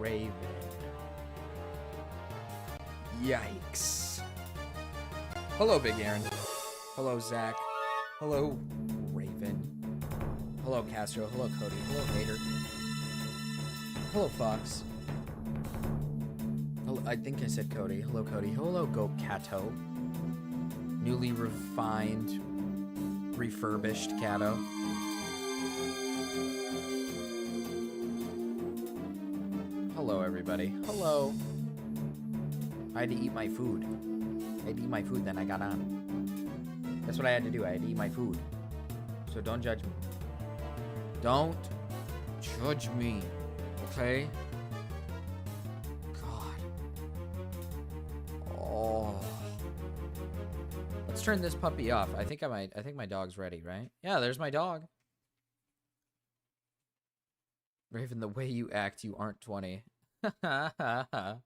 Raven. Yikes. Hello, Big Aaron. Hello, Zach. Hello, Raven. Hello, Castro. Hello, Cody. Hello, Vader. Hello, Fox. Hello, I think I said Cody. Hello, Cody. Hello, Go Cato. Newly refined, refurbished Cato. Hello, everybody. Hello. I had to eat my food. I had to eat my food, then I got on. That's what I had to do. I had to eat my food. So don't judge me. Don't judge me. Okay? God. Oh. Let's turn this puppy off. I think my dog's ready, right? Yeah, there's my dog. Raven, the way you act, you aren't 20. That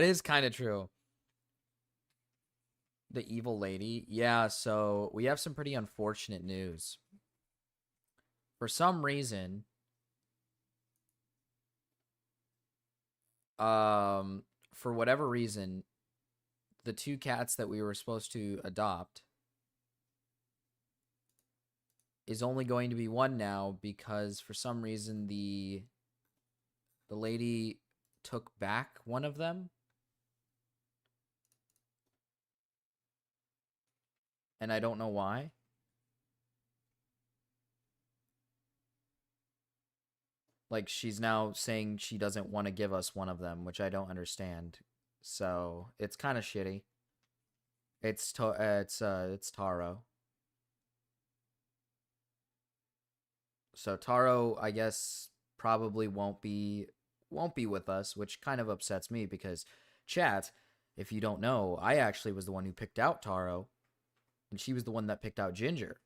is kind of true. The evil lady. Yeah, so we have some pretty unfortunate news. For some reason, for whatever reason, the 2 cats that we were supposed to adopt is only going to be 1 now because for some reason the lady took back one of them. And I don't know why. Like, she's now saying she doesn't want to give us one of them, which I don't understand. So, it's kind of shitty. It's Taro. So, Taro, I guess, probably won't be with us, which kind of upsets me because, chat, if you don't know, I actually was the one who picked out Taro. And she was the one that picked out Ginger.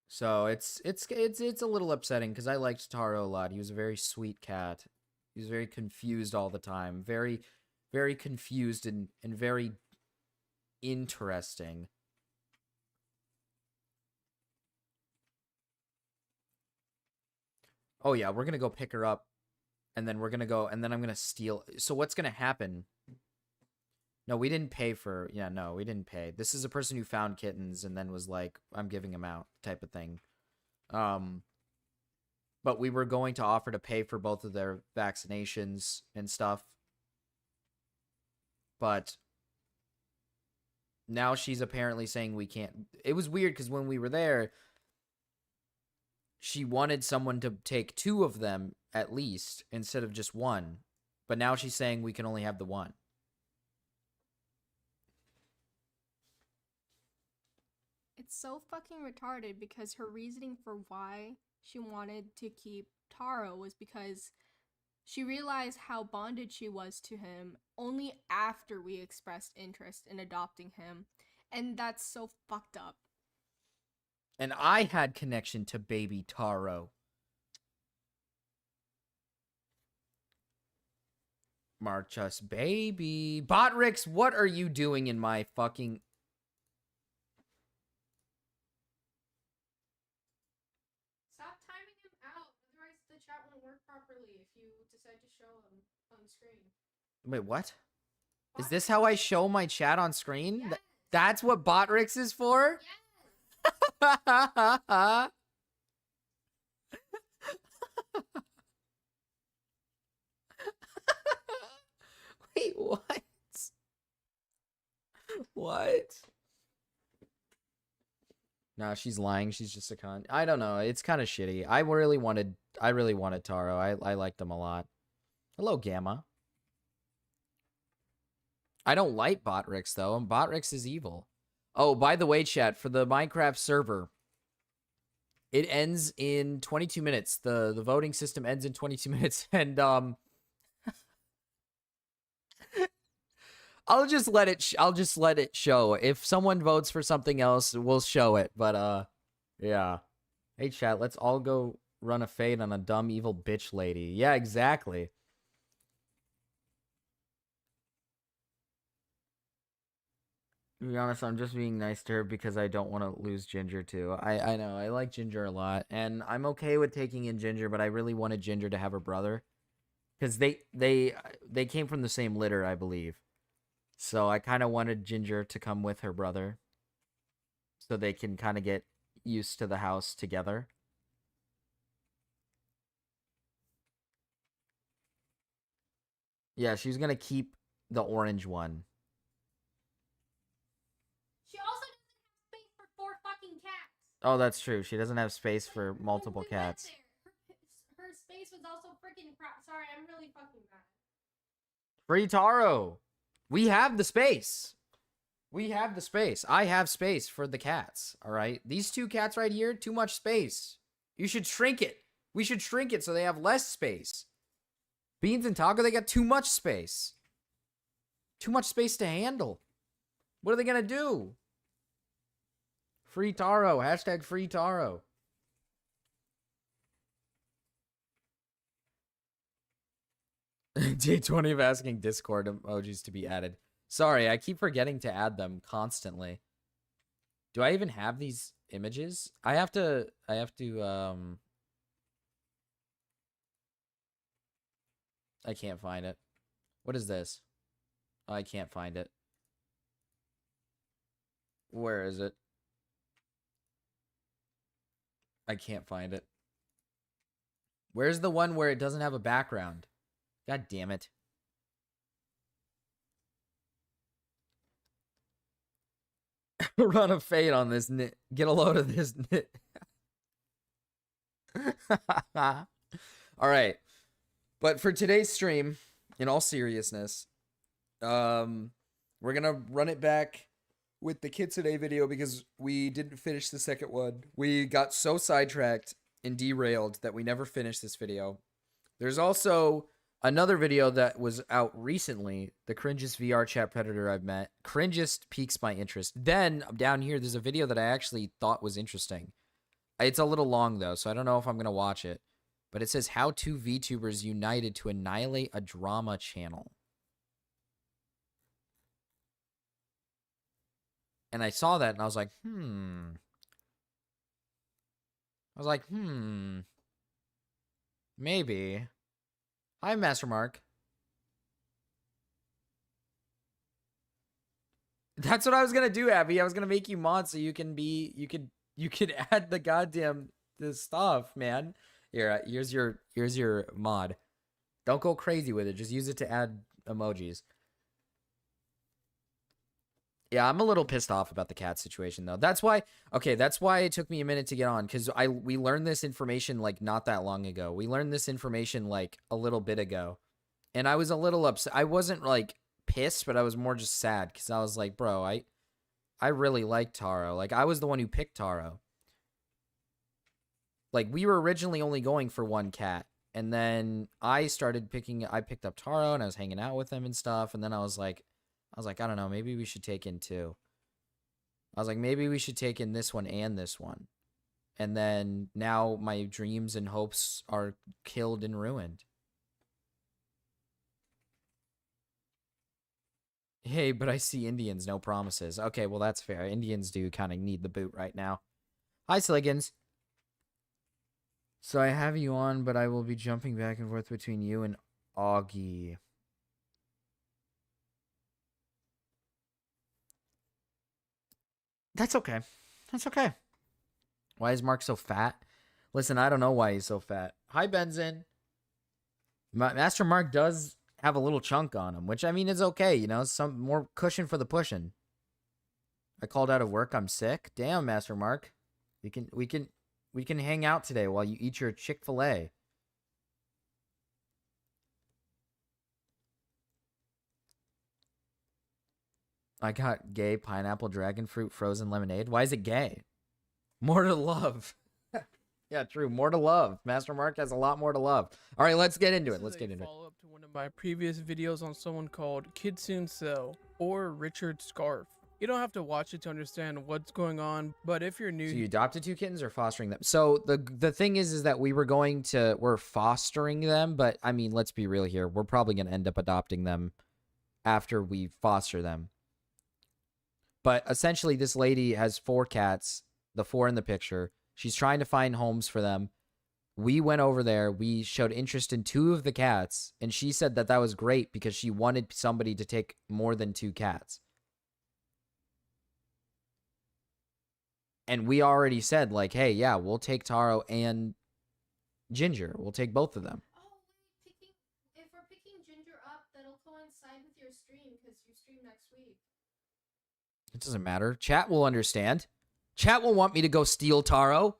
So it's a little upsetting because I liked Taro a lot. He was a very sweet cat. He was very confused all the time. Very, very confused and very interesting. Oh yeah, we're gonna go pick her up. And then we're going to go, and then I'm going to steal. So what's going to happen? No, we didn't pay for, yeah, no, we didn't pay. This is a person who found kittens and then was like, I'm giving them out type of thing. But we were going to offer to pay for both of their vaccinations and stuff. But now she's apparently saying we can't. It was weird because when we were there, she wanted someone to take 2 of them at least instead of just 1. But now she's saying we can only have the 1. It's so fucking retarded because her reasoning for why she wanted to keep Taro was because she realized how bonded she was to him only after we expressed interest in adopting him. And that's so fucked up. And I had connection to baby Taro. March us, baby. Botrix, what are you doing in my fucking... Stop timing him out, otherwise the chat won't work properly if you decide to show him on screen. Wait, what? Is this how I show my chat on screen? Yes. That's what Botrix is for? Yes. Wait, what? What? Nah, she's lying. She's just a con. I don't know. It's kind of shitty. I really wanted Taro. I liked him a lot. Hello, Gamma. I don't like Botrix, though. And Botrix is evil. Oh, by the way, chat, for the Minecraft server, it ends in 22 minutes. The voting system ends in 22 minutes. And, I'll just let it show. If someone votes for something else, we'll show it. But, yeah. Hey, chat, let's all go run a fade on a dumb, evil bitch lady. Yeah, exactly. To be honest, I'm just being nice to her because I don't want to lose Ginger too. I know I like Ginger a lot, and I'm okay with taking in Ginger, but I really wanted Ginger to have her brother because they came from the same litter, I believe. So I kind of wanted Ginger to come with her brother, so they can kind of get used to the house together. Yeah, she's gonna keep the orange one. She also doesn't have space for 4 fucking cats. Oh, that's true. She doesn't have space for multiple When we went cats. there, her space was also freaking crap. Sorry, I'm really fucking mad. Free Taro. We have the space. We have the space. I have space for the cats. All right. These 2 cats right here, too much space. You should shrink it. We should shrink it so they have less space. Beans and Taco, they got too much space. Too much space to handle. What are they going to do? Free Taro. Hashtag free Taro. J20 of asking Discord emojis to be added. Sorry, I keep forgetting to add them constantly. Do I even have these images? I have to I can't find it. What is this? Oh, I can't find it. Where is it? I can't find it. Where's the one where it doesn't have a background? God damn it. Run a fade on this nit. Get a load of this nit. All right. But for today's stream, in all seriousness, we're going to run it back with the Kids Today video because we didn't finish the second one. We got so sidetracked and derailed that we never finished this video. There's also another video that was out recently, the cringest VR chat predator I've met. Cringest piques my interest. Then, down here, there's a video that I actually thought was interesting. It's a little long, though, so I don't know if I'm going to watch it. But it says, how 2 VTubers united to annihilate a drama channel. And I saw that, and I was like, maybe. Hi, Master Mark. That's what I was gonna do, Abby. I was gonna make you mod so you can be, you could add the goddamn the stuff, man. Here, here's your mod. Don't go crazy with it. Just use it to add emojis. Yeah, I'm a little pissed off about the cat situation though. That's why it took me a minute to get on, because we learned this information like not that long ago. We learned this information like a little bit ago. And I was a little upset. I wasn't like pissed, but I was more just sad because I was like, bro, I really like Taro. Like, I was the one who picked Taro. Like, we were originally only going for 1 cat. And then I picked up Taro and I was hanging out with him and stuff. And then I was like, I don't know, maybe we should take in 2. I was like, maybe we should take in this one and this one. And then now my dreams and hopes are killed and ruined. Hey, but I see Indians, no promises. Okay, well, that's fair. Indians do kind of need the boot right now. Hi, Sliggins. So I have you on, but I will be jumping back and forth between you and Augie. That's okay. That's okay. Why is Mark so fat? Listen, I don't know why he's so fat. Hi, Benzin. Master Mark does have a little chunk on him, which I mean is okay, you know, some more cushion for the pushing. I called out of work. I'm sick. Damn, Master Mark. We can hang out today while you eat your Chick-fil-A. I got gay pineapple dragon fruit frozen lemonade. Why is it gay? More to love. Yeah, true. More to love. Master Mark has a lot more to love. All right, let's get into it. Let's get into it. Follow up to one of my previous videos on someone called Kitsune Cell or Richard Scarf. You don't have to watch it to understand what's going on, but if you're new, so you adopted 2 kittens or fostering them? So the thing is that we're fostering them, but I mean, let's be real here. We're probably going to end up adopting them after we foster them. But essentially, this lady has 4 cats, the 4 in the picture. She's trying to find homes for them. We went over there. We showed interest in 2 of the cats, and she said that that was great because she wanted somebody to take more than 2 cats. And we already said, like, hey, yeah, we'll take Taro and Ginger. We'll take both of them. Oh, wait, if we're picking Ginger up, that'll coincide with your stream because you stream next week. It doesn't matter. Chat will understand. Chat will want me to go steal Taro.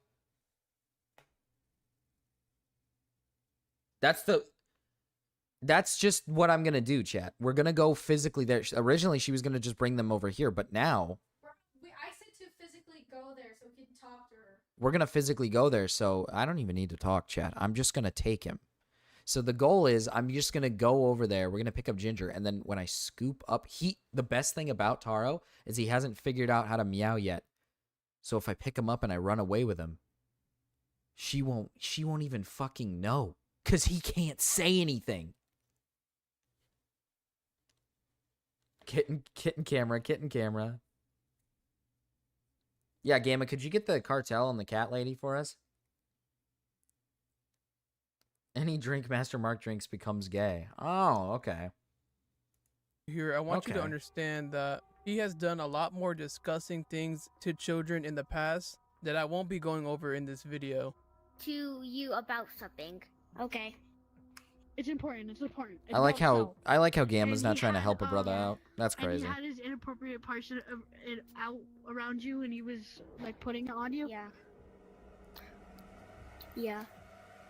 That's just what I'm going to do, chat. We're going to go physically there. Originally, she was going to just bring them over here, but now... I said to physically go there so we can talk to her. We're going to physically go there, so I don't even need to talk, chat. I'm just going to take him. So the goal is I'm just going to go over there. We're going to pick up Ginger, and then when I scoop up... The best thing about Taro is he hasn't figured out how to meow yet. So if I pick him up and I run away with him, she won't even fucking know. Because he can't say anything. Kitten camera. Yeah, Gamma, could you get the cartel and the cat lady for us? Any drink Master Mark drinks becomes gay. Oh, okay. Here, I want you to understand that he has done a lot more discussing things to children in the past that I won't be going over in this video. To you about something. Okay. It's important. It's important. I like how Gamma's not trying to help a brother out. That's crazy. And he had his inappropriate parts out around you, and he was like putting it on you. Yeah. Yeah.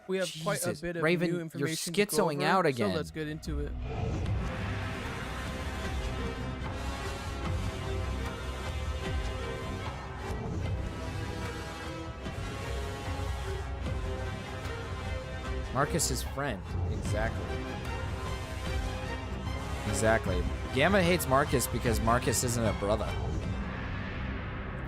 We have quite a bit of Raven, new information you're to go schizoing over, out again. So let's get into it. Marcus's friend. Exactly. Gamma hates Marcus because Marcus isn't a brother.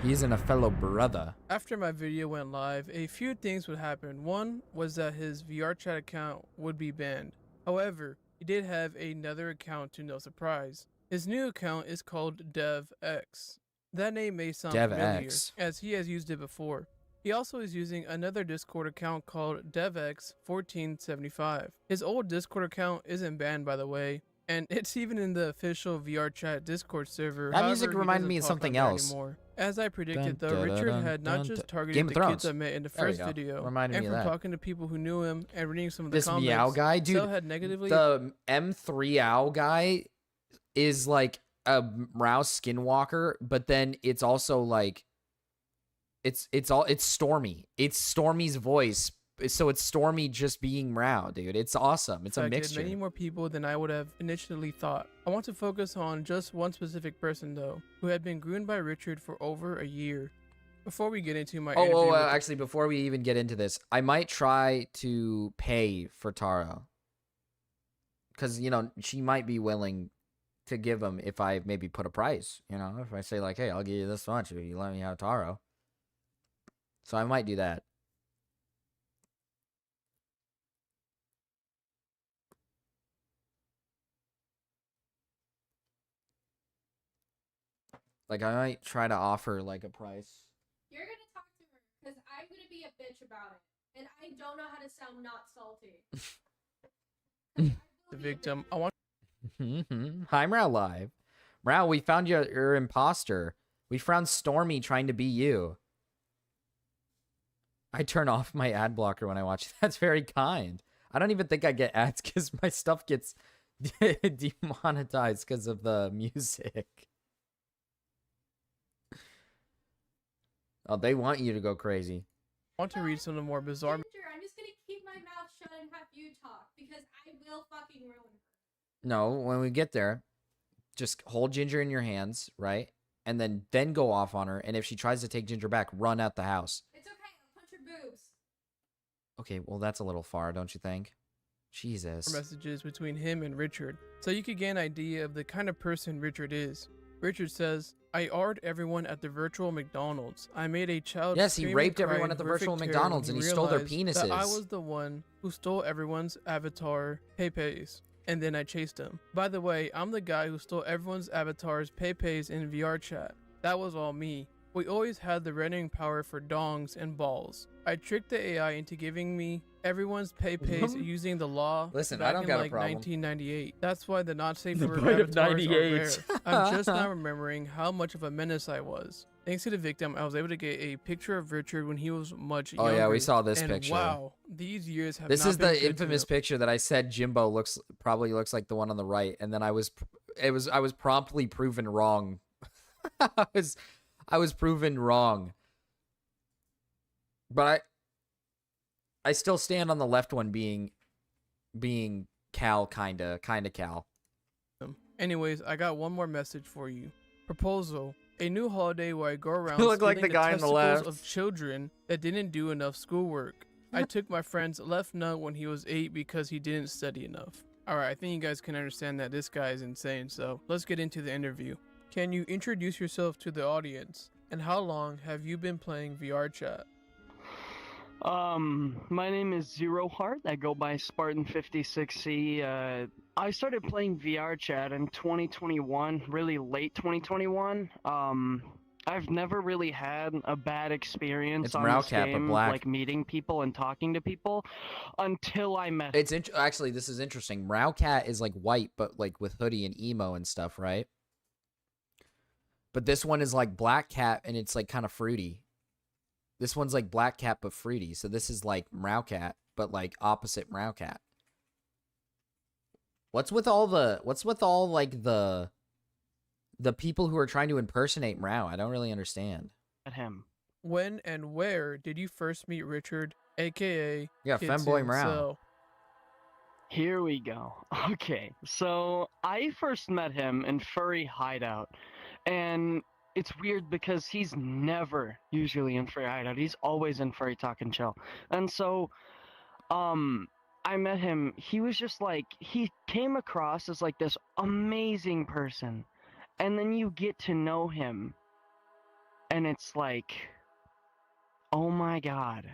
He isn't a fellow brother. After my video went live, a few things would happen. One was that his VR chat account would be banned. However, he did have another account to no surprise. His new account is called DevX. That name may sound familiar, as he has used it before. He also is using another Discord account called DevX1475. His old Discord account isn't banned, by the way, and it's even in the official VR chat Discord server. That music reminded me of something else. Anymore. As I predicted, though, Richard had not just targeted the kids I met in the first video, and from talking to people who knew him and reading some of the comments, Meow guy, dude, had negatively... the M3 Owl guy is like a Rouse Skinwalker, but then it's also like it's Stormy. It's Stormy's voice. So it's Stormy just being Meow, dude. It's awesome. It's a mixture. Many more people than I would have initially thought. I want to focus on just one specific person, though, who had been groomed by Richard for over a year. Before we get into my actually, before we even get into this, I might try to pay for Taro. Because, you know, she might be willing to give him if I maybe put a price. You know, if I say, like, hey, I'll give you this much if you let me have Taro. So I might do that. Like, I might try to offer, like, a price. You're gonna talk to her, because I'm gonna be a bitch about it. And I don't know how to sound not salty. The victim. I want... Hi, Mrao Live. Mrao, we found your imposter. We found Stormy trying to be you. I turn off my ad blocker when I watch. That's very kind. I don't even think I get ads because my stuff gets demonetized because of the music. Oh, they want you to go crazy. I want to read some of the more bizarre... Ginger, I'm just gonna keep my mouth shut and have you talk, because I will fucking ruin her. No, when we get there, just hold Ginger in your hands, right? And then go off on her, and if she tries to take Ginger back, run out the house. It's okay, I'll punch her boobs. Okay, well, that's a little far, don't you think? Jesus. Messages between him and Richard, so you could get an idea of the kind of person Richard is. Richard says, I R'd everyone at the virtual McDonald's. I made a child. Yes, he raped everyone at the virtual McDonald's and he stole their penises. I was the one who stole everyone's avatar Pepe's, and then I chased him. By the way, I'm the guy who stole everyone's avatars Pepe's in VR chat. That was all me. We always had the rendering power for dongs and balls. I tricked the AI into giving me everyone's pays using the law. Listen, back I don't in got a like problem. 1998. That's why the not safe The for bite of avatars are 98. rare. I'm just now remembering how much of a menace I was. Thanks to the victim, I was able to get a picture of Richard when he was much younger. Oh yeah, we saw this and picture. wow, these years have This not is been the good to infamous him. picture that I said Jimbo probably looks like the one on the right, and then I was promptly proven wrong. I was proven wrong. But I still stand on the left one being Cal kinda Cal. Anyways, I got one more message for you. Proposal. A new holiday where I go around You look like stealing the guy on the testicles left. of children that didn't do enough schoolwork. I took my friend's left nut when he was 8 because he didn't study enough. Alright, I think you guys can understand that this guy is insane, so let's get into the interview. Can you introduce yourself to the audience? And how long have you been playing VR chat? My name is Zero Heart. I go by Spartan56C. I started playing VR chat in 2021, really late 2021. I've never really had a bad experience It's on this Mrowcat, but game, black. like meeting people and talking to people, until I met. It's actually, this is interesting. Mrowcat is like white, but like with hoodie and emo and stuff, right? But this one is like Black Cat, and it's like kind of fruity. This one's like Black Cat but fruity. So this is like Mrowcat, but like opposite Mrowcat. What's with all like the people who are trying to impersonate Mrow? I don't really understand. Him. When and where did you first meet Richard, aka Yeah, Femboy Kitsun Mrow. Cell? Here we go. Okay, so I first met him in Furry Hideout, and it's weird because he's never usually in Furry Hideout. He's always in Furry Talk and Chill. And so, I met him. He was just like, he came across as like this amazing person. And then you get to know him, and it's like, oh my god.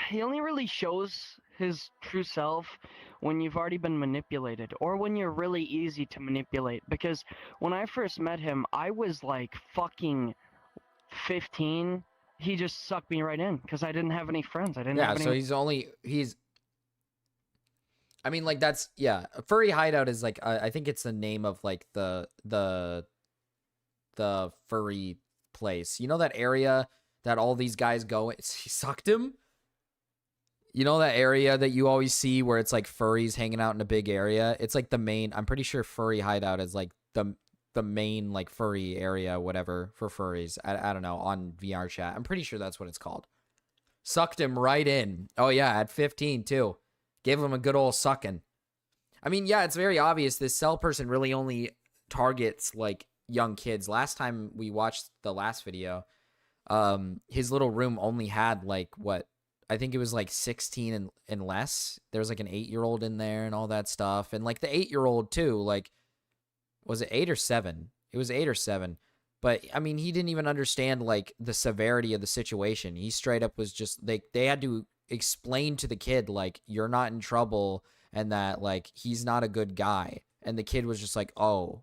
He only really shows his true self when you've already been manipulated, or when you're really easy to manipulate. Because when I first met him, I was like fucking 15. He just sucked me right in because I didn't have any friends. I didn't have any. So I mean, like, that's, yeah. Furry Hideout is like, I think it's the name of like the furry place. You know that area that all these guys go? He sucked him. You know that area that you always see where it's like furries hanging out in a big area? It's like the main, I'm pretty sure Furry Hideout is like the main like furry area, whatever, for furries. I don't know, on VR chat. I'm pretty sure that's what it's called. Sucked him right in. Oh yeah, at 15 too. Gave him a good old sucking. I mean, yeah, it's very obvious this cell person really only targets like young kids. Last time we watched the last video, his little room only had like what? I think it was like 16 and less. There was like an 8-year-old in there and all that stuff. And like the 8-year-old too, like, was it 8 or 7? It was 8 or 7. But I mean, he didn't even understand like the severity of the situation. He straight up was just, they had to explain to the kid like, you're not in trouble and that like he's not a good guy. And the kid was just like, oh,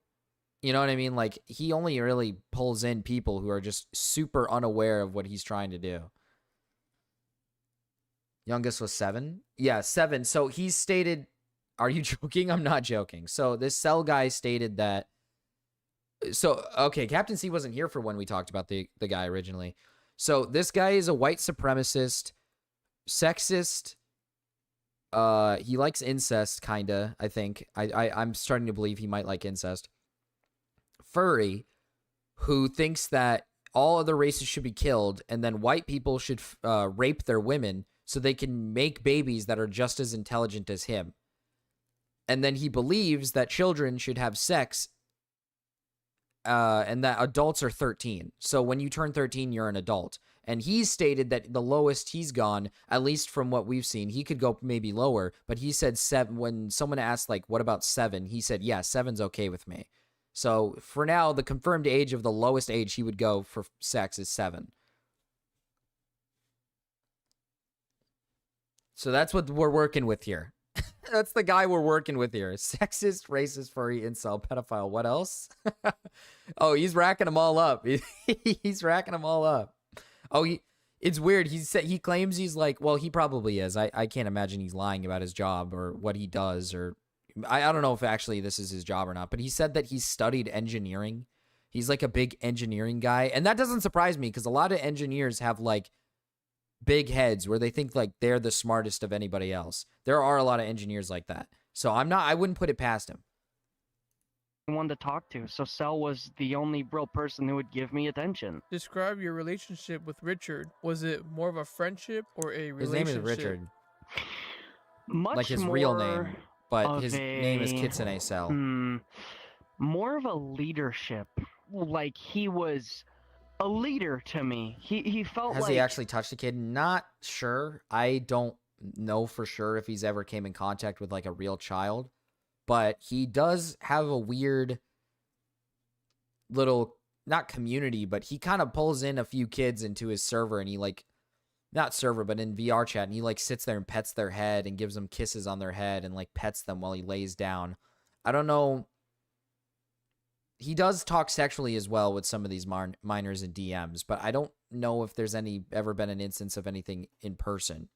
you know what I mean? Like, he only really pulls in people who are just super unaware of what he's trying to do. Youngest was 7? Yeah, 7. So he stated, are you joking? I'm not joking. So this cell guy stated that, so, okay, Captain C wasn't here for when we talked about the guy originally. So this guy is a white supremacist, sexist. He likes incest, kinda, I think. I'm starting to believe he might like incest. Furry, who thinks that all other races should be killed, and then white people should rape their women so they can make babies that are just as intelligent as him. And then he believes that children should have sex, and that adults are 13. So when you turn 13, you're an adult. And he stated that the lowest he's gone, at least from what we've seen, he could go maybe lower, but he said 7. When someone asked, like, what about 7? He said, yeah, 7's okay with me. So for now, the confirmed age of the lowest age he would go for sex is 7. So that's what we're working with here. That's the guy we're working with here. Sexist, racist, furry, incel, pedophile. What else? Oh, he's racking them all up. He's racking them all up. Oh, it's weird. He claims he's like, well, he probably is. I can't imagine he's lying about his job or what he does, or I don't know if actually this is his job or not, but he said that he studied engineering. He's like a big engineering guy. And that doesn't surprise me because a lot of engineers have like big heads where they think like they're the smartest of anybody else. There are a lot of engineers like that. So I wouldn't put it past him. One to talk to, so Cell was the only real person who would give me attention. Describe your relationship with Richard. Was it more of a friendship or a His relationship? name is Richard. Much Like his more real name. But of his name is Kitsune Cell. More of a leadership. Like he was a leader to me. He felt Has like he actually touched a kid? Not sure. I don't know for sure if he's ever came in contact with like a real child. But he does have a weird little, not community, but he kind of pulls in a few kids into his server and he like, not server, but in VR chat, and he like sits there and pets their head and gives them kisses on their head and like pets them while he lays down. I don't know. He does talk sexually as well with some of these minors and DMs, but I don't know if there's ever been an instance of anything in person.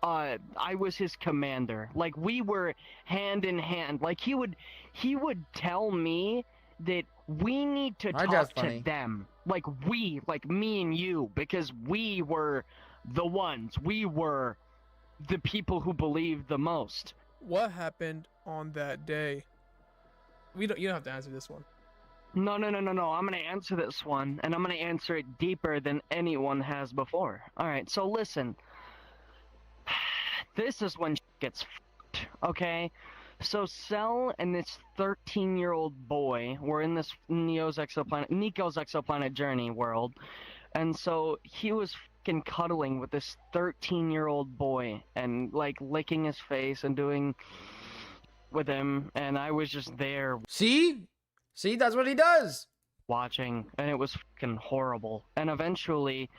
I was his commander. Like we were hand in hand. Like he would tell me that we need to talk to them. Like we, like me and you, because we were the ones. We were the people who believed the most. What happened on that day? You don't have to answer this one. No. I'm gonna answer this one, and I'm gonna answer it deeper than anyone has before. Alright, so listen. This is when gets f***ed, okay? So Cell and this 13-year-old boy were in this Nico's exoplanet journey world, and so he was fucking cuddling with this 13-year-old boy and like licking his face and doing with him, and I was just there. See, that's what he does. Watching, and it was fucking horrible. And eventually,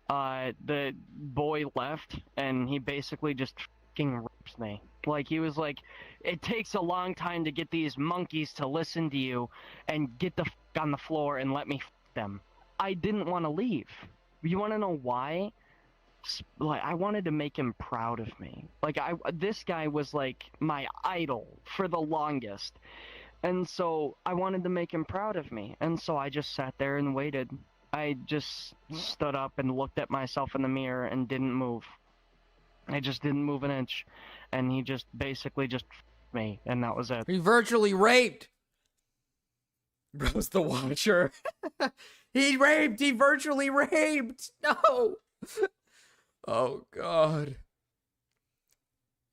the boy left, and he basically just fucking rips me. Like, he was like, it takes a long time to get these monkeys to listen to you and get the fuck on the floor and let me fuck them. I didn't want to leave. You want to know why? Like, I wanted to make him proud of me. Like, this guy was like my idol for the longest. And so I wanted to make him proud of me. And so I just sat there and waited. I just stood up and looked at myself in the mirror and didn't move. I just didn't move an inch. And he just basically just f***ed me, and that was it. He virtually raped. Bro's the Watcher. He virtually raped. No. Oh, God.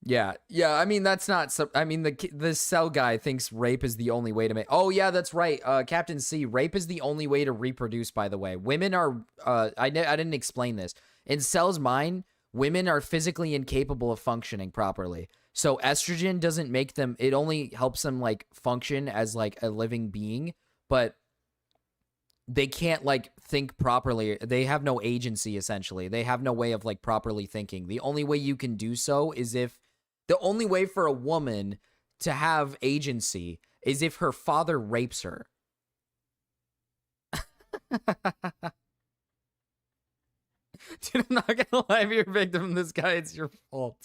Yeah, I mean, that's not, I mean, the Cell guy thinks rape is the only way to make, oh, yeah, that's right, Captain C, rape is the only way to reproduce, by the way. Women are, I didn't explain this. In Cell's mind, women are physically incapable of functioning properly. So estrogen doesn't make them, it only helps them, like, function as, like, a living being, but they can't, like, think properly. They have no agency, essentially. They have no way of, like, properly thinking. The only way you can do so is if, the only way for a woman to have agency is if her father rapes her. Dude, I'm not gonna lie, if you're a victim of this guy, it's your fault.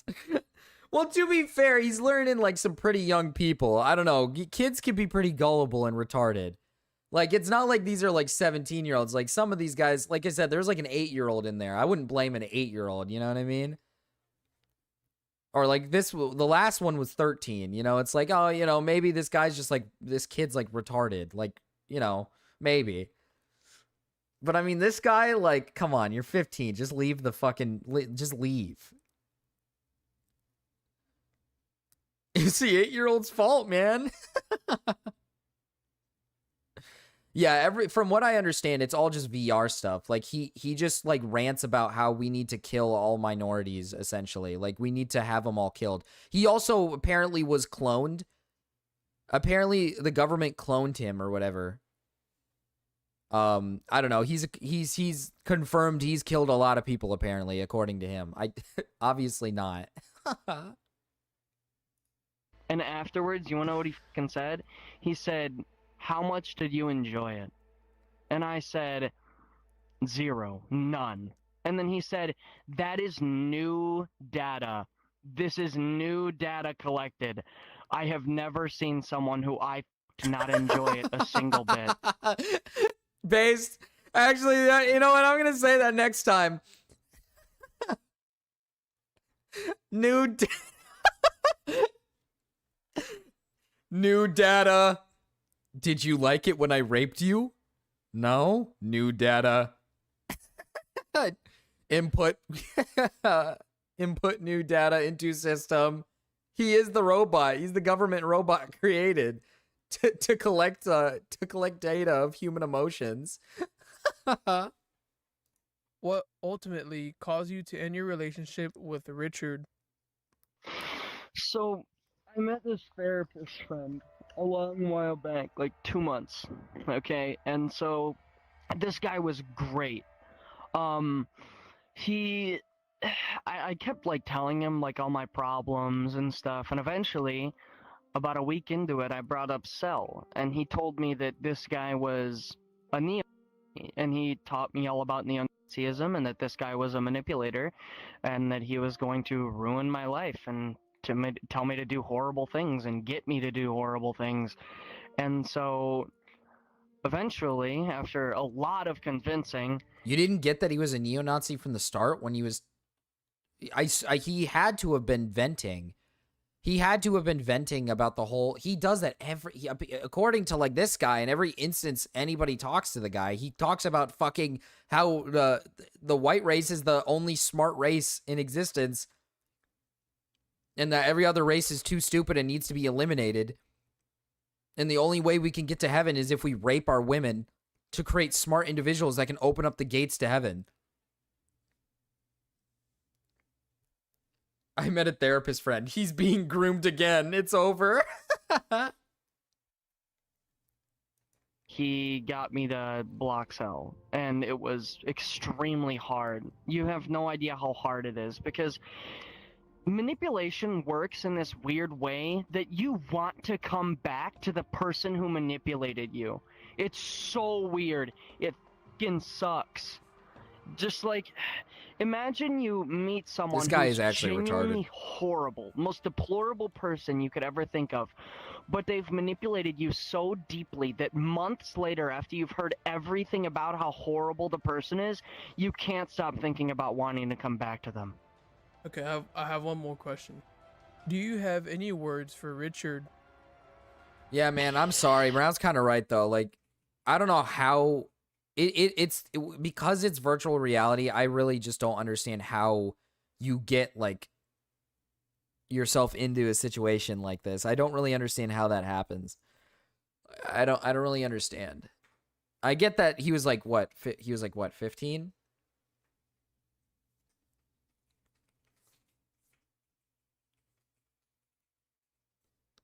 Well, to be fair, he's learning, like, some pretty young people. I don't know. Kids can be pretty gullible and retarded. Like, it's not like these are, like, 17-year-olds. Like, some of these guys, like I said, there's, like, an 8-year-old in there. I wouldn't blame an 8-year-old, you know what I mean? Or, like, the last one was 13, you know? It's like, oh, you know, maybe this guy's just, like, this kid's, like, retarded. Like, you know, maybe. But, I mean, this guy, like, come on, you're 15. Just leave the fucking, just leave. It's the 8-year-old's fault, man. Yeah, from what I understand, it's all just VR stuff. Like, he just, like, rants about how we need to kill all minorities, essentially. Like, we need to have them all killed. He also apparently was cloned. Apparently, the government cloned him or whatever. I don't know. He's confirmed he's killed a lot of people, apparently, according to him. Obviously not. And afterwards, you wanna know what he fucking said? He said, "How much did you enjoy it?" And I said, "Zero, none." And then he said, "That is new data. This is new data collected. I have never seen someone who I did not enjoy it a single bit." Based. Actually, you know what? I'm gonna say that next time. New new data. Did you like it when I raped you? No. New data. Input. Input new data into system. He is the robot. He's the government robot created to collect data of human emotions. What ultimately caused you to end your relationship with Richard? So, I met this therapist friend a long while back, like 2 months. Okay, and so this guy was great. He, I kept like telling him like all my problems and stuff, and eventually, about a week into it, I brought up Cell, and he told me that this guy was a neo, and he taught me all about neo-Nazism, and that this guy was a manipulator, and that he was going to ruin my life and tell me to do horrible things and get me to do horrible things. And so eventually, after a lot of convincing, You didn't get that he was a neo-Nazi from the start when he was... he had to have been venting. He had to have been venting about the whole... He does that according to, like, this guy, in every instance anybody talks to the guy, he talks about fucking how the white race is the only smart race in existence, and that every other race is too stupid and needs to be eliminated. And the only way we can get to heaven is if we rape our women to create smart individuals that can open up the gates to heaven. I met a therapist friend. He's being groomed again. It's over. he got me to block Cell, and it was extremely hard. You have no idea how hard it is, because manipulation works in this weird way that you want to come back to the person who manipulated you. It's so weird. It fucking sucks. Just like, imagine you meet someone This guy who's is actually genuinely retarded. horrible, most deplorable person you could ever think of, but they've manipulated you so deeply that months later, after you've heard everything about how horrible the person is, you can't stop thinking about wanting to come back to them. Okay, I have one more question. Do you have any words for Richard? Yeah, man, I'm sorry. Brown's kind of right, though. Like, I don't know how... because it's virtual reality, I really just don't understand how you get, like, yourself into a situation like this. I don't really understand how that happens. I don't really understand. I get that he was like, what? He was like, what, 15?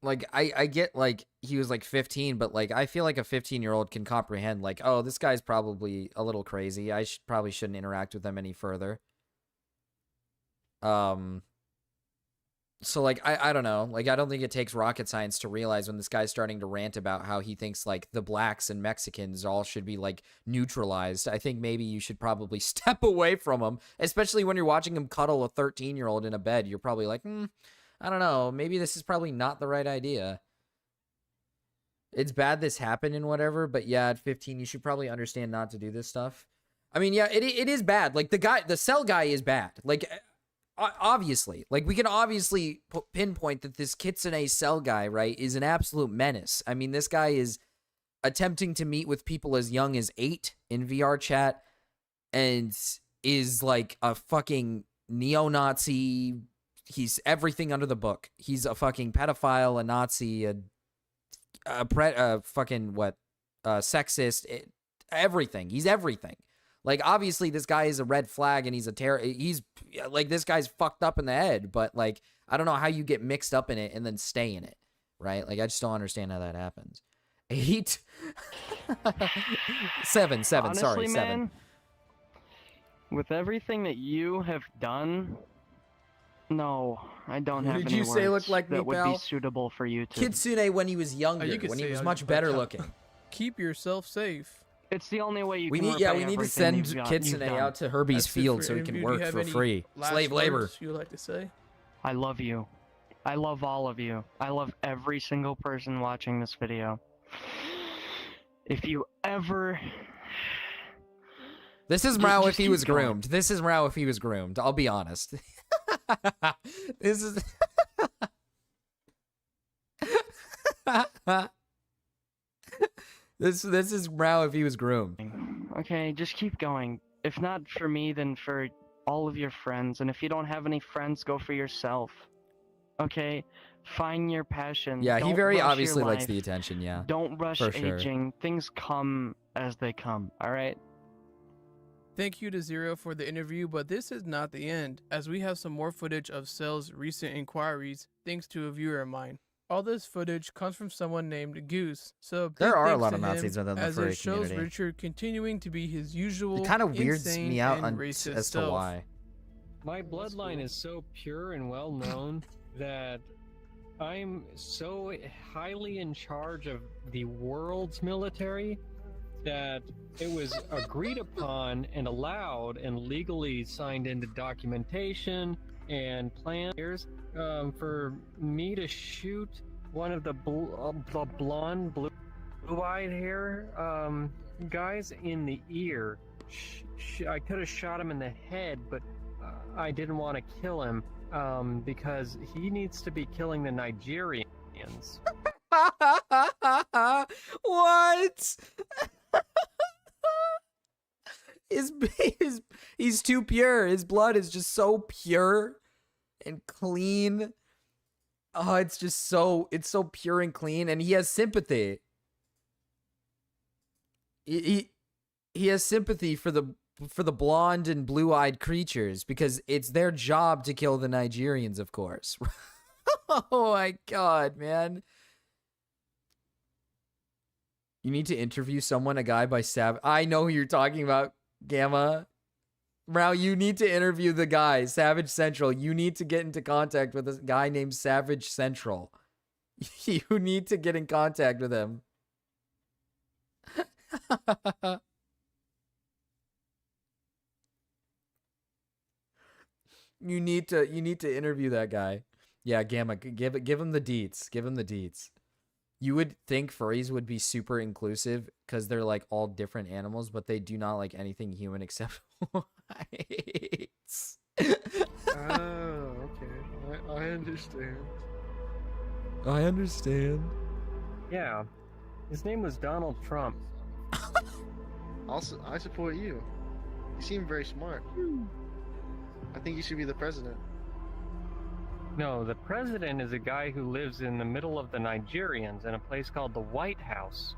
Like, I get, like, he was, like, 15, but, like, I feel like a 15-year-old can comprehend, like, oh, this guy's probably a little crazy. I probably shouldn't interact with them any further. So, like, I don't know. Like, I don't think it takes rocket science to realize when this guy's starting to rant about how he thinks, like, the blacks and Mexicans all should be, like, neutralized. I think maybe you should probably step away from him, especially when you're watching him cuddle a 13-year-old in a bed. You're probably like, I don't know. Maybe this is probably not the right idea. It's bad this happened and whatever, but yeah, at 15, you should probably understand not to do this stuff. I mean, yeah, it is bad. Like, the Cell guy is bad. Like, obviously. Like, we can obviously pinpoint that this Kitsune Cell guy, right, is an absolute menace. I mean, this guy is attempting to meet with people as young as 8 in VR chat and is, like, a fucking neo-Nazi... He's everything under the book. He's a fucking pedophile, a Nazi, sexist, everything. He's everything. Like, obviously, this guy is a red flag, and he's a terror. He's, like, this guy's fucked up in the head, but, like, I don't know how you get mixed up in it and then stay in it, right? Like, I just don't understand how that happens. 8? 7, Honestly, sorry, 7. Man, with everything that you have done, No, I don't Who have did any you say words looked like me, that would pal? be suitable for you to. Kitsune when he was younger, you could when he say was I much was better like, looking. Keep yourself safe. It's the only way you We can need, repay yeah, we need to everything send you've Kitsune done. out to Herbie's That's it field for so he interview. can Do you work have for any free. last Slave labor. words you would like to say? I love you. I love all of you. I love every single person watching this video. If you ever... This is Just- Mrao if just he keep was going. groomed. This is Mrao if he was groomed. I'll be honest. This is... This is Mrao if he was groomed. Okay, just keep going. If not for me, then for all of your friends. And if you don't have any friends, go for yourself. Okay? Find your passion. Yeah, he Don't very rush your obviously likes life. the attention, yeah. Don't rush for sure. aging. Things come as they come, alright? Thank you to Zero for the interview, but this is not the end, as we have some more footage of Cell's recent inquiries, thanks to a viewer of mine. All this footage comes from someone named Goose, so big There are a thanks lot to of Nazis him, within the as furry it shows community. Richard continuing to be his usual It kind of weirds insane me out and on, racist as to self. why. My bloodline is so pure and well known that I'm so highly in charge of the world's military that it was agreed upon and allowed and legally signed into documentation and plans for me to shoot one of the blonde, blue-eyed hair guys in the ear. I could have shot him in the head, but I didn't want to kill him because he needs to be killing the Nigerians. What? He's too pure. His blood is just so pure and clean. Oh, it's so pure and clean, and he has sympathy. He has sympathy for the blonde and blue-eyed creatures because it's their job to kill the Nigerians, of course. Oh my god, man. You need to interview someone, a guy by I know who you're talking about, Gamma. Mrao, you need to interview the guy, Savage Central. You need to get into contact with a guy named Savage Central. You need to get in contact with him. You need to interview that guy. Yeah, Gamma, give him the deets. Give him the deets. You would think furries would be super inclusive because they're like all different animals, but they do not like anything human except whites. Oh, okay. I understand. I understand. Yeah. His name was Donald Trump. Also, I support you. You seem very smart. I think you should be the president. No, the president is a guy who lives in the middle of the Nigerians in a place called the White House.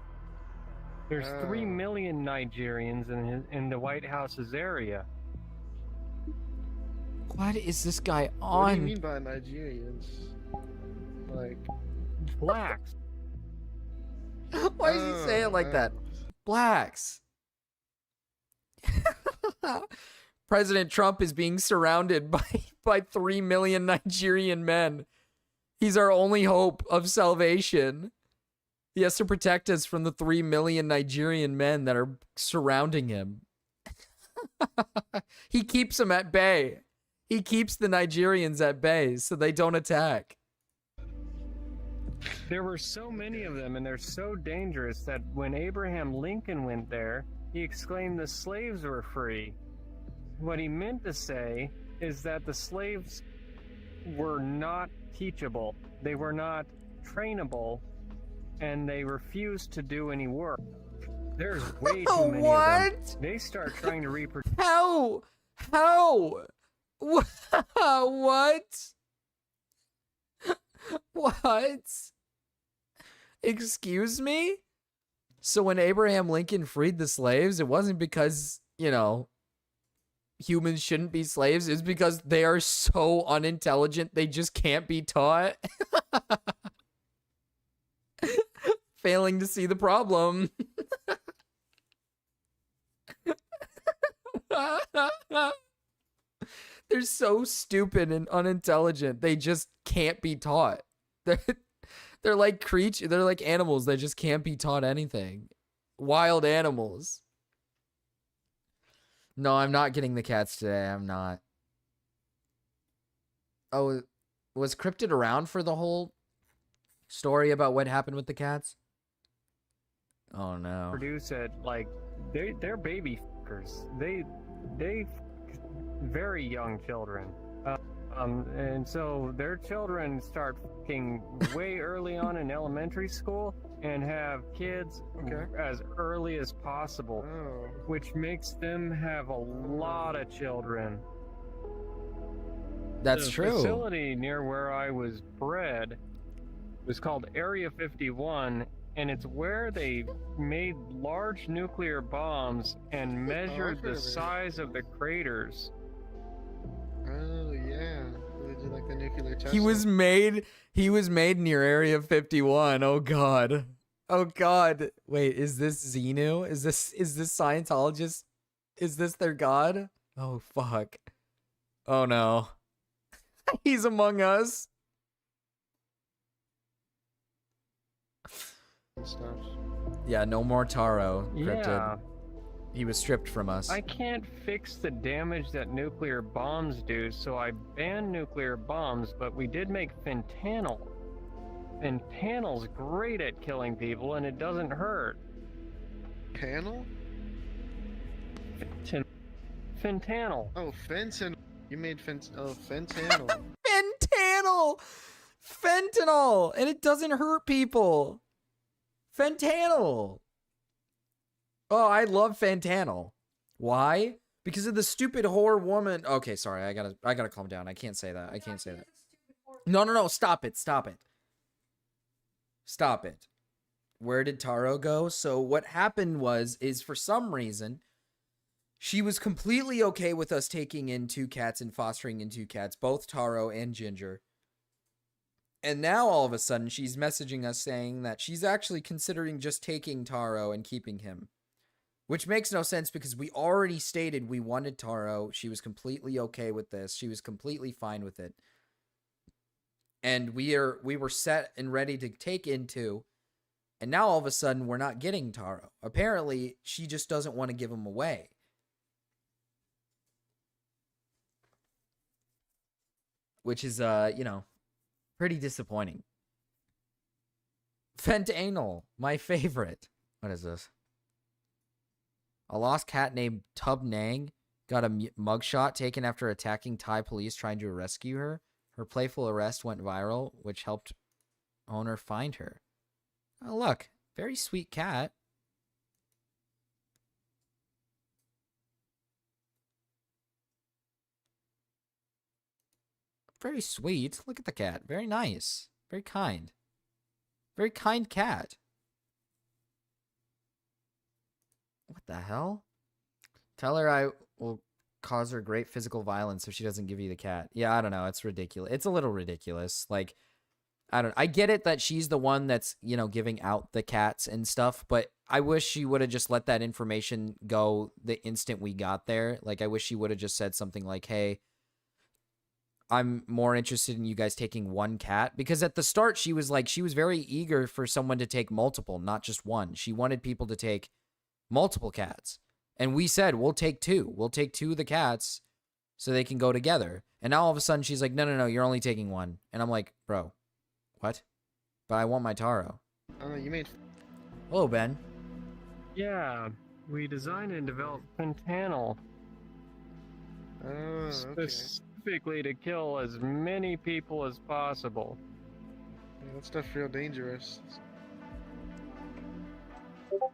There's 3 million Nigerians in the White House's area. What is this guy What do you on? mean by Nigerians? Like, Blacks. Why does he say it like that? Blacks. President Trump is being surrounded by 3 million Nigerian men. He's our only hope of salvation. He has to protect us from the 3 million Nigerian men that are surrounding him. He keeps them at bay. He keeps the Nigerians at bay so they don't attack. There were so many of them, and they're so dangerous that when Abraham Lincoln went there, he exclaimed the slaves were free. What he meant to say is that the slaves were not teachable, they were not trainable, and they refused to do any work. There's way too many of What? them. They start trying to reproduce. How? What? What? Excuse me? So when Abraham Lincoln freed the slaves, it wasn't because, humans shouldn't be slaves. It's because they are so unintelligent they just can't be taught. Failing to see the problem. They're so stupid and unintelligent. They just can't be taught. They're like creatures. They're like animals that just can't be taught anything. Wild animals. No, I'm not getting the cats today. I'm not. Oh, was Cryptid around for the whole story about what happened with the cats? Oh no. Produce it like they're baby fuckers. They very young children. And so their children start fucking way early on in elementary school and have kids as early as possible, which makes them have a lot of children. That's the true. Facility near where I was bred was called Area 51, and it's where they made large nuclear bombs and measured the size of the craters. Oh yeah, they did like the nuclear test. He was made near Area 51. Oh god. Oh god. Wait, is this Xenu? Is this Scientologist? Is this their god? Oh fuck. Oh no. He's among us. stuff. Yeah, no more Taro, Cryptid. Yeah. He was stripped from us. I can't fix the damage that nuclear bombs do, so I banned nuclear bombs, but we did make fentanyl. Fentanyl's great at killing people, and it doesn't hurt. Panel? Fentanyl. Oh, fentanyl. You made fentanyl. Fentanyl! Fentanyl! And it doesn't hurt people. Fentanyl. Oh, I love fentanyl. Why? Because of the stupid whore woman. Okay, sorry. I gotta calm down. I can't say that. I can't say that. No. Stop it. Stop it. Stop it. Where did Taro go? So what happened is for some reason, she was completely okay with us taking in 2 cats and fostering in 2 cats, both Taro and Ginger. And now all of a sudden she's messaging us saying that she's actually considering just taking Taro and keeping him. Which makes no sense because we already stated we wanted Taro. She was completely okay with this. She was completely fine with it. And we were set and ready to take in 2. And now all of a sudden we're not getting Taro. Apparently she just doesn't want to give him away. Which is, pretty disappointing. Fentanyl, my favorite. What is this? A lost cat named Tub Nang got a mugshot taken after attacking Thai police trying to rescue her. Her playful arrest went viral, which helped owner find her. Oh, look. Very sweet cat. Very sweet. Look at the cat. Very nice. Very kind. Very kind cat. What the hell? Tell her I will cause her great physical violence if she doesn't give you the cat. Yeah, I don't know. It's ridiculous. It's a little ridiculous. Like, I get it that she's the one that's, giving out the cats and stuff, but I wish she would have just let that information go the instant we got there. Like, I wish she would have just said something like, hey, I'm more interested in you guys taking 1 cat. Because at the start, she was very eager for someone to take multiple, not just 1. She wanted people to take multiple cats. And we said, we'll take 2. We'll take 2 of the cats so they can go together. And now all of a sudden, she's like, no, you're only taking 1. And I'm like, bro, what? But I want my Taro. Oh, you made... Hello, Ben. Yeah, we designed and developed fentanyl. Oh, okay. Specifically to kill as many people as possible. Yeah, that stuff's real dangerous.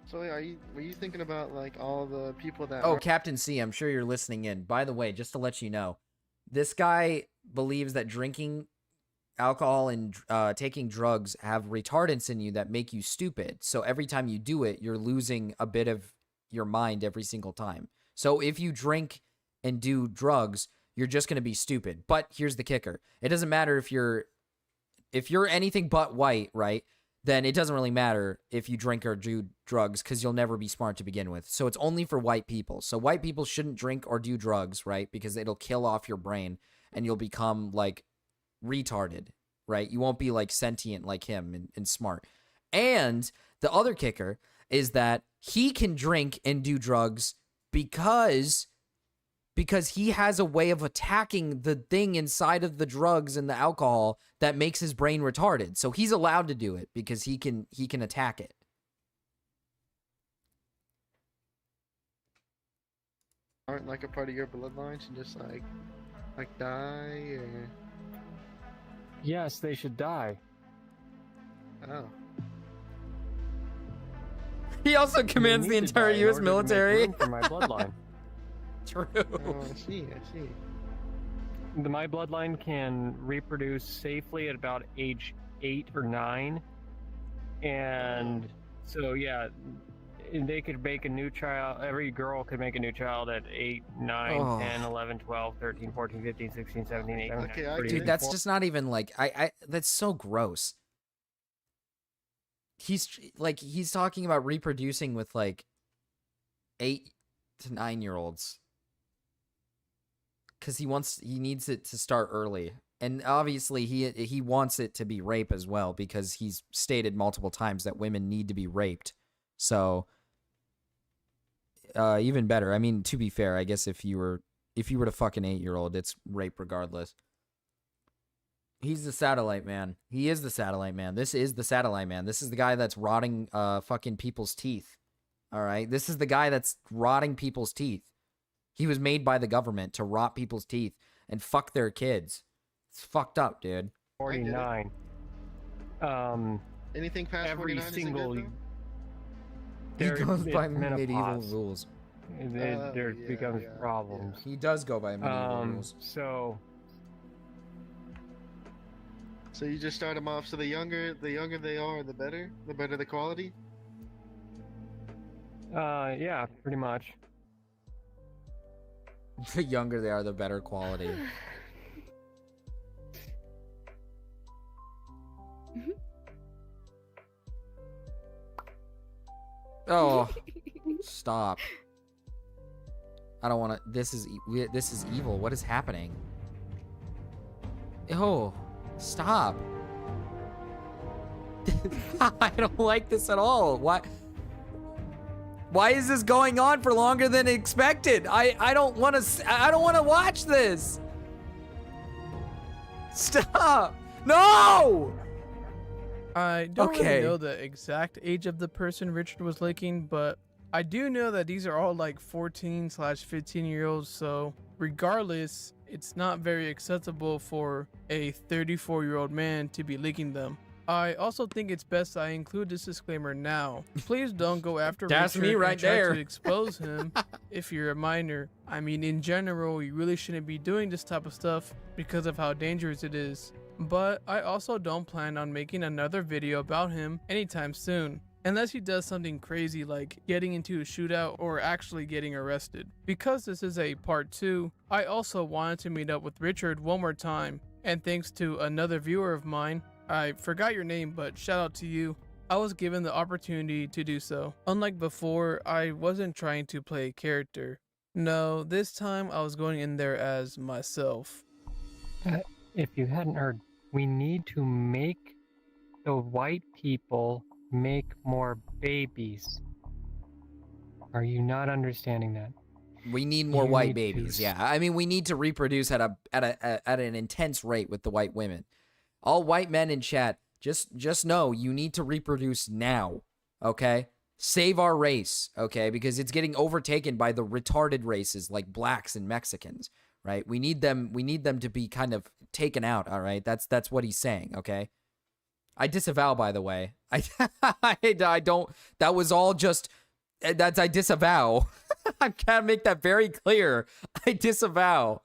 So, were you thinking about, like, all the people that... Oh, Captain C, I'm sure you're listening in. By the way, just to let you know, this guy believes that drinking alcohol and taking drugs have retardants in you that make you stupid. So every time you do it, you're losing a bit of your mind every single time. So if you drink and do drugs, you're just going to be stupid. But here's the kicker. It doesn't matter if you're anything but white, right? then it doesn't really matter if you drink or do drugs because you'll never be smart to begin with. So it's only for white people. So white people shouldn't drink or do drugs, right? Because it'll kill off your brain and you'll become like retarded, right? You won't be like sentient like him and smart. And the other kicker is that he can drink and do drugs because he has a way of attacking the thing inside of the drugs and the alcohol that makes his brain retarded. So he's allowed to do it because he can attack it. Aren't like a part of your bloodline should just like die or Yes, they should die. oh. He also commands They the need to die entire in U.S. order to make military. room for my bloodline. True. Oh, I see. My bloodline can reproduce safely at about age 8 or 9. And so, yeah, they could make a new child. Every girl could make a new child at 8, 9, Oh. 10, 11, 12, 13, 14, 15, 16, 17, 18, Okay, 19, I 20, get it. Dude, that's just not even like that's so gross. He's talking about reproducing with like 8 to 9-year-olds. Cuz he needs it to start early. And obviously he wants it to be rape as well because he's stated multiple times that women need to be raped. So even better. I mean, to be fair, I guess if you were to fuck an 8-year-old, it's rape regardless. He's the satellite man. He is the satellite man. This is the satellite man. This is the guy that's rotting fucking people's teeth. All right? This is the guy that's rotting people's teeth. He was made by the government to rot people's teeth and fuck their kids. It's fucked up, dude. 49. Anything past Every 49 single. isn't He there- goes it's by medieval menopause. rules. There yeah, becomes yeah, problems. He does go by medieval rules. So So you just start them off. So the younger they are, the better the quality. yeah, pretty much. The younger they are, the better quality. Oh, stop. I don't want to. This is evil. What is happening? Oh, stop. I don't like this at all. Why is this going on for longer than expected? I don't want to watch this. Stop. No! I don't Okay. really know the exact age of the person Richard was licking, but I do know that these are all like 14/15-year-olds, so regardless, it's not very acceptable for a 34-year-old man to be licking them. I also think it's best I include this disclaimer now. Please don't go after That's Richard me right and try there. to expose him if you're a minor. I mean, in general, you really shouldn't be doing this type of stuff because of how dangerous it is. But I also don't plan on making another video about him anytime soon, unless he does something crazy like getting into a shootout or actually getting arrested. Because this is a part 2, I also wanted to meet up with Richard one more time, and thanks to another viewer of mine, I forgot your name, but shout out to you, I was given the opportunity to do so. Unlike before, I wasn't trying to play a character. No, this time I was going in there as myself. if you hadn't heard, we need to make the white people make more babies. Are you not understanding that? We need more You white need to babies. Yeah, I mean, we need to reproduce at an intense rate with the white women. All white men in chat, just know you need to reproduce now. Okay, save our race. Okay, because it's getting overtaken by the retarded races like blacks and Mexicans. Right? We need them to be kind of taken out. All right, that's what he's saying. Okay. I disavow, by the way. I don't. That was all just. I disavow. I gotta make that very clear. I disavow.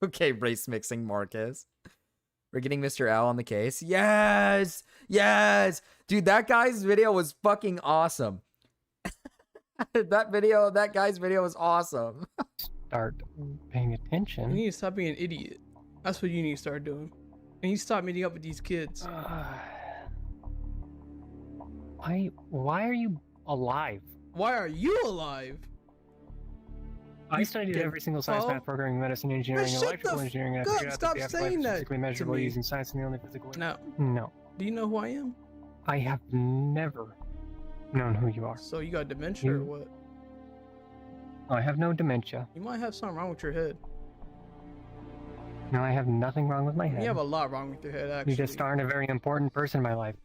Okay, race mixing Marcus. We're getting Mr. Al on the case. Yes! Yes! Dude, that guy's video was fucking awesome. That guy's video was awesome. Start paying You attention. need to stop being an idiot. That's what you need to start doing. And you stop meeting up with these kids. Why are you alive? Why are you alive? I studied every single science, math, programming, medicine, engineering, shut electrical the engineering, and I fuck figured out stop that the afterlife saying is that physically to measurable me. using science and the only physical way. Now, No, do you know who I am? I have never known who you are. So you got dementia or You- what? I have no dementia. You might have something wrong with your head. No, I have nothing wrong with my head. You have a lot wrong with your head, actually. You just aren't a very important person in my life.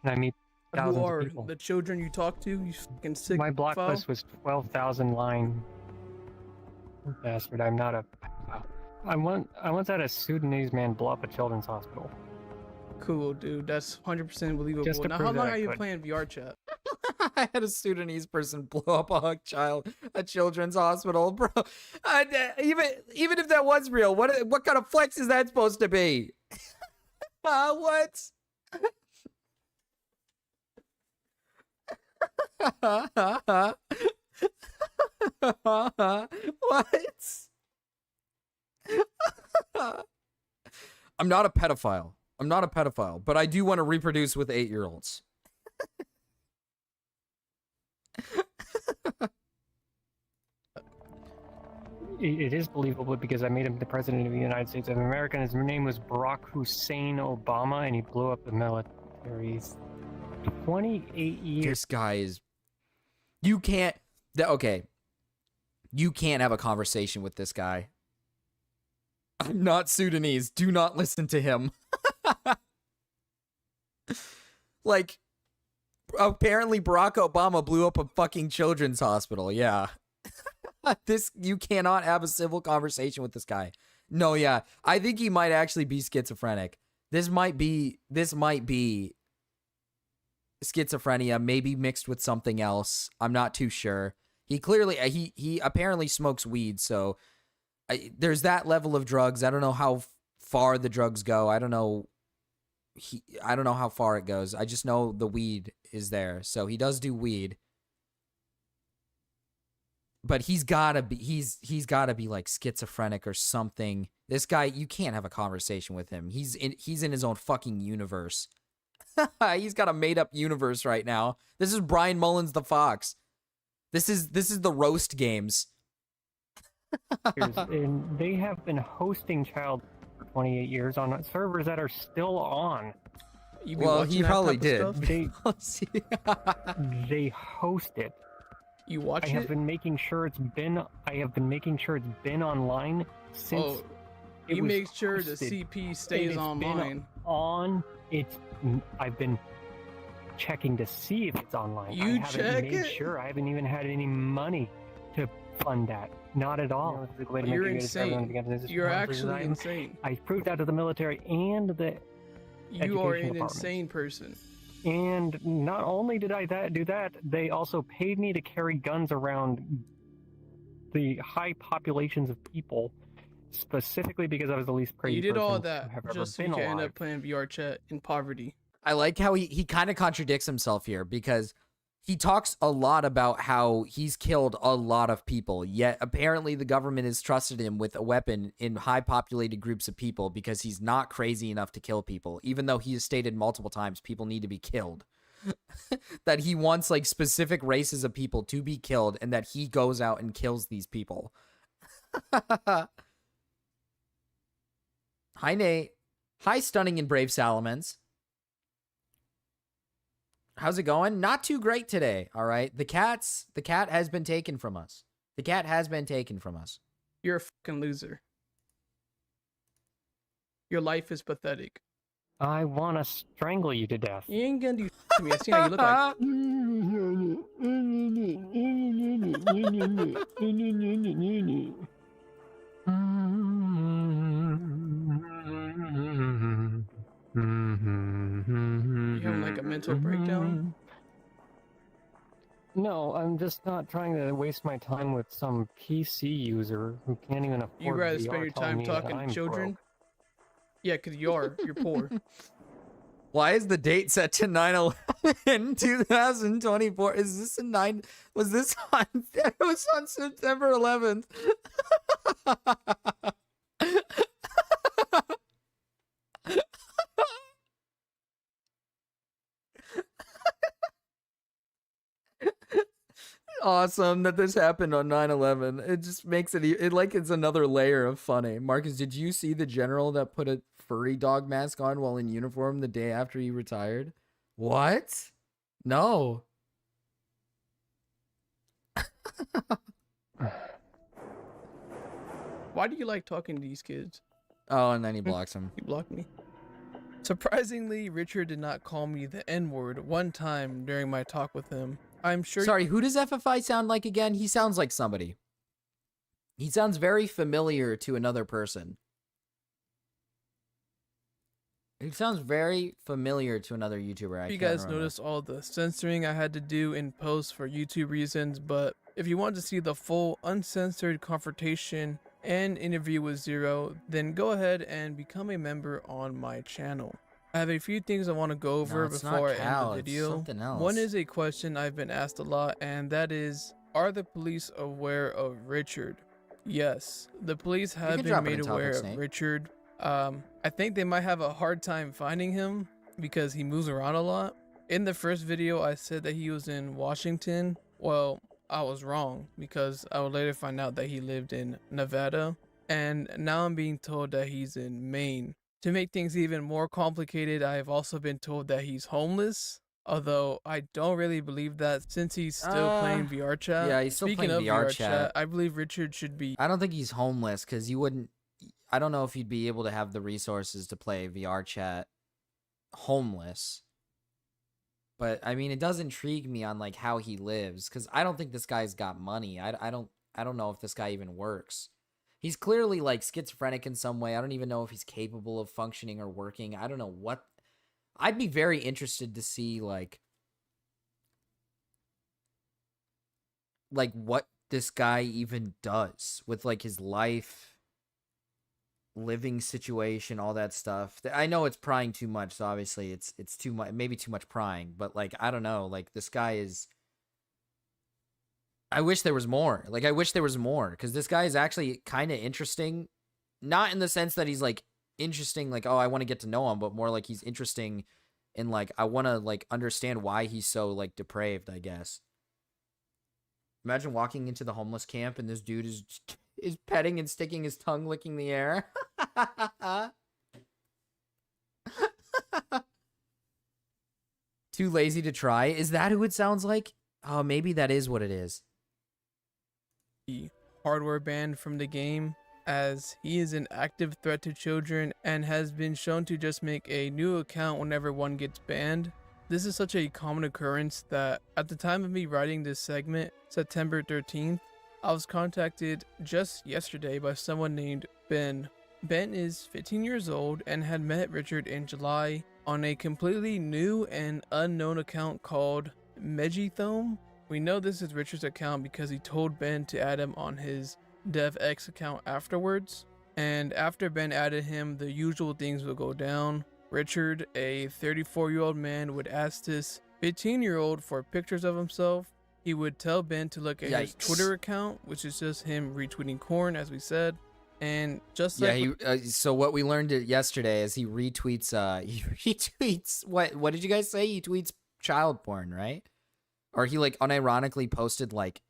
And I meet thousands Who are of people. the children you talk to? You fucking sick My block foul? list was 12,000 line. Bastard, I'm not a. I once had a Sudanese man blow up a children's hospital. Cool, dude. That's 100% believable. Just to Now, prove how long that I are you could. playing VR chat? I had a Sudanese person blow up a children's hospital, bro. Even if that was real, what kind of flex is that supposed to be? What? What? I'm not a pedophile. I'm not a pedophile, but I do want to reproduce with 8-year-olds. It is believable because I made him the president of the United States of America, and his name was Barack Hussein Obama, and he blew up the military. 28 years. This guy is. You can't. Okay. You can't have a conversation with this guy. I'm not Sudanese. Do not listen to him. Like, apparently Barack Obama blew up a fucking children's hospital. Yeah. You cannot have a civil conversation with this guy. No, yeah. I think he might actually be schizophrenic. This might be schizophrenia, maybe mixed with something else. I'm not too sure. He clearly, he apparently smokes weed, so there's that level of drugs. I don't know how far the drugs go. I don't know how far it goes. I just know the weed is there. So he does do weed. But he's gotta be like schizophrenic or something. This guy, you can't have a conversation with him. He's in his own fucking universe. He's got a made up universe right now. This is Brian Mullins the Fox. This is the roast games. And they have been hosting child for 28 years on servers that are still on. You be Well, watching he that probably type of did. stuff? They host it. You watch I have it? been making sure it's been online since Oh, it you was make sure the hosted. CP stays It's online. I've been checking to see if it's online. You I haven't check made it? sure. I haven't even had any money to fund that. Not at all. You're insane. You're actually insane. I proved that to the military and the You are education an department. insane person. And not only did I do that, they also paid me to carry guns around the high populations of people, specifically because I was the least crazy You did all person that to have ever just so been you can end alive. up playing VR chat in poverty. I like how he kind of contradicts himself here because he talks a lot about how he's killed a lot of people, yet apparently the government has trusted him with a weapon in high populated groups of people because he's not crazy enough to kill people, even though he has stated multiple times people need to be killed. That he wants like specific races of people to be killed and that he goes out and kills these people. Hi, Nate. Hi, Stunning and Brave Salamans. How's it going? Not too great today, all right? The cat has been taken from us. The cat has been taken from us. You're a fucking loser. Your life is pathetic. I want to strangle you to death. You ain't gonna do to me. I see how you look like. You having like a mental breakdown? No, I'm just not trying to waste my time with some PC user who can't even afford You rather VR spend your telling time me that talking to I'm children? broke. Yeah, because you're poor. Why is the date set to 9/11 2024? Is this a 9? Was this on? It was on September 11th. awesome that this happened on 9/11. It just makes it like it's another layer of funny. Marcus, did you see the general that put a furry dog mask on while in uniform the day after he retired? What? No. Why do you like talking to these kids? Oh, and then he blocks him. He blocked me. Surprisingly, Richard did not call me the N-word one time during my talk with him. I'm sure. Sorry, who does FFI sound like again? He sounds like somebody. He sounds very familiar to another person. He sounds very familiar to another YouTuber. You guys noticed all the censoring I had to do in posts for YouTube reasons, but if you want to see the full uncensored confrontation and interview with Zero, then go ahead and become a member on my channel. I have a few things I want to go over before I end the video. One is a question I've been asked a lot, and that is, are the police aware of Richard? Yes, the police have been made aware of Richard. I think they might have a hard time finding him because he moves around a lot. In the first video, I said that he was in Washington. Well, I was wrong because I would later find out that he lived in Nevada, and now I'm being told that he's in Maine. To make things even more complicated, I have also been told that he's homeless, although I don't really believe that since he's still playing VR chat. Yeah, he's still Speaking playing of VR chat. I believe Richard should be. I don't think he's homeless because you wouldn't. I don't know if you'd be able to have the resources to play VR chat homeless. But I mean, it does intrigue me on like how he lives because I don't think this guy's got money. I don't know if this guy even works. He's clearly like schizophrenic in some way. I don't even know if he's capable of functioning or working. I don't know what. I'd be very interested to see like what this guy even does with like his life, living situation, all that stuff. I know it's prying too much, so obviously it's too much, maybe too much prying, but like I don't know, like this guy is. I wish there was more. Like I wish there was more because this guy is actually kind of interesting, not in the sense that he's like interesting, like oh I want to get to know him, but more like he's interesting in like I want to like understand why he's so like depraved, I guess. Imagine walking into the homeless camp and this dude is petting and sticking his tongue, licking the air. Too lazy to try? Is that who it sounds like? Oh, maybe that is what it is. Hardware banned from the game as he is an active threat to children and has been shown to just make a new account whenever one gets banned. This is such a common occurrence that at the time of me writing this segment, September 13th, I was contacted just yesterday by someone named Ben. Ben is 15 years old and had met Richard in July on a completely new and unknown account called Megithome. We know this is Richard's account because he told Ben to add him on his DevX account afterwards. And after Ben added him, the usual things would go down. Richard, a 34-year-old man, would ask this 15-year-old for pictures of himself. He would tell Ben to look at his Twitter account, which is just him retweeting corn, as we said. And just like so what we learned yesterday is he retweets what did you guys say? He tweets child porn, right? Or he like unironically posted like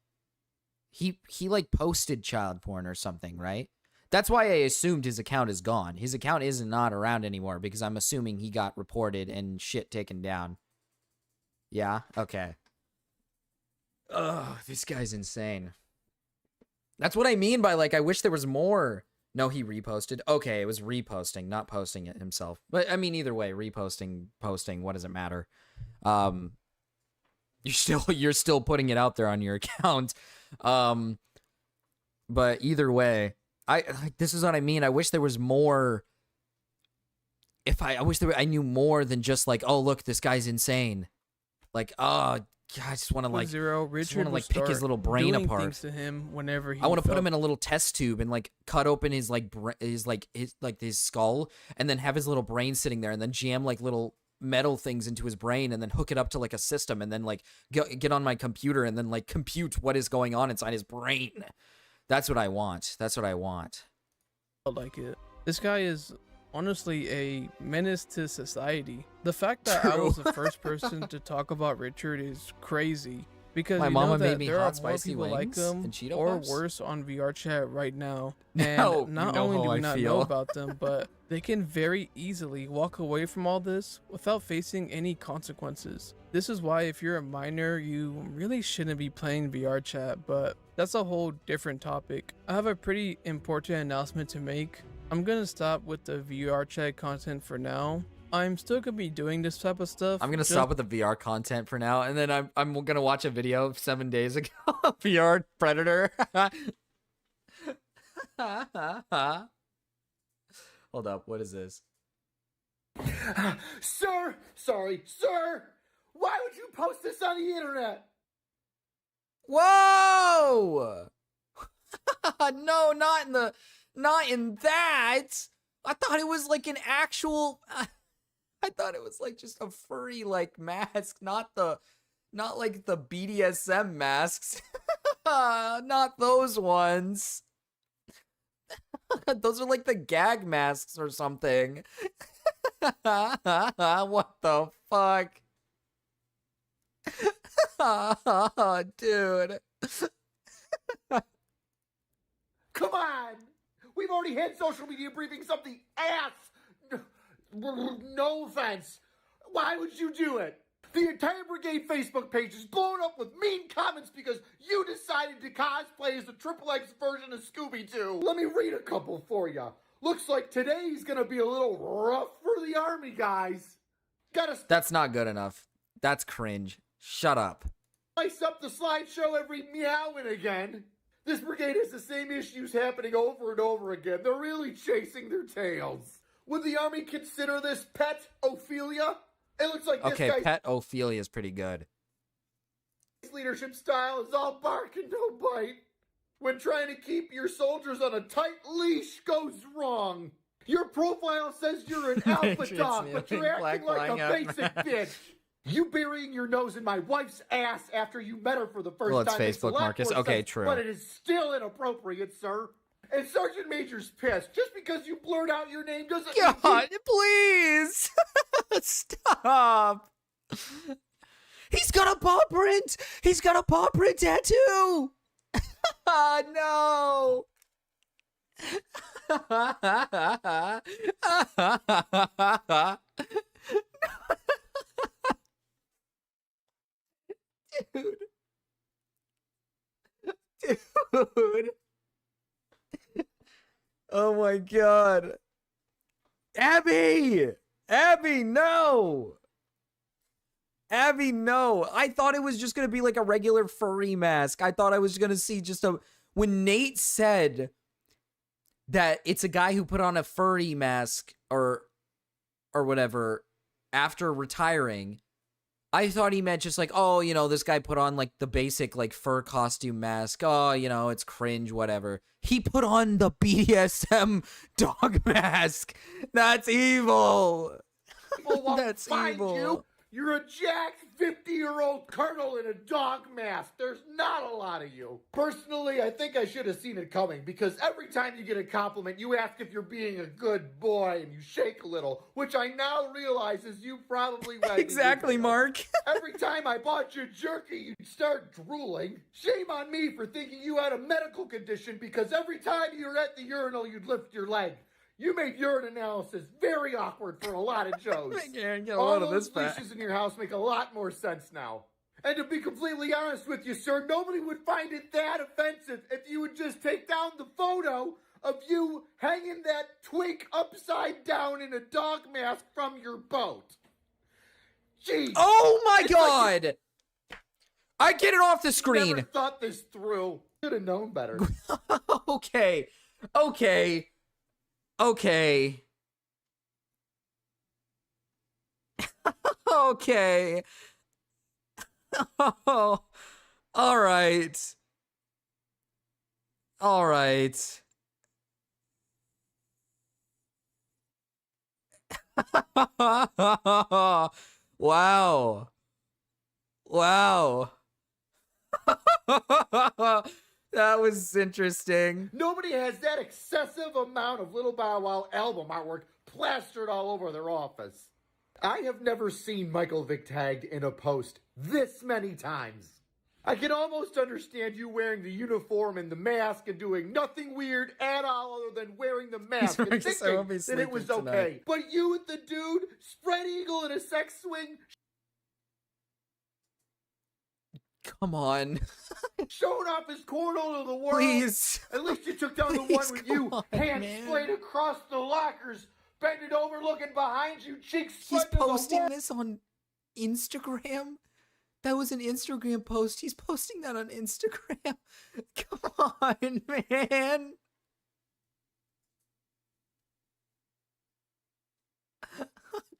he like posted child porn or something, right? That's why I assumed his account is gone. His account is not around anymore because I'm assuming he got reported and shit taken down. Yeah? Okay. Ugh, this guy's insane. That's what I mean by like I wish there was more. No, he reposted. Okay, it was reposting, not posting it himself. But I mean either way, reposting, posting, what does it matter? You're still putting it out there on your account. But either way, this is what I mean. I wish there was more. I wish I knew more than just like, oh look, this guy's insane. Like, oh God, I just want to like pick his little brain apart. To him whenever I want to put him in a little test tube and like cut open his his skull and then have his little brain sitting there and then jam like little metal things into his brain and then hook it up to like a system and then like get on my computer and then like compute what is going on inside his brain. That's what I want. That's what I want. I like it. This guy is honestly a menace to society. The fact that I was the first person to talk about Richard is crazy. Because My you mama know made that me there hot are more spicy people like wings them and Cheeto or Puffs? worse on VR chat right now. And No, not you know only do how we I not know feel. about them, but they can very easily walk away from all this without facing any consequences. This is why if you're a minor, you really shouldn't be playing VR chat, but that's a whole different topic. I have a pretty important announcement to make. I'm gonna stop with the VR chat content for now. I'm still gonna be doing this type of stuff. I'm gonna just stop with the VR content for now, and then I'm gonna watch a video of 7 days ago. VR Predator. Hold up, what is this? Sir! Sorry, sir! Why would you post this on the internet? Whoa! No, not in that. I thought it was like an actual. I thought it was like just a furry like mask, not like the BDSM masks. Not those ones. Those are like the gag masks or something. What the fuck? Dude. Come on! We've already had social media briefings of the ass! No offense. Why would you do it? The entire brigade Facebook page is blown up with mean comments because you decided to cosplay as the Triple X version of Scooby-Doo. Let me read a couple for you. Looks like today's gonna be a little rough for the army, guys. Gotta That's not good enough. That's cringe. Shut up. spice up the slideshow every meow and again. This brigade has the same issues happening over and over again. They're really chasing their tails. Would the army consider this pet Ophelia? It looks like this Okay, guy's Pet Ophelia is pretty good. leadership style is all bark and no bite. When trying to keep your soldiers on a tight leash goes wrong. Your profile says you're an alpha Matrix dog, but you're moving, black acting like a flying out. basic bitch. You burying your nose in my wife's ass after you met her for the first Well, it's time makes a Facebook, lot Marcus. more Okay, sense, true. But it is still inappropriate, sir. And Sergeant Major's pissed. Just because you blurt out your name doesn't mean God, please. Stop. He's got a paw print. He's got a paw print tattoo. No. Dude. Dude. Oh my god. Abby! Abby, no! Abby, no. I thought it was just gonna be like a regular furry mask. I thought I was gonna see just a... When Nate said that it's a guy who put on a furry mask or whatever after retiring, I thought he meant just like, oh, you know, this guy put on like the basic like fur costume mask. Oh, you know, it's cringe, whatever. He put on the BDSM dog mask. That's evil. people won't That's find evil. you. You're a jacked 50-year-old colonel in a dog mask. There's not a lot of you. Personally, I think I should have seen it coming because every time you get a compliment, you ask if you're being a good boy and you shake a little, which I now realize is you probably wagging Exactly, your tail. Mark. Every time I bought you jerky, you'd start drooling. Shame on me for thinking you had a medical condition because every time you were at the urinal, you'd lift your leg. You made urine analysis very awkward for a lot of Joes. Get a All load of those this back. leashes in your house make a lot more sense now. And to be completely honest with you, sir, nobody would find it that offensive if you would just take down the photo of you hanging that twink upside down in a dog mask from your boat. Jeez. Oh my It's like god! I get it off the you screen. never thought this through. Should have known better. Okay. Okay. Okay. Okay. Oh. All right. All right. Wow. Wow. That was interesting. Nobody has that excessive amount of Little Bow Wow album artwork plastered all over their office. I have never seen Michael Vick tagged in a post this many times. I can almost understand you wearing the uniform and the mask and doing nothing weird at all other than wearing the mask and Marcus, I won't thinking be that it was sleeping okay. tonight. But you with the dude, spread eagle in a sex swing, Come on. showing off his cornhole to the world. Please. At least you took down the Please, one with come you, on, hands man. splayed across the lockers, bending over, looking behind you, cheeks He's spread to the posting wall. this on Instagram? That was an Instagram post. He's posting that on Instagram. Come on, man.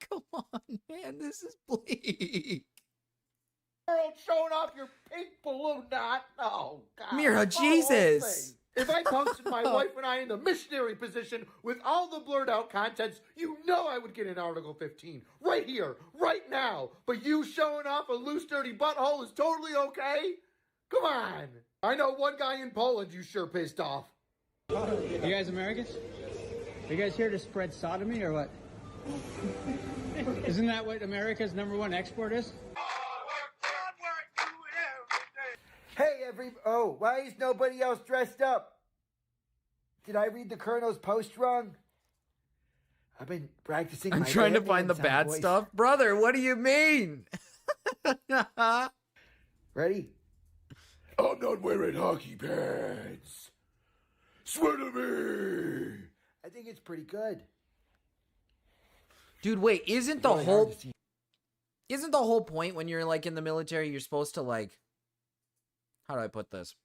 Come on, man. This is bleak. World showing off your pink balloon knot. Oh, God. Mira, The whole Jesus. thing. If I posted my wife and I in the missionary position with all the blurred out contents, you know I would get an Article 15. Right here, right now. But you showing off a loose, dirty butthole is totally okay? Come on. I know one guy in Poland you sure pissed off. You guys Americans? Are you guys here to spread sodomy or what? Isn't that what America's #1 export is? Hey, oh, why is nobody else dressed up? Did I read the Colonel's post wrong? I've been practicing I'm my trying to Batman find the sound bad voice. stuff. Brother, what do you mean? Ready? I'm not wearing hockey pants. Swear to me. I think it's pretty good. Dude, wait, isn't the Really hard whole to see. isn't the whole point when you're like in the military, you're supposed to like, how do I put this?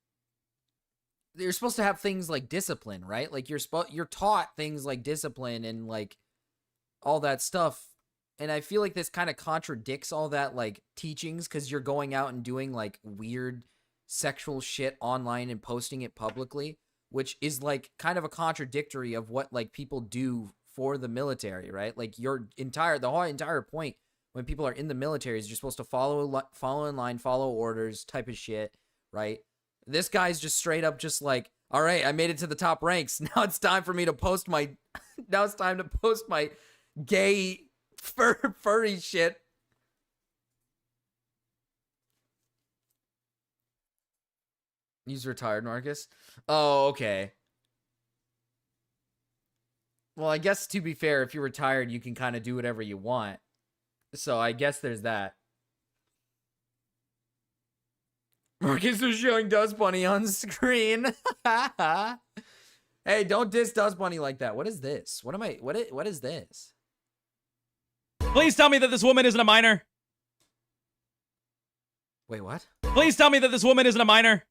You're supposed to have things like discipline, right? Like you're taught things like discipline and like all that stuff. And I feel like this kind of contradicts all that like teachings because you're going out and doing like weird sexual shit online and posting it publicly, which is like kind of a contradictory of what like people do for the military, right? Like the whole entire point when people are in the military is you're supposed to follow in line, follow orders type of shit, right? This guy's just straight up just like, all right, I made it to the top ranks. Now it's time for me to post my, now it's time to post my gay furry shit. He's retired, Marcus. Oh, okay. Well, I guess to be fair, if you're retired, you can kind of do whatever you want. So I guess there's that. Marcus is showing Dust Bunny on screen. Hey, don't diss Dust Bunny like that. What is this? What is this? Please tell me that this woman isn't a minor. Wait, what? Please tell me that this woman isn't a minor.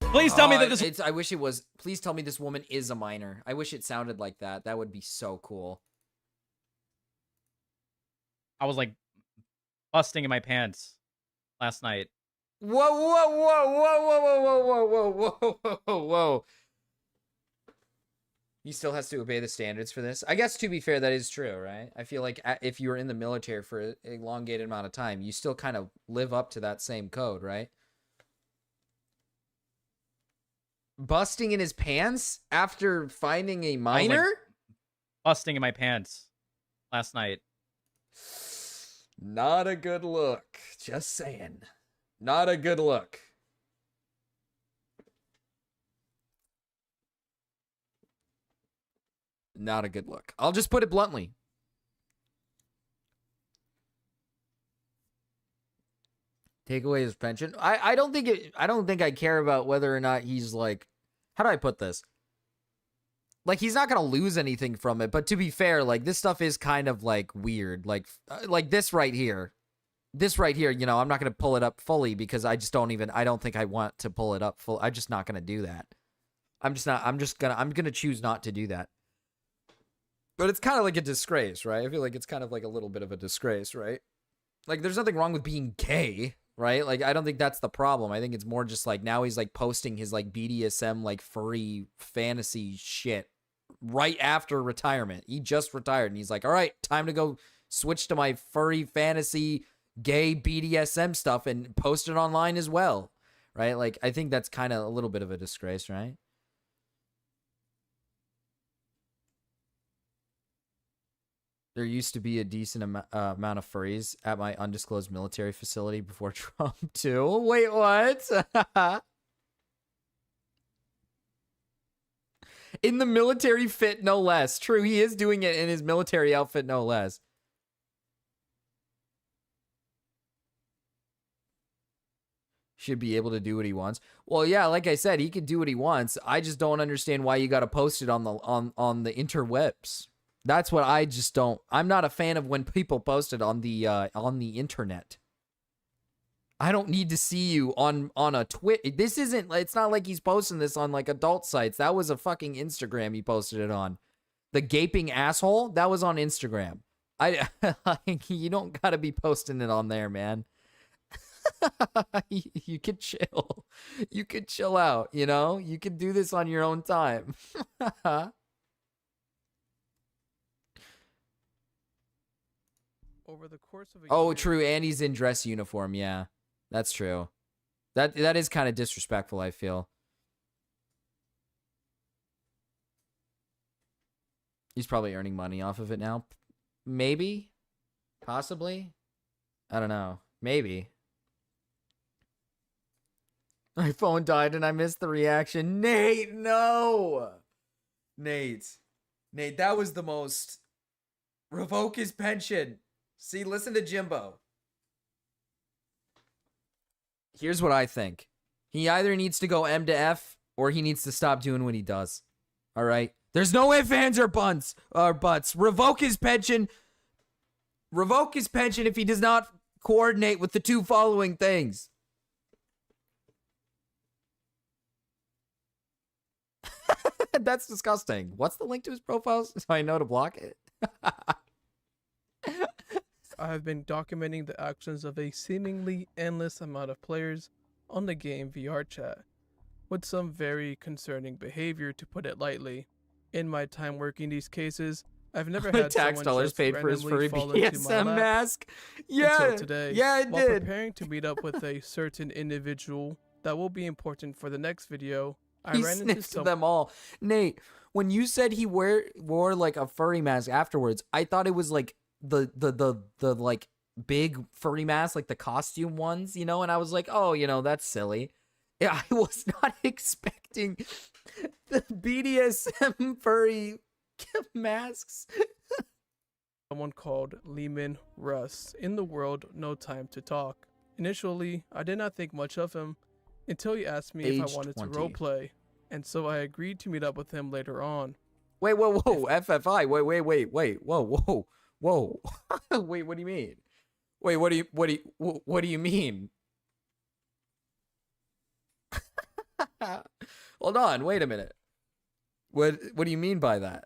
Please tell me that this... I wish it was, please tell me this woman is a minor. I wish it sounded like that. That would be so cool. I was like busting in my pants last night. Whoa, whoa, whoa, whoa, whoa, whoa, whoa, whoa, whoa, whoa, whoa, whoa. He still has to obey the standards for this. I guess to be fair, that is true, right? I feel like if you were in the military for an elongated amount of time, you still kind of live up to that same code, right? Busting in his pants after finding a minor? Like, busting in my pants last night. Not a good look. Just saying. Not a good look. Not a good look. I'll just put it bluntly. Take away his pension. I don't think I care about whether or not he's like, how do I put this? Like, he's not gonna lose anything from it, but to be fair, like, this stuff is kind of like weird. Like this right here. This right here, you know, I'm not gonna pull it up fully because I don't think I want to pull it up full. I'm just not gonna do that. I'm gonna choose not to do that. But it's kind of like a disgrace, right? I feel like it's kind of like a little bit of a disgrace, right? Like, there's nothing wrong with being gay, right? Like, I don't think that's the problem. I think it's more just like now he's like posting his like BDSM, like furry fantasy shit right after retirement. He just retired and he's like, all right, time to go switch to my furry fantasy gay BDSM stuff and post it online as well, right? Like, I think that's kind of a little bit of a disgrace, right? There used to be a decent amount of furries at my undisclosed military facility before Trump, too. Wait, what? In the military fit, no less. True, he is doing it in his military outfit, no less. Should be able to do what he wants. Well, yeah, like I said, he can do what he wants. I just don't understand why you got to post it on the interwebs. That's what I just don't. I'm not a fan of when people post it on the internet. I don't need to see you on a twit. This isn't. It's not like he's posting this on like adult sites. That was a fucking Instagram he posted it on. The gaping asshole, that was on Instagram. You don't gotta be posting it on there, man. You could chill. You could chill out, you know? You could do this on your own time. Over the course of a Oh, year, true. And he's in dress uniform. Yeah, that's true. That is kind of disrespectful, I feel. He's probably earning money off of it now. Maybe. Possibly. I don't know. Maybe. My phone died and I missed the reaction. Nate, no! Nate, that was the most... Revoke his pension. See, listen to Jimbo. Here's what I think. He either needs to go M to F or he needs to stop doing what he does. All right? There's no ifs, ands, or buts. Revoke his pension. Revoke his pension if he does not coordinate with the two following things. That's disgusting. What's the link to his profile so I know to block it? I have been documenting the actions of a seemingly endless amount of players on the game VR chat, with some very concerning behavior, to put it lightly. In my time working these cases, I've never had tax someone dollars just paid for his furry randomly fall into my BDSM lap mask. Yeah, until today. yeah, it While did. preparing to meet up with a certain individual that will be important for the next video, I He ran into sniffed them all. Nate, when you said he wore like a furry mask afterwards, I thought it was like the like big furry mask, like the costume ones, you know, and I was like, oh, you know, that's silly. Yeah, I was not expecting the BDSM furry masks. someone called Lehman Russ in the world No Time to Talk. Initially, I did not think much of him until he asked me if I Age wanted 20. to roleplay, and so I agreed to meet up with him later on. Wait, whoa, FFI, wait, whoa. Wait, what do you mean? Wait, what do you mean? Hold on, wait a minute. What do you mean by that?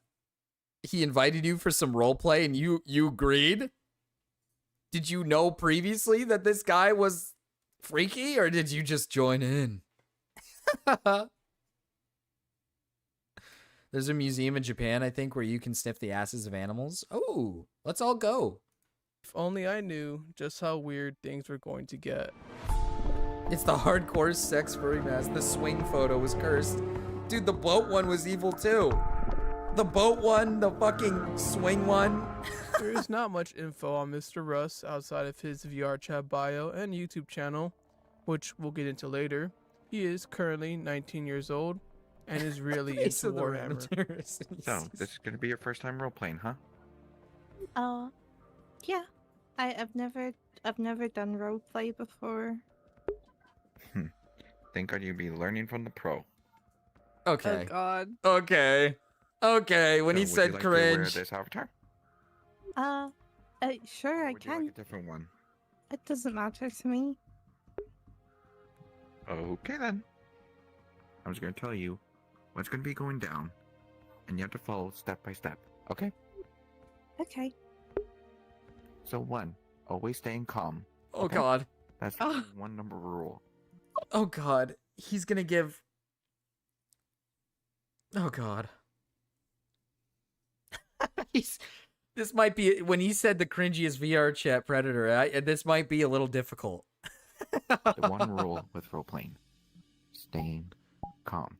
He invited you for some role play and you agreed? Did you know previously that this guy was freaky, or did you just join in? There's a museum in Japan, I think, where you can sniff the asses of animals. Oh, let's all go. If only I knew just how weird things were going to get. It's the hardcore sex furry mask. The swing photo was cursed. Dude, the boat one was evil too. The boat one, the fucking swing one. There is not much info on Mr. Russ outside of his VR chat bio and YouTube channel, which we'll get into later. He is currently 19 years old and is really Face into of the random Warhammer. terrorist. So, this is going to be your first time role playing, huh? Yeah. I've never done roleplay before. Thank God you'd be learning from the pro. Okay. Oh God. Okay. When he So, would said you like to wear cringe. this avatar? Sure, I Would you can. like a different one? It doesn't matter to me. Okay then. I'm just going to tell you what's going to be going down, and you have to follow step by step, okay? Okay. So 1, always staying calm. Oh okay? God. That's the one number rule. Oh God. He's gonna give. Oh God. This might be when he said the cringiest VR chat predator. This might be a little difficult. The one rule with role playing: staying calm.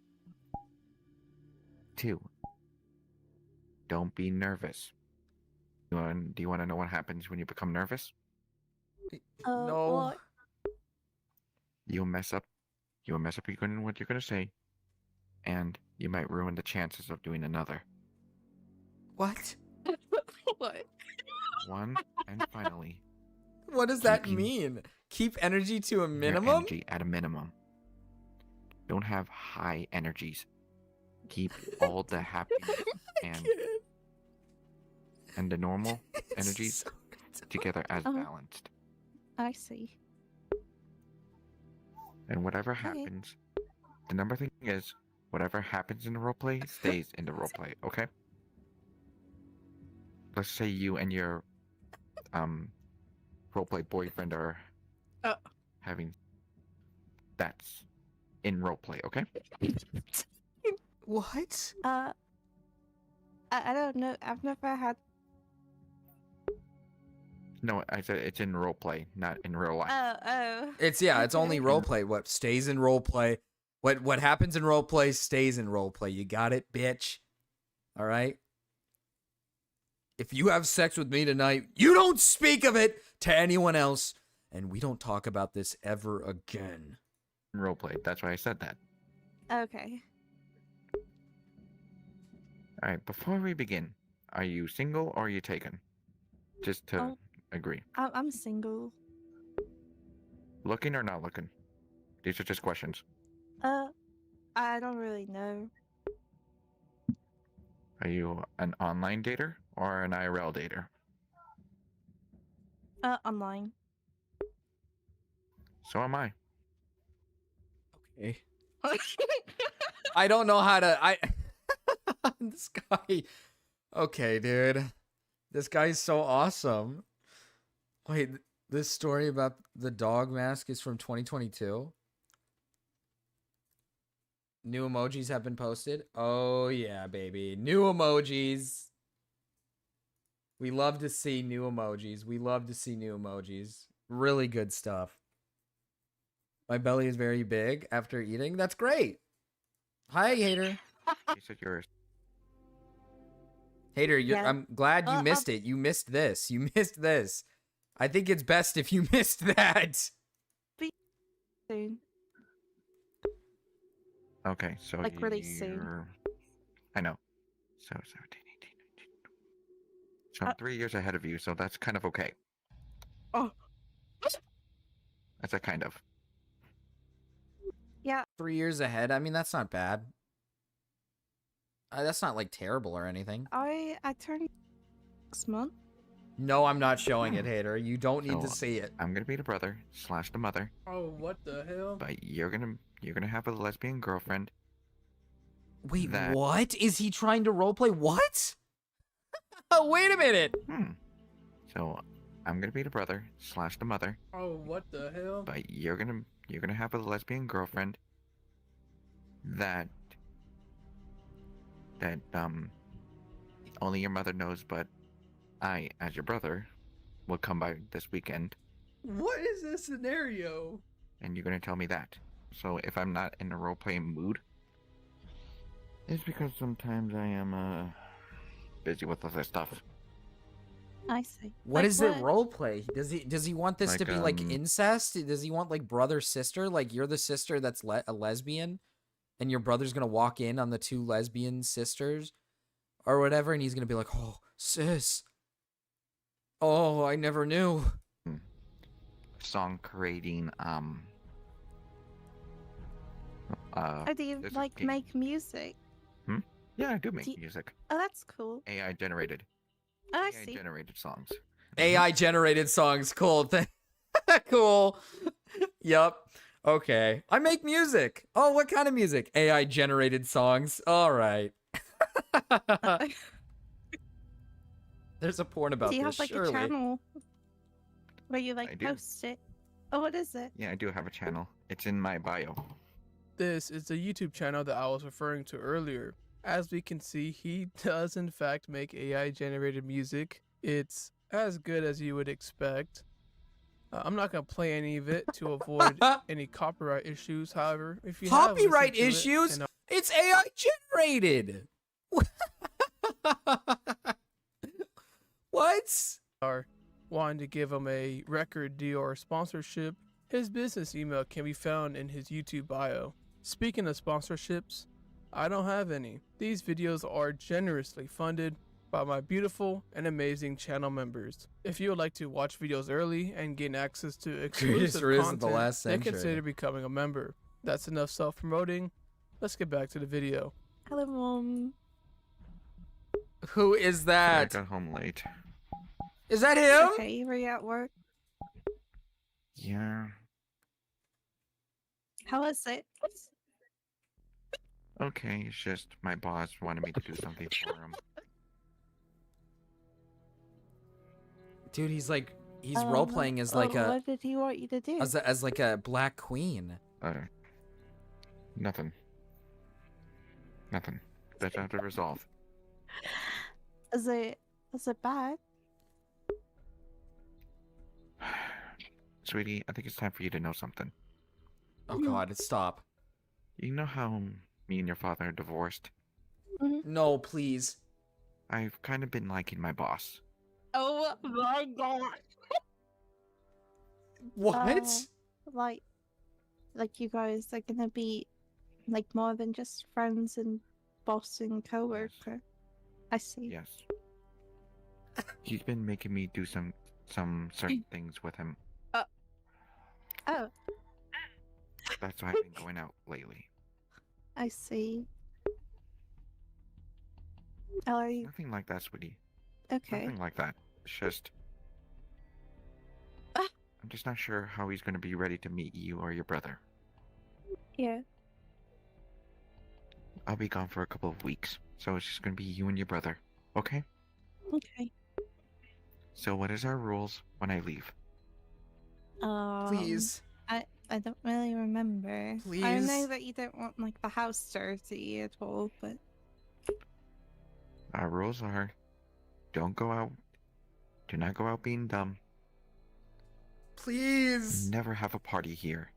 2, don't be nervous. Do you want to know what happens when you become nervous? No. You'll mess up. You'll mess up what you're gonna say, and you might ruin the chances of doing another. What? What? One, and finally, What does that Keeping mean? Keep energy to a your minimum? energy at a minimum. Don't have high energies. Keep all the happiness and the normal energies together as balanced. I see. And whatever happens, the number thing is, whatever happens in the roleplay stays in the roleplay, okay? Let's say you and your roleplay boyfriend are having that's in roleplay, okay? What? I don't know. I've never had. No, I said it's in roleplay, not in real life. Oh. It's it's only roleplay. What stays in roleplay? What happens in roleplay stays in roleplay. You got it, bitch. All right. If you have sex with me tonight, you don't speak of it to anyone else, and we don't talk about this ever again. Roleplay. That's why I said that. Okay. All right. Before we begin, are you single or are you taken? Just to agree. I'm single. Looking or not looking? These are just questions. I don't really know. Are you an online dater or an IRL dater? Online. So am I. Okay. I don't know how to. This guy. Okay, dude. This guy's so awesome. Wait, this story about the dog mask is from 2022? New emojis have been posted? Oh, yeah, baby. New emojis. We love to see new emojis. We love to see new emojis. Really good stuff. My belly is very big after eating. That's great. Hi, Hater. You said yours. Hater, Yeah. I'm glad you missed it. You missed this. You missed this. I think it's best if you missed that. Soon. Okay, so Like, really soon. I know. So 17, 18, 19. So I'm 3 years ahead of you, so that's kind of okay. Oh. That's a kind of. Yeah. 3 years ahead. I mean, that's not bad. That's not like terrible or anything. I turned next month. No, I'm not showing it, Hater. You don't need to So, see it. I'm gonna be the brother / the mother, Oh, what the hell? but you're gonna have a lesbian girlfriend. Wait, that- what? Is he trying to roleplay? What? Oh, wait a minute. So I'm gonna be the brother / the mother, Oh, what the hell? but you're gonna have a lesbian girlfriend that only your mother knows, but I, as your brother, will come by this weekend, What is this scenario? and you're gonna tell me that. So if I'm not in a role-playing mood, it's because sometimes I am busy with other stuff. I see. What Like is it roleplay? Does he want this to Like, be like incest? Does he want like brother sister? Like you're the sister that's a lesbian, and your brother's gonna walk in on the two lesbian sisters, or whatever, and he's gonna be like, "Oh, sis. Oh, I never knew." Song creating Oh, do you this is like game. make music? Yeah, I do make Do you- music. Oh, that's cool. AI generated. Oh, I AI see. generated songs. AI generated songs. Cool. Cool. Yup. Okay. I make music. Oh, what kind of music? AI generated songs. All right. There's a porn about Do you this, have like surely. a channel where you I like do. post it? Oh, what is it? Yeah, I do have a channel. It's in my bio. This is the YouTube channel that I was referring to earlier. As we can see, he does in fact make AI generated music. It's as good as you would expect. I'm not gonna play any of it to avoid any copyright issues. However, if you have listened Copyright to it issues? and, It's AI generated. What What? Are wanting to give him a record deal or sponsorship, his business email can be found in his YouTube bio. Speaking of sponsorships, I don't have any. These videos are generously funded by my beautiful and amazing channel members. If you would like to watch videos early and gain access to exclusive Riz of content, the last then century. consider becoming a member. That's enough self-promoting. Let's get back to the video. Hello, Mom. Who is I that? got home late. Is that him? Okay, were you at work? Yeah. How was it? Okay, it's just my boss wanted me to do something for him. Dude, he's role playing as like a What did he want you to do? as like a black queen. Nothing. Nothing. That's not to resolve. Is it bad? Sweetie, I think it's time for you to know something. Oh God, stop. You know how me and your father are divorced? No, please. I've kind of been liking my boss. Oh my God. What? Like you guys are gonna be like more than just friends and boss and coworker. I see. Yes. He's been making me do some certain things with him. Oh, That's why I've been going out lately. I see. Are you Nothing like that, sweetie. okay? Nothing like that. It's just... Ah. I'm just not sure how he's going to be ready to meet you or your brother. Yeah. I'll be gone for a couple of weeks, so it's just going to be you and your brother. Okay? Okay. So what is our rules when I leave? Please. I don't really remember. I Please. know that you don't want like the house dirty at all, but Our rules are... Don't go out. Do not go out being dumb. Please. Never have a party here.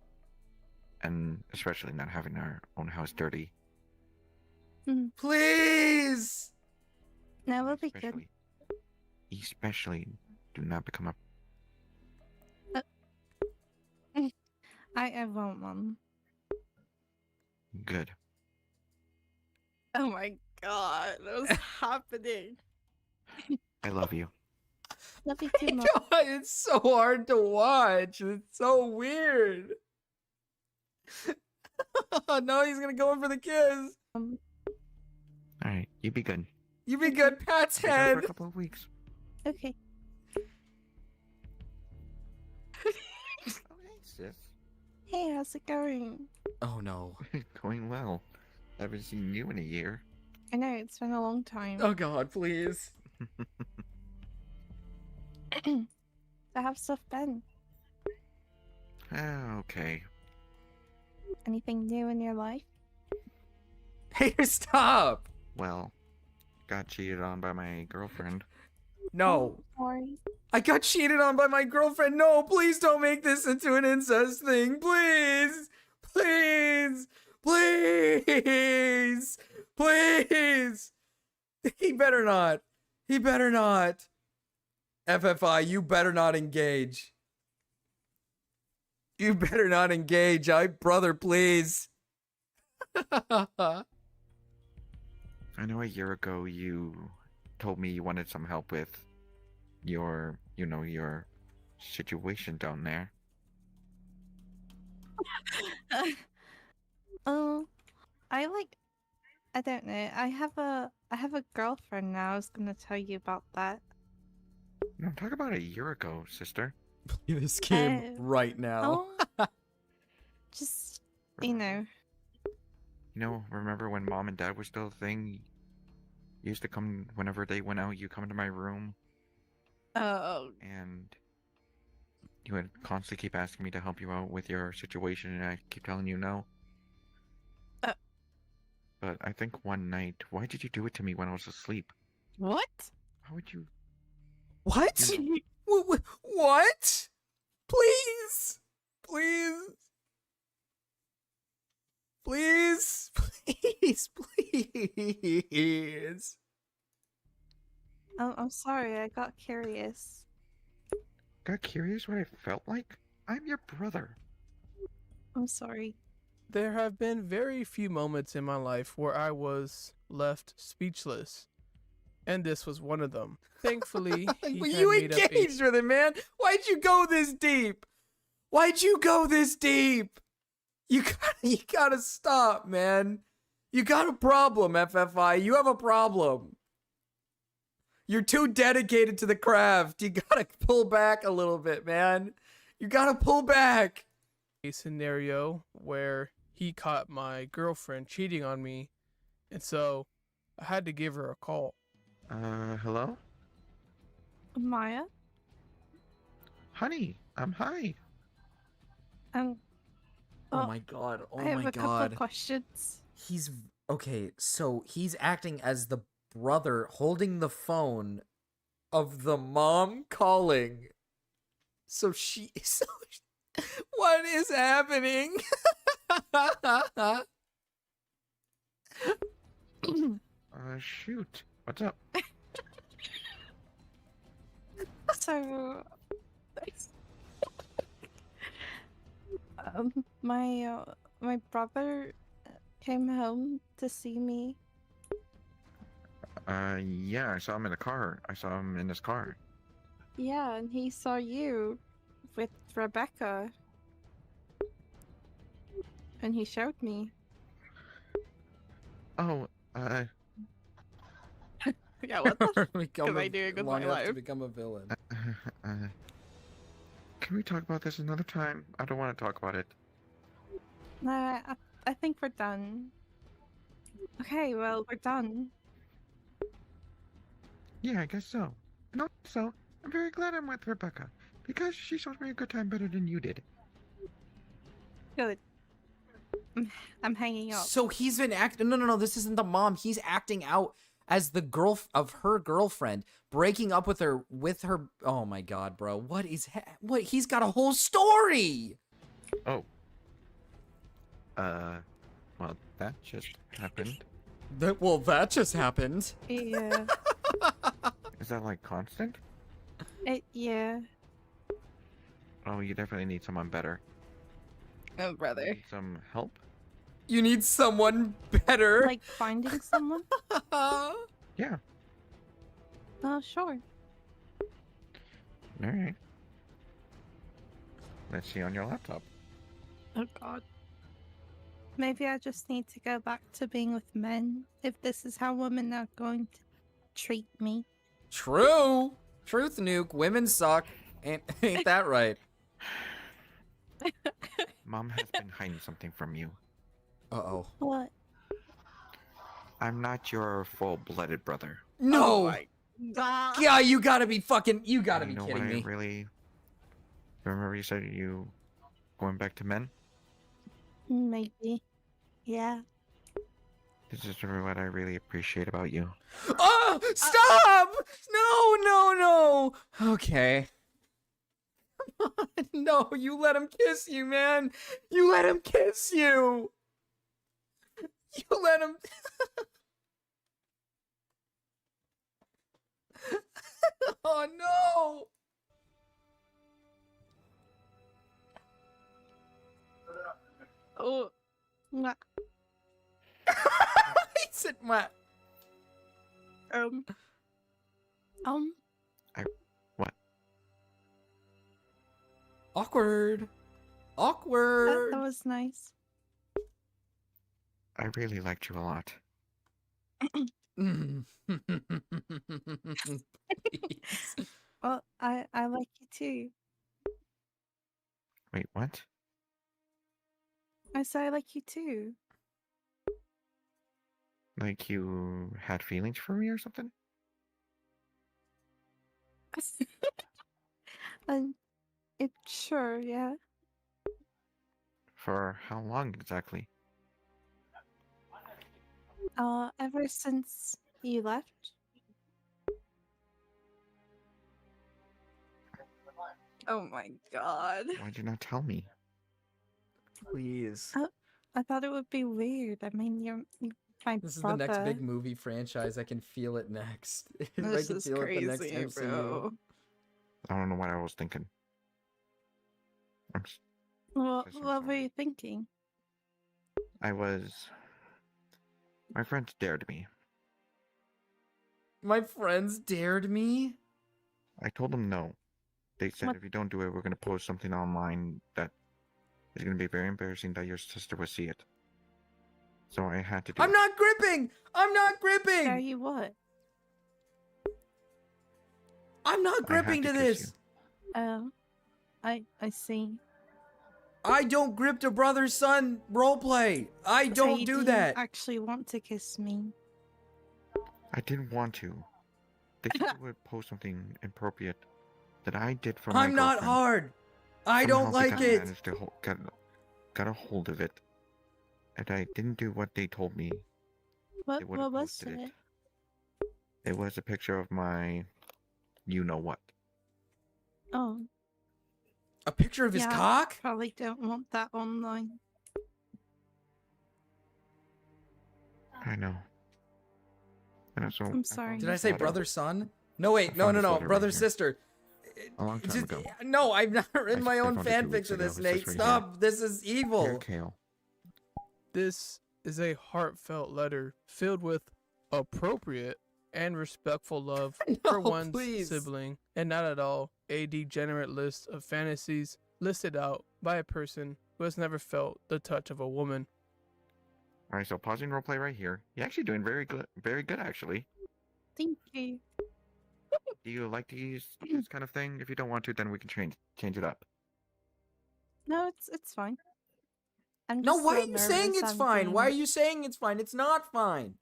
And especially not having our own house dirty. Please. that will be good. Especially, do not become a... I won't, Mom. Good. Oh my God, what's happening? I love you. Love you too, Mom. God, it's so hard to watch. It's so weird. No, he's gonna go in for the kiss. Alright, you be good. You be good, Pat's Be gone head. for a couple of weeks. Okay. Sis. Hey, how's it going? Oh no. Going well. Haven't seen you in a year. I know it's been a long time. Oh God, please. So how's stuff been? Okay. Anything new in your life? Hey, stop. Well, got cheated on by my girlfriend. No. Sorry. I got cheated on by my girlfriend. No, please don't make this into an incest thing. Please. Please. Please. Please. He better not. He better not. FFI, you better not engage. You better not engage. Brother, please. I know a year ago you told me you wanted some help with your, your situation down there. I don't know. I have a girlfriend now. I was gonna tell you about that. No, talk about a year ago, sister. Play this game right now. Just, you know. Remember when mom and dad were still a thing? You used to come whenever they went out, you come into my room. Oh. And you would constantly keep asking me to help you out with your situation, and I keep telling you no. But I think one night, why did you do it to me when I was asleep? What? How would you? What? What? Please. Please. Please. Please. Please. I'm sorry, I got curious. Got curious what I felt like? I'm your brother. I'm sorry. There have been very few moments in my life where I was left speechless, and this was one of them. Thankfully, he Well, had you made up a engaged with him, man. Why'd you go this deep? Why'd you go this deep? You gotta stop, man. You got a problem, FFI. You have a problem. You're too dedicated to the craft. You gotta pull back a little bit, man. You gotta pull back. a scenario where he caught my girlfriend cheating on me, and so I had to give her a call. Hello? Maya? Honey, hi. Um, Oh my god. Oh I have my a couple god. of questions. He's okay, so he's acting as the brother holding the phone of the mom calling. So what is happening? Shoot. What's up? So, my brother came home to see me. Yeah, I saw him in the car. I saw him in his car. Yeah, and he saw you with Rebecca. And he showed me. Oh, Yeah, what the f Become am I doing with long my enough to life? become a villain. Can we talk about this another time? I don't want to talk about it. Nah, I think we're done. Okay, well, we're done. Yeah, I guess so. And also, I'm very glad I'm with Rebecca, because she shows me a good time better than you did. Good. I'm hanging up. So he's been acting. No. This isn't the mom. He's acting out as the girl of her girlfriend, breaking up with her. Oh my god, bro. What is what? He's got a whole story. Oh. Well, that just happened. That just happened. Yeah. Is that like constant? Yeah. Oh, you definitely need someone better. Oh, brother. Need some help? You need someone better. Like finding someone? Yeah. Oh, sure. Alright. Let's see on your laptop. Oh, God. Maybe I just need to go back to being with men if this is how women are going to treat me. True. Truth, Nuke. Women suck. Ain't that right? Mom has been hiding something from you. Uh-oh. What? I'm not your full-blooded brother. No. Oh my God. Yeah, you gotta be kidding me. What I really remember you said you going back to men? Maybe. Yeah. This is what I really appreciate about you. Oh, stop! No. Okay. No, you let him kiss you, man. You let him kiss you. You let him. Oh no. Oh. Mwah. He said, "What?" What? Awkward. That was nice. I really liked you a lot. Well, I like you too. Wait, what? I say I like you too. Like you had feelings for me or something? Sure, yeah. For how long exactly? Ever since you left. Oh my God. Why'd you not tell me? Please. I thought it would be weird. I mean, you're My This is the next brother. big movie franchise. I can feel it next. I This can is feel it the next crazy, MCU. bro. I don't know what I was thinking. What were you thinking? My friends dared me. My friends dared me? I told them no. They said What? if you don't do it, we're gonna post something online that is gonna be very embarrassing that your sister will see it. So I had to do I'm it. not gripping! I'm not gripping! Dare you what? I'm not gripping to this! Oh, I see. I don't grip to brother-son roleplay! I So don't you do didn't that! actually want to kiss me. I didn't want to. They said they would post something appropriate that I did for my I'm not girlfriend. hard! I Somehow don't like they it! managed to got a hold of it, and I didn't do what they told me. They would What have was posted it? It was a picture of my, you know what. Oh. A picture of his Yeah, cock? Probably don't want that online. I know. And so I'm sorry. Did I say brother-son? No, wait, I no, found no, this no, letter right brother-sister. A long time ago. No, I've not written my own found it 2 fanfics weeks of ago. this, It's Nate. just right Stop! This is evil! Here, Kale. This is a heartfelt letter filled with appropriate and respectful love for one's please. sibling, and not at all a degenerate list of fantasies listed out by a person who has never felt the touch of a woman. Alright, so pausing roleplay right here. You're actually doing very good actually. Thank you. Do you like to use this kind of thing? If you don't want to, then we can change it up. No, it's fine. I'm No, just why are so you saying nervous it's I'm fine? Why are doing- you saying it's fine? It's not fine.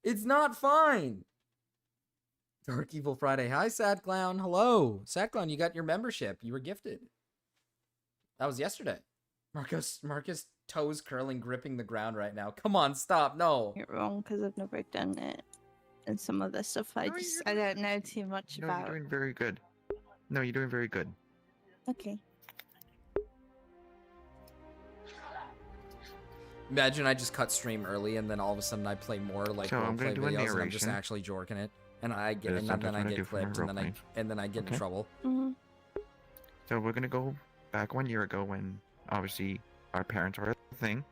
It's not fine. Dark Evil Friday. Hi, Sad Clown. Hello. Sad Clown, you got your membership. You were gifted. That was yesterday. Marcus toes curling, gripping the ground right now. Come on, stop. No. You're wrong because I've never done it. And some of the stuff I don't know too much No, about. you're doing very good. No, you're doing very good. Okay. Imagine I just cut stream early and then all of a sudden I play more like So I'm roleplay gonna do a videos and I'm just narration. actually jorking it. And I get That is and something then I I'm gonna get do for my clipped and then I get in Okay. trouble. Mm-hmm. So we're gonna go back 1 year ago when obviously our parents are a thing,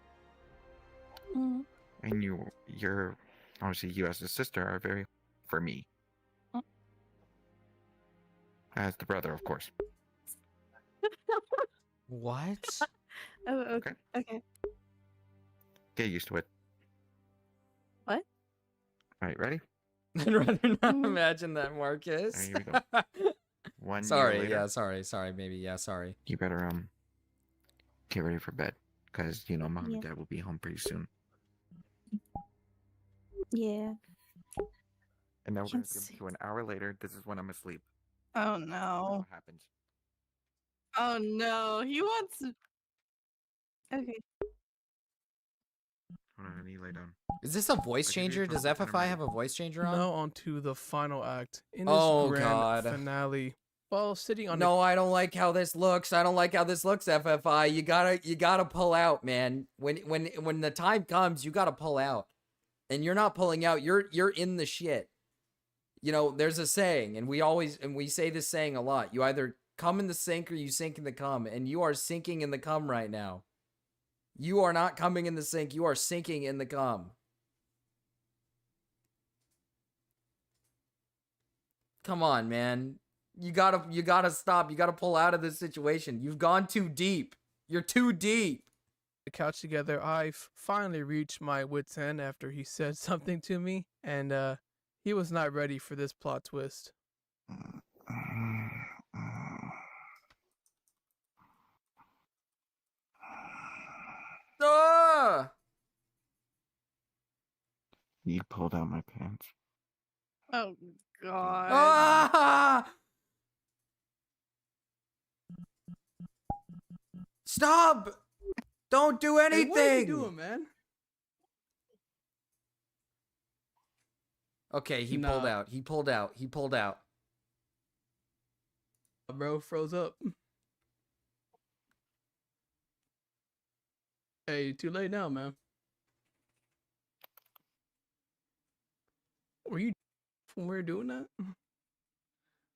Mm-hmm. and you're obviously you as a sister are very for me. As the brother, of course. What? Oh, okay. Okay. Get used to it. What? Alright, ready? I'd rather not imagine that, Marcus. Here we go. 1 year Sorry, later, yeah, sorry, maybe, yeah, sorry. you better get ready for bed, because you know mom Yeah. and dad will be home pretty soon. Yeah. And now we're Can gonna see. get to an hour later. This is when I'm asleep. Oh That's no. what happens. Oh no. He wants. Okay. Hold on, let me lay down. Is this a voice I'll give you changer? a Does thumbs up when I'm FFI ready. have a voice changer on? Now on to the final act in this Oh, grand God. finale. While sitting on No, I don't like how this looks. I don't like how this looks, FFI. You gotta pull out, man. When the time comes, you gotta pull out. And you're not pulling out. You're in the shit. You know, there's a saying, and we say this saying a lot. You either come in the sink or you sink in the cum, and you are sinking in the cum right now. You are not coming in the sink. You are sinking in the cum. Come on, man. You gotta stop. You gotta pull out of this situation. You've gone too deep. You're too deep. the couch together, I finally reached my wit's end after he said something to me, and he was not ready for this plot twist. Ah! You pulled out my pants. Oh god. Ah! Stop! Don't do anything. Hey, what are you doing, man? Okay, he Nah. pulled out. He pulled out. He pulled out. Bro froze up. Hey, too late now, man. Were you when we were doing that?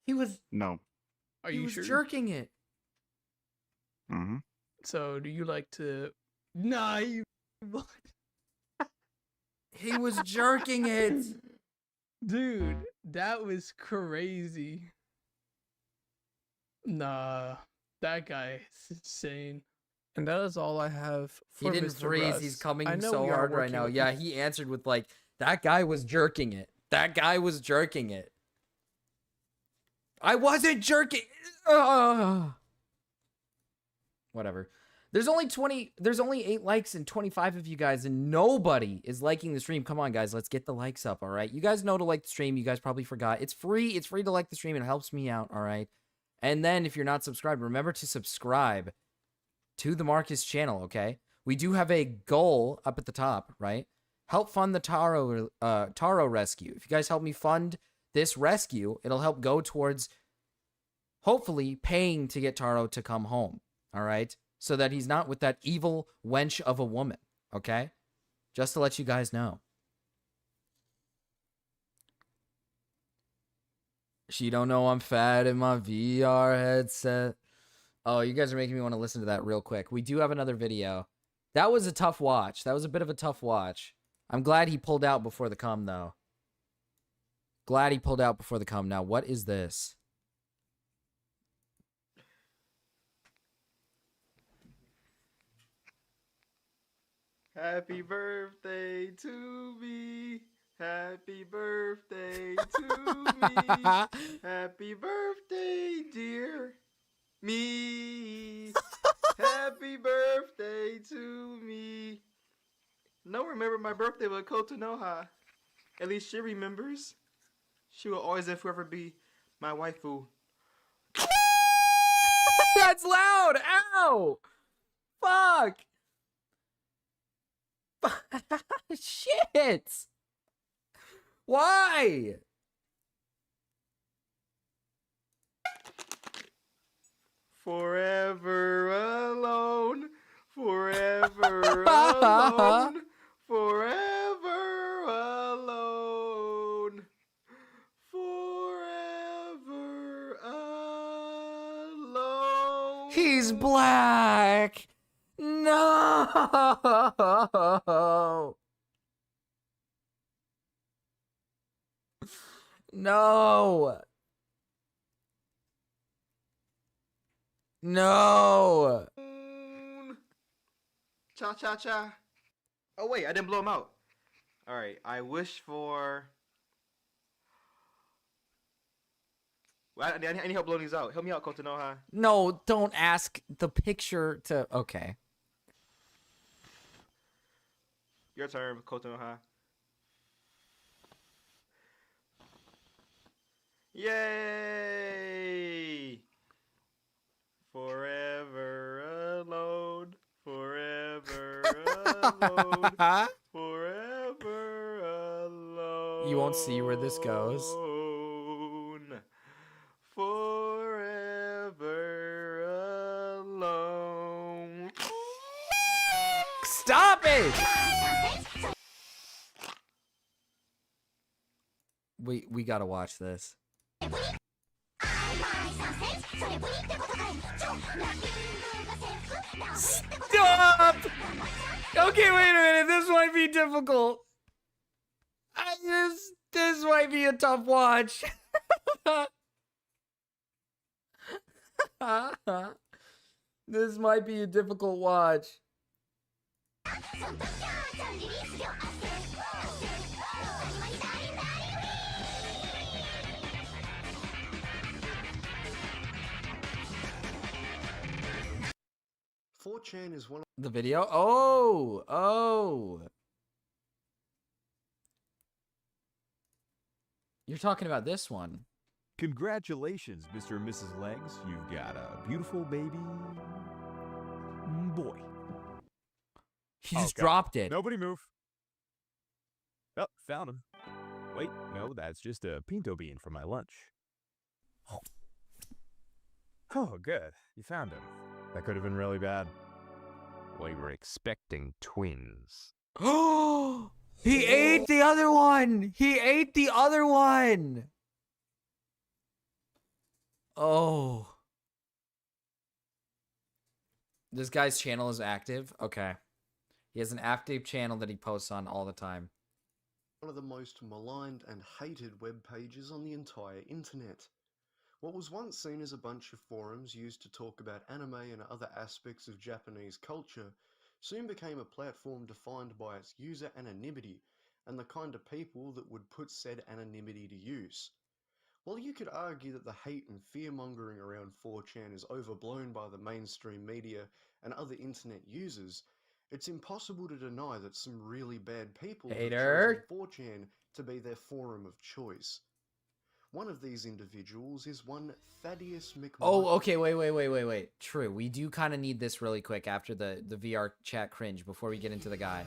He was. No. Are He you was sure? jerking it. Mm-hmm. So do you like to? Nah, you. He was jerking it. Dude, that was crazy. Nah, that guy is insane. And that is all I have for He didn't Mr. freeze. Russ. He's coming I know so we are hard right working now. with Yeah, the- he answered with like, that guy was jerking it. That guy was jerking it. I wasn't jerking. Whatever. There's only 8 likes and 25 of you guys, and nobody is liking the stream. Come on, guys, let's get the likes up, all right? You guys know to like the stream. You guys probably forgot. It's free. It's free to like the stream. It helps me out, all right? And then if you're not subscribed, remember to subscribe to the Marcus channel, okay? We do have a goal up at the top, right? Help fund the Taro rescue. If you guys help me fund this rescue, it'll help go towards hopefully paying to get Taro to come home, all right? So that he's not with that evil wench of a woman, okay? Just to let you guys know. She don't know I'm fat in my VR headset. Oh, you guys are making me want to listen to that real quick. We do have another video. That was a tough watch. That was a bit of a tough watch. I'm glad he pulled out before the cum, though. Glad he pulled out before the cum. Now, what is this? Happy birthday to me. Happy birthday to me. Happy birthday, dear me. Happy birthday to me. No one remember my birthday but Kotonoha. At least she remembers. She will always and forever be my waifu. That's loud! Ow! Fuck! Shit! Why? Forever alone. Forever alone. Forever alone. Forever alone. He's black! No! No! No! Cha cha cha. Oh wait, I didn't blow him out. Alright, I wish for... Well, I need help blowing these out. Help me out, Kotonoha. No, don't ask the picture to... Okay. Your turn, Kotonoha. Yay! Forever alone. Forever alone. Forever alone. You won't see where this goes. Forever alone. Stop it! We gotta watch this. Stop! Okay, wait a minute. This might be difficult. This might be a tough watch. This might be a difficult watch. Fortune is one of The video? Oh. You're talking about this one. Congratulations, Mr. and Mrs. Legs. You've got a beautiful baby boy. He just dropped it. Nobody move. Oh, found him. Wait, no, that's just a pinto bean for my lunch. Oh, good. You found him. That could have been really bad. We were expecting twins. Oh, He ate the other one. He ate the other one. Oh. This guy's channel is active? Okay. He has an active channel that he posts on all the time. One of the most maligned and hated web pages on the entire internet. What was once seen as a bunch of forums used to talk about anime and other aspects of Japanese culture soon became a platform defined by its user anonymity and the kind of people that would put said anonymity to use. While you could argue that the hate and fear-mongering around 4chan is overblown by the mainstream media and other internet users, it's impossible to deny that some really bad people have chosen 4chan to be their forum of choice. One of these individuals is one Thaddeus McMichael. Oh, okay, wait. True, we do kind of need this really quick after the VR chat cringe before we get into the guy.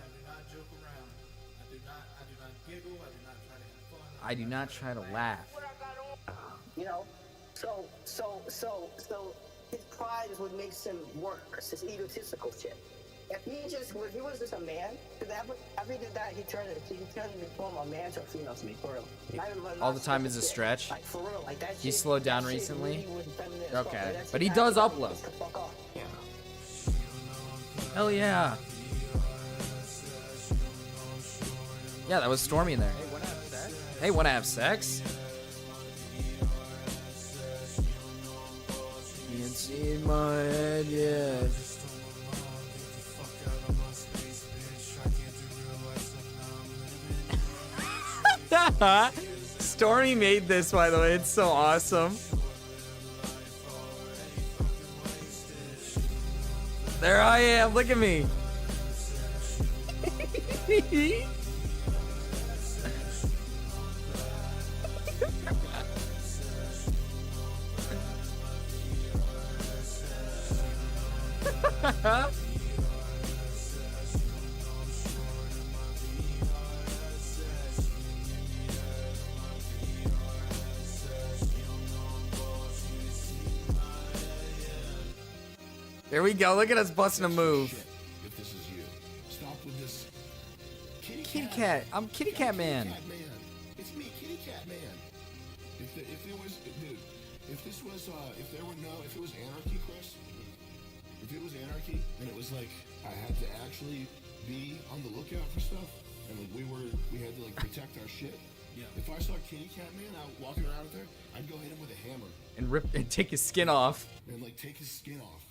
I do not try to laugh. You know, so his pride is what makes him worse. His egotistical shit. If he was just a man, because after he did that, he turned from a man to a female to me, for real. All the time is a stretch. Like, for real, like that. He's shit, slowed down that shit recently. really was feminine as fuck. Okay, Like, that but shit he does actually upload. pissed the fuck off. Yeah. Hell yeah. Yeah, that was Stormy in there. Hey, wanna have sex? Can't see in my head yet. Stormy made this, by the way. It's so awesome. There I am. Look at me. There we go. Look at us busting a move. If this is you, stop with this. Kitty cat. I'm Kitty Cat Man. It's me, Kitty Cat Man. If it was, dude, if it was anarchy, Chris, if it was anarchy and it was like I had to actually be on the lookout for stuff and like we had to like protect our shit. Yeah. If I saw Kitty Cat Man out walking around out there, I'd go hit him with a hammer And take his skin off. and like take his skin off.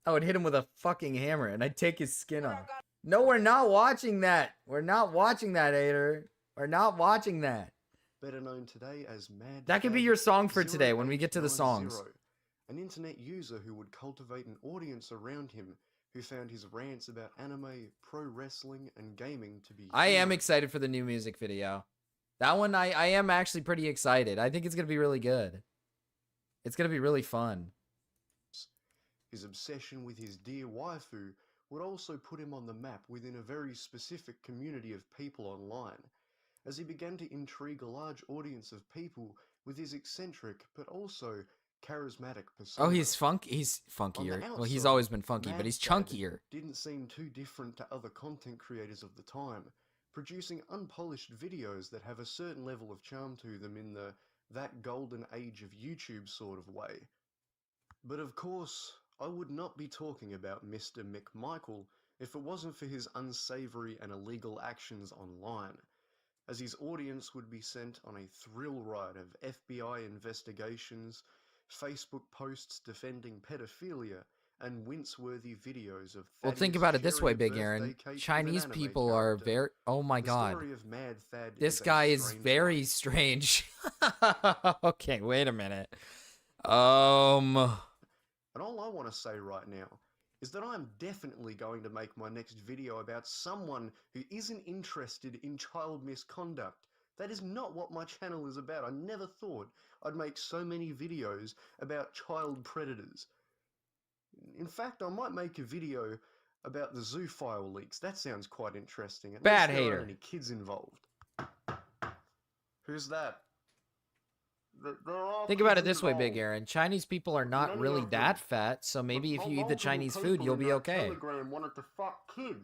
I would hit him with a fucking hammer and I'd take his skin off. No, we're not watching that. We're not watching that, Ader. We're not watching that. Better known today as Mad That could be Fad your song for today when we get to the 0890, songs. an internet user who would cultivate an audience around him who found his rants about anime, pro wrestling, and gaming to be I am excited for the new music video. That one, I am actually pretty excited. I think it's going to be really good. It's going to be really fun. His obsession with his dear waifu would also put him on the map within a very specific community of people online, as he began to intrigue a large audience of people with his eccentric but also charismatic persona. Oh, he's funkier. Well, he's always been funky, but he's chunkier. Didn't seem too different to other content creators of the time, producing unpolished videos that have a certain level of charm to them in that golden age of YouTube sort of way. But of course, I would not be talking about Mr. McMichael if it wasn't for his unsavory and illegal actions online, as his audience would be sent on a thrill ride of FBI investigations, Facebook posts defending pedophilia, and wince-worthy videos of Well, think about it this way, Big Aaron. Chinese people are very... Oh my god. This guy is very strange. Okay, wait a minute. And all I want to say right now is that I'm definitely going to make my next video about someone who isn't interested in child misconduct. That is not what my channel is about. I never thought I'd make so many videos about child predators. In fact, I might make a video about the zoophile leaks. That sounds quite interesting. At Bad least there hater. aren't any kids involved. Who's that? Think about it this way, Big Aaron. Chinese people are not really that fat, so maybe if you eat the Chinese food, you'll be okay. Telegram wanted to fuck kids.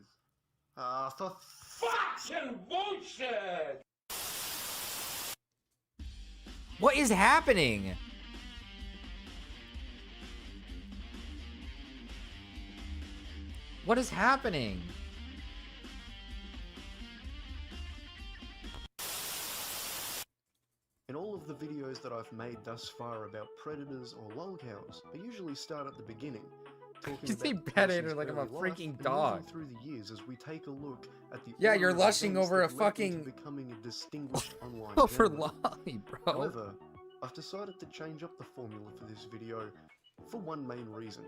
For Fucking bullshit! What is happening? What is happening? In all of the videos that I've made thus far about predators or lolcows, I usually start at the beginning, talking You about say the predator person's like I'm a early life, freaking and moving dog. through the years as we take a look at the Yeah, order you're of lushing events over that a led me fucking- to becoming a distinguished online Over journalist. lolly, bro. However, I've decided to change up the formula for this video for one main reason.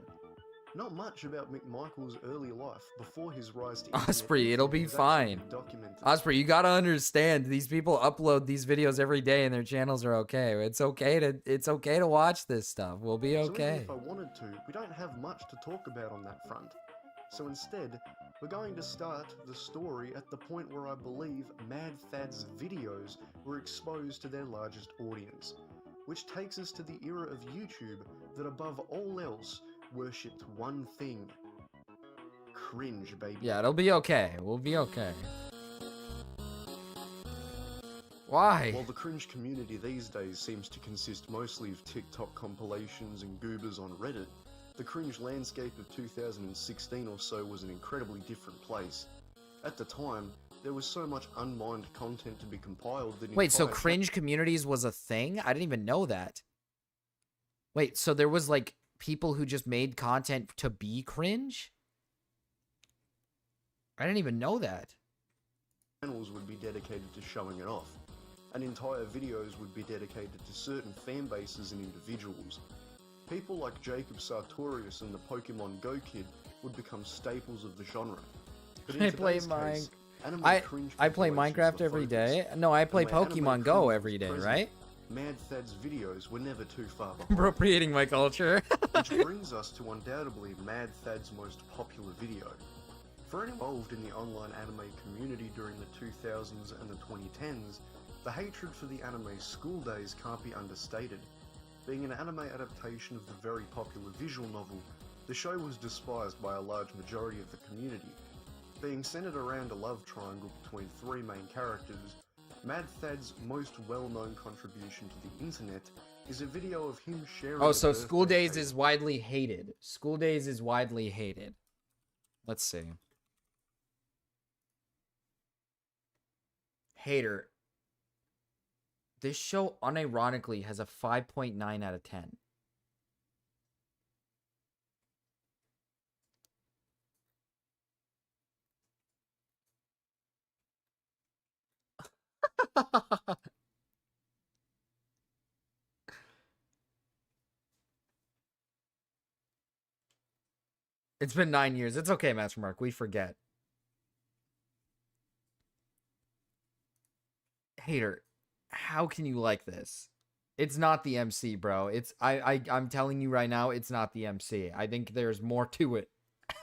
Not much about McMichael's early life before his rise to internet Osprey, it'll be is actually fine. documented. Osprey, you gotta understand, these people upload these videos every day and their channels are okay. It's okay to watch this stuff. We'll be So even okay. if I wanted to, we don't have much to talk about on that front. So instead, we're going to start the story at the point where I believe Mad Thad's videos were exposed to their largest audience, which takes us to the era of YouTube that above all else worshipped one thing. Cringe, baby. Yeah, it'll be okay. We'll be okay. Why? While the cringe community these days seems to consist mostly of TikTok compilations and goobers on Reddit, the cringe landscape of 2016 or so was an incredibly different place. At the time, there was so much unmined content to be compiled that Wait, so entire cringe communities was a thing? I didn't even know that. Wait, so there was like people who just made content to be cringe? I didn't even know that. channels would be dedicated to showing it off, and entire videos would be dedicated to certain fan bases and individuals. People like Jacob Sartorius and the Pokemon Go Kid would become staples of the genre. But in I play today's case, anime I cringe play compilations Minecraft were every focused, day. No, I play and where anime Pokemon Go cringe every was day, present, right? Mad Thad's videos were never too far behind. Appropriating my culture. Which brings us to undoubtedly Mad Thad's most popular video. For anyone involved in the online anime community during the 2000s and the 2010s, the hatred for the anime School Days can't be understated. Being an anime adaptation of the very popular visual novel, the show was despised by a large majority of the community. Being centered around a love triangle between three main characters, Mad Thad's most well-known contribution to the internet is a video of him sharing Oh, a so birthday School Days cake. is widely hated. School Days is widely hated. Let's see. Hater. This show unironically has a 5.9 out of 10. It's been 9 years. It's okay, Master Mark. We forget. Hater, how can you like this? It's not the MC, bro. I'm telling you right now, it's not the MC. I think there's more to it.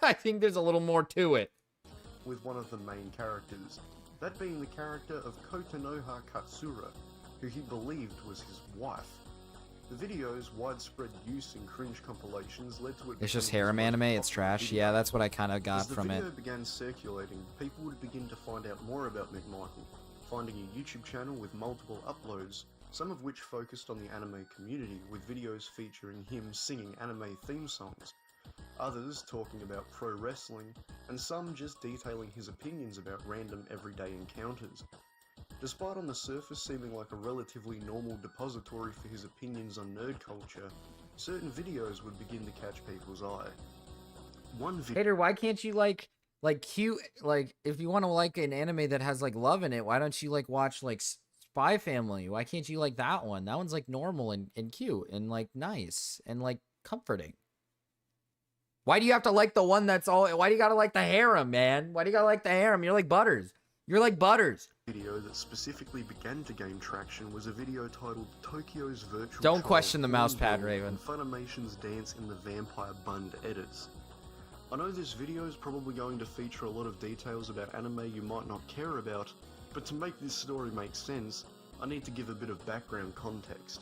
I think there's a little more to it. With one of the main characters, that being the character of Kotonoha Katsura, who he believed was his wife. The video's widespread use in cringe compilations led to it. It's just becoming his harem most anime. It's popular trash. video. Yeah, that's what I kind of got As the from it. video began circulating, people would begin to find out more about McMichael, finding a YouTube channel with multiple uploads, some of which focused on the anime community with videos featuring him singing anime theme songs, others talking about pro wrestling, and some just detailing his opinions about random everyday encounters. Despite on the surface seeming like a relatively normal depository for his opinions on nerd culture, certain videos would begin to catch people's eye. One video Hater, why can't you like cute, like if you want to like an anime that has like love in it, why don't you like watch like Spy Family? Why can't you like that one? That one's like normal and cute and like nice and like comforting. Why do you have to like the one that's all, why do you gotta like the harem, man? Why do you gotta like the harem? You're like Butters. You're like Butters. video that specifically began to gain traction was a video titled Tokyo's Virtual Don't Trial question the mouse pad, Porn Raven. and Funimation's Dance in the Vampire Bund edits. I know this video is probably going to feature a lot of details about anime you might not care about, but to make this story make sense, I need to give a bit of background context.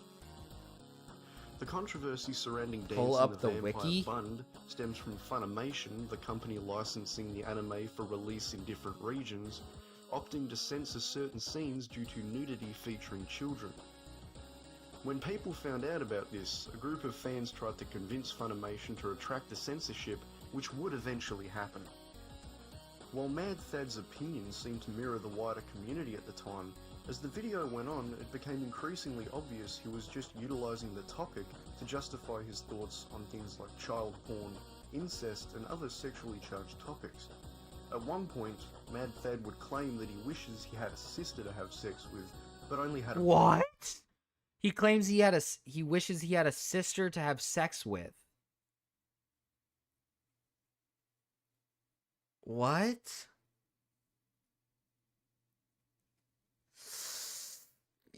The controversy surrounding Pull Dancing up the Vampire wiki. Fund stems from Funimation, the company licensing the anime for release in different regions, opting to censor certain scenes due to nudity featuring children. When people found out about this, a group of fans tried to convince Funimation to retract the censorship, which would eventually happen. While Mad Thad's opinions seemed to mirror the wider community at the time, as the video went on, it became increasingly obvious he was just utilising the topic to justify his thoughts on things like child porn, incest, and other sexually charged topics. At one point, Mad Thad would claim that he wishes he had a sister to have sex with, but only had a What? He claims he wishes he had a sister to have sex with. What?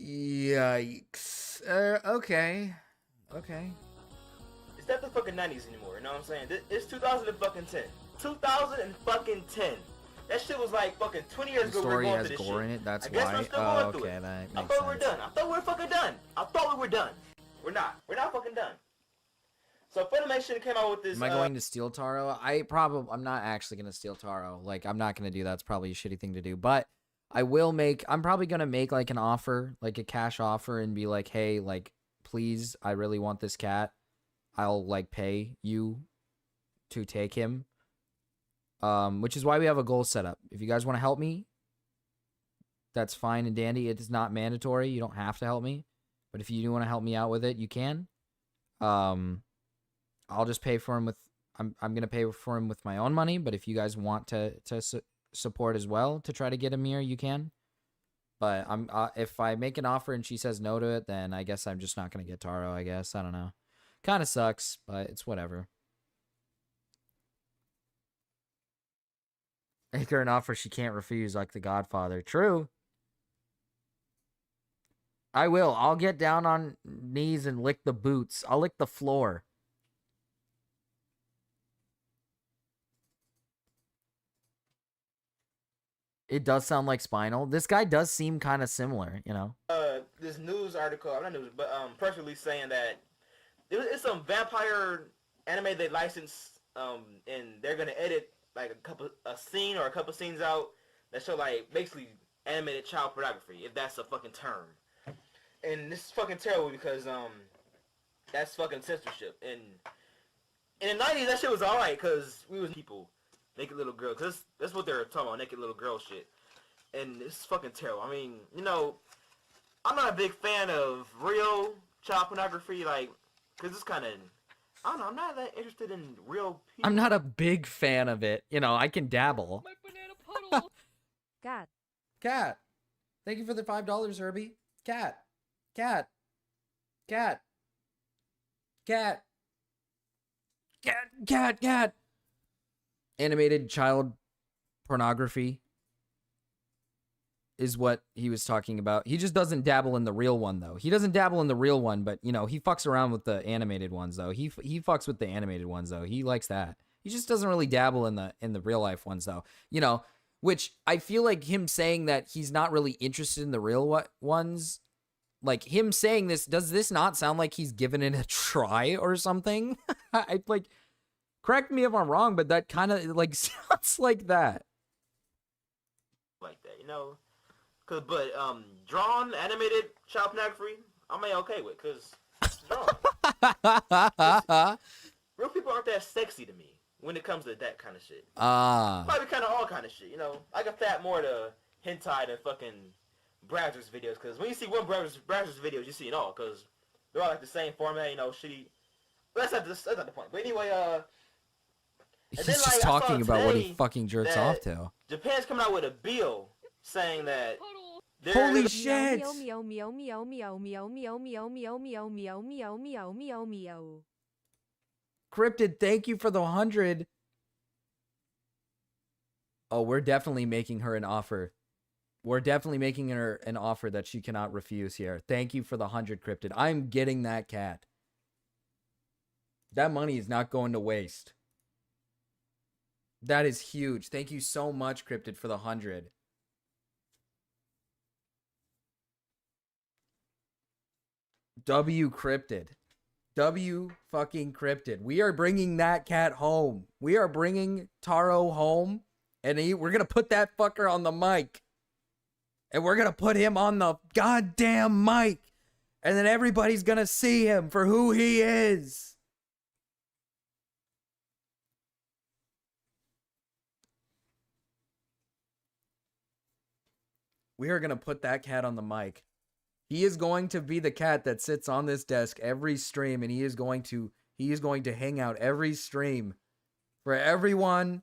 Yikes. Okay. Okay. It's not the fucking 90s anymore, you know what I'm saying? It's 2010. 2010. That shit was like fucking 20 years The ago. We were story going has through this gore shit. in it, that's I guess why. we're still Oh, going through okay, it. that I makes thought we were sense. done. I thought we were fucking done. I thought we were done. We're not. We're not fucking done. So Funimation came out with this. Am I going to steal Taro? I'm not actually going to steal Taro. Like, I'm not going to do that. It's probably a shitty thing to do. But I'm probably going to make, like, an offer, like a cash offer, and be like, hey, like, please, I really want this cat. I'll, like, pay you to take him. Which is why we have a goal set up. If you guys want to help me, that's fine and dandy. It is not mandatory. You don't have to help me. But if you do want to help me out with it, you can. I'll just pay for him with I'm gonna pay for him with my own money, but if you guys want to support as well to try to get him here, you can. But if I make an offer and she says no to it, then I guess I'm just not gonna get Taro. I guess I don't know. Kind of sucks, but it's whatever. Make her an offer she can't refuse, like The Godfather. True. I will. I'll get down on knees and lick the boots. I'll lick the floor. It does sound like Spinal. This guy does seem kind of similar, you know? This news article, not news, but press release saying that it's some vampire anime they licensed, and they're gonna edit like a scene or a couple scenes out that show like basically animated child pornography, if that's a fucking term. And this is fucking terrible because that's fucking censorship. And in the 90s that shit was alright because we was people naked little girls, cause that's what they're talking about, naked little girl shit. And it's fucking terrible. I mean, you know, I'm not a big fan of real child pornography, like, cause it's kind of, I don't know, I'm not that interested in real people. I'm not a big fan of it. You know, I can dabble. My banana puddle. Cat. Cat. Thank you for the $5, Herbie. Cat. Cat. Cat. Cat. Cat. Cat. Cat. Animated child pornography is what he was talking about. He just doesn't dabble in the real one, though. He doesn't dabble in the real one, but, you know, he fucks around with the animated ones, though. He fucks with the animated ones, though. He likes that. He just doesn't really dabble in the real life ones, though. You know, which I feel like him saying that he's not really interested in the real ones, like him saying this, does this not sound like he's given it a try or something? I like, correct me if I'm wrong, but that kind of like sounds like that. Like that, you know? But drawn, animated child pornography, I'm okay with, cause it's drawn. Real people aren't that sexy to me when it comes to that kind of shit. Probably kind of all kind of shit, you know? I can fat more to hentai than fucking browsers videos, cause when you see one browsers videos, you see it all, cause they're all like the same format, you know, shitty. But that's not the point. But anyway, He's just talking about what he fucking jerks off to. Japan's coming out with a bill saying that Holy shit! Cryptid, thank you for the 100. Oh, we're definitely making her an offer. We're definitely making her an offer that she cannot refuse here. Thank you for the 100, Cryptid. I'm getting that cat. That money is not going to waste. That is huge. Thank you so much, Cryptid, for the 100. W Cryptid. W fucking cryptid. We are bringing that cat home. We are bringing Taro home, and we're gonna put that fucker on the mic. And we're gonna put him on the goddamn mic. And then everybody's gonna see him for who he is. We are gonna put that cat on the mic. He is going to be the cat that sits on this desk every stream, and he is going to hang out every stream for everyone.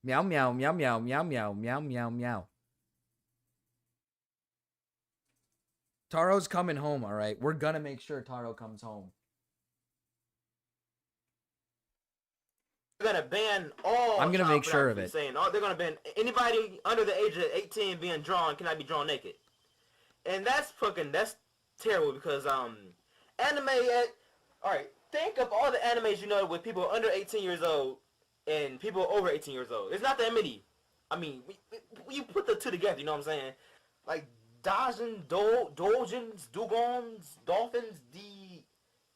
Meow meow meow meow meow meow meow meow meow. Taro's coming home, all right? We're gonna make sure Taro comes home. They're gonna ban all. I'm gonna make sure of it. Saying, oh, they're gonna ban anybody under the age of 18 being drawn cannot be drawn naked, and that's terrible because anime. All right, think of all the animes you know with people under 18 years old and people over 18 years old. It's not that many. I mean, you put the two together, you know what I'm saying? Like Dajin, Doljins, Dugons, Dolphins,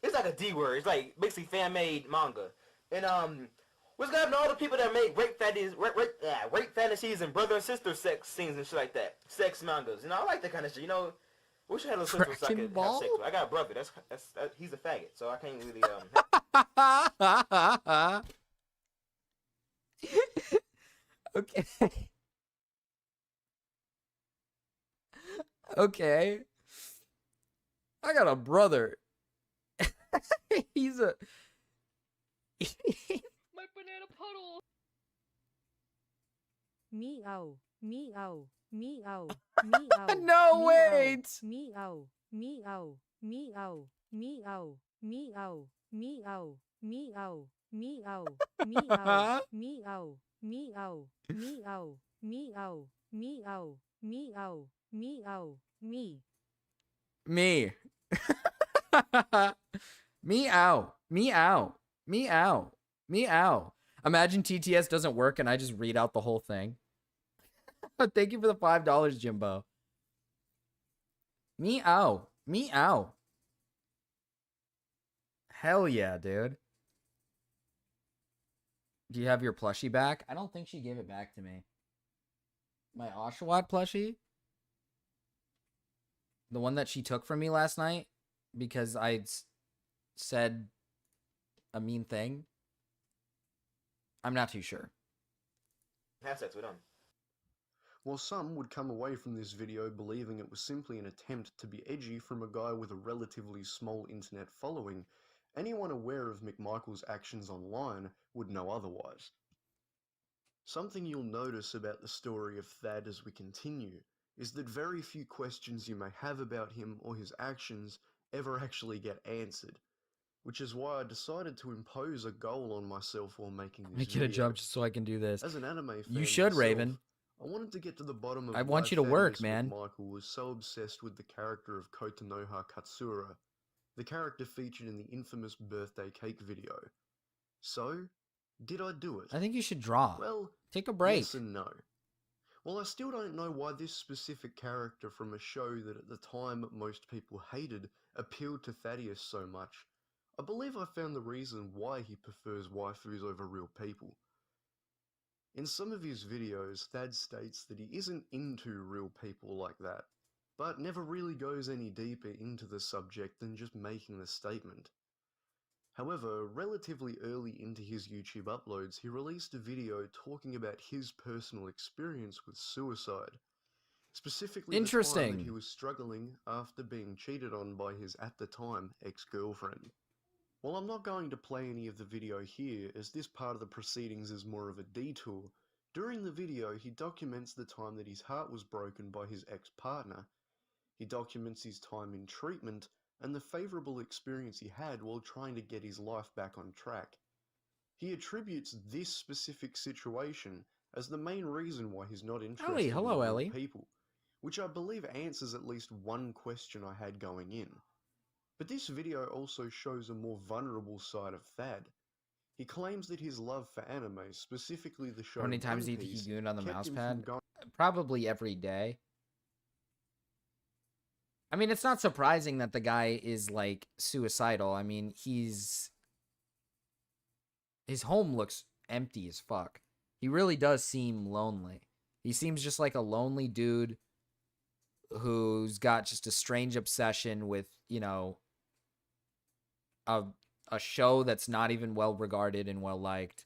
it's like a D word. It's like basically fan-made manga. And what's gonna happen to all the people that make rape fantasies and brother and sister sex scenes and shit like that? Sex mangas. You know, I like that kind of shit. You know, wish I had a sister so I could have sex with. I got a brother. That's he's a faggot, so I can't really Okay. Okay. I got a brother. He's a My banana puddle. Meow, meow, meow, meow. No, wait. Meow, meow, meow, meow, meow, meow, meow, meow, meow, meow, meow, meow, meow, meow, meow, meow, me. Me. Meow. Meow. Meow. Meow. Imagine TTS doesn't work and I just read out the whole thing. Thank you for the $5, Jimbo. Meow. Meow. Hell yeah, dude. Do you have your plushie back? I don't think she gave it back to me. My Oshawott plushie? The one that she took from me last night because I said a mean thing? I'm not too sure. have sex with them. While some would come away from this video believing it was simply an attempt to be edgy from a guy with a relatively small internet following, anyone aware of McMichael's actions online would know otherwise. Something you'll notice about the story of Thad as we continue is that very few questions you may have about him or his actions ever actually get answered, which is why I decided to impose a goal on myself while making this Make it a job just so I can do this. As an anime fan You should, myself, Raven. I wanted to get to the bottom of I want you to work, man. Michael was so obsessed with the character of Kotonoha Katsura, the character featured in the infamous birthday cake video. So, did I do it? I think you should draw. Well, take a break. Yes and no. Well, I still don't know why this specific character from a show that at the time most people hated appealed to Thaddeus so much. I believe I found the reason why he prefers waifus over real people. In some of his videos, Thad states that he isn't into real people like that, but never really goes any deeper into the subject than just making the statement. However, relatively early into his YouTube uploads, he released a video talking about his personal experience with suicide. Specifically the time that he was struggling after being cheated on by his, at the time, ex-girlfriend. While I'm not going to play any of the video here, as this part of the proceedings is more of a detour, during the video he documents the time that his heart was broken by his ex-partner. He documents his time in treatment and the favourable experience he had while trying to get his life back on track. He attributes this specific situation as the main reason why he's not interested in real people, which I believe answers at least one question I had going in. But this video also shows a more vulnerable side of Thad. He claims that his love for anime, specifically the show How many times One did he Piece, goon on the kept mouse him pad? from going Probably every day. I mean, it's not surprising that the guy is, like, suicidal. I mean, his home looks empty as fuck. He really does seem lonely. He seems just like a lonely dude who's got just a strange obsession with, you know, a show that's not even well regarded and well liked.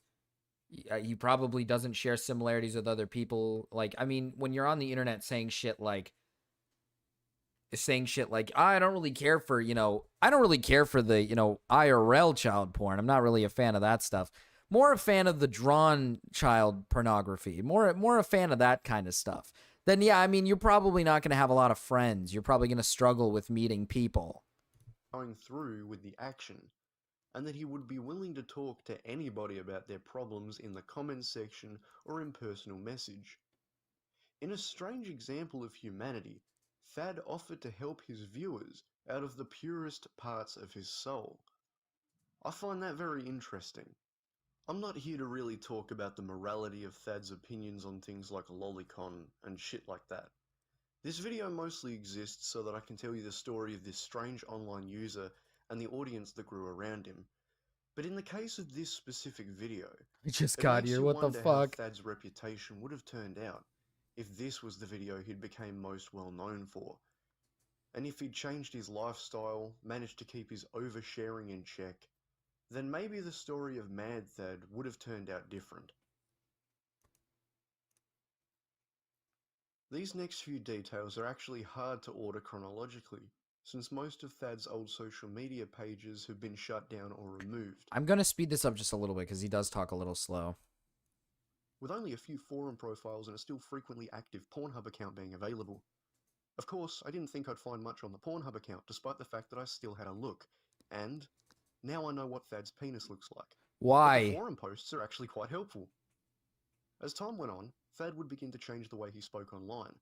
He probably doesn't share similarities with other people. Like, I mean, when you're on the internet saying shit like, I don't really care for, I don't really care for the, IRL child porn. I'm not really a fan of that stuff. More a fan of the drawn child pornography. More a fan of that kind of stuff. Then, yeah, I mean, you're probably not going to have a lot of friends. You're probably going to struggle with meeting people. Going through with the action, and that he would be willing to talk to anybody about their problems in the comments section or in personal message. In a strange example of humanity, Thad offered to help his viewers out of the purest parts of his soul. I find that very interesting. I'm not here to really talk about the morality of Thad's opinions on things like lolicon and shit like that. This video mostly exists so that I can tell you the story of this strange online user and the audience that grew around him. But in the case of this specific video, I just got here, what the fuck? How Thad's reputation would have turned out if this was the video he'd became most well known for. And if he'd changed his lifestyle, managed to keep his oversharing in check, then maybe the story of Mad Thad would have turned out different. These next few details are actually hard to order chronologically, since most of Thad's old social media pages have been shut down or removed. I'm going to speed this up just a little bit because he does talk a little slow. With only a few forum profiles and a still frequently active Pornhub account being available. Of course, I didn't think I'd find much on the Pornhub account despite the fact that I still had a look, and now I know what Thad's penis looks like. Why? But the forum posts are actually quite helpful. As time went on, Thad would begin to change the way he spoke online.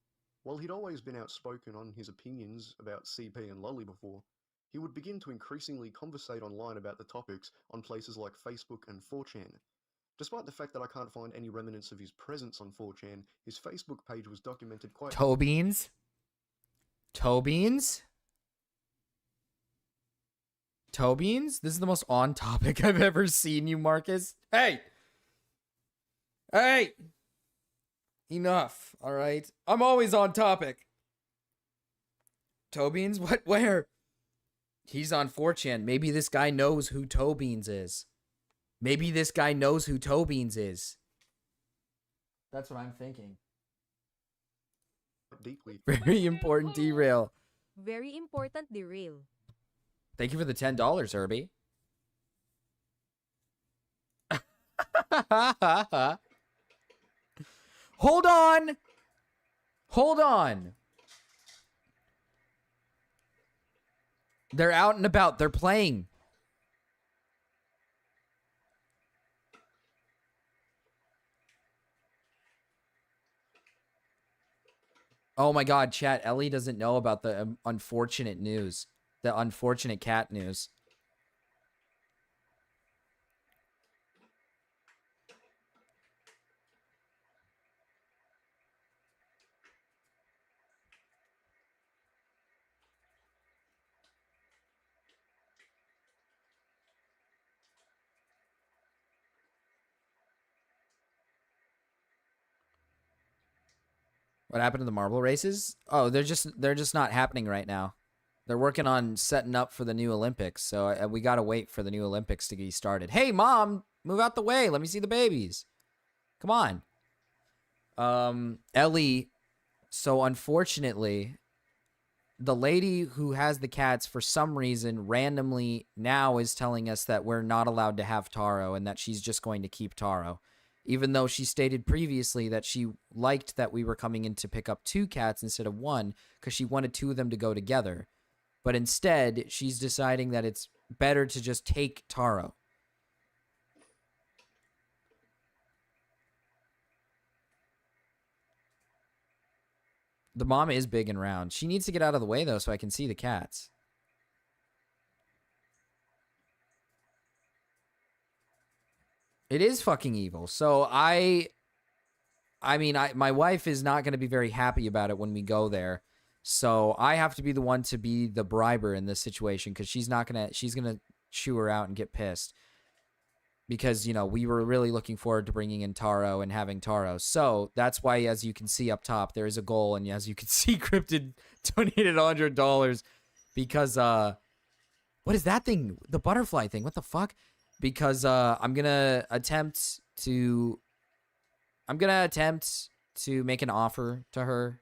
While he'd always been outspoken on his opinions about CP and Lolly before, he would begin to increasingly conversate online about the topics on places like Facebook and 4chan. Despite the fact that I can't find any remnants of his presence on 4chan, his Facebook page was documented quite... Toe beans? Toe beans? Toe beans? This is the most on topic I've ever seen you, Marcus. Hey! Hey! Enough, alright? I'm always on topic. Toe beans? What? Where? He's on 4chan. Maybe this guy knows who Toe beans is. Maybe this guy knows who Toe beans is. That's what I'm thinking. Deeply. Very important derail. Very important derail. Thank you for the $10, Herbie. Hold on. Hold on. They're out and about. They're playing. Oh my god, chat. Ellie doesn't know about the unfortunate news. The unfortunate cat news. What happened to the marble races? Oh, they're just not happening right now. They're working on setting up for the new Olympics, so we gotta wait for the new Olympics to get started. Hey, Mom, move out the way. Let me see the babies. Come on. Ellie, so unfortunately, the lady who has the cats, for some reason, randomly now is telling us that we're not allowed to have Taro and that she's just going to keep Taro. Even though she stated previously that she liked that we were coming in to pick up 2 cats instead of 1 because she wanted 2 of them to go together. But instead, she's deciding that it's better to just take Taro. The mom is big and round. She needs to get out of the way, though, so I can see the cats. It is fucking evil. So I mean, my wife is not going to be very happy about it when we go there. So I have to be the one to be the briber in this situation because she's gonna chew her out and get pissed. Because, you know, we were really looking forward to bringing in Taro and having Taro. So that's why, as you can see up top, there is a goal. And as you can see, Cryptid donated $100 because, what is that thing? The butterfly thing. What the fuck? Because I'm going to attempt to make an offer to her.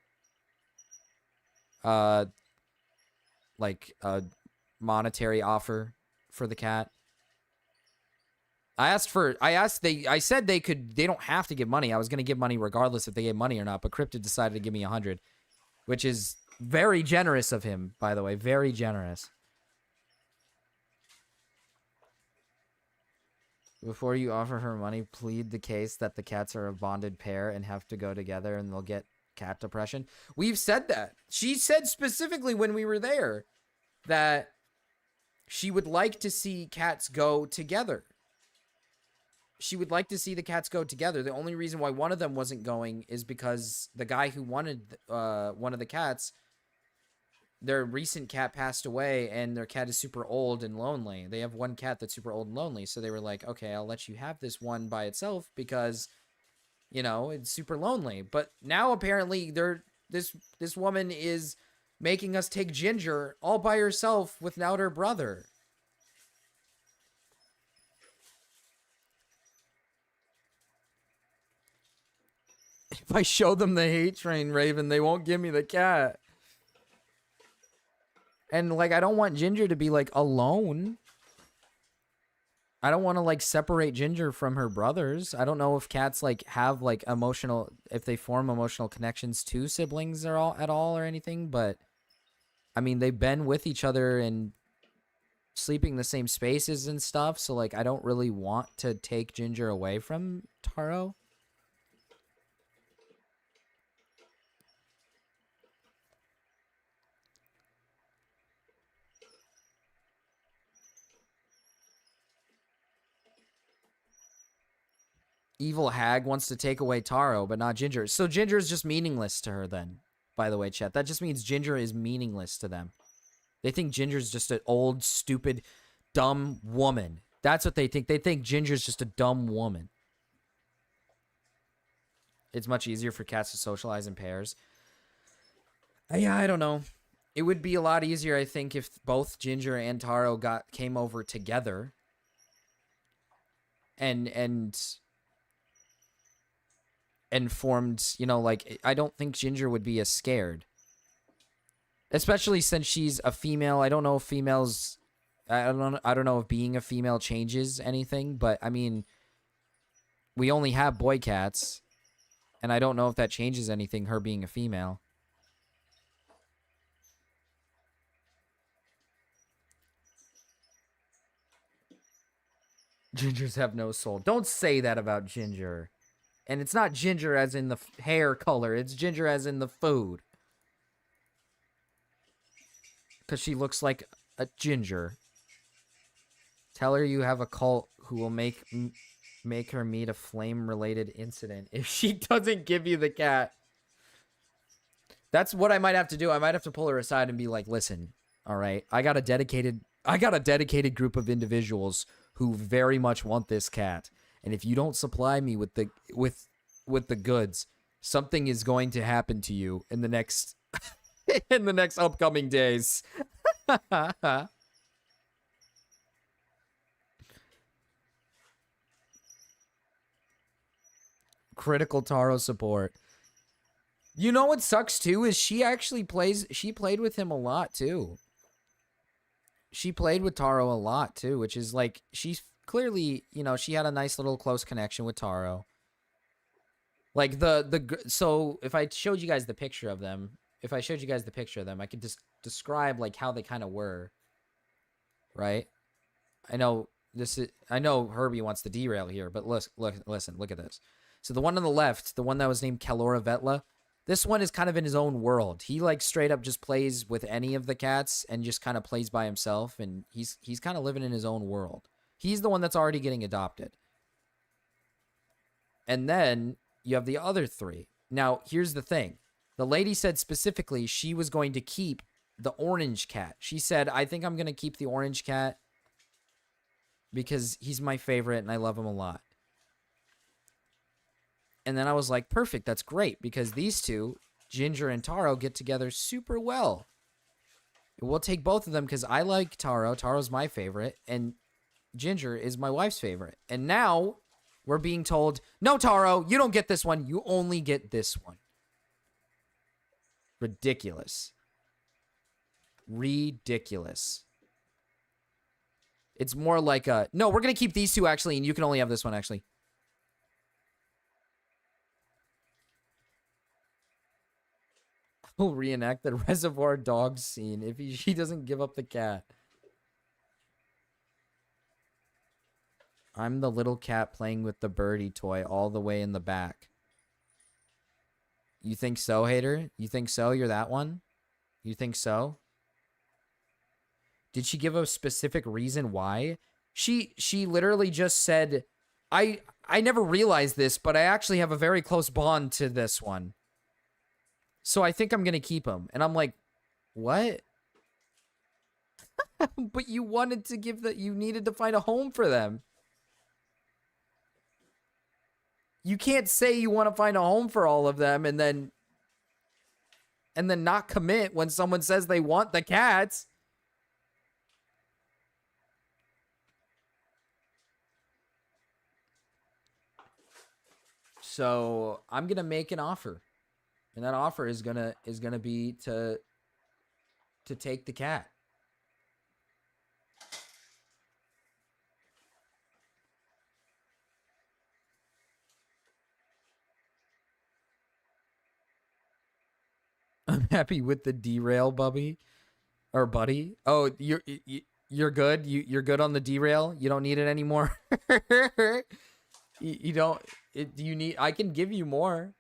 Like a monetary offer for the cat. I said they don't have to give money. I was going to give money regardless if they gave money or not, but Cryptid decided to give me 100, which is very generous of him, by the way. Very generous. Before you offer her money, plead the case that the cats are a bonded pair and have to go together and they'll get cat depression. We've said that. She said specifically when we were there that she would like to see cats go together. She would like to see the cats go together. The only reason why one of them wasn't going is because the guy who wanted one of the cats, their recent cat passed away, and their cat is super old and lonely. They have one cat that's super old and lonely, so they were like, okay, I'll let you have this one by itself because, you know, it's super lonely. But now apparently this woman is making us take Ginger all by herself without her brother. If I show them the hate train, Raven, they won't give me the cat. And, like, I don't want Ginger to be, like, alone. I don't want to, like, separate Ginger from her brothers. I don't know if cats, like, have, like, if they form emotional connections to siblings at all or anything, but, I mean, they've been with each other and sleeping in the same spaces and stuff, so, like, I don't really want to take Ginger away from Taro. Evil Hag wants to take away Taro, but not Ginger. So Ginger is just meaningless to her then, by the way, chat. That just means Ginger is meaningless to them. They think Ginger's just an old, stupid, dumb woman. That's what they think. They think Ginger's just a dumb woman. It's much easier for cats to socialize in pairs. Yeah, I don't know. It would be a lot easier, I think, if both Ginger and Taro came over together. And formed, you know, like, I don't think Ginger would be as scared. Especially since she's a female. I don't know if females... I don't know if being a female changes anything, but, I mean, we only have boy cats, and I don't know if that changes anything, her being a female. Gingers have no soul. Don't say that about Ginger. And it's not ginger as in the hair color. It's ginger as in the food. Because she looks like a ginger. Tell her you have a cult who will make her meet a flame-related incident if she doesn't give you the cat. That's what I might have to do. I might have to pull her aside and be like, listen, all right, I got a dedicated group of individuals who very much want this cat. And if you don't supply me with the goods, something is going to happen to you in the next upcoming days. Critical Taro support. You know what sucks too is she played with him a lot too. She played with Taro a lot too, which is like, she's clearly, you know, she had a nice little close connection with Taro. Like so if I showed you guys the picture of them, I could just describe like how they kind of were. Right? I know Herbie wants to derail here, but listen, look at this. So the one on the left, the one that was named Kalora Vetla, this one is kind of in his own world. He like straight up just plays with any of the cats and just kind of plays by himself, and he's kind of living in his own world. He's the one that's already getting adopted. And then you have the other three. Now, here's the thing. The lady said specifically she was going to keep the orange cat. She said, I think I'm going to keep the orange cat because he's my favorite and I love him a lot. And then I was like, perfect, that's great, because these two, Ginger and Taro, get together super well. We'll take both of them because I like Taro. Taro's my favorite, and Ginger is my wife's favorite. And now we're being told, no, Taro, you don't get this one. You only get this one. Ridiculous. Ridiculous. It's more like a, no, we're going to keep these two, actually, and you can only have this one, actually. Will reenact the Reservoir Dogs scene if she doesn't give up the cat. I'm the little cat playing with the birdie toy all the way in the back. You think so, hater? You think so? You're that one? You think so? Did she give a specific reason why? She literally just said, I never realized this, but I actually have a very close bond to this one. So I think I'm going to keep him. And I'm like, what? But you wanted to give that, you needed to find a home for them. You can't say you want to find a home for all of them and then not commit when someone says they want the cats. So I'm going to make an offer. And that offer is gonna be to take the cat. I'm happy with the derail, Bubby or buddy. Oh, you're good. You're good on the derail. You don't need it anymore. you don't. You need. I can give you more.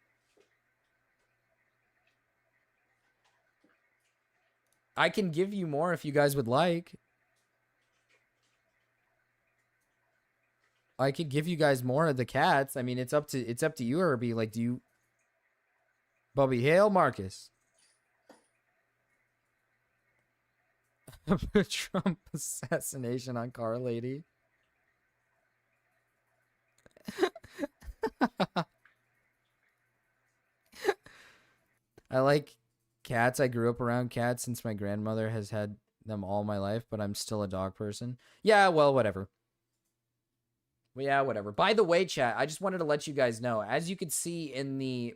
I can give you more if you guys would like. I could give you guys more of the cats. I mean, it's up to you, Herbie. Like, do you, Bubby? Hail, Marcus. Trump assassination on Car Lady. I like cats. I grew up around cats since my grandmother has had them all my life, but I'm still a dog person. Yeah, well, whatever. Well, yeah, whatever. By the way, chat, I just wanted to let you guys know, as you could see in the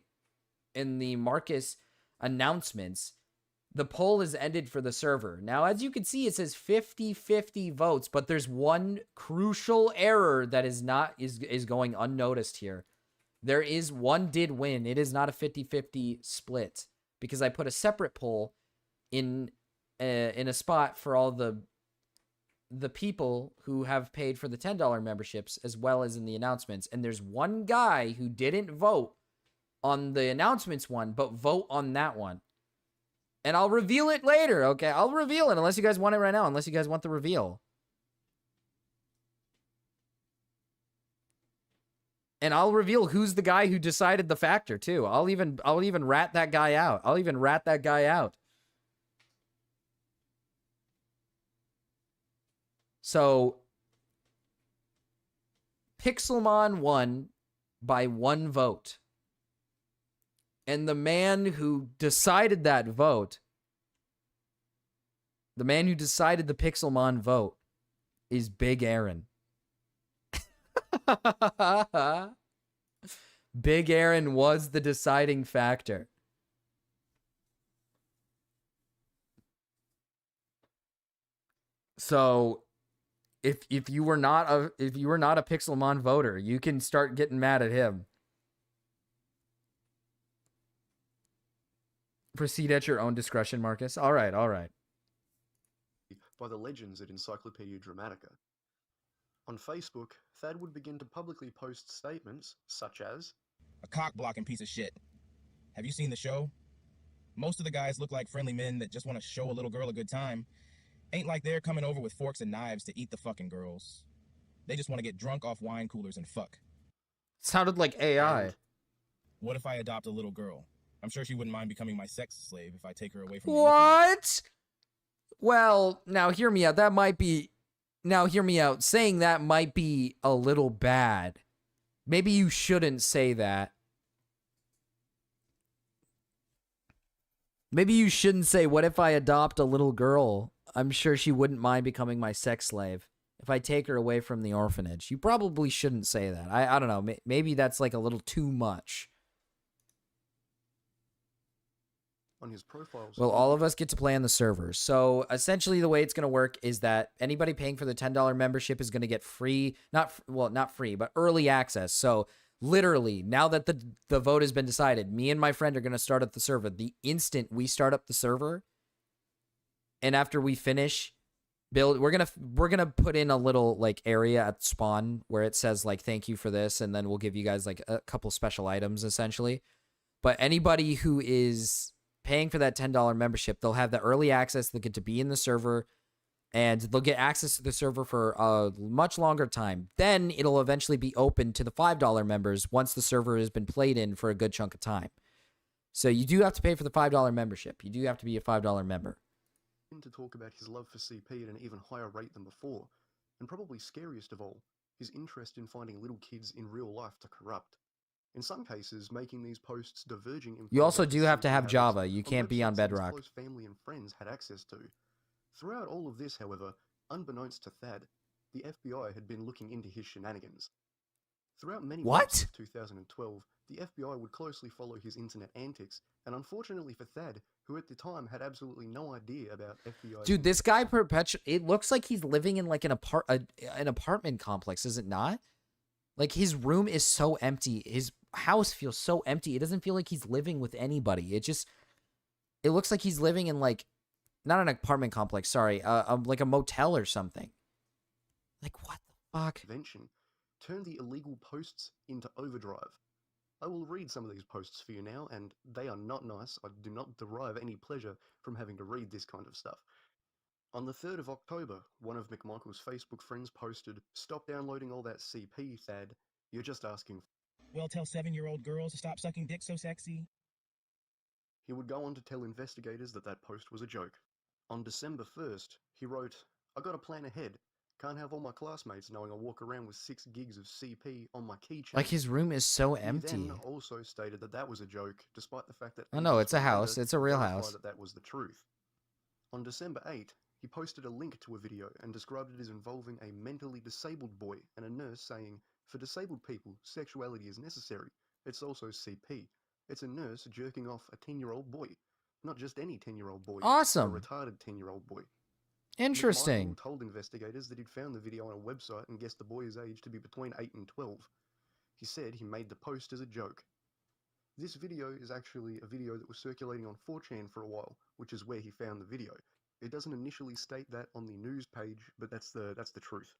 Marcus announcements, the poll has ended for the server. Now, as you can see, it says 50-50 votes, but there's one crucial error that is going unnoticed here. There is one did win. It is not a 50-50 split, because I put a separate poll in a spot for all the people who have paid for the $10 memberships, as well as in the announcements. And there's one guy who didn't vote on the announcements one, but vote on that one. And I'll reveal it later, okay? I'll reveal it unless you guys want it right now, unless you guys want the reveal. And I'll reveal who's the guy who decided the factor too. I'll even rat that guy out. I'll even rat that guy out. So Pixelmon won by 1 vote. And the man who decided that vote, the man who decided the Pixelmon vote, is Big Aaron. Big Aaron was the deciding factor. So if you were not a Pixelmon voter, you can start getting mad at him. Proceed at your own discretion, Marcus. All right, all right. By the legends at Encyclopedia Dramatica. On Facebook, Thad would begin to publicly post statements such as, "A cock-blocking piece of shit. Have you seen the show? Most of the guys look like friendly men that just want to show a little girl a good time. Ain't like they're coming over with forks and knives to eat the fucking girls. They just want to get drunk off wine coolers and fuck." Sounded like AI. And what if I adopt a little girl? I'm sure she wouldn't mind becoming my sex slave if I take her away from the What? Well, now hear me out. That might be... Now hear me out. Saying that might be a little bad. Maybe you shouldn't say that. Maybe you shouldn't say, what if I adopt a little girl? I'm sure she wouldn't mind becoming my sex slave if I take her away from the orphanage. You probably shouldn't say that. I don't know. Maybe that's like a little too much. On his profiles. Well, all of us get to play on the servers. So essentially the way it's going to work is that anybody paying for the $10 membership is going to get free, not free, but early access. So literally, now that the vote has been decided, me and my friend are going to start up the server. The instant we start up the server, and after we finish build, we're going to put in a little like area at spawn where it says like thank you for this, and then we'll give you guys like a couple special items essentially. But anybody who is paying for that $10 membership, they'll have the early access. They'll get to be in the server, and they'll get access to the server for a much longer time. Then it'll eventually be open to the $5 members once the server has been played in for a good chunk of time. So you do have to pay for the $5 membership. You do have to be a $5 member. To talk about his love for CP at an even higher rate than before, and probably scariest of all, his interest in finding little kids in real life to corrupt. In some cases, making these posts diverging in You also favor of do have to CP have habits Java. You can't be on websites that his Bedrock. close family and friends had access to. Throughout all of this, however, unbeknownst to Thad, the FBI had been looking into his shenanigans. Throughout many months of 2012, the FBI would closely follow his internet antics, and unfortunately for Thad, who at the time had absolutely no idea about FBI... Dude, this guy it looks like he's living in like an apartment complex, is it not? Like his room is so empty. His house feels so empty. It doesn't feel like he's living with anybody. It looks like he's living in like, not an apartment complex, sorry, like a motel or something. Like what the fuck? Invention turned the illegal posts into overdrive. I will read some of these posts for you now, and they are not nice. I do not derive any pleasure from having to read this kind of stuff. On the 3rd of October, one of McMichael's Facebook friends posted, "Stop downloading all that CP, Thad. You're just asking." Well, tell 7-year-old girls to stop sucking dick so sexy. He would go on to tell investigators that that post was a joke. On December 1st, he wrote, "I got a plan ahead. Can't have all my classmates knowing I walk around with 6 gigs of CP on my keychain." Like his room is so He empty. then also stated that that was a joke, despite the fact that... Oh no, it's a agents would house. later It's a real verify house. that that was the truth. On December 8, he posted a link to a video and described it as involving a mentally disabled boy and a nurse saying, "For disabled people, sexuality is necessary. It's also CP. It's a nurse jerking off a 10-year-old boy. Not just any 10-year-old boy. Awesome. A retarded 10-year-old boy." Interesting. McMichael told investigators that he'd found the video on a website and guessed the boy's age to be between 8 and 12. He said he made the post as a joke. This video is actually a video that was circulating on 4chan for a while, which is where he found the video. It doesn't initially state that on the news page, but that's the truth.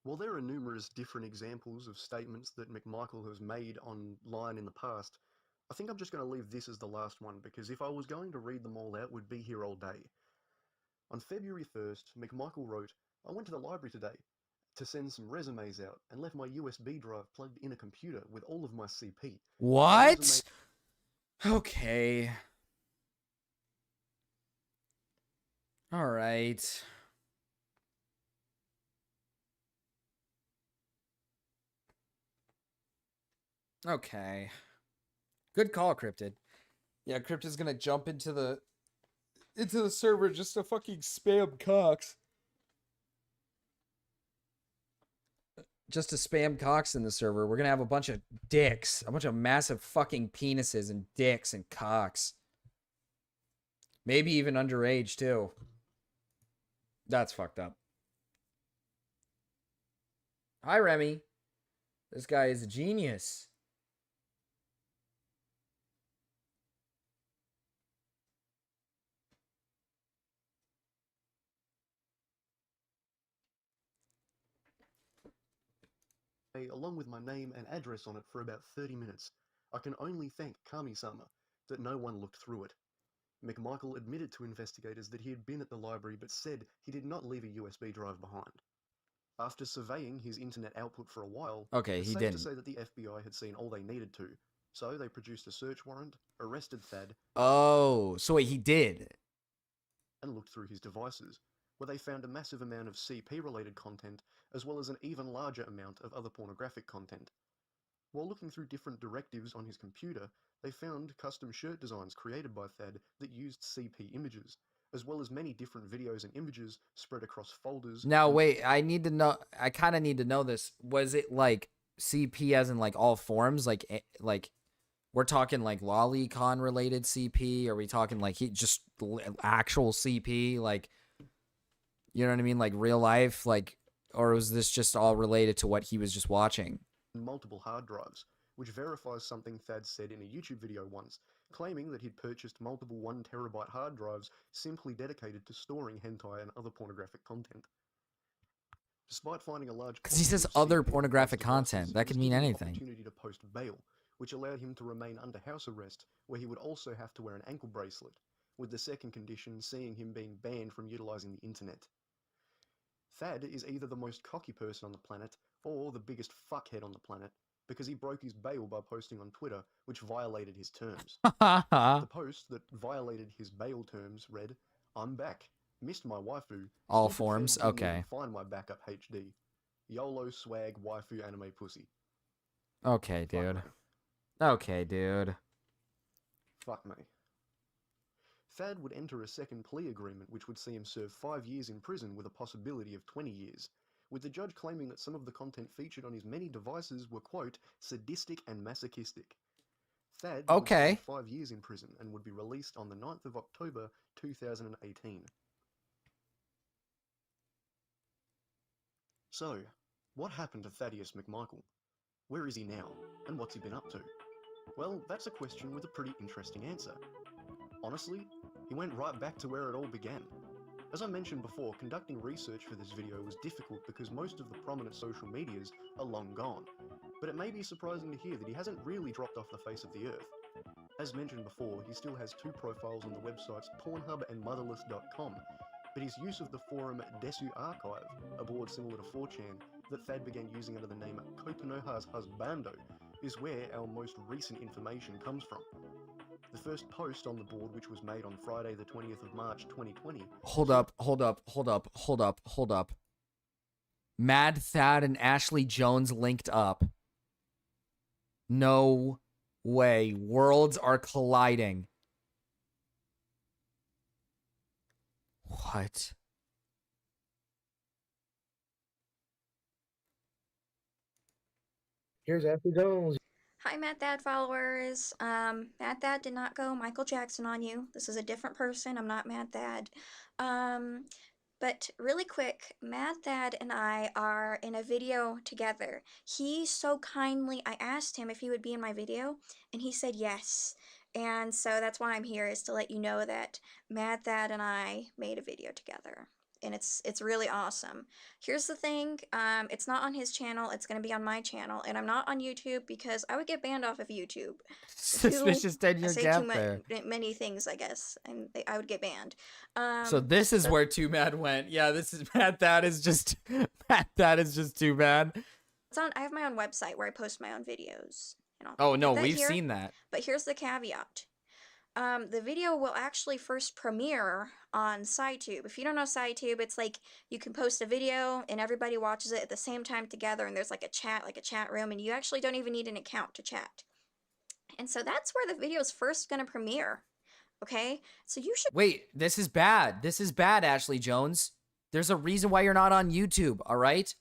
While there are numerous different examples of statements that McMichael has made online in the past, I think I'm just going to leave this as the last one, because if I was going to read them all out, we'd be here all day. On February 1st, McMichael wrote, "I went to the library today to send some resumes out and left my USB drive plugged in a computer with all of my CP. What? Okay. All right. Okay. Good call, Cryptid. Yeah, Cryptid's gonna jump into the server just to fucking spam cocks. Just to spam cocks in the server. We're gonna have a bunch of dicks. A bunch of massive fucking penises and dicks and cocks. Maybe even underage, too. That's fucked up. Hi, Remy. This guy is a genius. Along with my name and address on it for about 30 minutes. I can only thank Kami-sama that no one looked through it." McMichael admitted to investigators that he had been at the library but said he did not leave a USB drive behind. After surveying his internet output for a while, Okay, it's he safe didn't. to say that the FBI had seen all they needed to. So they produced a search warrant, arrested Thad, Oh, so wait, he did. and looked through his devices, where they found a massive amount of CP-related content, as well as an even larger amount of other pornographic content. While looking through different directives on his computer, they found custom shirt designs created by Thad that used CP images, as well as many different videos and images spread across folders. Now wait, I need to know. I kind of need to know this. Was it like CP as in like all forms, like we're talking like lolicon related CP? Are we talking like he just actual CP, like, you know what I mean, like real life, like, or was this just all related to what he was just watching? Multiple hard drives, which verifies something Thad said in a YouTube video once, claiming that he'd purchased multiple 1 terabyte hard drives simply dedicated to storing hentai and other pornographic content. Despite finding a large Because he says other pornographic devices, content, that could mean given the anything. opportunity to post bail, which allowed him to remain under house arrest, where he would also have to wear an ankle bracelet, with the second condition seeing him being banned from utilizing the internet. Thad is either the most cocky person on the planet or the biggest fuckhead on the planet, because he broke his bail by posting on Twitter, which violated his terms. The post that violated his bail terms read, "I'm back. Missed my waifu. All Stupid forms? feds didn't even Okay. find my backup HD. YOLO swag waifu anime pussy." Okay, dude. Okay, dude. Fuck me. Thad would enter a second plea agreement which would see him serve 5 years in prison with a possibility of 20 years, with the judge claiming that some of the content featured on his many devices were, quote, sadistic and masochistic. Thad would spend 5 years in prison and would be released on the 9th of October 2018. So, what happened to Thaddeus McMichael? Where is he now, and what's he been up to? Well, that's a question with a pretty interesting answer. Honestly, he went right back to where it all began. As I mentioned before, conducting research for this video was difficult because most of the prominent social medias are long gone, but it may be surprising to hear that he hasn't really dropped off the face of the earth. As mentioned before, he still has 2 profiles on the websites Pornhub and Motherless.com, but his use of the forum Desu Archive, a board similar to 4chan, that Thad began using under the name Kopanoha's Husbando, is where our most recent information comes from. The first post on the board, which was made on Friday the 20th of March 2020... Hold up. Mad Thad and Ashley Jones linked up. No way. Worlds are colliding. What? Here's Ashley Jones. Hi, Matt Thad followers. Matt Thad did not go Michael Jackson on you. This is a different person. I'm not Matt Thad. But really quick, Matt Thad and I are in a video together. He so kindly, I asked him if he would be in my video, and he said yes. And so that's why I'm here, is to let you know that Matt Thad and I made a video together. And it's really awesome. Here's the thing, it's not on his channel, it's going to be on my channel, and I'm not on YouTube because I would get banned off of YouTube. Suspicious 10-year gap there. Many things, I guess, and I would get banned. So this is where Too Mad went. Yeah, this is Matt. That is just Matt. That is just too bad. It's on. I have my own website where I post my own videos. Oh no, we've seen that. But here's the caveat. The video will actually first premiere on SciTube. If you don't know SciTube, it's like you can post a video and everybody watches it at the same time together, and there's like a chat room, and you actually don't even need an account to chat. And so that's where the video is first going to premiere. Okay? So you should... Wait, this is bad. This is bad, Ashley Jones. There's a reason why you're not on YouTube, all right?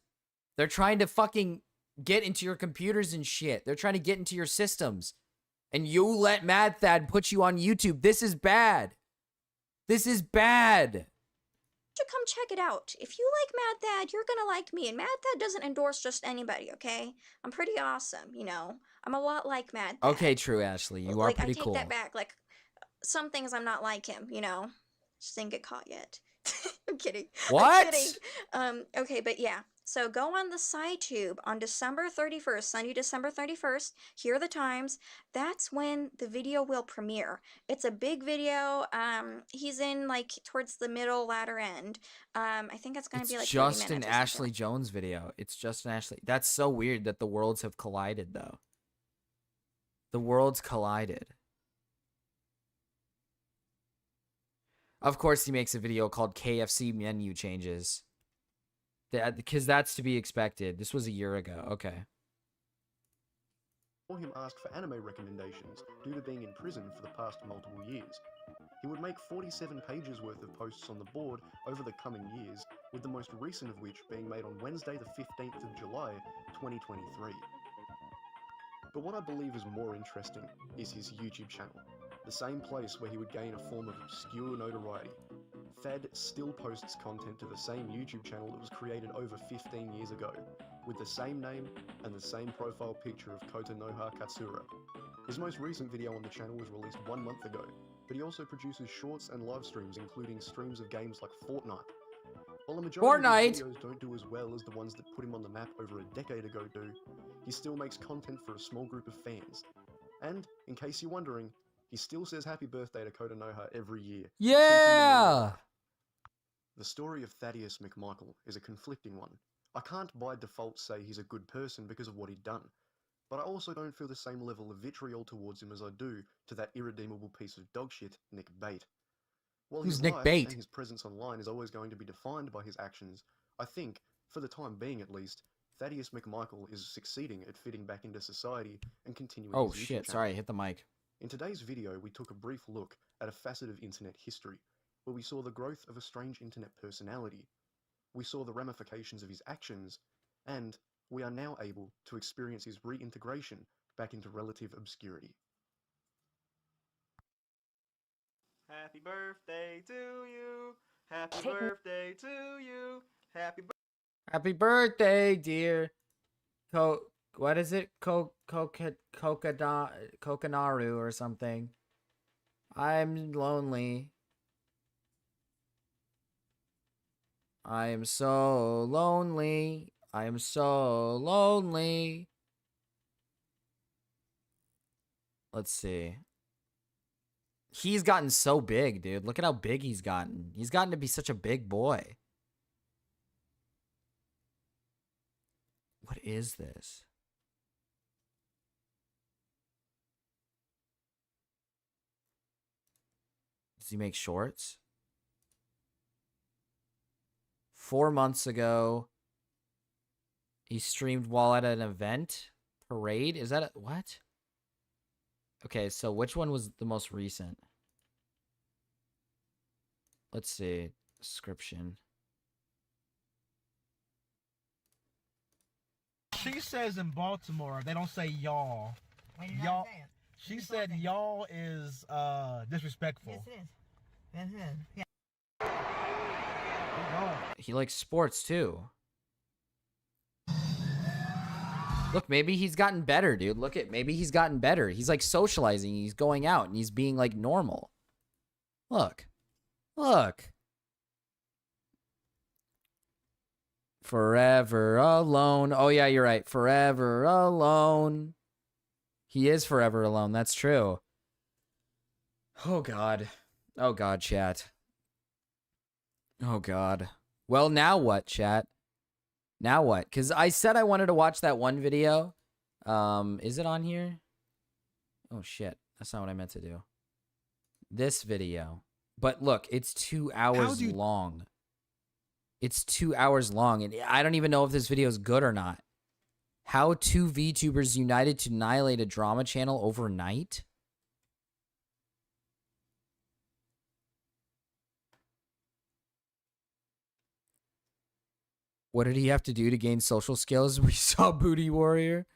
They're trying to fucking get into your computers and shit. They're trying to get into your systems. And you let Mad Thad put you on YouTube. This is bad. This is bad. You should come check it out. If you like Mad Thad, you're gonna like me. And Mad Thad doesn't endorse just anybody, okay? I'm pretty awesome, you know? I'm a lot like Mad Thad. Okay, true, Ashley. You are pretty cool. I take that back. Like, some things I'm not like him, you know? Just didn't get caught yet. I'm kidding. What? I'm kidding. Okay, but yeah. So go on the SciTube on December 31st, Sunday, December 31st. Here are the times. That's when the video will premiere. It's a big video. He's in like towards the middle, latter end. I think it's gonna be like 30 minutes. Just an Ashley Jones video. It's just an Ashley. That's so weird that the worlds have collided, though. The worlds collided. Of course, he makes a video called KFC menu changes. Because that's to be expected. This was a year ago. Okay. Or him asked for anime recommendations due to being in prison for the past multiple years. He would make 47 pages worth of posts on the board over the coming years, with the most recent of which being made on Wednesday the 15th of July, 2023. But what I believe is more interesting is his YouTube channel, the same place where he would gain a form of obscure notoriety. Thad still posts content to the same YouTube channel that was created over 15 years ago, with the same name and the same profile picture of Kota Noha Katsura. His most recent video on the channel was released 1 month ago, but he also produces shorts and live streams, including streams of games like Fortnite. While the majority of his videos don't do as well as the ones that put him on the map over a decade ago do, he still makes content for a small group of fans. And, in case you're wondering, he still says happy birthday to Kota Noha every year. Yeah! The story of Thaddeus McMichael is a conflicting one. I can't by default say he's a good person because of what he'd done, but I also don't feel the same level of vitriol towards him as I do to that irredeemable piece of dogshit, Nick Bate. While Who's his Nick life Bate? and his presence online is always going to be defined by his actions, I think, for the time being at least, Thaddeus McMichael is succeeding at fitting back into society and continuing Oh his YouTube shit, channel. sorry, I hit the mic. In today's video, we took a brief look at a facet of internet history, where we saw the growth of a strange internet personality. We saw the ramifications of his actions, and we are now able to experience his reintegration back into relative obscurity. Happy birthday to you. Happy birthday to you. Happy birthday. Happy birthday, dear. What is it? Kokanaru or something. I'm lonely. I am so lonely. I am so lonely. Let's see. He's gotten so big, dude. Look at how big he's gotten. He's gotten to be such a big boy. What is this? Does he make shorts? 4 months ago, he streamed while at an event? Parade? Is that what? Okay, so which one was the most recent? Let's see. Description. She says in Baltimore, they don't say y'all. Y'all. She said y'all is disrespectful. Yes, it is. Yes, it is. Yeah. He likes sports too. Look, maybe he's gotten better, dude. Look at, maybe he's gotten better. He's like socializing. He's going out and he's being like normal. Look. Look. Forever alone. Oh yeah, you're right. Forever alone. He is forever alone. That's true. Oh God. Oh God, chat. Oh God. Well, now what, chat? Now what? Because I said I wanted to watch that one video. Is it on here? Oh shit. That's not what I meant to do. This video. But look, it's 2 hours long. It's 2 hours long, and I don't even know if this video is good or not. How two VTubers united to annihilate a drama channel overnight? What did he have to do to gain social skills? We saw Booty Warrior.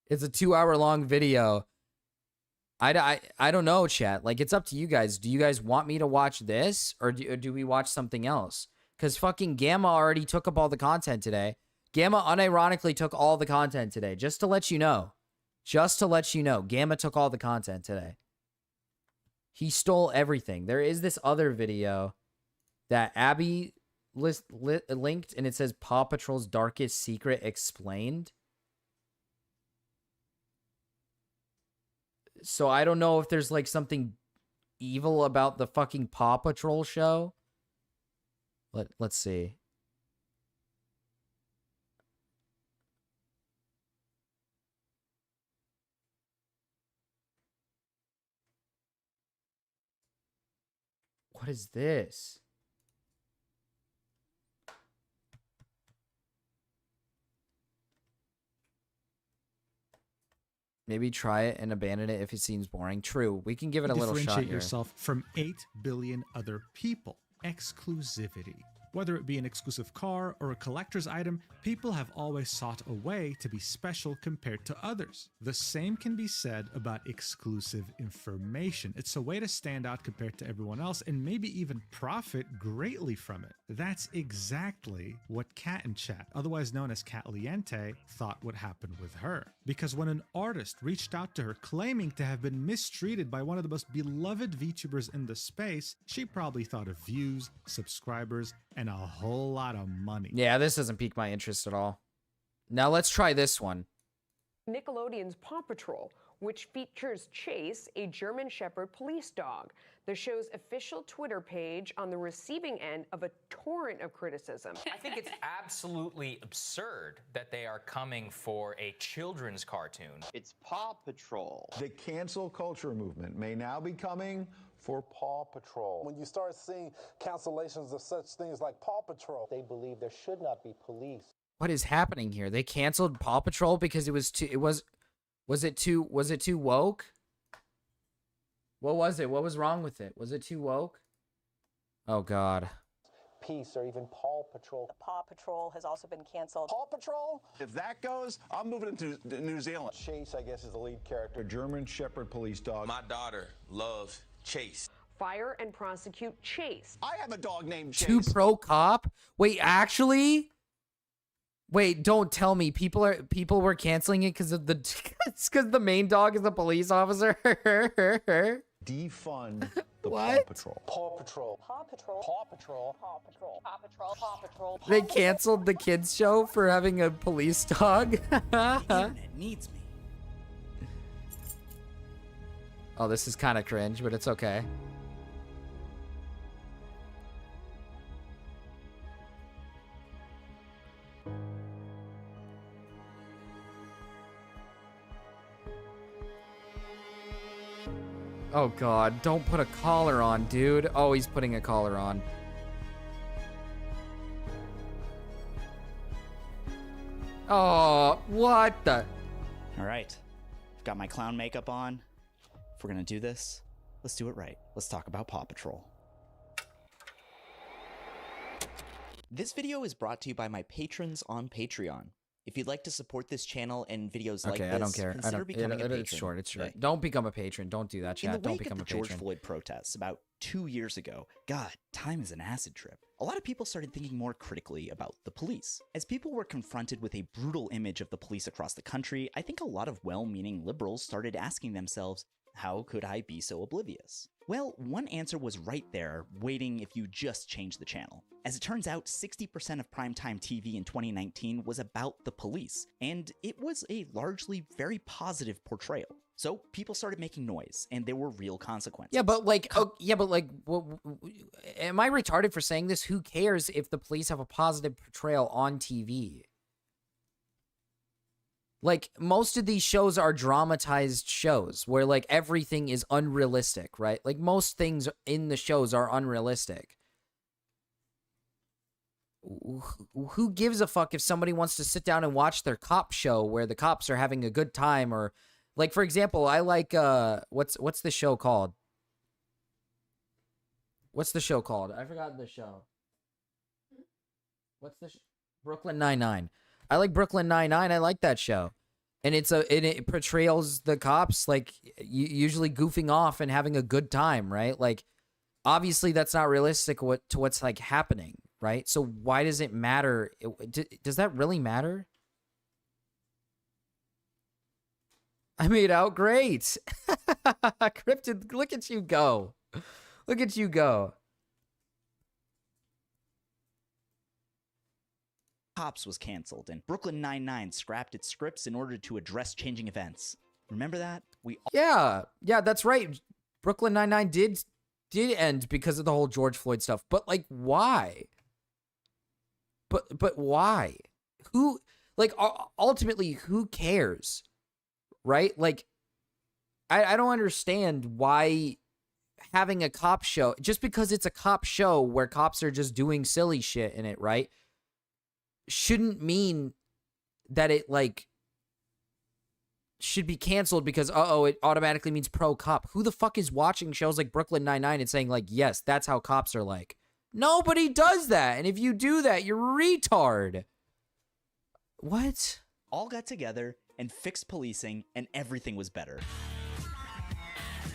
It's a 2 hour long video. I don't know, chat. Like, it's up to you guys. Do you guys want me to watch this? Or do we watch something else? Because fucking Gamma already took up all the content today. Gamma unironically took all the content today. Just to let you know. Just to let you know. Gamma took all the content today. He stole everything. There is this other video that Abby linked, and it says Paw Patrol's Darkest Secret Explained. So I don't know if there's like something evil about the fucking Paw Patrol show. Let's see. What is this? Maybe try it and abandon it if it seems boring. True. We can give it a little shot Differentiate here. yourself from 8 billion other people. Exclusivity. Whether it be an exclusive car or a collector's item, people have always sought a way to be special compared to others. The same can be said about exclusive information. It's a way to stand out compared to everyone else and maybe even profit greatly from it. That's exactly what Cat in Chat, otherwise known as Catliente, thought would happen with her. Because when an artist reached out to her claiming to have been mistreated by one of the most beloved VTubers in the space, she probably thought of views, subscribers, and a whole lot of money. Yeah, this doesn't pique my interest at all. Now let's try this one. Nickelodeon's Paw Patrol, which features Chase, a German Shepherd police dog. The show's official Twitter page on the receiving end of a torrent of criticism. I think it's absolutely absurd that they are coming for a children's cartoon. It's Paw Patrol. The cancel culture movement may now be coming for Paw Patrol. When you start seeing cancellations of such things like Paw Patrol, they believe there should not be police. What is happening here? They canceled Paw Patrol because it was too was it too woke? What was it? What was wrong with it? Was it too woke? Oh god. Peace or even Paw Patrol. Paw Patrol has also been canceled. Paw Patrol? If that goes, I'm moving into New Zealand. Chase, I guess, is the lead character. German Shepherd police dog. My daughter loves Chase. Fire and prosecute Chase. I have a dog named Chase. Too pro cop? Wait, actually? Wait, don't tell me people were canceling it because of the it's because the main dog is a police officer. Defund the What? Paw Patrol. Paw Patrol. Paw Patrol. Paw Patrol. Paw Patrol. Paw Patrol. Paw Patrol. They canceled the kids show for having a police dog. Internet needs me. Oh, this is kind of cringe, but it's okay. Oh god, don't put a collar on, dude. Oh, he's putting a collar on. Oh, what the? All right, I've got my clown makeup on. If we're gonna do this, let's do it right. Let's talk about Paw Patrol. This video is brought to you by my patrons on Patreon. If you'd like to support this channel and videos like Okay, this, I don't care. consider becoming a patron. It's short. It's short. Okay? Don't become a patron. Don't do that, In chat. the Don't wake become of a the George patron. Floyd protests about 2 years ago, God, time is an acid trip. A lot of people started thinking more critically about the police. As people were confronted with a brutal image of the police across the country, I think a lot of well-meaning liberals started asking themselves, how could I be so oblivious? Well, one answer was right there, waiting if you just change the channel. As it turns out, 60% of primetime TV in 2019 was about the police, and it was a largely very positive portrayal. So people started making noise, and there were real consequences. Yeah, but like, am I retarded for saying this? Who cares if the police have a positive portrayal on TV? Like, most of these shows are dramatized shows where, like, everything is unrealistic, right? Like, most things in the shows are unrealistic. Who gives a fuck if somebody wants to sit down and watch their cop show where the cops are having a good time? Or, like, for example, I like, what's the show called? What's the show called? I forgot the show. What's the Brooklyn Nine-Nine. I like Brooklyn Nine-Nine. I like that show. And it portrays the cops like usually goofing off and having a good time, right? Like, obviously that's not realistic to what's like happening, right? So why does it matter? Does that really matter? I made out great. Cryptid, look at you go. Look at you go. Cops was canceled, and Brooklyn Nine-Nine scrapped its scripts in order to address changing events. Remember that? Yeah, that's right. Brooklyn Nine-Nine did end because of the whole George Floyd stuff. But like, why? But why? Who, like, ultimately, who cares? Right? Like, I don't understand why having a cop show, just because it's a cop show where cops are just doing silly shit in it, right? Shouldn't mean that it, like, should be canceled because, it automatically means pro-cop. Who the fuck is watching shows like Brooklyn Nine-Nine and saying, like, yes, that's how cops are like? Nobody does that. And if you do that, you're a retard. What? All got together and fixed policing, and everything was better.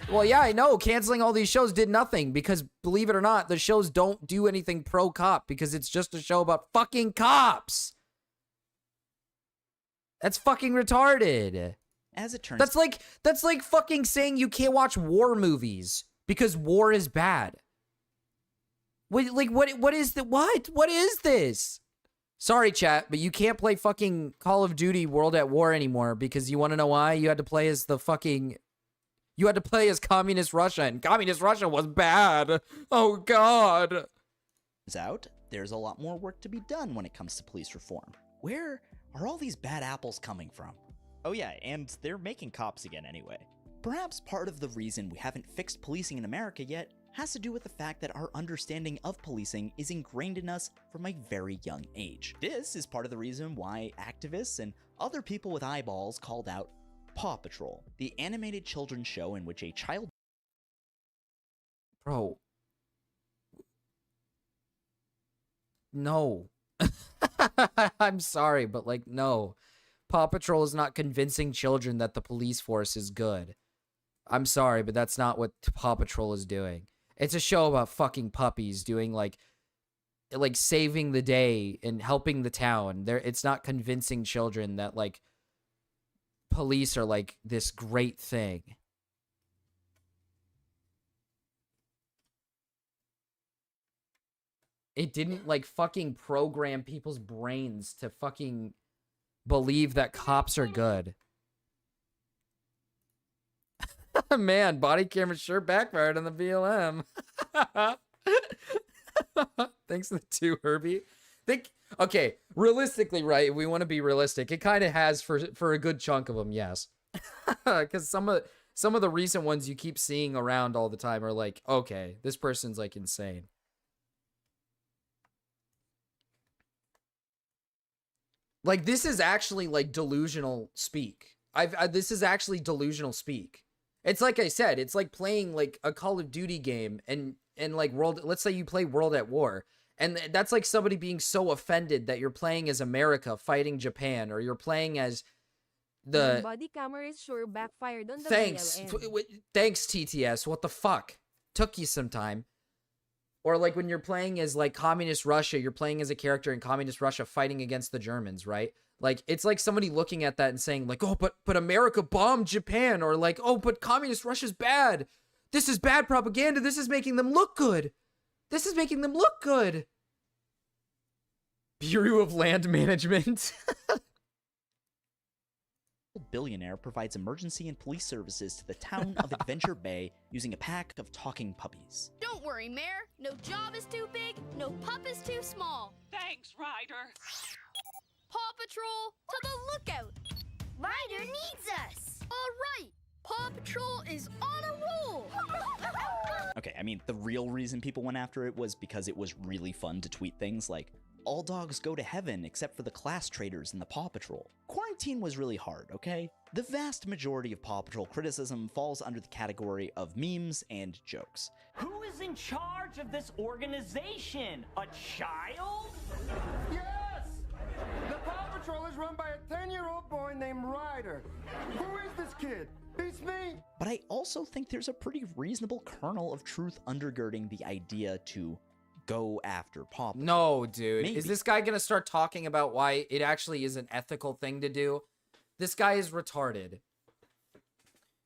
Well, yeah, I know. Canceling all these shows did nothing because, believe it or not, the shows don't do anything pro-cop because it's just a show about fucking cops. That's fucking retarded. As it turns, that's like fucking saying you can't watch war movies because war is bad. What is this? Sorry, chat, but you can't play fucking Call of Duty World at War anymore because you want to know why? You had to play as Communist Russia, and Communist Russia was bad. Oh, God. There's a lot more work to be done when it comes to police reform. Where are all these bad apples coming from? Oh yeah, and they're making cops again anyway. Perhaps part of the reason we haven't fixed policing in America yet has to do with the fact that our understanding of policing is ingrained in us from a very young age. This is part of the reason why activists and other people with eyeballs called out Paw Patrol, the animated children's show in which a child... Bro. No. I'm sorry, but, like, no. Paw Patrol is not convincing children that the police force is good. I'm sorry, but that's not what Paw Patrol is doing. It's a show about fucking puppies doing, like saving the day and helping the town. It's not convincing children that, like, police are, like, this great thing. It didn't, like, fucking program people's brains to fucking believe that cops are good. Man, body camera sure backfired on the BLM. Thanks to the two, Herbie. Okay, realistically, right, if we want to be realistic, it kind of has for a good chunk of them, yes. Because some of the recent ones you keep seeing around all the time are like, okay, this person's, like, insane. Like, this is actually, like, delusional speak. This is actually delusional speak. It's like I said, it's like playing, like, a Call of Duty game and like, let's say you play World at War. And that's like somebody being so offended that you're playing as America fighting Japan, or you're playing as the... body camera is sure backfired on the Thanks. Thanks, TTS. What the fuck? Took you some time. Or like when you're playing as, like, Communist Russia, you're playing as a character in Communist Russia fighting against the Germans, right? Like, it's like somebody looking at that and saying, like, oh, but America bombed Japan, or like, oh, but Communist Russia's bad. This is bad propaganda. This is making them look good. This is making them look good. Bureau of Land Management. Billionaire provides emergency and police services to the town of Adventure Bay using a pack of talking puppies. Don't worry, Mayor. No job is too big, no pup is too small. Thanks, Ryder. Paw Patrol, to the lookout. Ryder needs us. All right, Paw Patrol is on a roll. Okay, I mean, the real reason people went after it was because it was really fun to tweet things like, all dogs go to heaven except for the class traitors in the Paw Patrol. Quarantine was really hard, okay? The vast majority of Paw Patrol criticism falls under the category of memes and jokes. Who is in charge of this organization? A child? Yes! The Paw Patrol is run by a 10-year-old boy named Ryder. Who is this kid? It's me! But I also think there's a pretty reasonable kernel of truth undergirding the idea to go after Paw Patrol. No, dude. Maybe. Is this guy gonna start talking about why it actually is an ethical thing to do? This guy is retarded.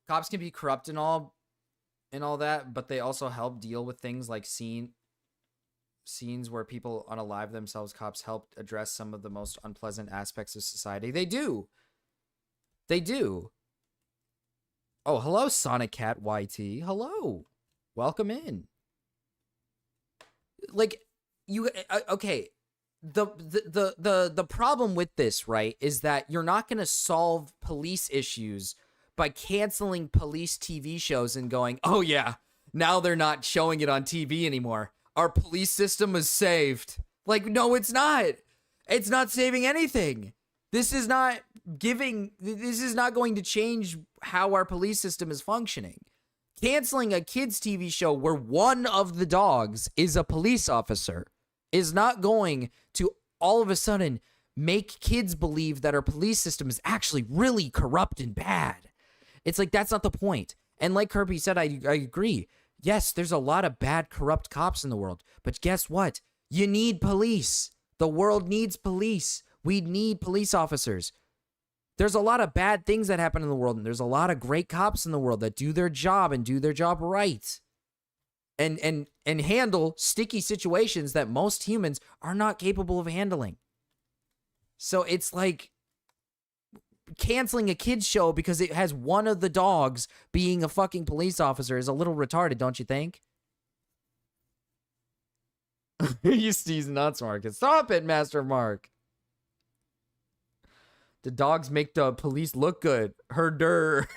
Cops can be corrupt and all that, but they also help deal with things like scenes where people unalive themselves. Cops help address some of the most unpleasant aspects of society. They do. They do. Oh, hello, Sonic Cat YT. Hello. Welcome in. Like, you okay, the problem with this, right, is that you're not going to solve police issues by canceling police TV shows and going, oh yeah, now they're not showing it on TV anymore. Our police system is saved. Like, no, it's not. It's not saving anything. This is not going to change how our police system is functioning. Canceling a kids' TV show where one of the dogs is a police officer is not going to all of a sudden make kids believe that our police system is actually really corrupt and bad. It's like, that's not the point. And like Kirby said, I agree. Yes, there's a lot of bad, corrupt cops in the world. But guess what? You need police. The world needs police. We need police officers. There's a lot of bad things that happen in the world, and there's a lot of great cops in the world that do their job and do their job right. And handle sticky situations that most humans are not capable of handling. So it's like canceling a kid's show because it has one of the dogs being a fucking police officer is a little retarded, don't you think? He's nuts, Marcus. Stop it, Master Mark. The dogs make the police look good. Herder.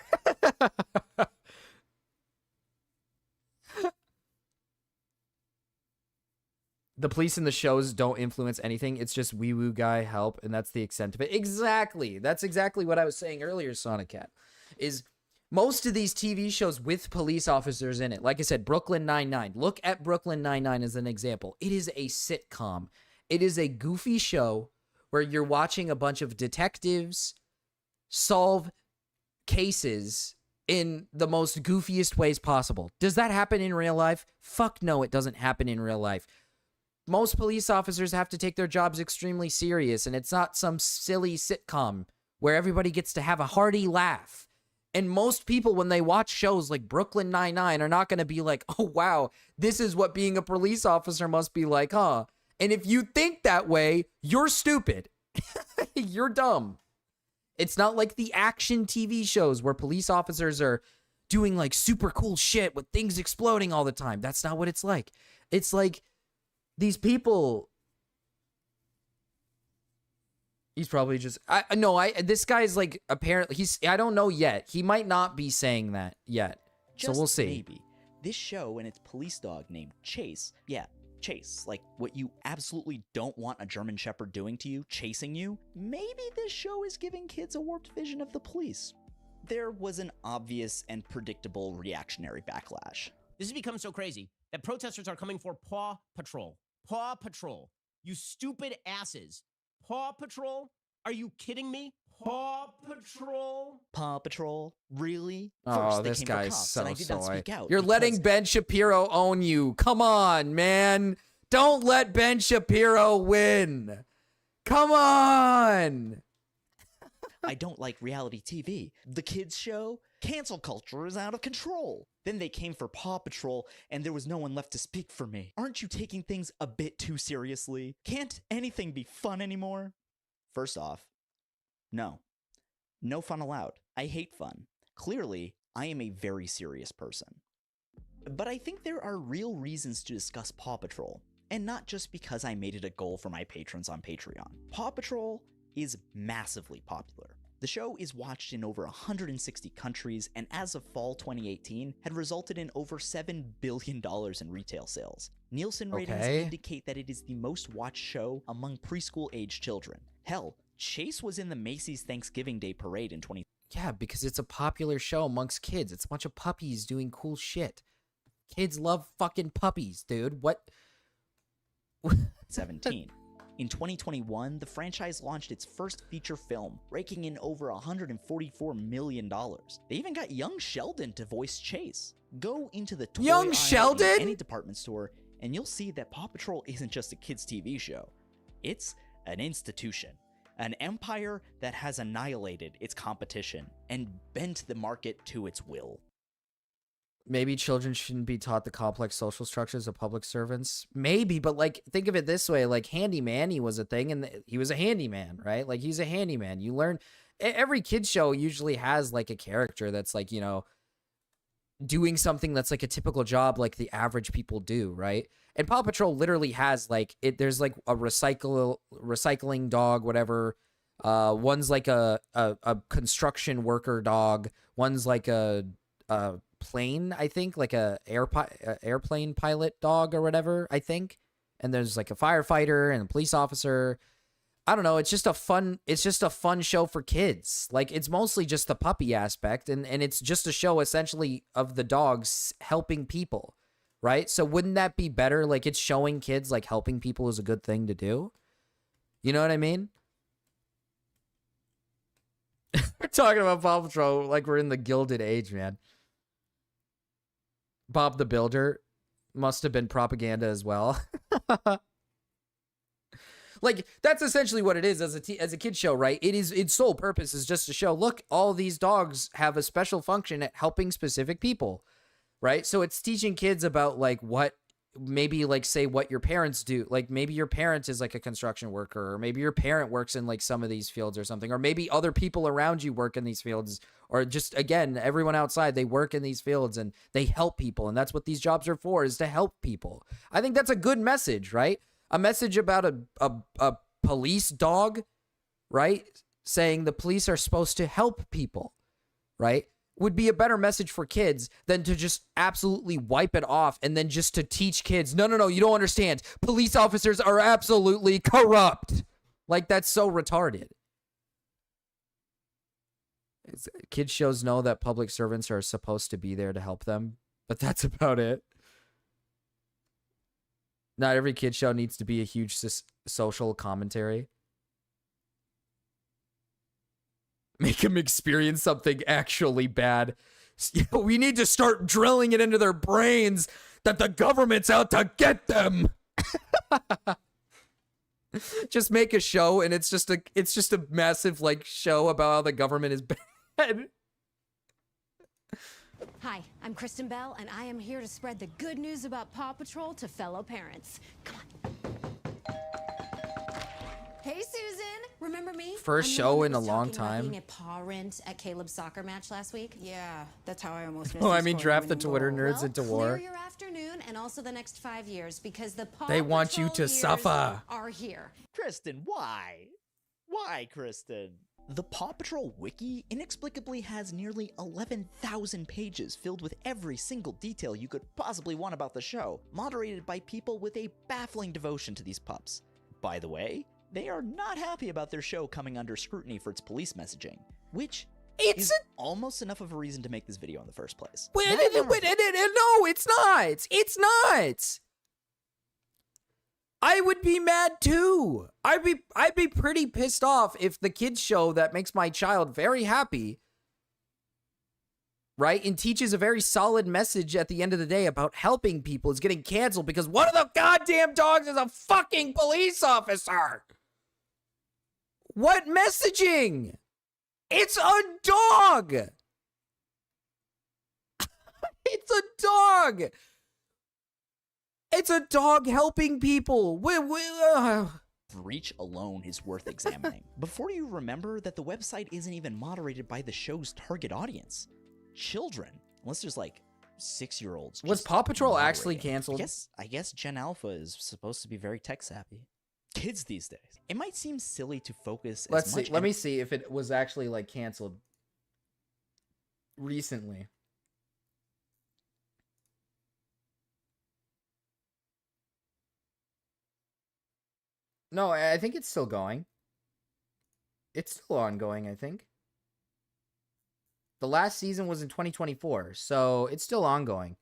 The police in the shows don't influence anything. It's just wee woo guy help, and that's the extent of it. Exactly. That's exactly what I was saying earlier, Sonic Cat. Is most of these TV shows with police officers in it. Like I said, Brooklyn Nine-Nine. Look at Brooklyn Nine-Nine as an example. It is a sitcom. It is a goofy show where you're watching a bunch of detectives solve cases in the most goofiest ways possible. Does that happen in real life? Fuck no, it doesn't happen in real life. Most police officers have to take their jobs extremely serious, and it's not some silly sitcom where everybody gets to have a hearty laugh. And most people, when they watch shows like Brooklyn Nine-Nine, are not going to be like, oh, wow, this is what being a police officer must be like, huh? And if you think that way, you're stupid. You're dumb. It's not like the action TV shows where police officers are doing like super cool shit with things exploding all the time. That's not what it's like. It's like these people. He's probably just, this guy's like, apparently, I don't know yet. He might not be saying that yet. So we'll see. Maybe. This show and its police dog named Chase, Chase, like what you absolutely don't want a German Shepherd doing to you, chasing you, maybe this show is giving kids a warped vision of the police. There was an obvious and predictable reactionary backlash. This has become so crazy that protesters are coming for Paw Patrol. Paw Patrol. You stupid asses. Paw Patrol? Are you kidding me? Paw Patrol? Paw Patrol? Really? Oh, this guy's so soy. You're letting Ben Shapiro own you. Come on, man. Don't let Ben Shapiro win. Come on. I don't like reality TV. The kids show? Cancel culture is out of control. Then they came for Paw Patrol, and there was no one left to speak for me. Aren't you taking things a bit too seriously? Can't anything be fun anymore? First off, no. No fun allowed. I hate fun. Clearly, I am a very serious person. But I think there are real reasons to discuss Paw Patrol, and not just because I made it a goal for my patrons on Patreon. Paw Patrol is massively popular. The show is watched in over 160 countries, and as of fall 2018, had resulted in over $7 billion in retail sales. Nielsen ratings indicate that it is the most watched show among preschool-age children. Hell, Chase was in the Macy's Thanksgiving Day Parade in 20... Yeah, because it's a popular show amongst kids. It's a bunch of puppies doing cool shit. Kids love fucking puppies, dude. What? 17. In 2021, the franchise launched its first feature film, raking in over $144 million. They even got young Sheldon to voice Chase. Go into the toy aisle in any department store, and you'll see that Paw Patrol isn't just a kids' TV show. It's an institution. An empire that has annihilated its competition and bent the market to its will. Maybe children shouldn't be taught the complex social structures of public servants. Maybe, but like, think of it this way, like Handy Manny was a thing and he was a handyman, right? Like he's a handyman. You learn, every kid's show usually has like a character that's like, you know, doing something that's like a typical job like the average people do, right? And Paw Patrol literally has like, there's like a recycling dog, whatever. One's like a construction worker dog. One's like a plane, I think, like a airplane pilot dog or whatever, I think. And there's like a firefighter and a police officer. I don't know. It's just a fun show for kids. Like, it's mostly just the puppy aspect, and it's just a show essentially of the dogs helping people, right? So wouldn't that be better? Like, it's showing kids like helping people is a good thing to do. You know what I mean? We're talking about Paw Patrol like we're in the Gilded Age, man. Bob the Builder must have been propaganda as well. Like, that's essentially what it is as a kid show, right? Its sole purpose is just to show, look, all these dogs have a special function at helping specific people, right? So it's teaching kids about like what maybe like say what your parents do. Like maybe your parent is like a construction worker, or maybe your parent works in like some of these fields or something, or maybe other people around you work in these fields, or just again, everyone outside, they work in these fields and they help people. And that's what these jobs are for, is to help people. I think that's a good message, right? A message about a police dog, right? Saying the police are supposed to help people, right? Would be a better message for kids than to just absolutely wipe it off and then just to teach kids, no, you don't understand. Police officers are absolutely corrupt. Like, that's so retarded. Kids shows know that public servants are supposed to be there to help them, but that's about it. Not every kid show needs to be a huge social commentary. Make them experience something actually bad. We need to start drilling it into their brains that the government's out to get them. Just make a show, and it's just a massive like show about how the government is bad. Hi, I'm Kristen Bell, and I am here to spread the good news about Paw Patrol to fellow parents. Come on. Hey, Susan. Remember me? First show in a long time. Being a paw rent at Caleb's soccer match last week. Yeah, that's how I almost. Oh, I mean, draft the Twitter nerds into war. Clear your afternoon and also the next 5 years, because the Paw They want Patrol you to years suffer. Are here. Kristen, why? Why, Kristen? The Paw Patrol wiki inexplicably has nearly 11,000 pages filled with every single detail you could possibly want about the show, moderated by people with a baffling devotion to these pups. By the way, they are not happy about their show coming under scrutiny for its police messaging, which is almost enough of a reason to make this video in the first place. No, it's not. It's not. I would be mad too. I'd be pretty pissed off if the kids show that makes my child very happy, right, and teaches a very solid message at the end of the day about helping people is getting canceled because one of the goddamn dogs is a fucking police officer. What messaging? It's a dog. It's a dog. It's a dog helping people. Reach alone is worth examining. Before you remember that the website isn't even moderated by the show's target audience. Children. Unless there's like 6-year-olds. Was Paw Patrol actually canceled? I guess Gen Alpha is supposed to be very tech savvy. Kids these days. It might seem silly to focus Let's as see. much. Let me see if it was actually like canceled recently. No, I think it's still going. It's still ongoing, I think. The last season was in 2024, so it's still ongoing.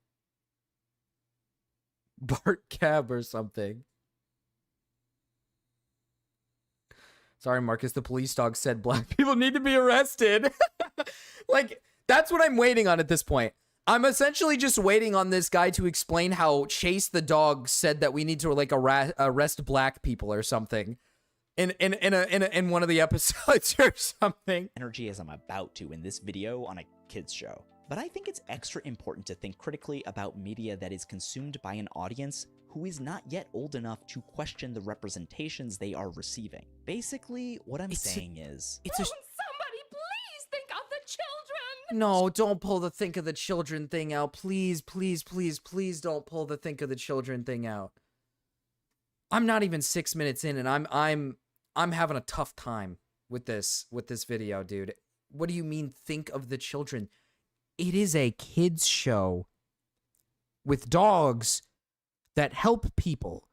Bart Cab or something. Sorry, Marcus, the police dog said black people need to be arrested. Like, that's what I'm waiting on at this point. I'm essentially just waiting on this guy to explain how Chase the dog said that we need to like arrest black people or something in one of the episodes or something. Energy as I'm about to in this video on a kids show. But I think it's extra important to think critically about media that is consumed by an audience who is not yet old enough to question the representations they are receiving. Basically, what I'm saying is... Somebody please think of the children! No, don't pull the think of the children thing out. Please, please, please, please don't pull the think of the children thing out. I'm not even 6 minutes in and I'm having a tough time with this video, dude. What do you mean think of the children? it is a kids show with dogs that help people.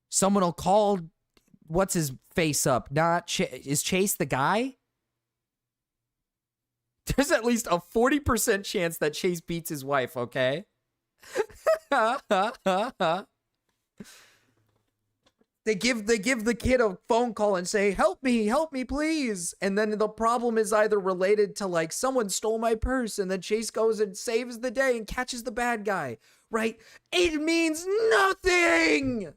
Someone will call, what's his face up? Is Chase the guy? There's at least a 40% chance that Chase beats his wife, okay? They give the kid a phone call and say, help me, please. And then the problem is either related to like, someone stole my purse, and then Chase goes and saves the day and catches the bad guy, right? It means nothing.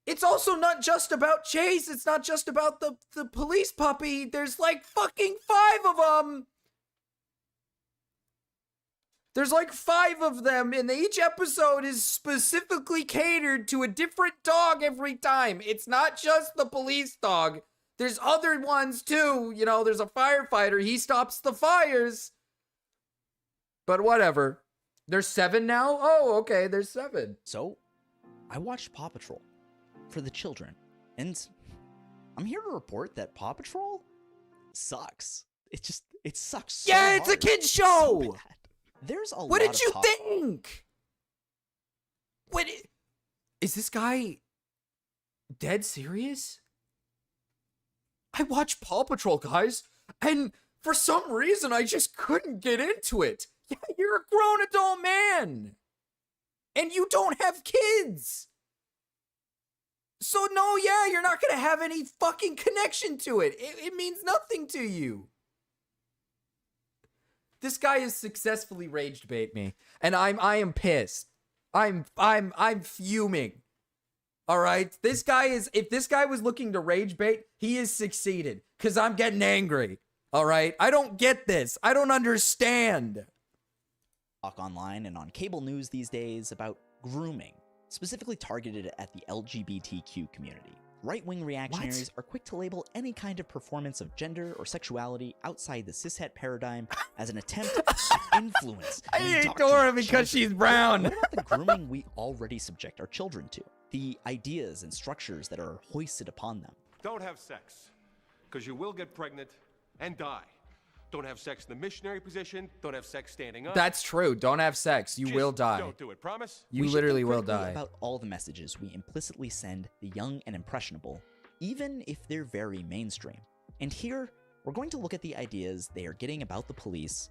It's also not just about Chase. It's not just about the police puppy. There's like fucking 5 of them. There's like 5 of them, and each episode is specifically catered to a different dog every time. It's not just the police dog. There's other ones too. You know, there's a firefighter. He stops the fires. But whatever. There's 7 now? Oh, okay, there's 7. So, I watched Paw Patrol for the children, and I'm here to report that Paw Patrol sucks. It sucks so yeah, it's hard. a kid's show! So bad. There's a lot What did of you think? Is this guy dead serious? I watch Paw Patrol, guys, and for some reason I just couldn't get into it. Yeah, you're a grown adult man, and you don't have kids. So no, yeah, you're not gonna have any fucking connection to it. It means nothing to you. This guy has successfully rage bait me, and I am pissed. I'm fuming. All right, this guy is. If this guy was looking to rage bait, he has succeeded. Cause I'm getting angry. All right, I don't get this. I don't understand. Talk online and on cable news these days about grooming, specifically targeted at the LGBTQ community. Right-wing reactionaries are quick to label any kind of performance of gender or sexuality outside the cishet paradigm as an attempt to influence. I hate Dora because she's brown. What about the grooming we already subject our children to? The ideas and structures that are hoisted upon them. Don't have sex, because you will get pregnant and die. Don't have sex in the missionary position. Don't have sex standing up. That's true. Don't have sex. You will die. Don't do it. Promise? You literally will die. About all the messages we implicitly send the young and impressionable, even if they're very mainstream. And here, we're going to look at the ideas they are getting about the police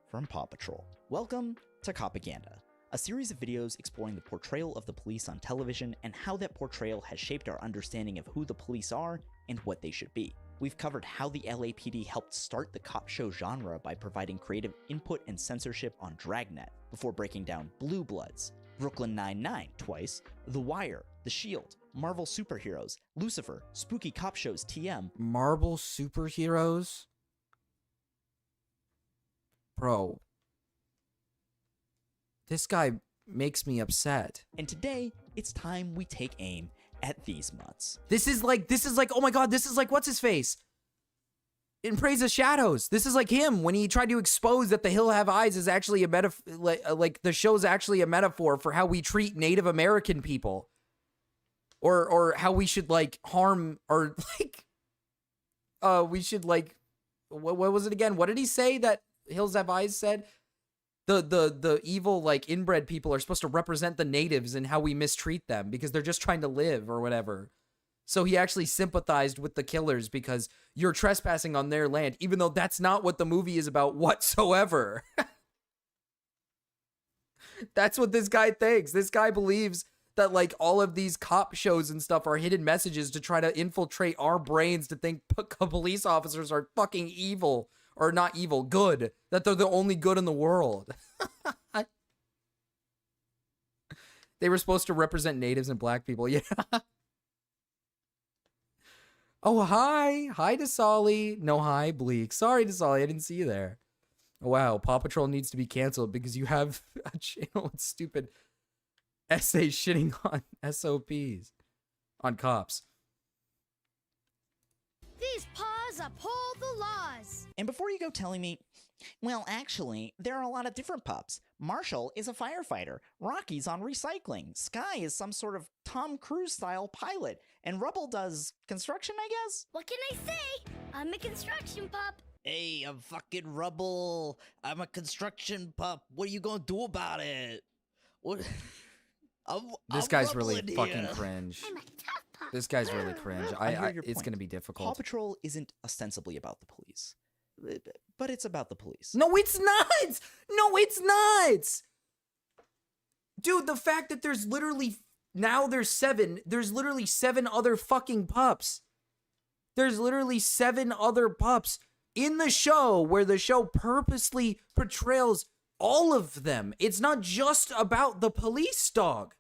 from Paw Patrol. Welcome to Copaganda, a series of videos exploring the portrayal of the police on television and how that portrayal has shaped our understanding of who the police are and what they should be. We've covered how the LAPD helped start the cop show genre by providing creative input and censorship on Dragnet, before breaking down Blue Bloods, Brooklyn Nine-Nine twice, The Wire, The Shield, Marvel Superheroes, Lucifer, Spooky Cop Shows TM. Marvel Superheroes? Bro. This guy makes me upset. And today, it's time we take aim at these mutts. This is like, oh my god, this is like, what's his face? In Praise of Shadows. This is like him when he tried to expose that the Hill Have Eyes is actually a metaphor, like the show's actually a metaphor for how we treat Native American people. Or how we should like harm, or like, we should like, what was it again? What did he say that Hills Have Eyes said? The evil, like, inbred people are supposed to represent the natives and how we mistreat them because they're just trying to live or whatever. So he actually sympathized with the killers because you're trespassing on their land, even though that's not what the movie is about whatsoever. That's what this guy thinks. This guy believes that, like, all of these cop shows and stuff are hidden messages to try to infiltrate our brains to think police officers are fucking evil. Or not evil, good. That they're the only good in the world. They were supposed to represent natives and black people, yeah. Oh, hi. Hi, Desali. No, hi, Bleak. Sorry, Desali, I didn't see you there. Wow, Paw Patrol needs to be canceled because you have a channel with stupid essays shitting on SOPs. On cops. These paws uphold the laws. And before you go telling me, well, actually, there are a lot of different pups. Marshall is a firefighter, Rocky's on recycling, Sky is some sort of Tom Cruise-style pilot, and Rubble does construction, I guess? What can I say? I'm a construction pup. Hey, I'm fucking rubble. I'm a construction pup. What are you gonna do about it? What? This I'm guy's really rubbling fucking here. cringe. This guy's really cringe. I hear your It's point. gonna be Paw difficult. Patrol isn't ostensibly about the police, but it's about the police. No, it's not. No, it's not. Dude, the fact that there's literally there's 7. There's literally 7 other fucking pups. There's literally 7 other pups in the show where the show purposely portrays all of them. It's not just about the police dog.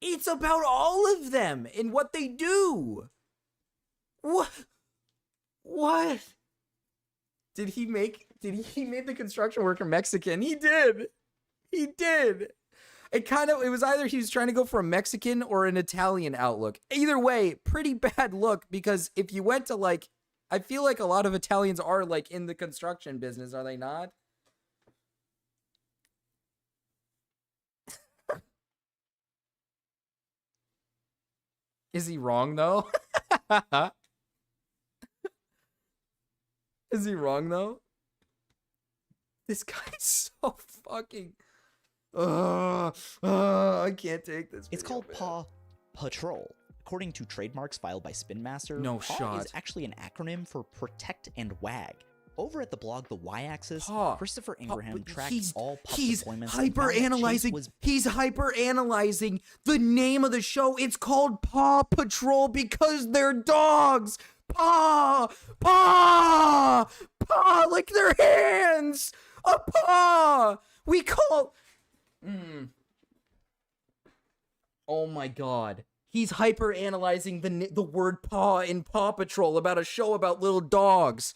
It's about all of them and what they do. What? Did he make the construction worker Mexican? He did. He did. It was either he was trying to go for a Mexican or an Italian outlook. Either way, pretty bad look, because if you went to like, I feel like a lot of Italians are like in the construction business, are they not? Is he wrong though? Is he wrong though? This guy's so fucking. I can't take this. It's called Paw Patrol. According to trademarks filed by Spin Master, No PAW shot. is actually an acronym for Protect and Wag. Over at the blog The Y-Axis, Christopher Ingraham tracks all pup He's deployments. hyper-analyzing. He's hyper-analyzing the name of the show. It's called Paw Patrol because they're dogs. Paw, paw, paw, like their hands. A paw. We call. Oh my god. He's hyper-analyzing the word paw in Paw Patrol about a show about little dogs.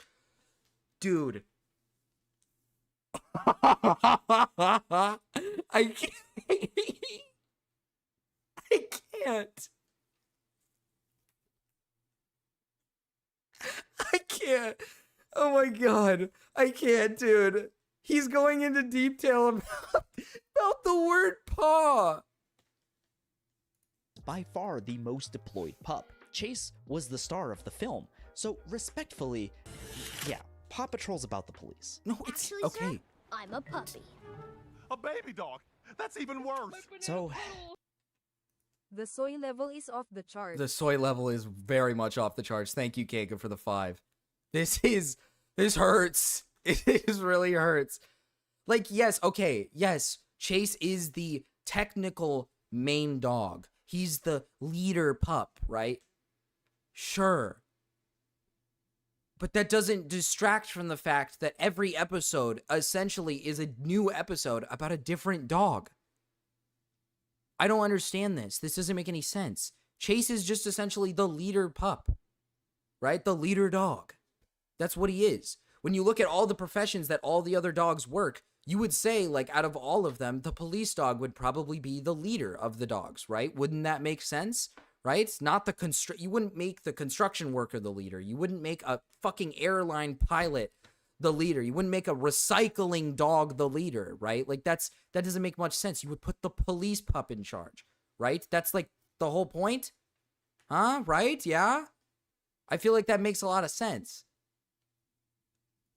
Dude. I can't. I can't. I can't. Oh my god. I can't, dude. He's going into detail about the word paw. By far the most deployed pup. Chase was the star of the film. So respectfully, yeah, Paw Patrol's about the police. No, it's Actually, okay. sir, I'm a puppy. A baby dog. That's even worse. So The soy level is off the chart. The soy level is very much off the charts. Thank you, Keika, for the 5. This hurts. It really hurts. Like, yes, okay, yes, Chase is the technical main dog. He's the leader pup, right? Sure. But that doesn't distract from the fact that every episode essentially is a new episode about a different dog. I don't understand this. This doesn't make any sense. Chase is just essentially the leader pup, right? The leader dog. That's what he is. When you look at all the professions that all the other dogs work, you would say, like, out of all of them, the police dog would probably be the leader of the dogs, right? Wouldn't that make sense? Right? Not you wouldn't make the construction worker the leader. You wouldn't make a fucking airline pilot the leader. You wouldn't make a recycling dog the leader, right? Like that doesn't make much sense. You would put the police pup in charge, right? That's like the whole point. Huh? Right? Yeah? I feel like that makes a lot of sense.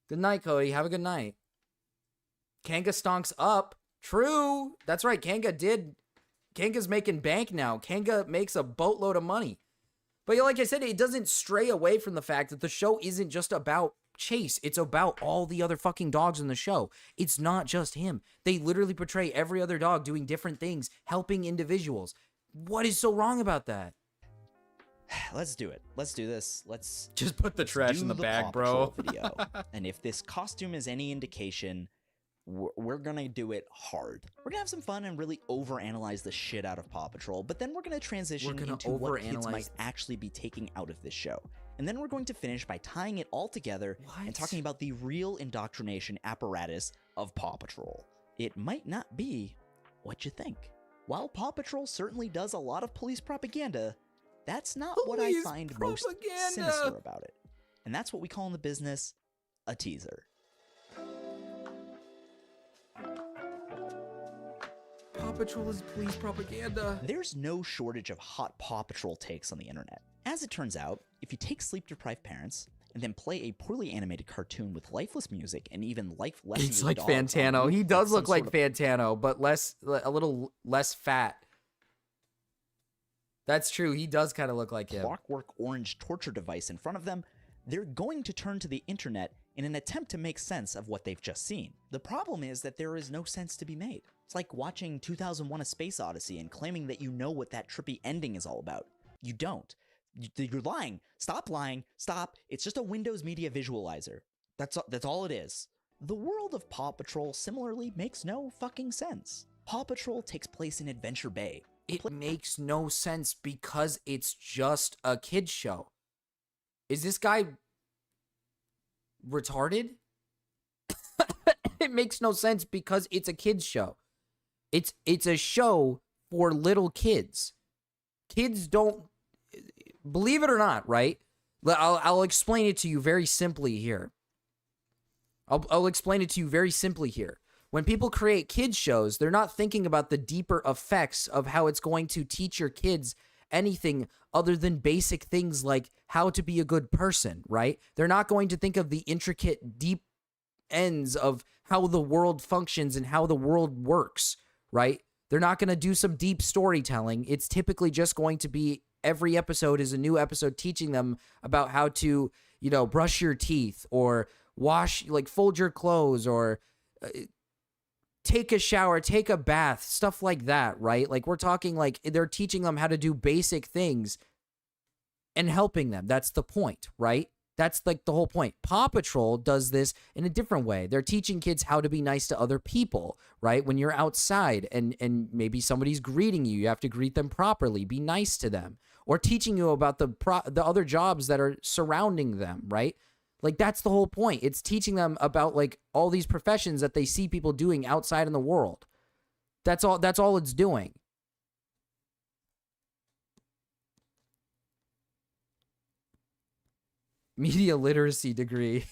Good night, Cody. Have a good night. Kanga stonks up. True. That's right. Kanga's making bank now. Kanga makes a boatload of money. But like I said, it doesn't stray away from the fact that the show isn't just about Chase. It's about all the other fucking dogs in the show. It's not just him. They literally portray every other dog doing different things, helping individuals. What is so wrong about that? let's do it. Let's do this. Let's just put the trash in the bag, Paw bro. Patrol video. And if this costume is any indication, we're gonna do it hard. We're gonna have some fun and really overanalyze the shit out of Paw Patrol, but then we're gonna transition into what kids might actually be taking out of this show. And then we're going to finish by tying it all together and talking about the real indoctrination apparatus of Paw Patrol. It might not be what you think. While Paw Patrol certainly does a lot of police propaganda, that's not what I find most sinister about it. And that's what we call in the business a teaser. Paw Patrol is police propaganda. There's no shortage of hot Paw Patrol takes on the internet. As it turns out, if you take sleep-deprived parents and then play a poorly animated cartoon with lifeless music and even life lessons. He's of like dogs on Fantano. loop He with does some look like sort of Fantano, but a little less fat. That's true. He does kind of look like him. clockwork orange torture device in front of them, they're going to turn to the internet in an attempt to make sense of what they've just seen. The problem is that there is no sense to be made. It's like watching 2001: A Space Odyssey and claiming that you know what that trippy ending is all about. You don't. You're lying. Stop lying. Stop. It's just a Windows Media Visualizer. That's all it is. The world of Paw Patrol similarly makes no fucking sense. Paw Patrol takes place in Adventure Bay. It makes no sense because it's just a kid's show. Is this guy retarded? It makes no sense because it's a kid's show. It's a show for little kids. Kids don't, believe it or not, right? I'll explain it to you very simply here. I'll explain it to you very simply here. When people create kids shows, they're not thinking about the deeper effects of how it's going to teach your kids anything other than basic things like how to be a good person, right? They're not going to think of the intricate, deep ends of how the world functions and how the world works, right? They're not going to do some deep storytelling. It's typically just going to be every episode is a new episode teaching them about how to, brush your teeth or wash, fold your clothes or take a shower, take a bath, stuff like that, right? Like, we're talking like they're teaching them how to do basic things and helping them. That's the point, right? That's like the whole point. Paw Patrol does this in a different way. They're teaching kids how to be nice to other people, right? When you're outside and maybe somebody's greeting you, you have to greet them properly, be nice to them, or teaching you about the other jobs that are surrounding them, right? Like, that's the whole point. It's teaching them about like all these professions that they see people doing outside in the world. That's all it's doing. Media literacy degree.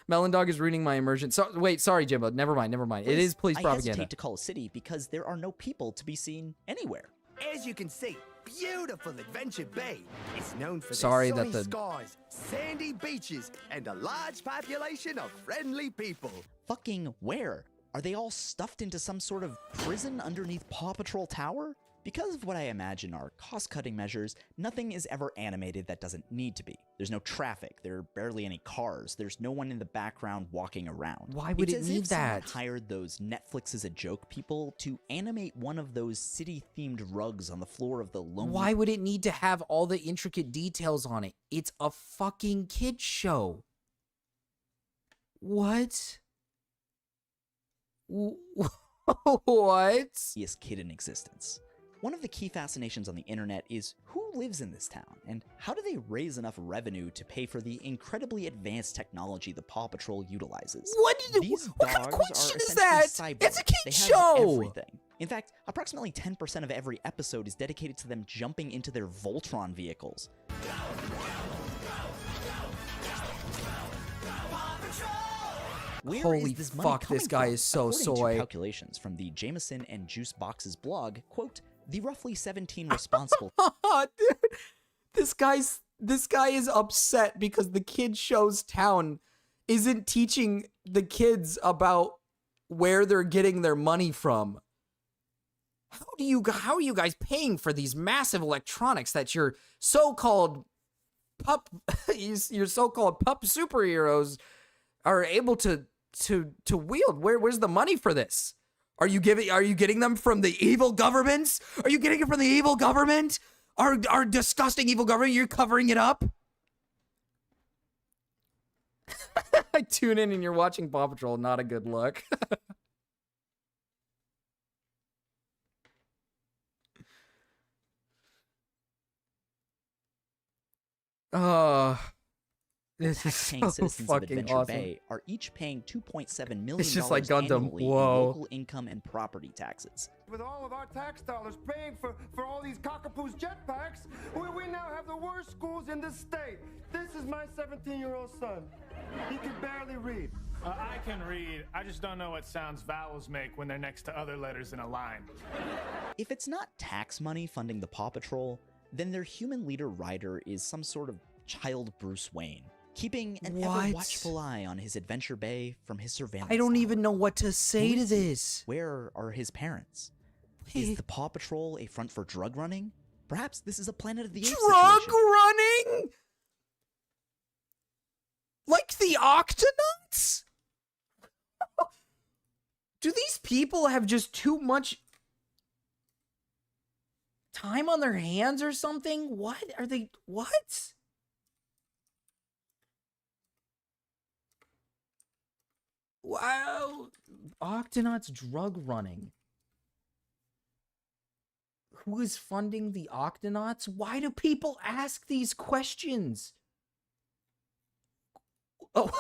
Melon Dog is ruining my immersion. So wait, sorry, Jimbo. Never mind. It is police propaganda. I hesitate to call a city because there are no people to be seen anywhere. As you can see, beautiful Adventure Bay. It's known for Sorry their that sunny the- skies, sandy beaches, and a large population of friendly people. Fucking where? Are they all stuffed into some sort of prison underneath Paw Patrol Tower? Because of what I imagine are cost-cutting measures, nothing is ever animated that doesn't need to be. There's no traffic, there are barely any cars, there's no one in the background walking around. Why would it's it as need if someone that? hired those Netflix is a joke people to animate one of those city-themed rugs on the floor of the lonely... Why would it need to have all the intricate details on it? It's a fucking kid show. What? What? Kid in existence. One of the key fascinations on the internet is who lives in this town, and how do they raise enough revenue to pay for the incredibly advanced technology the Paw Patrol utilizes? What kind of question is that? It's a kid show! Everything. In fact, approximately 10% of every episode is dedicated to them jumping into their Voltron vehicles. Where Holy is this money fuck, this coming guy from? is so According soy. to calculations from the Jameson and Juice Box's blog, quote, the roughly 17 responsible... Dude, this guy is upset because the kid show's town isn't teaching the kids about where they're getting their money from. How are you guys paying for these massive electronics that your so-called pup superheroes are able to wield? Where's the money for this? Are you getting them from the evil governments? Are you getting it from the evil government? Our disgusting evil government, you're covering it up? I tune in and you're watching Paw Patrol, not a good look. This is Taxpaying so citizens of fucking Adventure awesome. Bay are each paying $2.7 million It's just like Gundam. annually in Whoa. local income and property taxes. With all of our tax dollars paying for all these cockapoo's jetpacks, we now have the worst schools in the state. This is my 17-year-old son. He can barely read. I can read. I just don't know what sounds vowels make when they're next to other letters in a line. If it's not tax money funding the Paw Patrol, then their human leader Ryder is some sort of child Bruce Wayne. keeping an What? ever watchful eye on his adventure bay from his surveillance. I don't tower. even know what to say Who to is he? this. Where are his parents? Is the Paw Patrol a front for drug running? Perhaps this is a Planet of the Apes Drug situation. running? Like the Octonauts? Do these people have just too much time on their hands or something? What are they? What? Wow. Octonauts drug running. Who is funding the Octonauts? Why do people ask these questions? Oh.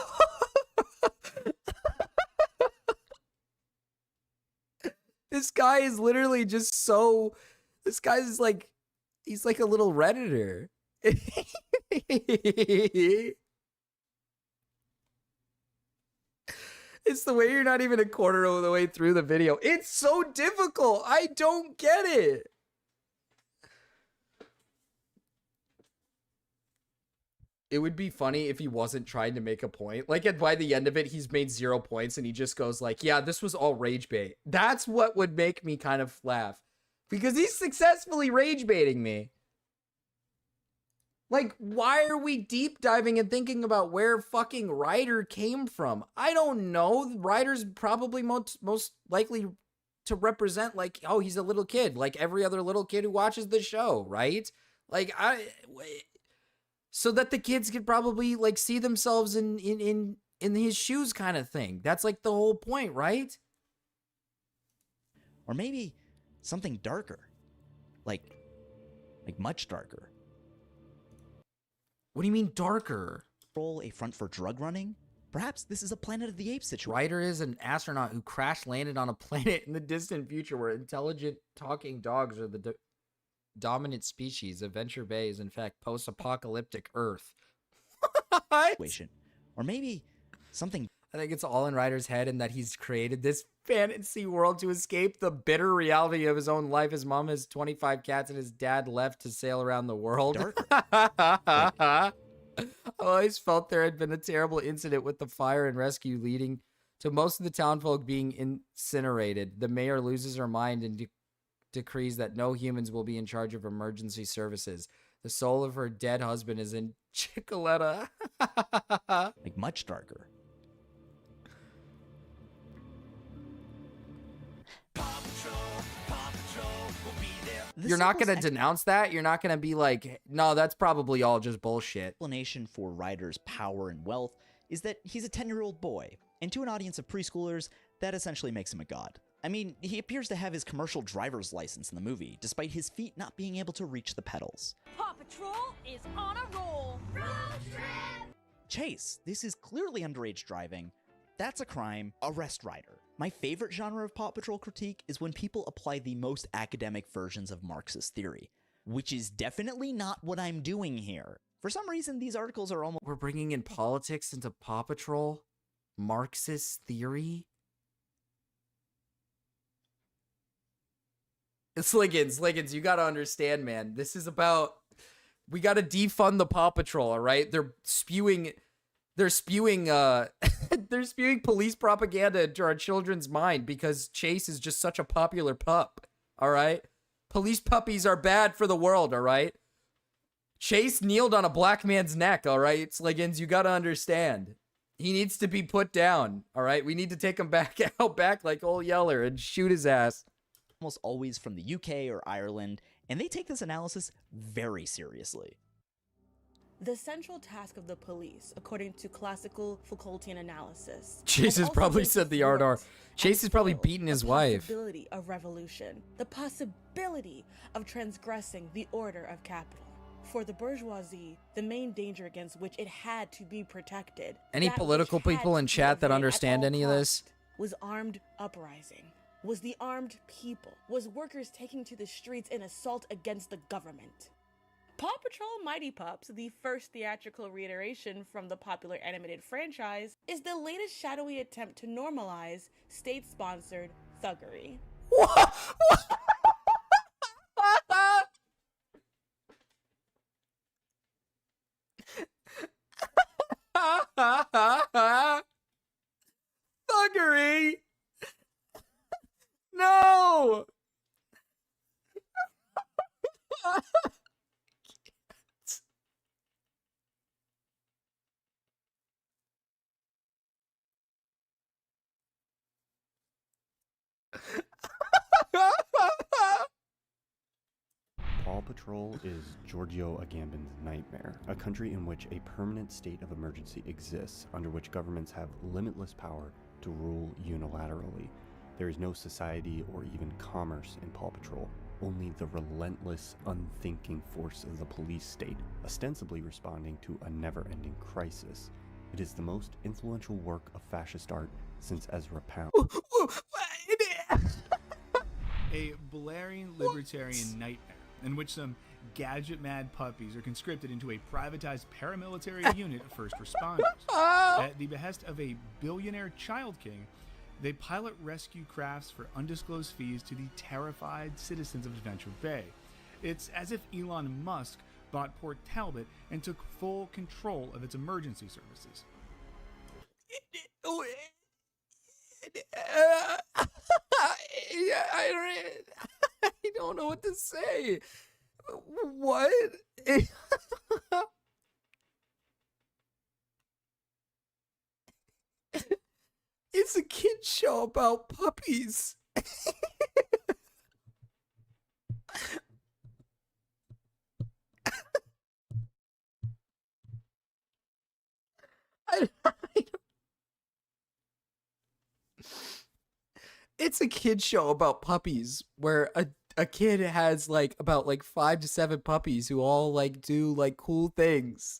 This guy is literally just so... This guy's like... He's like a little Redditor. It's the way you're not even a quarter of the way through the video. It's so difficult. I don't get it. It would be funny if he wasn't trying to make a point. Like, by the end of it, he's made 0 points and he just goes like, yeah, this was all rage bait. That's what would make me kind of laugh. Because he's successfully rage baiting me. Like, why are we deep diving and thinking about where fucking Ryder came from? I don't know. Ryder's probably most likely to represent, like, oh, he's a little kid. Like every other little kid who watches the show, right? Like, so that the kids could probably like see themselves in his shoes kind of thing. That's like the whole point, right? Or maybe something darker. Like much darker. What do you mean darker? A front for drug running? Perhaps this is a Planet of the Apes situation. Ryder is an astronaut who crash landed on a planet in the distant future where intelligent talking dogs are the dominant species. Adventure Bay is in fact post-apocalyptic Earth. Or maybe something... I think it's all in Ryder's head and that he's created this fantasy world to escape the bitter reality of his own life. His mom has 25 cats and his dad left to sail around the world. I always felt there had been a terrible incident with the fire and rescue leading to most of the townfolk being incinerated. The mayor loses her mind and decrees that no humans will be in charge of emergency services. The soul of her dead husband is in Chicoletta. Like much darker. You're not going to denounce that? You're not going to be like, no, that's probably all just bullshit. Explanation for Ryder's power and wealth is that he's a 10-year-old boy, and to an audience of preschoolers, that essentially makes him a god. I mean, he appears to have his commercial driver's license in the movie, despite his feet not being able to reach the pedals. Paw Patrol is on a roll. Road trip! Chase, this is clearly underage driving. That's a crime. Arrest Ryder. My favorite genre of Paw Patrol critique is when people apply the most academic versions of Marxist theory, which is definitely not what I'm doing here. For some reason, these articles are almost... We're bringing in politics into Paw Patrol? Marxist theory? Sliggins, you gotta understand, man. This is about... We gotta defund the Paw Patrol, all right? They're spewing they're spewing police propaganda into our children's mind because Chase is just such a popular pup, all right? Police puppies are bad for the world, all right? Chase kneeled on a black man's neck, all right? Sliggins, you gotta understand. He needs to be put down, all right? We need to take him back out back like old Yeller and shoot his ass. Almost always from the UK or Ireland, and they take this analysis very seriously. The central task of the police, according to classical Foucaultian analysis... Chase has probably said the RR. Chase has probably beaten his wife. The possibility of revolution. The possibility of transgressing the order of capital. For the bourgeoisie, the main danger against which it had to be protected... Any political people in chat that understand any of this? ...was armed uprising. Was the armed people. Was workers taking to the streets in assault against the government. Paw Patrol Mighty Pups, the first theatrical reiteration from the popular animated franchise, is the latest shadowy attempt to normalize state-sponsored thuggery. What? Thuggery! No! Paw Patrol is Giorgio Agamben's nightmare, a country in which a permanent state of emergency exists, under which governments have limitless power to rule unilaterally. There is no society or even commerce in Paw Patrol, only the relentless, unthinking force of the police state, ostensibly responding to a never-ending crisis. It is the most influential work of fascist art since Ezra Pound. A blaring libertarian nightmare in which some gadget-mad puppies are conscripted into a privatized paramilitary unit of first responders. At the behest of a billionaire child king, they pilot rescue crafts for undisclosed fees to the terrified citizens of Adventure Bay. It's as if Elon Musk bought Port Talbot and took full control of its emergency services. I don't know what to say. What? It's a kid show about puppies. It's a kid show about puppies where a kid has like about like 5 to 7 puppies who all like do like cool things,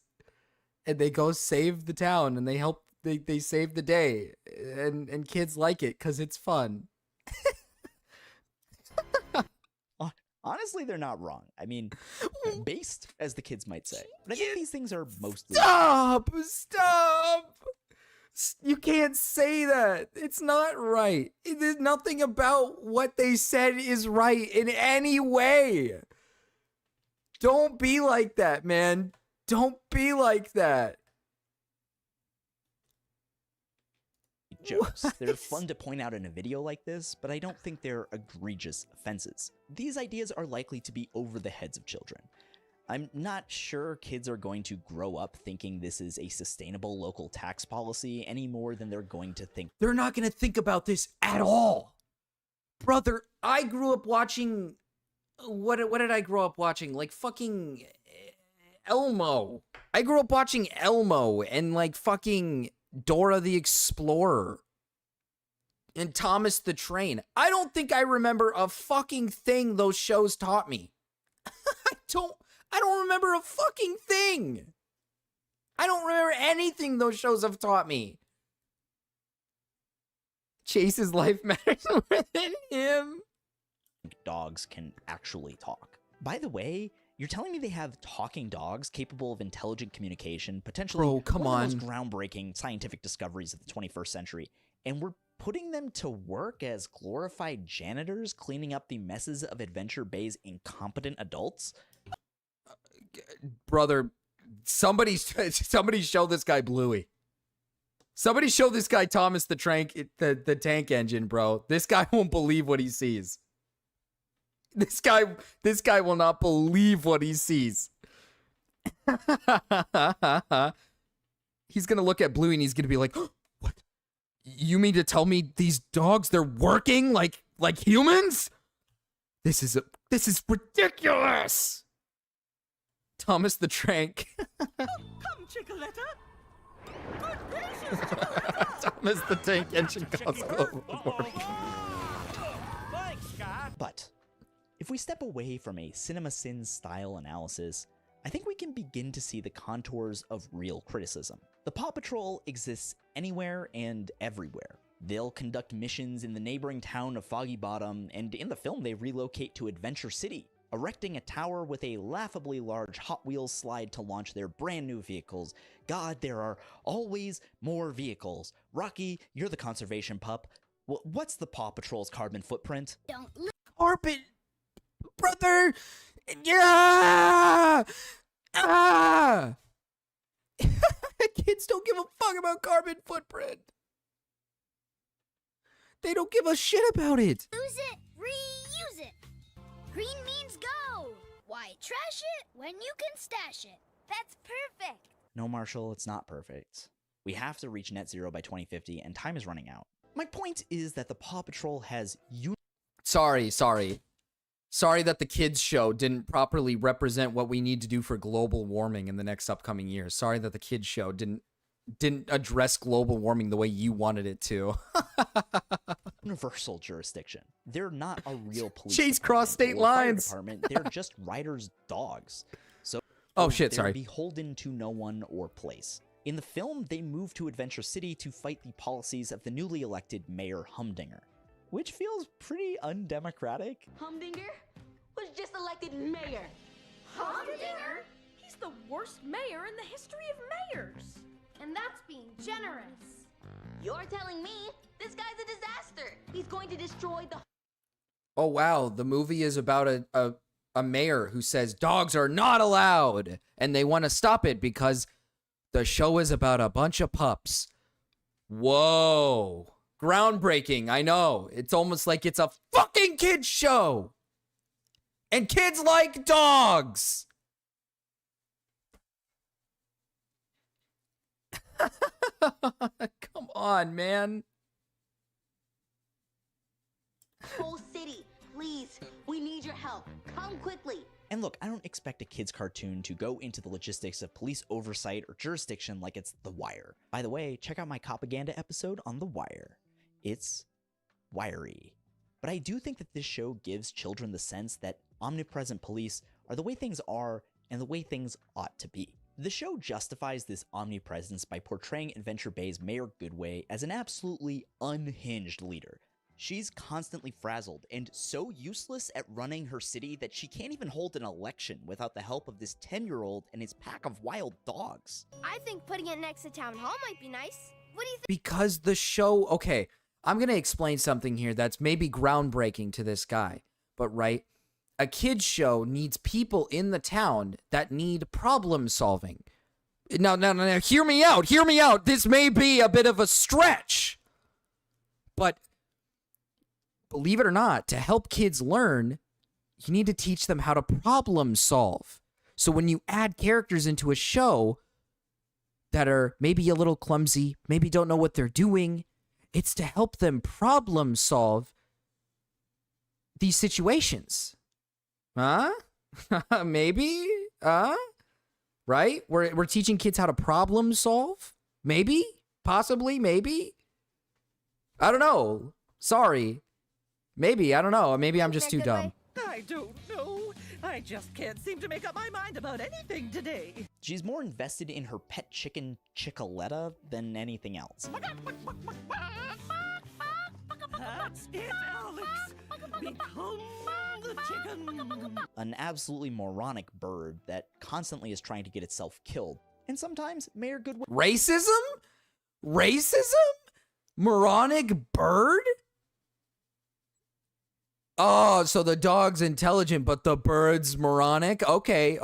and they go save the town and they help they save the day, and kids like it because it's fun. Honestly, they're not wrong. I mean, based, as the kids might say. But I think these things are mostly... Stop! You can't say that. It's not right. There's nothing about what they said is right in any way. Don't be like that, man. Don't be like that. Jokes. They're fun to point out in a video like this, but I don't think they're egregious offenses. These ideas are likely to be over the heads of children. I'm not sure kids are going to grow up thinking this is a sustainable local tax policy any more than they're going to think. They're not going to think about this at all. Brother, I grew up watching... What did I grow up watching? Like fucking Elmo. I grew up watching Elmo and like fucking Dora the Explorer and Thomas the Train. I don't think I remember a fucking thing those shows taught me. I don't remember a fucking thing. I don't remember anything those shows have taught me. Chase's life matters more than him. Dogs can actually talk. By the way, you're telling me they have talking dogs capable of intelligent communication, potentially one of the most groundbreaking scientific discoveries of the 21st century, and we're putting them to work as glorified janitors cleaning up the messes of Adventure Bay's incompetent adults? Brother, somebody show this guy Bluey. Somebody show this guy Thomas the tank engine, bro. This guy won't believe what he sees. This guy will not believe what he sees. He's gonna look at Bluey and he's gonna be like, "What? You mean to tell me these dogs, they're working like humans? This is ridiculous." Thomas the Trank. Come, Chickaletta. Good gracious, Thomas the Tank Engine costs global warming. Thanks, Scott. But if we step away from a CinemaSins style analysis, I think we can begin to see the contours of real criticism. The Paw Patrol exists anywhere and everywhere. They'll conduct missions in the neighboring town of Foggy Bottom, and in the film they relocate to Adventure City, erecting a tower with a laughably large Hot Wheels slide to launch their brand new vehicles. God, there are always more vehicles. Rocky, you're the conservation pup. What's the Paw Patrol's carbon footprint? Carbon, brother. Yeah. Kids kids don't give a fuck about carbon footprint. They don't give a shit about it. Use it, reuse it. Green means go. Why trash it when you can stash it? That's perfect. No, Marshall, it's not perfect. We have to reach net zero by 2050, and time is running out. My point is that the Paw Patrol has Sorry that the kids show didn't properly represent what we need to do for global warming in the next upcoming years. Sorry that the kids show didn't address global warming the way you wanted it to. universal jurisdiction. They're not a real police Chase cross state or fire lines. department. They're just riders' dogs. So oh shit, they're sorry. beholden to no one or place. In the film, they move to Adventure City to fight the policies of the newly elected Mayor Humdinger, which feels pretty undemocratic. Humdinger was just elected mayor. Humdinger? He's the worst mayor in the history of mayors. And that's being generous. You're telling me this guy's a disaster. He's going to destroy the... Oh wow, the movie is about a mayor who says dogs are not allowed, and they want to stop it because the show is about a bunch of pups. Whoa. Groundbreaking, I know. It's almost like it's a fucking kids show. And kids like dogs. Come on, man. Whole city, please. We need your help. Come quickly. And look, I don't expect a kids' cartoon to go into the logistics of police oversight or jurisdiction like it's The Wire. By the way, check out my Copaganda episode on The Wire. It's wiry. But I do think that this show gives children the sense that omnipresent police are the way things are and the way things ought to be. The show justifies this omnipresence by portraying Adventure Bay's Mayor Goodway as an absolutely unhinged leader. She's constantly frazzled and so useless at running her city that she can't even hold an election without the help of this 10-year-old and his pack of wild dogs. I think putting it next to Town Hall might be nice. What do you think? Because the show, okay, I'm going to explain something here that's maybe groundbreaking to this guy. But right, a kid's show needs people in the town that need problem solving. Now, hear me out. Hear me out. This may be a bit of a stretch. But believe it or not, to help kids learn, you need to teach them how to problem solve. So when you add characters into a show that are maybe a little clumsy, maybe don't know what they're doing, it's to help them problem solve these situations. Huh? Maybe? Right? We're teaching kids how to problem solve? Maybe? Possibly? Maybe? I don't know. Sorry. Maybe, I don't know. Maybe I'm just too dumb. I don't know. I just can't seem to make up my mind about anything today. She's more invested in her pet chicken, Chickaletta, than anything else. That's it, Alex. Become the chicken. An absolutely moronic bird that constantly is trying to get itself killed. And sometimes Mayor Goodway... Racism? Racism? Moronic bird? Oh, so the dog's intelligent, but the bird's moronic? Okay,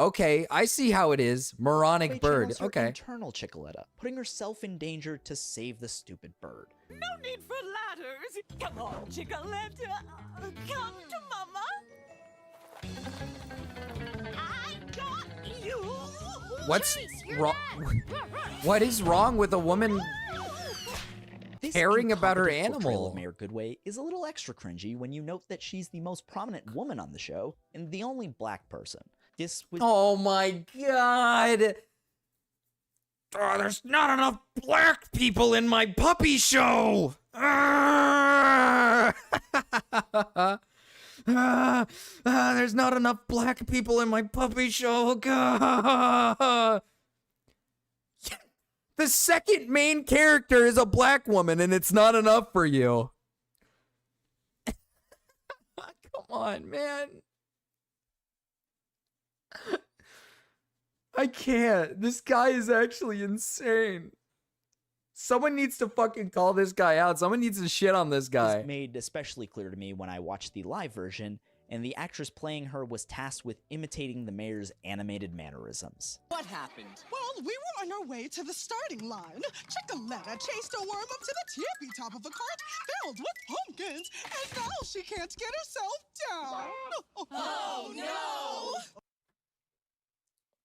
I see how it is. Moronic bird, Her okay. internal Chickaletta, putting herself in danger to save the stupid bird. No need for ladders. Come on, Chickaletta. Come to Mama. I got you. What's wrong? What is wrong with a woman caring about her Portrayal animal? of Mayor Goodway is a little extra cringy when you note that she's the most prominent woman on the show and the only black person. This was Oh my god! Oh, there's not enough black people in my puppy show! There's not enough black people in my puppy show. God. The second main character is a black woman, and it's not enough for you. Come on, man. I can't. This guy is actually insane. Someone needs to fucking call this guy out. Someone needs to shit on this guy. This made especially clear to me when I watched the live version, and the actress playing her was tasked with imitating the mayor's animated mannerisms. What happened? Well, we were on our way to the starting line. Chicoletta chased a worm up to the tippy top of a cart filled with pumpkins, and now she can't get herself down. Oh, no!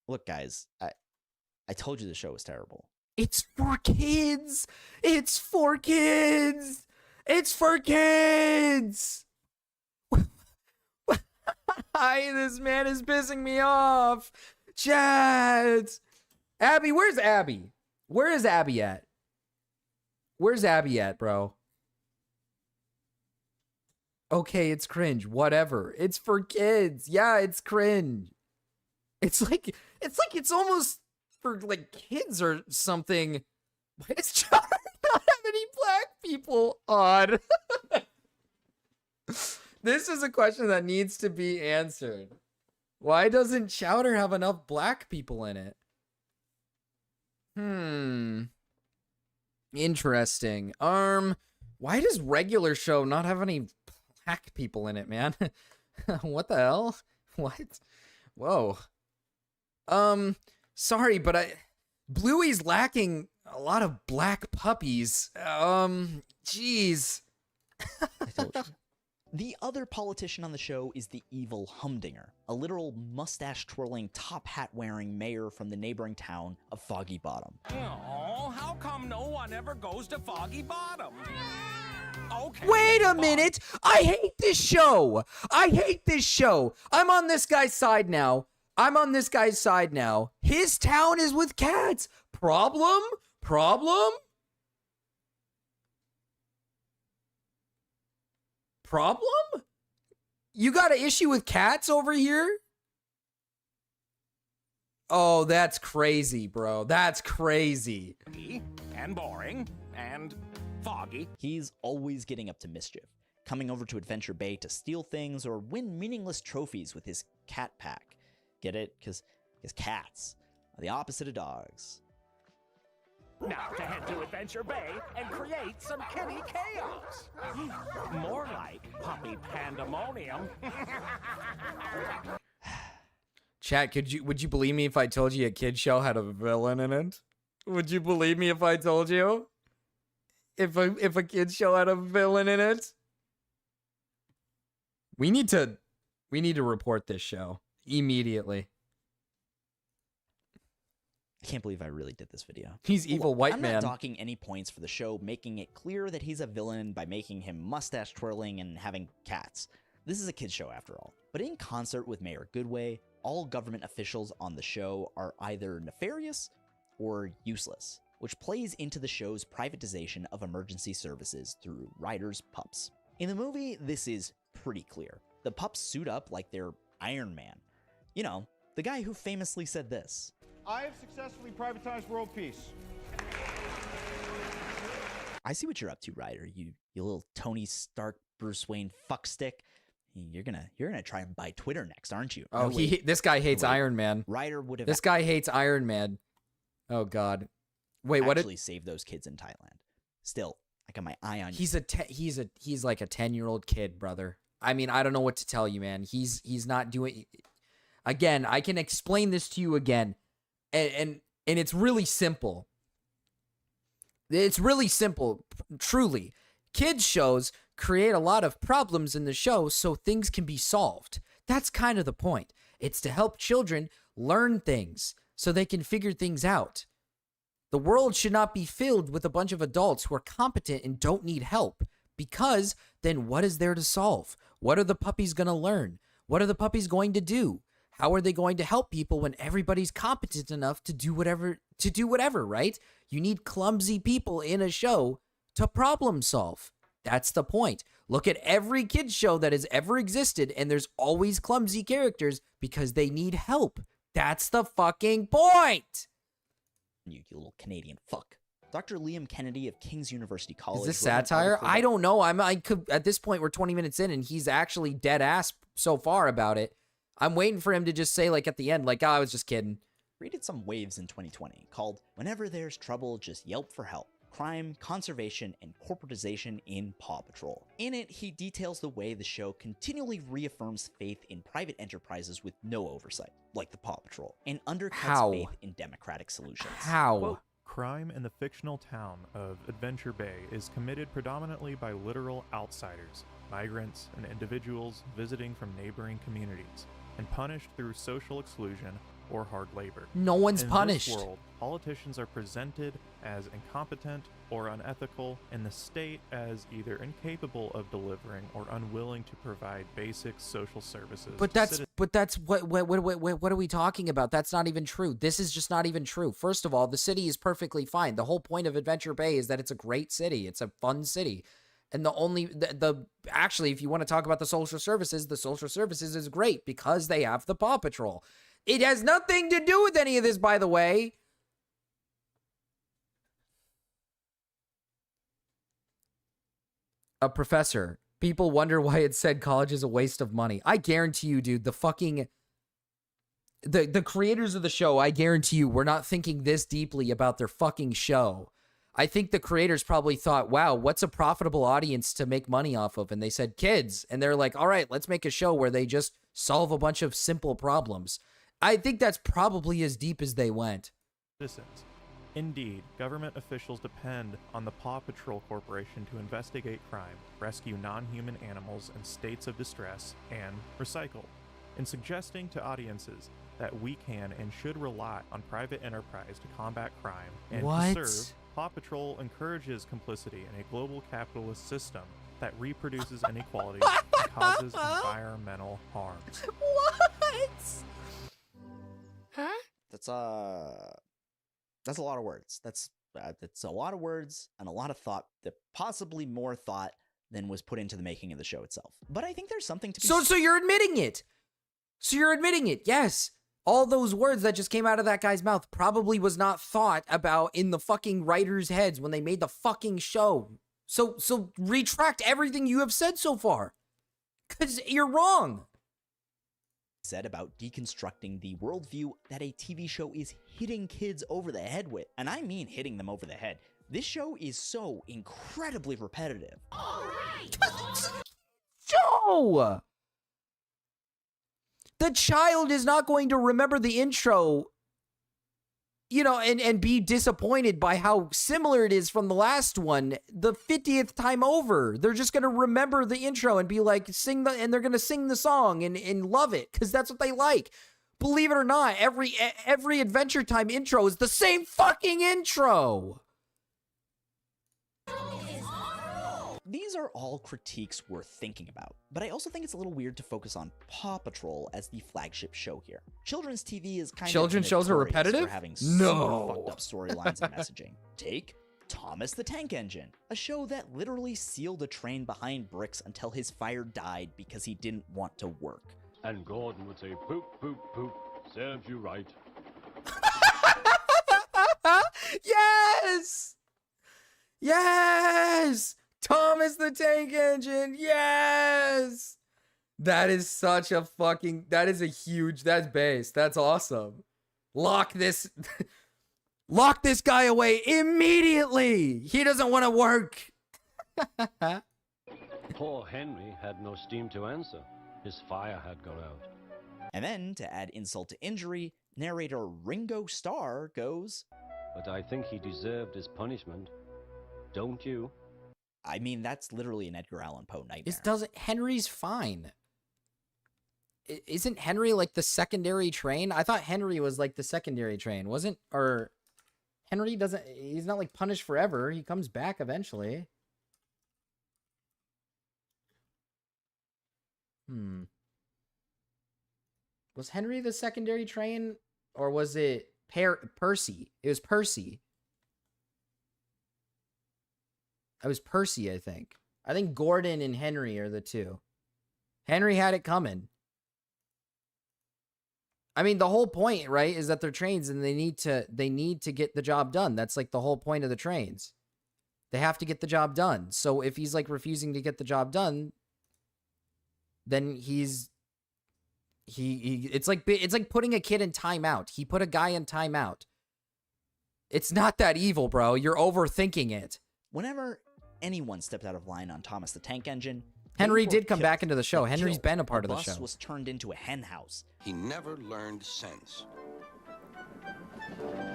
Look, guys, I told you the show was terrible. It's for kids. It's for kids. It's for kids. This man is pissing me off. Chat. Abby, where's Abby? Where is Abby at? Where's Abby at, bro? Okay, it's cringe. Whatever. It's for kids. Yeah, it's cringe. It's like it's almost for like kids or something. Why does Chowder not have any black people on? This is a question that needs to be answered. Why doesn't Chowder have enough black people in it? Interesting. Why does regular show not have any black people in it, man? What the hell? What? Whoa. Sorry, but Bluey's lacking a lot of black puppies. Jeez. I told you. The other politician on the show is the evil Humdinger, a literal mustache-twirling, top-hat-wearing mayor from the neighboring town of Foggy Bottom. Oh, how come no one ever goes to Foggy Bottom? Okay. Wait a minute! I hate this show! I hate this show! I'm on this guy's side now. His town is with cats. Problem? Problem? You got an issue with cats over here? Oh, that's crazy, bro. That's crazy. And boring. And foggy. He's always getting up to mischief, coming over to Adventure Bay to steal things or win meaningless trophies with his cat pack. Get it? Because cats are the opposite of dogs. Now to head to Adventure Bay and create some kitty chaos. More like puppy pandemonium. Chat, would you believe me if I told you a kid show had a villain in it? Would you believe me if I told you? If a kid show had a villain in it? We need to report this show immediately. I can't believe I really did this video. He's evil white I'm man. not docking any points for the show, making it clear that he's a villain by making him mustache twirling and having cats. This is a kid's show after all. But in concert with Mayor Goodway, all government officials on the show are either nefarious or useless, which plays into the show's privatization of emergency services through Ryder's pups. In the movie, this is pretty clear. The pups suit up like they're Iron Man. You know, the guy who famously said this. I have successfully privatized world peace. I see what you're up to, Ryder. You little Tony Stark, Bruce Wayne fuckstick. You're gonna try and buy Twitter next, aren't you? Oh, this guy hates Iron Man. Ryder would have. This guy hates Iron Man. Oh God. Wait, what? Actually, save those kids in Thailand. Still, I got my eye on you. He's like a 10-year-old kid, brother. I mean, I don't know what to tell you, man. He's not doing. Again, I can explain this to you again. And it's really simple. It's really simple, truly. Kids shows create a lot of problems in the show so things can be solved. That's kind of the point. It's to help children learn things so they can figure things out. The world should not be filled with a bunch of adults who are competent and don't need help, because then what is there to solve? What are the puppies going to learn? What are the puppies going to do? How are they going to help people when everybody's competent enough to do whatever, right? You need clumsy people in a show to problem solve. That's the point. Look at every kid's show that has ever existed, and there's always clumsy characters because they need help. That's the fucking point. You little Canadian fuck. Dr. Liam Kennedy of King's University College. Is this satire? I don't know. I could at this point we're 20 minutes in and he's actually dead ass so far about it. I'm waiting for him to just say, like, at the end, like, oh, I was just kidding. Created some waves in 2020 called Whenever There's Trouble, Just Yelp for Help. crime, conservation, and corporatization in Paw Patrol. In it, he details the way the show continually reaffirms faith in private enterprises with no oversight, like the Paw Patrol, and undercuts faith in democratic solutions. How? Crime in the fictional town of Adventure Bay is committed predominantly by literal outsiders, migrants, and individuals visiting from neighboring communities, and punished through social exclusion or hard labor. No one's in punished. This world, politicians are presented as incompetent or unethical, and the state as either incapable of delivering or unwilling to provide basic social services. But that's what are we talking about? That's not even true. This is just not even true. First of all, the city is perfectly fine. The whole point of Adventure Bay is that it's a great city. It's a fun city. And actually, if you want to talk about the social services is great because they have the Paw Patrol. It has nothing to do with any of this, by the way. A professor. People wonder why it said college is a waste of money. I guarantee you, dude, the creators of the show, I guarantee you, were not thinking this deeply about their fucking show. I think the creators probably thought, wow, what's a profitable audience to make money off of? And they said kids. And they're like, all right, let's make a show where they just solve a bunch of simple problems. I think that's probably as deep as they went. Citizens. Indeed, government officials depend on the Paw Patrol Corporation to investigate crime, rescue non-human animals in states of distress, and recycle. In suggesting to audiences that we can and should rely on private enterprise to combat crime and to serve, Paw Patrol encourages complicity in a global capitalist system that reproduces inequality and causes environmental harm. What? Huh? That's a lot of words. That's a lot of words and a lot of thought, that possibly more thought than was put into the making of the show itself. But I think there's something to be So you're admitting it. So you're admitting it. Yes. All those words that just came out of that guy's mouth probably was not thought about in the fucking writers' heads when they made the fucking show. So retract everything you have said so far. 'Cause you're wrong. Said about deconstructing the worldview that a TV show is hitting kids over the head with. And I mean hitting them over the head. This show is so incredibly repetitive. Joe! The child is not going to remember the intro, you know, and be disappointed by how similar it is from the last one the 50th time over. They're just going to remember the intro and be like, and they're going to sing the song and love it because that's what they like. Believe it or not, every Adventure Time intro is the same fucking intro. These are all critiques worth thinking about, but I also think it's a little weird to focus on Paw Patrol as the flagship show here. Children's TV is kind of children's shows are repetitive? for having super fucked up storylines and messaging. Take Thomas the Tank Engine, a show that literally sealed a train behind bricks until his fire died because he didn't want to work. And Gordon would say, poop, poop, poop, serves you right. Yes! Yes! Thomas the Tank Engine, yes! That is such a fucking, that's base. That's awesome. Lock this guy away immediately. He doesn't want to work. Poor Henry had no steam to answer. His fire had gone out. And then, to add insult to injury, narrator Ringo Starr goes, But I think he deserved his punishment. Don't you? I mean, that's literally an Edgar Allan Poe nightmare. Henry's fine. Isn't Henry like the secondary train? I thought Henry was like the secondary train, or Henry he's not like punished forever. He comes back eventually. Was Henry the secondary train, or was it Percy? It was Percy. It was Percy, I think. I think Gordon and Henry are the two. Henry had it coming. I mean, the whole point, right, is that they're trains and they need to get the job done. That's like the whole point of the trains. They have to get the job done. So if he's like refusing to get the job done, then it's like putting a kid in timeout. He put a guy in timeout. It's not that evil, bro. You're overthinking it. Whenever anyone stepped out of line on Thomas the Tank Engine, Henry they were did come killed. back into the show. Henry's Killed. been a part The of the bus show. was turned into a hen house. He never learned sense.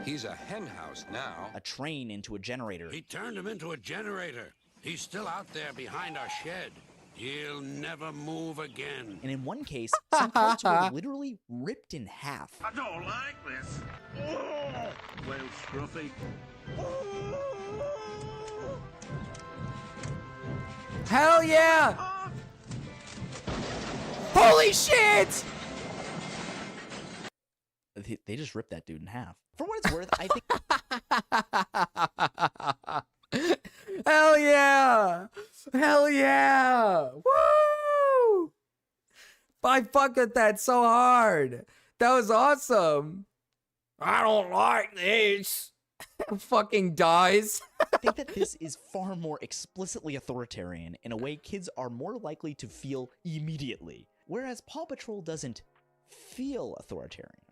He's a hen house now. A train into a generator. He turned him into a generator. He's still out there behind our shed. He'll never move again. And in one case, some parts were literally ripped in half. I don't like this. Oh, well, Scruffy. Hell yeah! Holy shit! They just ripped that dude in half. For what it's worth, I think... Hell yeah! Hell yeah! Woo! I fuck with that so hard. That was awesome. I don't like this. Fucking dies. I think that this is far more explicitly authoritarian in a way kids are more likely to feel immediately, whereas Paw Patrol doesn't feel authoritarian.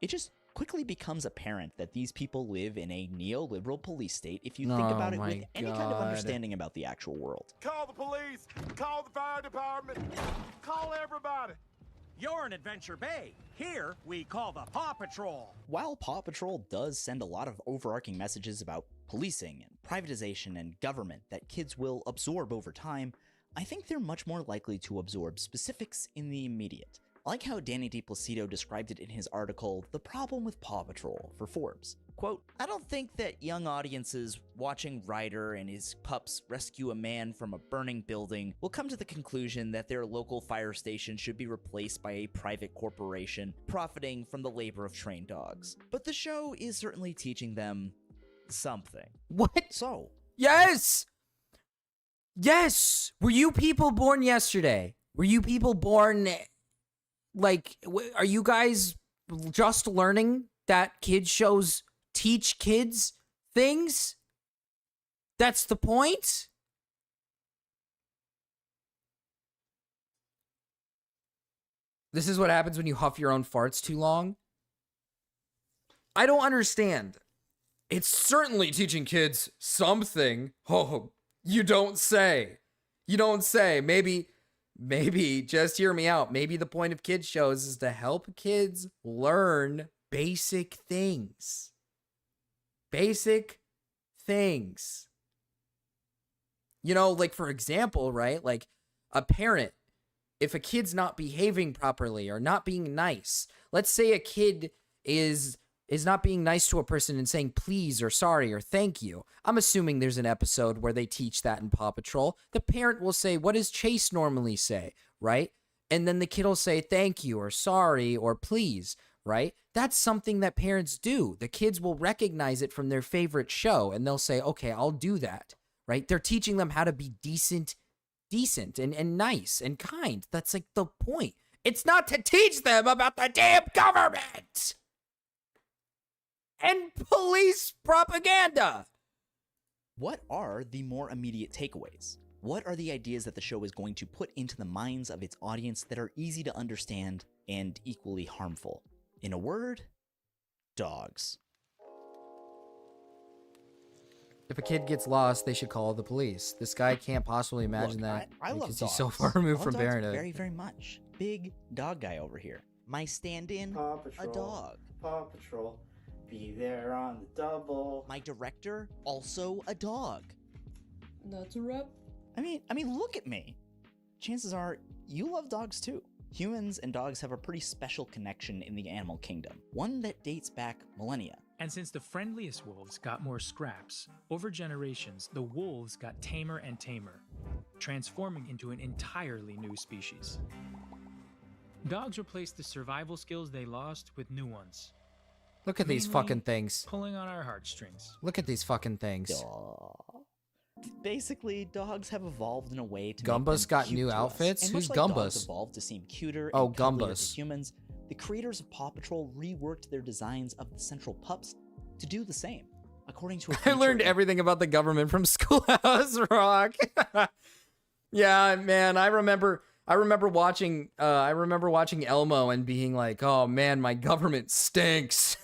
It just quickly becomes apparent that these people live in a neoliberal police state if you think about it with any kind of understanding about the actual world. Call the police. Call the fire department. Call everybody. You're in Adventure Bay. Here, we call the Paw Patrol. While Paw Patrol does send a lot of overarching messages about policing and privatization and government that kids will absorb over time, I think they're much more likely to absorb specifics in the immediate. I like how Danny DiPlacido described it in his article, The Problem with Paw Patrol, for Forbes. Quote, I don't think that young audiences watching Ryder and his pups rescue a man from a burning building will come to the conclusion that their local fire station should be replaced by a private corporation profiting from the labor of trained dogs. But the show is certainly teaching them something. What? So. Yes! Yes! Were you people born yesterday? Were you people born... Like, are you guys just learning that kids shows teach kids things? That's the point? This is what happens when you huff your own farts too long? I don't understand. It's certainly teaching kids something. Oh, you don't say. You don't say. Maybe, just hear me out. Maybe the point of kids shows is to help kids learn basic things. Basic things. You know, like for example, right? Like a parent, if a kid's not behaving properly or not being nice, let's say a kid is not being nice to a person and saying please or sorry or thank you. I'm assuming there's an episode where they teach that in Paw Patrol. The parent will say, what does Chase normally say, right? And then the kid will say thank you or sorry or please, right? That's something that parents do. The kids will recognize it from their favorite show and they'll say, okay, I'll do that, right? They're teaching them how to be decent and nice and kind. That's like the point. It's not to teach them about the damn government and police propaganda. What are the more immediate takeaways? What are the ideas that the show is going to put into the minds of its audience that are easy to understand and equally harmful? In a word, dogs. If a kid gets lost, they should call the police. This guy can't possibly imagine that I love because dogs. he's so far removed I love from dogs parenthood. very, very much. Big dog guy over here. My stand-in, Paw Patrol, a dog. Paw Patrol, be there on the double. My director, also a dog. That's a rep. I mean, look at me. Chances are you love dogs too. Humans and dogs have a pretty special connection in the animal kingdom, one that dates back millennia. And since the friendliest wolves got more scraps, over generations, the wolves got tamer and tamer, transforming into an entirely new species. Dogs replaced the survival skills they lost with new ones. Look at these Mainly fucking things. Pulling on our heartstrings. Look at these fucking things. Basically, dogs have evolved in a way to Gumbus make them got cute new to us. outfits? And Who's much like Gumbus? Dogs evolved to seem cuter Oh, and cuddlier Gumbus. to humans. The creators of Paw Patrol reworked their designs of the central pups to do the same. According to a I learned everything about the government from Schoolhouse Rock. Yeah, man, I remember watching Elmo and being like, "Oh man, my government stinks."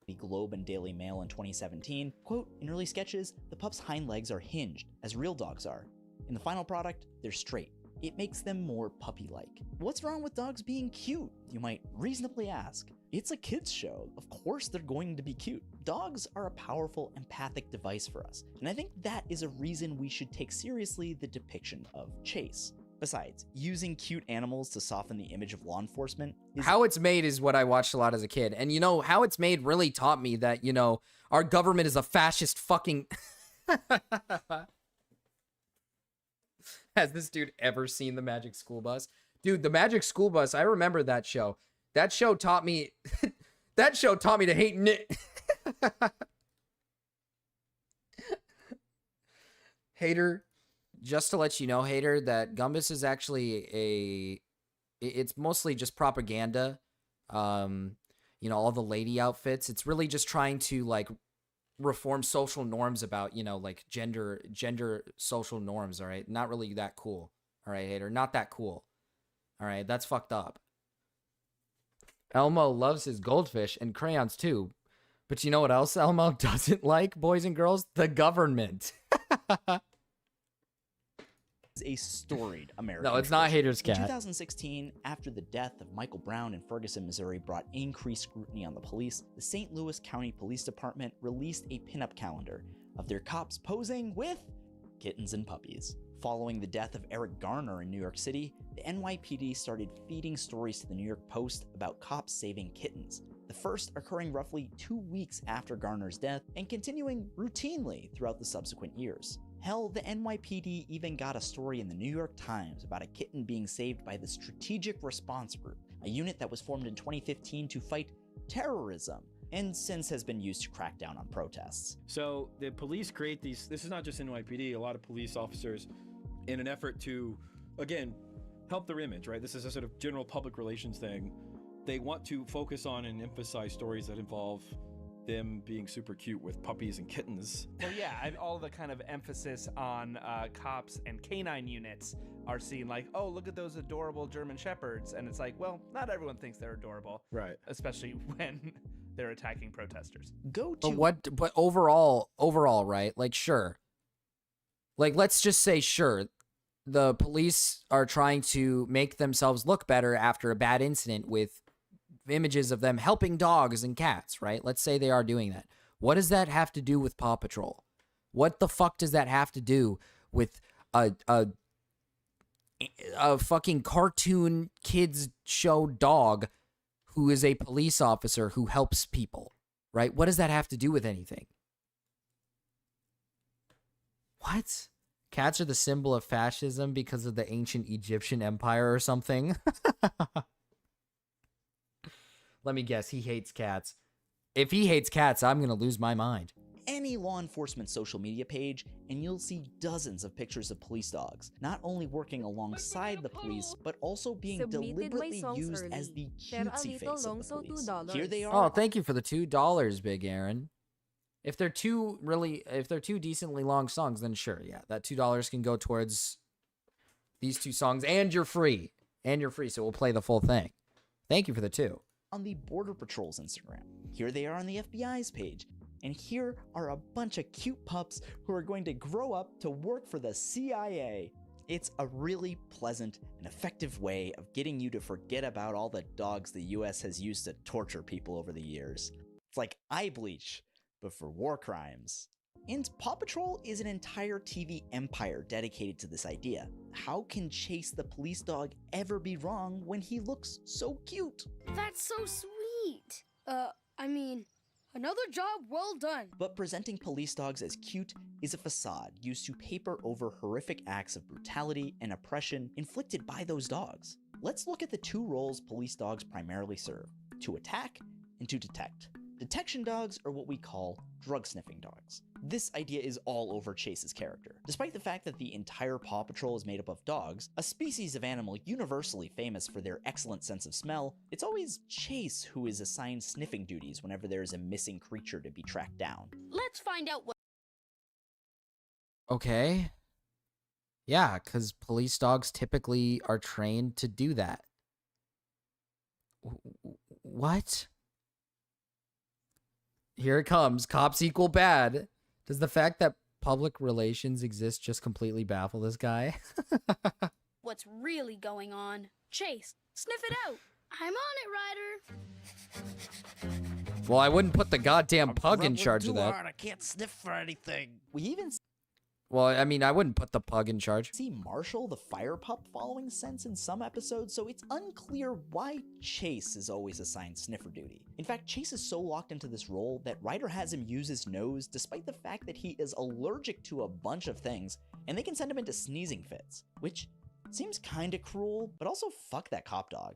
The Globe and Daily Mail in 2017, quote, in early sketches, the pup's hind legs are hinged, as real dogs are. In the final product, they're straight. It makes them more puppy-like. What's wrong with dogs being cute, you might reasonably ask? It's a kids show. Of course they're going to be cute. Dogs are a powerful empathic device for us, and I think that is a reason we should take seriously the depiction of Chase. Besides, using cute animals to soften the image of law enforcement is— How It's Made is what I watched a lot as a kid. And, you know, How It's Made really taught me that, you know, our government is a fascist fucking... Has this dude ever seen The Magic School Bus? Dude, The Magic School Bus, I remember that show. That show taught me... that show taught me to hate Nick. Hater, just to let you know, Hater, that Gumbus is actually it's mostly just propaganda. You know, all the lady outfits. It's really just trying to, like, reform social norms about, you know, like gender social norms, all right? Not really that cool. All right, Hater, not that cool. All right, that's fucked up. Elmo loves his goldfish and crayons too. But you know what else Elmo doesn't like, boys and girls? The government. a storied American No, it's not tradition. Hater's cat. In 2016, after the death of Michael Brown in Ferguson, Missouri brought increased scrutiny on the police, the St. Louis County Police Department released a pinup calendar of their cops posing with kittens and puppies. Following the death of Eric Garner in New York City, the NYPD started feeding stories to the New York Post about cops saving kittens, the first occurring roughly 2 weeks after Garner's death and continuing routinely throughout the subsequent years. Hell, the NYPD even got a story in the New York Times about a kitten being saved by the Strategic Response Group, a unit that was formed in 2015 to fight terrorism, and since has been used to crack down on protests. So the police create these, this is not just NYPD, a lot of police officers, in an effort to, again, help their image, right? This is a sort of general public relations thing. They want to focus on and emphasize stories that involve them being super cute with puppies and kittens. Well, yeah, all the kind of emphasis on cops and canine units are seen like, oh, look at those adorable German Shepherds. And it's like, well, not everyone thinks they're adorable. Right. Especially when they're attacking protesters. But overall, right? Like, sure. Like, let's just say, sure, the police are trying to make themselves look better after a bad incident with images of them helping dogs and cats, right? Let's say they are doing that. What does that have to do with Paw Patrol? What the fuck does that have to do with a fucking cartoon kids show dog who is a police officer who helps people, right? What does that have to do with anything? What? Cats are the symbol of fascism because of the ancient Egyptian empire or something? Let me guess, he hates cats. If he hates cats, I'm gonna lose my mind. Any law enforcement social media page, and you'll see dozens of pictures of police dogs, not only working alongside the police, but also being deliberately used as the cutesy face of the police. Here they are. Oh, thank you for the $2, Big Aaron. If they're two decently long songs, then sure, yeah, that $2 can go towards these two songs, and you're free. So we'll play the full thing. Thank you for the 2. On the Border Patrol's Instagram. Here they are on the FBI's page. And here are a bunch of cute pups who are going to grow up to work for the CIA. It's a really pleasant and effective way of getting you to forget about all the dogs the US has used to torture people over the years. It's like eye bleach, but for war crimes. And Paw Patrol is an entire TV empire dedicated to this idea. How can Chase the police dog ever be wrong when he looks so cute? That's so sweet. I mean, another job well done. But presenting police dogs as cute is a facade used to paper over horrific acts of brutality and oppression inflicted by those dogs. Let's look at the 2 roles police dogs primarily serve: to attack and to detect. Detection dogs are what we call drug-sniffing dogs. This idea is all over Chase's character. Despite the fact that the entire Paw Patrol is made up of dogs, a species of animal universally famous for their excellent sense of smell, it's always Chase who is assigned sniffing duties whenever there is a missing creature to be tracked down. Let's find out what... Okay. Yeah, because police dogs typically are trained to do that. What? Here it comes. Cops equal bad. Does the fact that public relations exist just completely baffle this guy? What's really going on? Chase, sniff it out. I'm on it, Ryder. Well, I wouldn't put the goddamn pug in charge of that. I can't sniff for anything. We even Well, I mean, I wouldn't put the pug in charge. see Marshall, the fire pup, following scents in some episodes, so it's unclear why Chase is always assigned sniffer duty. In fact, Chase is so locked into this role that Ryder has him use his nose despite the fact that he is allergic to a bunch of things, and they can send him into sneezing fits, which seems kinda cruel, but also fuck that cop dog.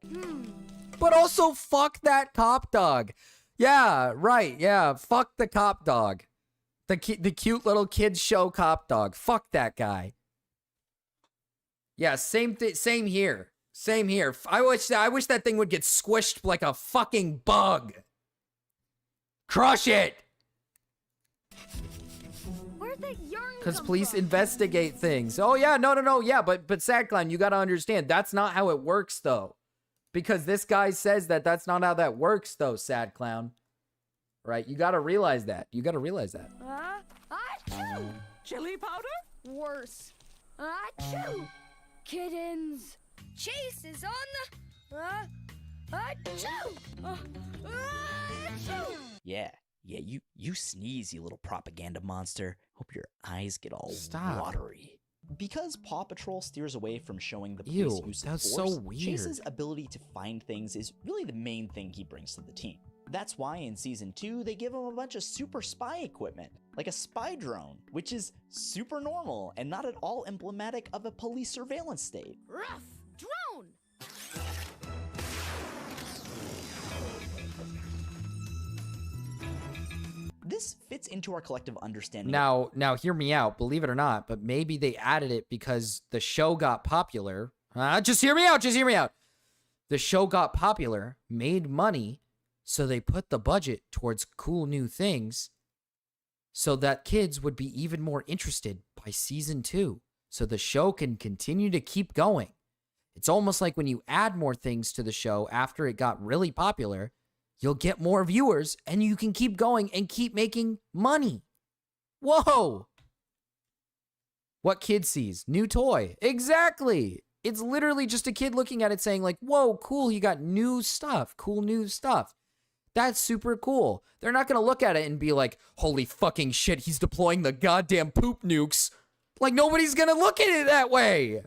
But also, fuck that cop dog. Yeah, right. Yeah, fuck the cop dog. The cute little kids show cop dog. Fuck that guy. Yeah, same here. Same here. I wish that thing would get squished like a fucking bug. Crush it. Where'd that yarn Because come police from? investigate things. Oh yeah, no. Yeah, but Sad Clown, you gotta understand that's not how it works though. Because this guy says that that's not how that works though, Sad Clown. Right? You gotta realize that. Achoo! Chili powder? Worse. Achoo! Kittens. Chase is on the... Achoo! Achoo! Yeah, you sneeze, you little propaganda monster. Hope your eyes get all Stop. watery. Because Paw Patrol steers away from showing the police Ew, use of that's force, so weird. Chase's ability to find things is really the main thing he brings to the team. That's why in Season 2, they give him a bunch of super spy equipment, like a spy drone, which is super normal and not at all emblematic of a police surveillance state. Rough drone! This fits into our collective understanding. Now hear me out, believe it or not, but maybe they added it because the show got popular. Just hear me out. The show got popular, made money, so they put the budget towards cool new things so that kids would be even more interested by Season 2, so the show can continue to keep going. It's almost like when you add more things to the show after it got really popular, you'll get more viewers and you can keep going and keep making money. Whoa! What kid sees? New toy. Exactly. It's literally just a kid looking at it saying like, whoa, cool, you got new stuff. Cool new stuff. That's super cool. They're not going to look at it and be like, holy fucking shit, he's deploying the goddamn poop nukes. Like, nobody's going to look at it that way.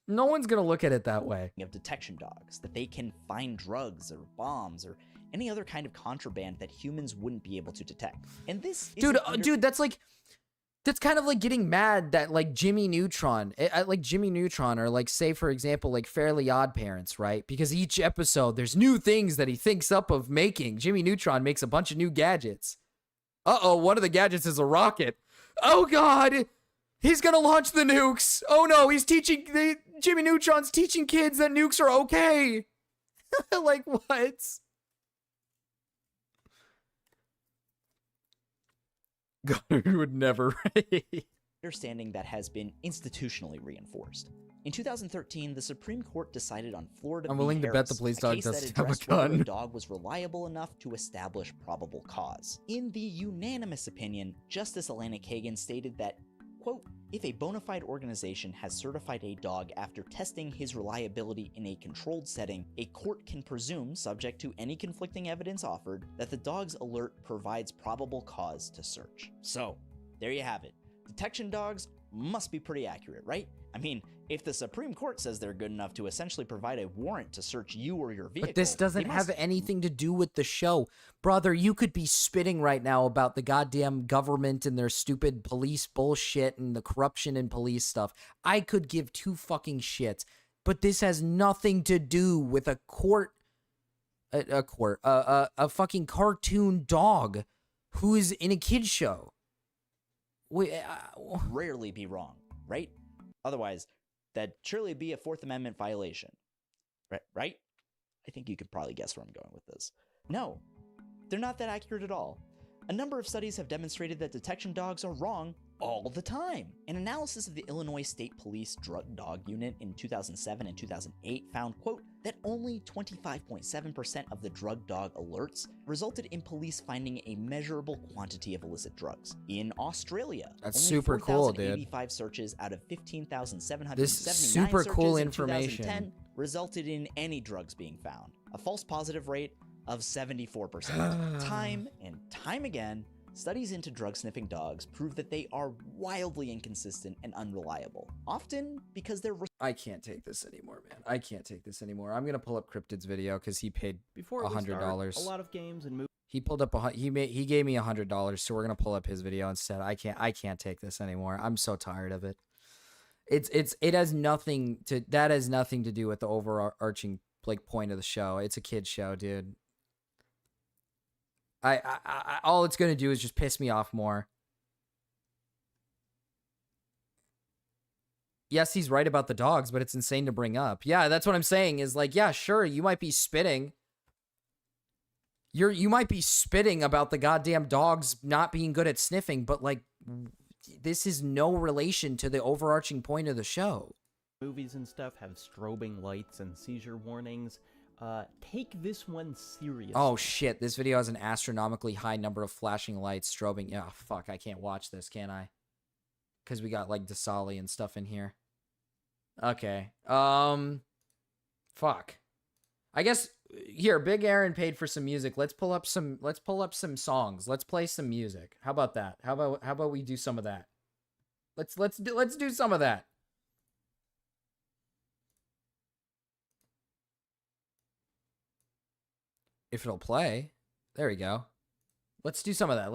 No one's going to look at it that way. Of detection dogs, that they can find drugs or bombs or any other kind of contraband that humans wouldn't be able to detect. And this is Dude, that's kind of like getting mad that like Jimmy Neutron, or like say for example like Fairly Odd Parents, right? Because each episode there's new things that he thinks up of making. Jimmy Neutron makes a bunch of new gadgets. Uh-oh, one of the gadgets is a rocket. Oh god, he's gonna launch the nukes. Oh no, Jimmy Neutron's teaching kids that nukes are okay. Like what? God, who would never. Understanding that has been institutionally reinforced. In 2013, the Supreme Court decided on Florida I'm v. willing to bet the Harris, police a dog case does that have a addressed whether gun. a dog was reliable enough to establish probable cause. In the unanimous opinion, Justice Alana Kagan stated that, quote, if a bona fide organization has certified a dog after testing his reliability in a controlled setting, a court can presume, subject to any conflicting evidence offered, that the dog's alert provides probable cause to search. So, there you have it. Detection dogs must be pretty accurate, right? I mean, if the Supreme Court says they're good enough to essentially provide a warrant to search you or your vehicle, But this doesn't have anything to do with the show. Brother, you could be spitting right now about the goddamn government and their stupid police bullshit and the corruption in police stuff. I could give two fucking shits. But this has nothing to do with a fucking cartoon dog who is in a kid's show. Rarely be wrong, right? Otherwise, that'd surely be a Fourth Amendment violation. Right? I think you could probably guess where I'm going with this. No, they're not that accurate at all. A number of studies have demonstrated that detection dogs are wrong all the time. An analysis of the Illinois State Police Drug Dog Unit in 2007 and 2008 found, quote, that only 25.7% of the drug dog alerts resulted in police finding a measurable quantity of illicit drugs. In Australia, That's only super cool, dude. 4,085 searches out of 15,779 This super searches cool in information 2010 resulted in any drugs being found, a false positive rate of 74%. Time and time again, studies into drug sniffing dogs prove that they are wildly inconsistent and unreliable, often because they're I can't take this anymore, man. I can't take this anymore. I'm gonna pull up Cryptid's video because he paid Before we start, $100. a lot of games and movies. He pulled up he gave me $100, so we're gonna pull up his video instead. I can't take this anymore. I'm so tired of it. It has nothing to do with the overarching like point of the show. It's a kid's show, dude. I all it's gonna do is just piss me off more. Yes, he's right about the dogs, but it's insane to bring up. Yeah, that's what I'm saying is like, yeah, sure, you might be spitting. You might be spitting about the goddamn dogs not being good at sniffing, but like this is no relation to the overarching point of the show. Movies and stuff have strobing lights and seizure warnings. Take this one seriously. Oh shit, this video has an astronomically high number of flashing lights, strobing. Yeah, fuck, I can't watch this, can I? Because we got like Dasali and stuff in here. Okay. Fuck. I guess here, Big Aaron paid for some music. Let's pull up some songs. Let's play some music. How about that? How about we do some of that? Let's do some of that. If it'll play. There we go. Let's do some of that.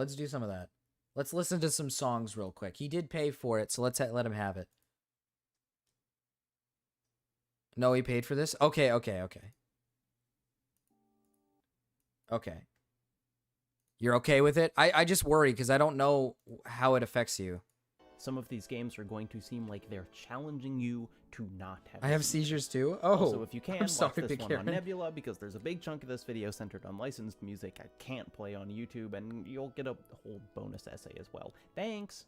Let's listen to some songs real quick. He did pay for it, so let's let him have it. No, he paid for this? Okay. You're okay with it? I just worry because I don't know how it affects you. Some of these games are going to seem like they're challenging you to not have I have seizures too? Oh, also, if you can, I'm sorry, watch this Big one Aaron. on Nebula, because there's a big chunk of this video centered on licensed music I can't play on YouTube, and you'll get a whole bonus essay as well. Thanks!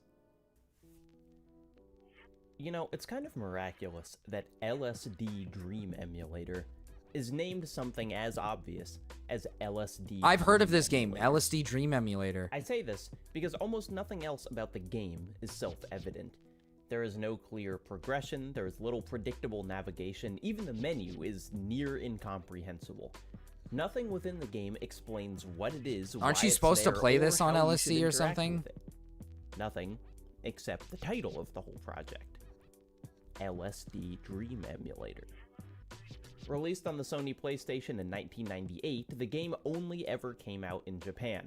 You know, it's kind of miraculous that LSD Dream Emulator is named something as obvious as LSD. I've heard of this game, LSD Dream Emulator. I say this because almost nothing else about the game is self-evident. There is no clear progression, there is little predictable navigation, even the menu is near incomprehensible. Nothing within the game explains what it is, Aren't why you it's supposed to there, play or this on how you should LSD or interact something? with it. Nothing, except the title of the whole project. LSD Dream Emulator. Released on the Sony PlayStation in 1998, the game only ever came out in Japan.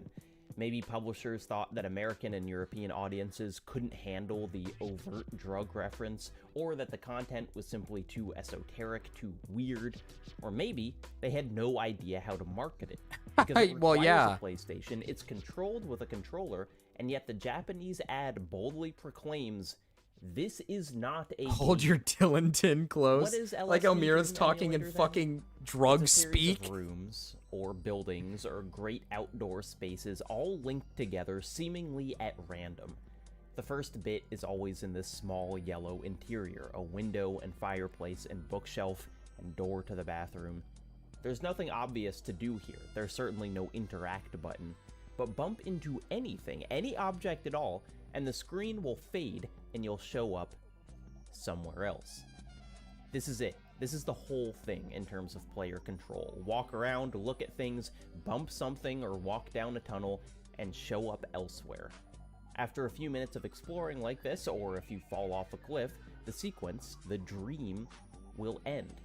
Maybe publishers thought that American and European audiences couldn't handle the overt drug reference, or that the content was simply too esoteric, too weird, or maybe they had no idea how to market it. Because it Well, requires yeah. a PlayStation, it's controlled with a controller, and yet the Japanese ad boldly proclaims, "This is not a Hold game." your Dylan tin close. What is Like LSD Elmira's Dream talking in Emulator, then? fucking drug It's a series speak. of rooms or buildings or great outdoor spaces all linked together seemingly at random. The first bit is always in this small yellow interior, a window and fireplace and bookshelf and door to the bathroom. There's nothing obvious to do here. There's certainly no interact button, but bump into anything, any object at all, and the screen will fade and you'll show up somewhere else. This is it. This is the whole thing in terms of player control. Walk around, look at things, bump something, or walk down a tunnel, and show up elsewhere. After a few minutes of exploring like this, or if you fall off a cliff, the sequence, the dream, will end.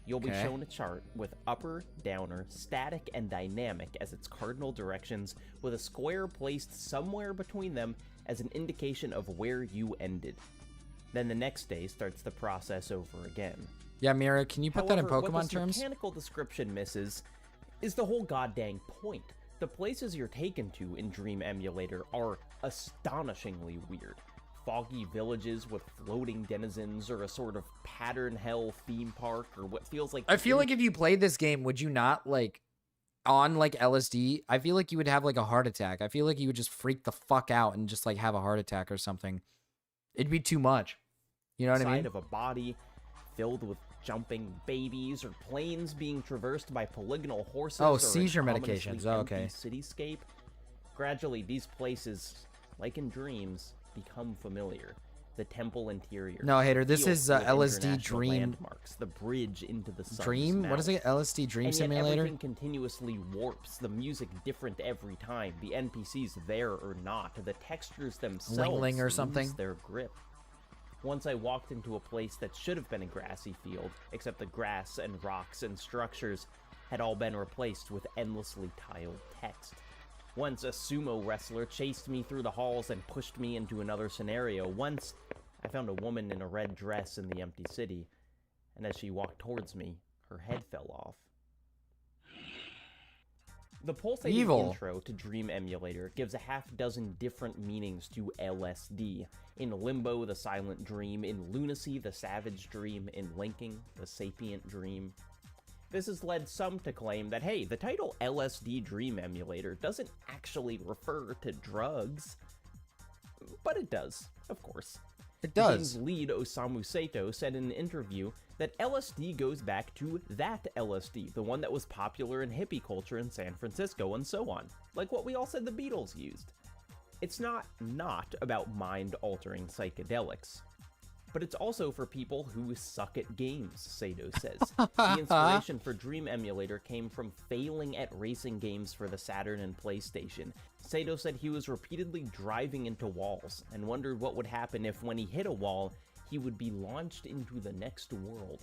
You'll be Okay. shown a chart with upper, downer, static, and dynamic as its cardinal directions, with a square placed somewhere between them as an indication of where you ended. Then the next day starts the process over again. Yeah, Mira, can you put that in However, Pokemon what this terms? mechanical description misses is the whole goddamn point. The places you're taken to in Dream Emulator are astonishingly weird. Foggy villages with floating denizens, or a sort of pattern hell theme park, or what feels like... I feel like if you played this game, would you not, like, on, like, LSD, I feel like you would have, like, a heart attack. I feel like you would just freak the fuck out and just, like, have a heart attack or something. It'd be too much. You know what I mean? Side of a body filled with jumping babies or planes being traversed by polygonal horses Oh, or seizure an ominously medications. Oh, okay. empty cityscape. Gradually, these places, like in dreams, become familiar. The temple interior. No, Hater, this filled is with LSD international Dream. landmarks, the bridge into the sun's Dream? What mouth. is it? LSD Dream And yet Simulator? everything continuously warps. The music different every time. The NPCs there or not. The textures themselves Ling or lose something? their grip. Once I walked into a place that should have been a grassy field, except the grass and rocks and structures had all been replaced with endlessly tiled text. Once a sumo wrestler chased me through the halls and pushed me into another scenario. Once I found a woman in a red dress in the empty city, and as she walked towards me, her head fell off. The pulsating Evil. intro to Dream Emulator gives a half-dozen different meanings to LSD. In Limbo, the silent dream. In Lunacy, the savage dream. In Linking, the sapient dream. This has led some to claim that, hey, the title LSD Dream Emulator doesn't actually refer to drugs. But it does, of course. It The does. game's lead, Osamu Sato, said in an interview that LSD goes back to that LSD, the one that was popular in hippie culture in San Francisco and so on, like what we all said the Beatles used. It's not about mind-altering psychedelics, but it's also for people who suck at games, Sato says. The inspiration for Dream Emulator came from failing at racing games for the Saturn and PlayStation. Sato said he was repeatedly driving into walls and wondered what would happen if, when he hit a wall, he would be launched into the next world.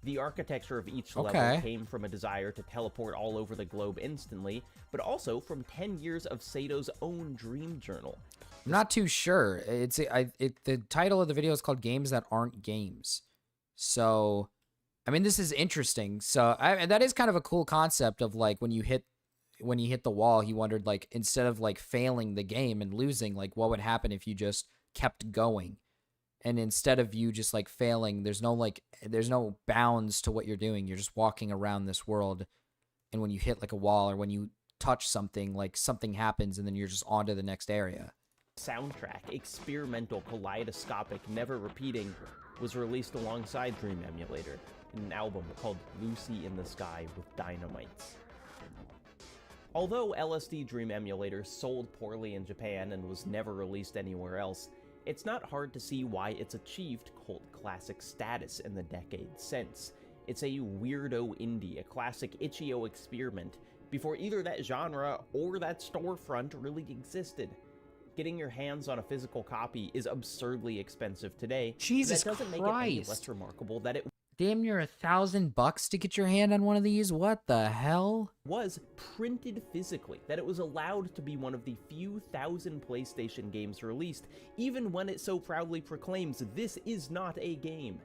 The architecture of each level came from a desire to teleport all over the globe instantly, but also from 10 years of Sato's own dream journal. I'm not too sure. The title of the video is called Games That Aren't Games. So, I mean, this is interesting. So, and that is kind of a cool concept of like when you hit the wall, he wondered like instead of like failing the game and losing, like what would happen if you just kept going? And instead of you just like failing, there's no bounds to what you're doing. You're just walking around this world. And when you hit like a wall or when you touch something, like something happens and then you're just on to the next area. Soundtrack, experimental, kaleidoscopic, never repeating, was released alongside Dream Emulator in an album called Lucy in the Sky with Dynamites. Although LSD Dream Emulator sold poorly in Japan and was never released anywhere else, it's not hard to see why it's achieved cult classic status in the decades since. It's a weirdo indie, a classic itch.io experiment, before either that genre or that storefront really existed. Getting your hands on a physical copy is absurdly expensive today. Jesus that doesn't make it any Christ. less remarkable that it Damn near $1,000 to get your hand on one of these? What the hell? was printed physically, that it was allowed to be one of the few thousand PlayStation games released, even when it so proudly proclaims this is not a game.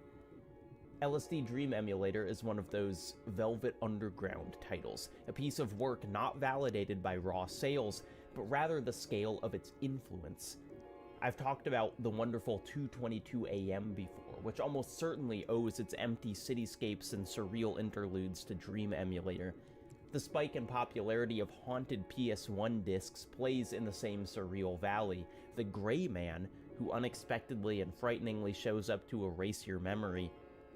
LSD Dream Emulator is one of those Velvet Underground titles, a piece of work not validated by raw sales, but rather the scale of its influence. I've talked about the wonderful 2:22 AM before, which almost certainly owes its empty cityscapes and surreal interludes to Dream Emulator. The spike in popularity of haunted PS1 discs plays in the same surreal valley. The Gray Man, who unexpectedly and frighteningly shows up to erase your memory,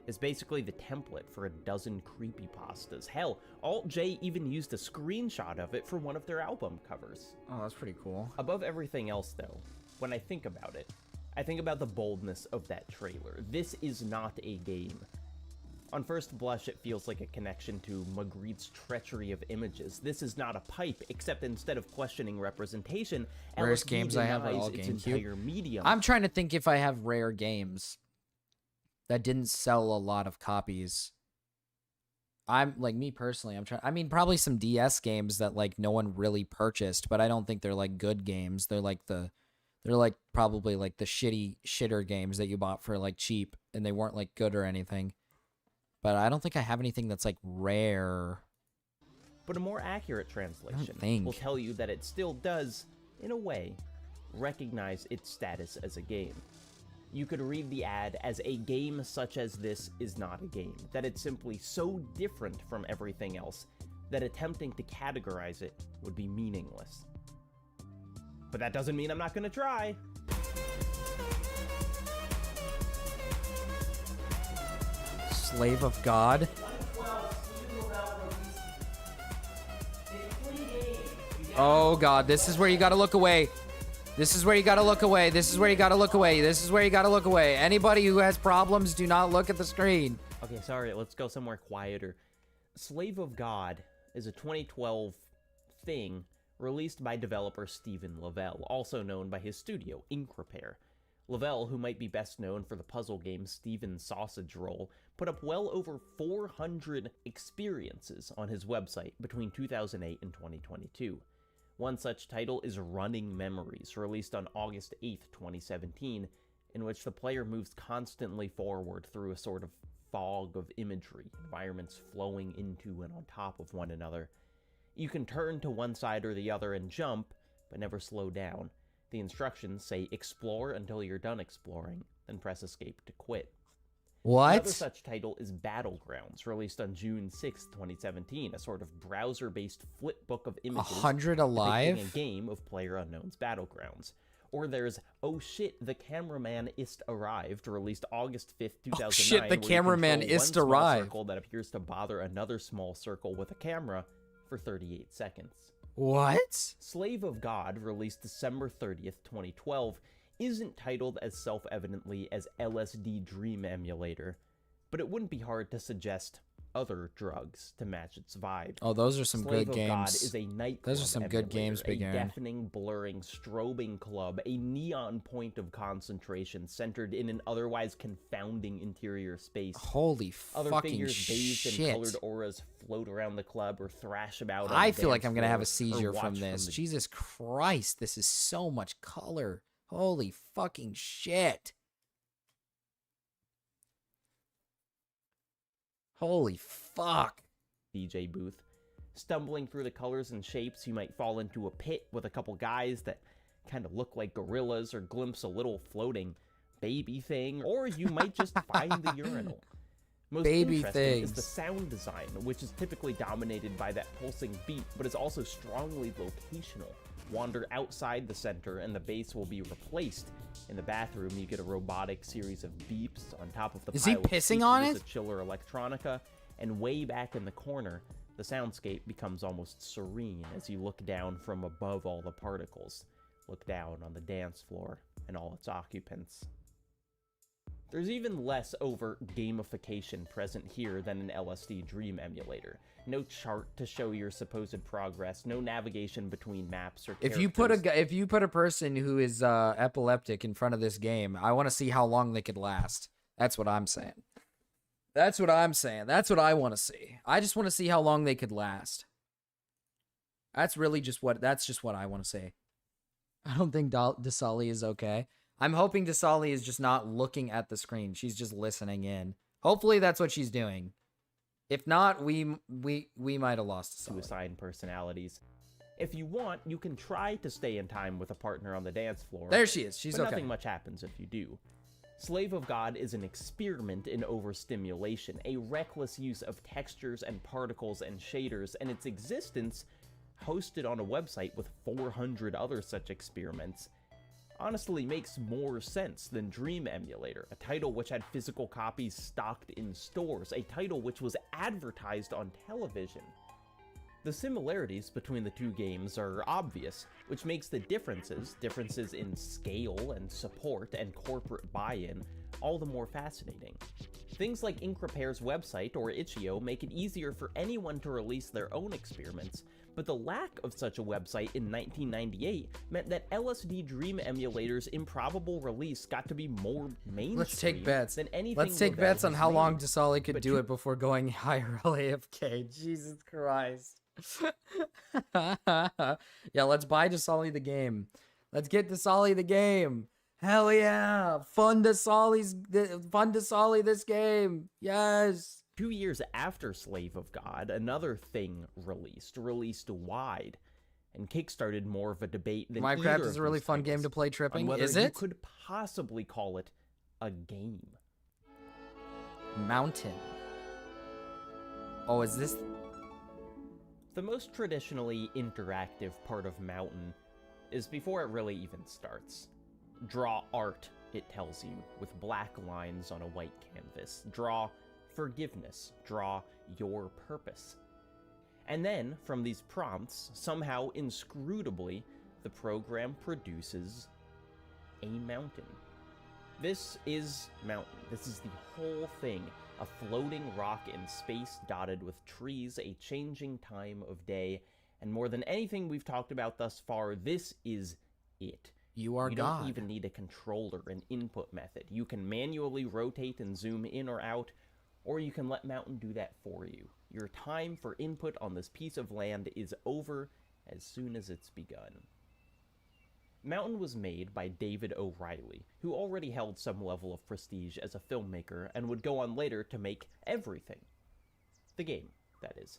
is basically the template for a dozen creepypastas. Hell, Alt-J even used a screenshot of it for one of their album covers. Oh, that's pretty cool. Above everything else, though, when I think about it, I think about the boldness of that trailer. This is not a game. On first blush, it feels like a connection to Magritte's treachery of images. This is not a pipe, except instead of questioning representation, Rarest LSD games I have are denies all its GameCube. entire medium. I'm trying to think if I have rare games that didn't sell a lot of copies. I'm like, me personally, I mean, probably some DS games that like no one really purchased, but I don't think they're like good games. They're like probably like the shitter games that you bought for like cheap and they weren't like good or anything. But I don't think I have anything that's like rare. But a more accurate translation think. will tell you that it still does, in a way, recognize its status as a game. You could read the ad as a game such as this is not a game, that it's simply so different from everything else that attempting to categorize it would be meaningless. But that doesn't mean I'm not gonna try. Slave of God. Oh God, this is where you gotta look away. This is where you gotta look away. This is where you gotta look away. This is where you gotta look away. Anybody who has problems, do not look at the screen. Okay, sorry, let's go somewhere quieter. Slave of God is a 2012 thing released by developer Stephen Lavelle, also known by his studio, Ink Repair. Lavelle, who might be best known for the puzzle game Steven's Sausage Roll, put up well over 400 experiences on his website between 2008 and 2022. One such title is Running Memories, released on August 8th, 2017, in which the player moves constantly forward through a sort of fog of imagery, environments flowing into and on top of one another. You can turn to one side or the other and jump, but never slow down. The instructions say explore until you're done exploring, then press escape to quit. What? Another such title is Battlegrounds, released on June 6, 2017, a sort of browser-based flipbook of images 100 Alive? depicting a game of PlayerUnknown's Battlegrounds. Or there's Oh Shit, the Cameraman Ist Arrived, released August 5th, 2009. Oh shit, the where you cameraman control ist one small arrived. circle that appears to bother another small circle with a camera for 38 seconds. What? Slave of God, released December 30th, 2012, isn't titled as self-evidently as LSD Dream Emulator, but it wouldn't be hard to suggest other drugs to match its vibe. Oh, those are some Slave good of games. God is a nightclub Those are some good emulator, games, Big a Aaron. deafening, blurring, strobing club, a neon point of concentration centered in an otherwise confounding interior space. Holy Other fucking figures bathed shit. in colored auras float around the club or thrash about on I the feel like dance I'm gonna have a floor or seizure from watch this. the Jesus Christ, this is so much color. Holy fucking shit. Holy fuck. DJ booth. Stumbling through the colors and shapes, you might fall into a pit with a couple guys that kind of look like gorillas or glimpse a little floating baby thing, or you might just find the urinal. Most Baby interesting is things. the sound design, which is typically dominated by that pulsing beat, but is also strongly locational. Wander outside the center and the bass will be replaced. In the bathroom, you get a robotic series of beeps. On top of the Is he pile of pissing speakers on is it? a chiller electronica, and way back in the corner, the soundscape becomes almost serene as you look down from above all the particles. Look down on the dance floor and all its occupants. There's even less overt gamification present here than an LSD Dream emulator. No chart to show your supposed progress, no navigation between maps or If you put a person who is epileptic in front of this game, I want to see how long they could last. That's what I'm saying. That's what I'm saying. That's what I want to see. I just want to see how long they could last. That's really just what I want to see. I don't think Dasali is okay. I'm hoping Dasali is just not looking at the screen. She's just listening in. Hopefully that's what she's doing. If not, we might have lost Dasali. To assign personalities. If you want, you can try to stay in time with a partner on the dance floor. There she is. She's but okay. Nothing much happens if you do. Slave of God is an experiment in overstimulation, a reckless use of textures and particles and shaders, and its existence, hosted on a website with 400 other such experiments, honestly makes more sense than Dream Emulator, a title which had physical copies stocked in stores, a title which was advertised on television. The similarities between the two games are obvious, which makes the differences in scale and support and corporate buy-in, all the more fascinating. Things like Ink Repair's website or Itch.io make it easier for anyone to release their own experiments, but the lack of such a website in 1998 meant that LSD Dream Emulator's improbable release got to be more mainstream Let's take bets. than anything Let's take Lavelle bets on has how made. long Dasali could But do it before going IRL AFK. Jesus Christ. Yeah, let's buy Dasali the game. Let's get Dasali the game. Hell yeah. Fun Dasali this game. Yes. 2 years after Slave of God, another thing released wide, and kickstarted more of a debate than either Minecraft of is a really these fun game titles to play on tripping. whether Is you it? could possibly call it a game. Mountain. Oh, is this? The most traditionally interactive part of Mountain is before it really even starts. Draw art, it tells you, with black lines on a white canvas. Draw forgiveness, draw your purpose. And then, from these prompts, somehow inscrutably, the program produces a mountain. This is Mountain. This is the whole thing. A floating rock in space dotted with trees, a changing time of day, and more than anything we've talked about thus far, this is it. You are You God. don't even need a controller, an input method. You can manually rotate and zoom in or out, or you can let Mountain do that for you. Your time for input on this piece of land is over as soon as it's begun. Mountain was made by David O'Reilly, who already held some level of prestige as a filmmaker and would go on later to make everything. The game, that is.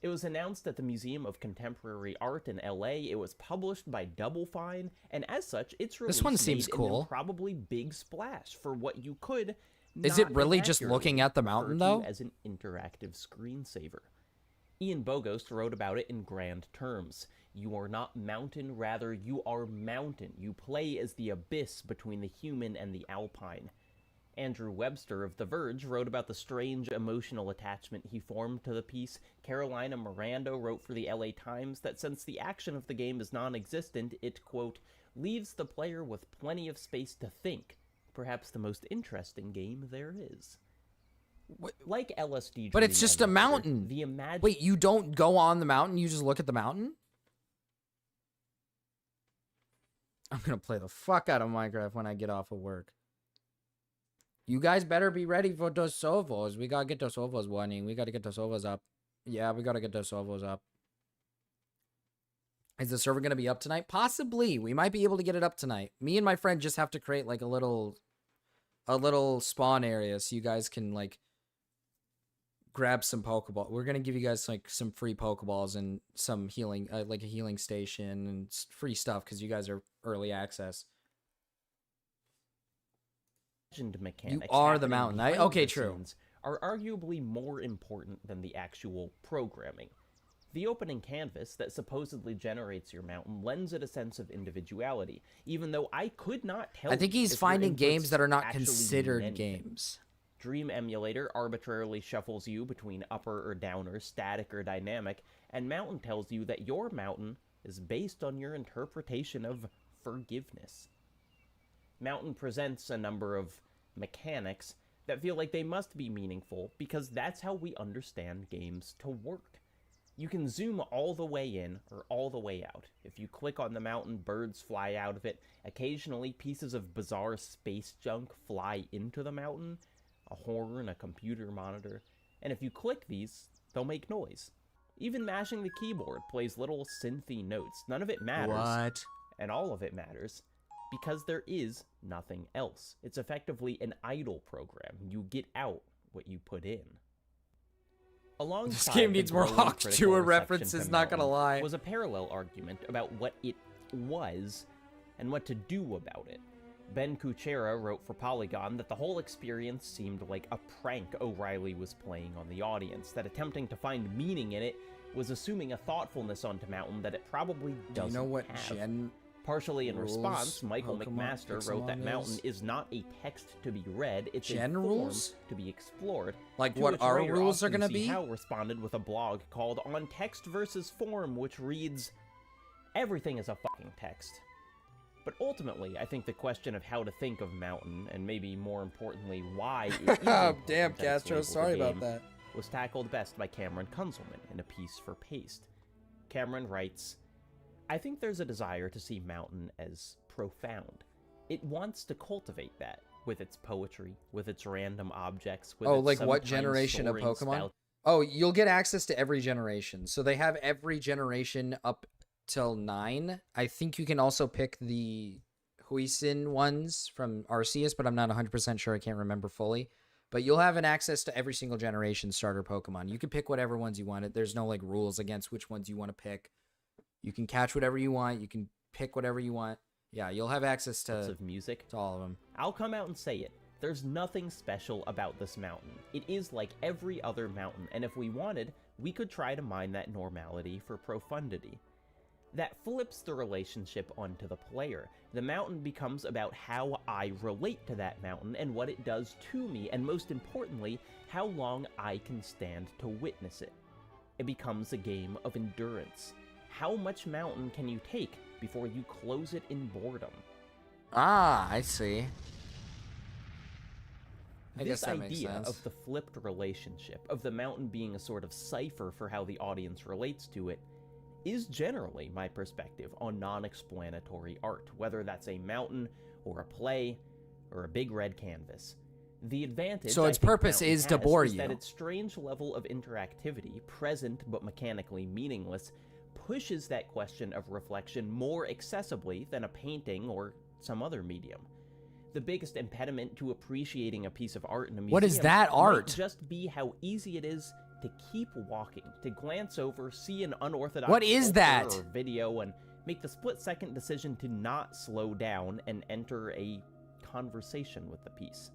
It was announced at the Museum of Contemporary Art in LA, it was published by Double Fine, and as such, its release This one seems made cool. an improbably big splash for what you could Is not it really just inaccurately looking at the refer mountain, to though? as an interactive screensaver. Ian Bogost wrote about it in grand terms. You are not mountain, rather you are mountain. You play as the abyss between the human and the alpine. Andrew Webster of The Verge wrote about the strange emotional attachment he formed to the piece. Carolina Miranda wrote for the LA Times that since the action of the game is non-existent, it, quote, leaves the player with plenty of space to think. Perhaps the most interesting game there is. Like LSD But it's Dream just a Emulator, mountain. The Wait, you don't go on the mountain, you just look at the mountain? I'm gonna play the fuck out of Minecraft when I get off of work. You guys better be ready for those servers. We gotta get those servers running. We gotta get those servers up. Yeah, we gotta get those servers up. Is the server gonna be up tonight? Possibly. We might be able to get it up tonight. Me and my friend just have to create like a little spawn area so you guys can like grab some Pokeball. We're gonna give you guys like some free Pokeballs and some healing, like a healing station and free stuff because you guys are early access. Mechanics You are the happening mountain. behind Okay, the true. scenes are arguably more important than the actual programming. The opening canvas that supposedly generates your mountain lends it a sense of individuality, even though I could not tell. I think he's if your finding inputs games that are not actually mean considered anything. games. Dream Emulator arbitrarily shuffles you between upper or downer, static or dynamic, and Mountain tells you that your mountain is based on your interpretation of forgiveness. Mountain presents a number of mechanics that feel like they must be meaningful because that's how we understand games to work. You can zoom all the way in or all the way out. If you click on the mountain, birds fly out of it. Occasionally, pieces of bizarre space junk fly into the mountain. A horn, a computer monitor. And if you click these, they'll make noise. Even mashing the keyboard plays little synthy notes. None of it matters. What? And all of it matters because there is nothing else. It's effectively an idle program. You get out what you put in. Alongside This game the needs more growing Hawk critical Tuah reception references, to not gonna Mountain lie. Was a parallel argument about what it was and what to do about it. Ben Kuchera wrote for Polygon that the whole experience seemed like a prank O'Reilly was playing on the audience, that attempting to find meaning in it was assuming a thoughtfulness onto Mountain that it probably doesn't Do you know what have. gen Partially in rules response, Michael Pokemon McMaster wrote that Pixelmon Mountain is? is not a text to be read, it's Gen a form rules? to be explored. Like To what which our writer rules are Austin gonna C. be? Howe responded with a blog called On Text versus Form, which reads, everything is a fucking text. But ultimately, I think the question of how to think of Mountain, and maybe more importantly, why it is important Damn, that it's Castro, labeled a sorry about game, that. was tackled best by Cameron Kunzelman in a piece for Paste. Cameron writes, I think there's a desire to see Mountain as profound. It wants to cultivate that, with its poetry, with its random objects, with Oh, its like what sometimes generation of soaring Pokemon? spout- Oh, you'll get access to every generation. So they have every generation up till 9. I think you can also pick the Huisin ones from Arceus, but I'm not 100% sure. I can't remember fully. But you'll have an access to every single generation starter Pokemon. You can pick whatever ones you want. There's no like rules against which ones you want to pick. You can catch whatever you want. You can pick whatever you want. Yeah, you'll have access to Bits of music. to all of them. I'll come out and say it. There's nothing special about this mountain. It is like every other mountain, and if we wanted, we could try to mine that normality for profundity. That flips the relationship onto the player. The mountain becomes about how I relate to that mountain and what it does to me, and most importantly, how long I can stand to witness it. It becomes a game of endurance. How much mountain can you take before you close it in boredom? Ah, I see. I guess This that makes idea sense. of the flipped relationship, of the mountain being a sort of cipher for how the audience relates to it, is generally my perspective on non-explanatory art, whether that's a mountain, or a play, or a big red canvas. The advantage So its I think purpose Mountain is to has bore is you. that its strange level of interactivity, present but mechanically meaningless, pushes that question of reflection more accessibly than a painting or some other medium. The biggest impediment to appreciating a piece of art in a museum What is that art? might just be how easy it is to keep walking, to glance over, see an unorthodox What is sculpture that? or video, and make the split-second decision to not slow down and enter a conversation with the piece.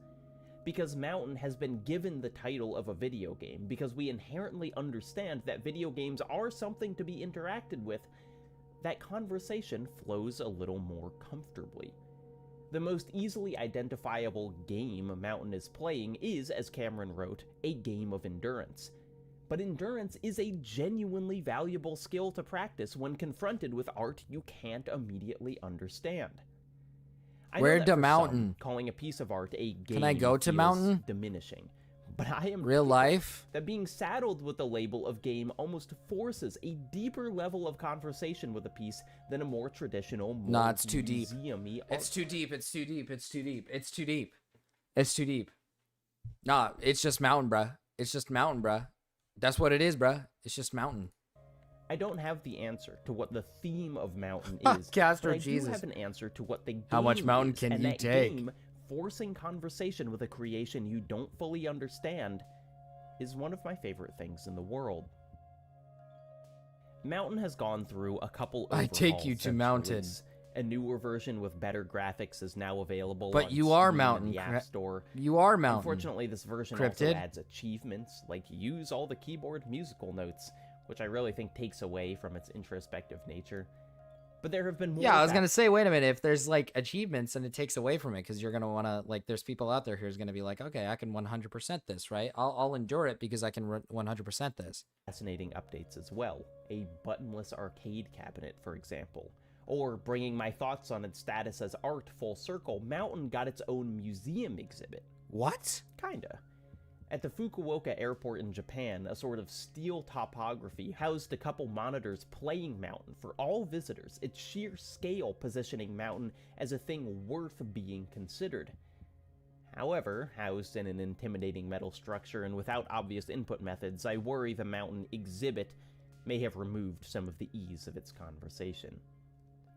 Because Mountain has been given the title of a video game, because we inherently understand that video games are something to be interacted with, that conversation flows a little more comfortably. The most easily identifiable game Mountain is playing is, as Cameron wrote, a game of endurance. But endurance is a genuinely valuable skill to practice when confronted with art you can't immediately understand. I know Where that to for Mountain? some, calling a piece of art a game Can I go to feels Mountain? diminishing. But I am Real convinced life? that being saddled with the label of game almost forces a deeper level of conversation with a piece than a more traditional, more Nah, it's too deep. museum-y art. It's too deep. It's too deep. It's too deep. It's too deep. It's too deep. Nah, it's just Mountain, bruh. It's just Mountain, bruh. That's what it is, bruh. It's just Mountain. I don't have the answer to what the theme of Mountain is, Castro, but I Jesus. do have an answer to what the game How much mountain is, can and you that take? game, forcing conversation with a creation you don't fully understand, is one of my favorite things in the world. Mountain has gone through a couple I take overhauls you to since Mountain. release. A newer version with better graphics is now available But on you are Steam Mountain, and the App Store. You are Mountain. Unfortunately, this version also Cryptid. adds achievements, like use all the keyboard musical notes, which I really think takes away from its introspective nature. But there have been more Yeah, I was fac- gonna say, wait a minute. If there's like achievements, and it takes away from it, because you're gonna wanna like, there's people out there who's gonna be like, okay, I can 100% this, right? I'll endure it because I can 100% this. fascinating updates as well. A buttonless arcade cabinet, for example. Or bringing my thoughts on its status as art full circle, Mountain got its own museum exhibit. What? Kinda. At the Fukuoka airport in Japan, a sort of steel topography housed a couple monitors playing Mountain for all visitors, its sheer scale positioning Mountain as a thing worth being considered. However, housed in an intimidating metal structure and without obvious input methods, I worry the Mountain exhibit may have removed some of the ease of its conversation.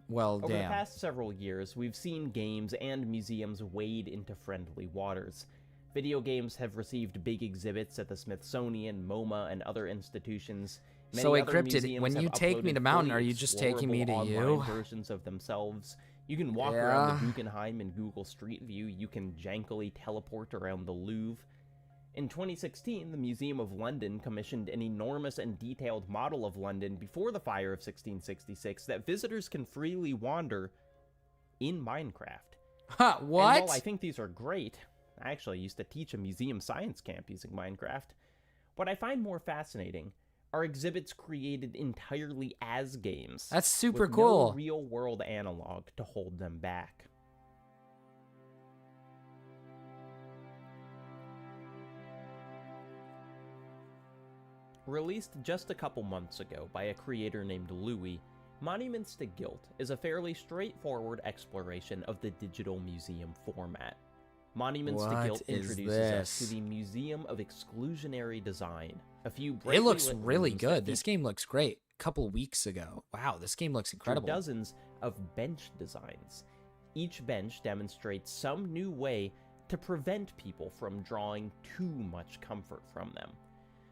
Well, Over damn. the past several years, we've seen games and museums wade into friendly waters. Video games have received big exhibits at the Smithsonian, MoMA, and other institutions. Many So, wait, other Cryptid, museums when have you take me uploaded to Mountain, fully are you just taking me to explorable you? online versions of themselves. You can walk around the Yeah. Guggenheim in Google Street View. You can jankily teleport around the Louvre. In 2016, the Museum of London commissioned an enormous and detailed model of London before the fire of 1666 that visitors can freely wander in Minecraft. Huh, And what? while I think these are great, I actually used to teach a museum science camp using Minecraft. What I find more fascinating are exhibits created entirely as games. That's super with cool. No real-world analog to hold them back. Released just a couple months ago by a creator named Louis, Monuments to Guilt is a fairly straightforward exploration of the digital museum format. Monuments to What Guilt is introduces us to this? the Museum of Exclusionary Design. A few It brightly looks lit really rooms that good. This game looks great. A couple weeks ago. Wow, this game looks feature incredible. dozens of bench designs. Each bench demonstrates some new way to prevent people from drawing too much comfort from them.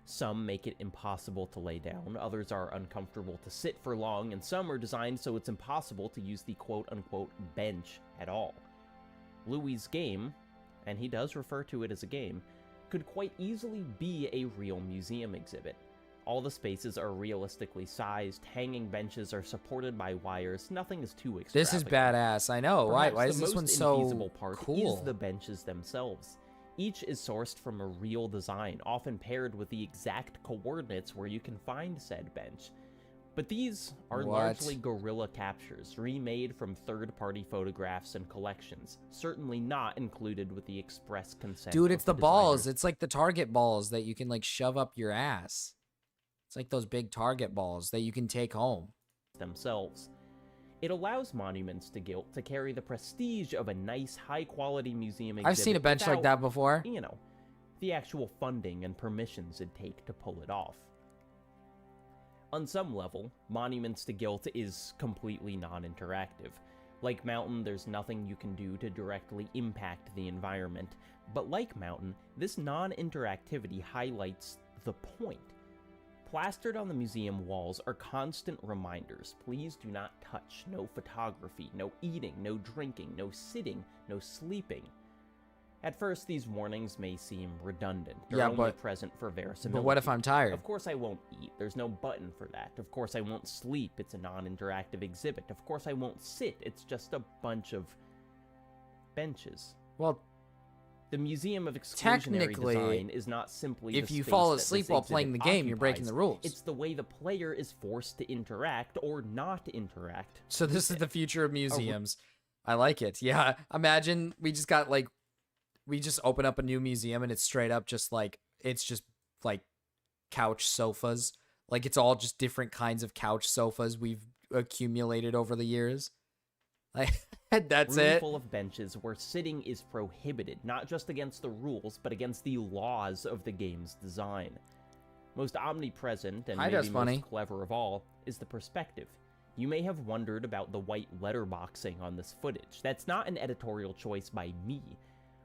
Some make it impossible to lay down, others are uncomfortable to sit for long, and some are designed so it's impossible to use the quote-unquote bench at all. Louis' game, and he does refer to it as a game, could quite easily be a real museum exhibit. All the spaces are realistically sized, hanging benches are supported by wires, nothing is too extravagant. This is badass. I know. Why Perhaps is the this one most so infeasible part cool? is the benches themselves. Each is sourced from a real design, often paired with the exact coordinates where you can find said bench. But these are largely guerrilla captures, remade from third-party photographs and collections, certainly not included with the express consent Dude, of it's the designer balls. It's like the Target balls that you can like shove up your ass. It's like those big Target balls that you can take home. Themselves. It allows Monuments to Guilt to carry the prestige of a nice, high-quality museum exhibit. I've seen a bench like without, that before. You know, the actual funding and permissions it'd take to pull it off. On some level, Monuments to Guilt is completely non-interactive. Like Mountain, there's nothing you can do to directly impact the environment, but like Mountain, this non-interactivity highlights the point. Plastered on the museum walls are constant reminders. Please do not touch. No photography, no eating, no drinking, no sitting, no sleeping. At first, these warnings may seem redundant. They're only present for verisimilitude. But what if I'm tired? Of course I won't eat. There's no button for that. Of course I won't sleep. It's a non-interactive exhibit. Of course I won't sit. It's just a bunch of benches. Well, the Museum of Exclusionary Design is not simply if the you space fall that asleep this while playing exhibit the game, you're breaking the occupies. rules. It's the way the player is forced to interact or not interact. So this is the future of museums. I like it. Yeah, imagine we just got like, we just open up a new museum and it's straight up just like, it's just like couch sofas. Like it's all just different kinds of couch sofas we've accumulated over the years. Like that's Room it. Full of benches where sitting is prohibited, not just against the rules, but against the laws of the game's design. Most omnipresent and maybe most clever of all is the perspective. You may have wondered about the white letterboxing on this footage. That's not an editorial choice by me.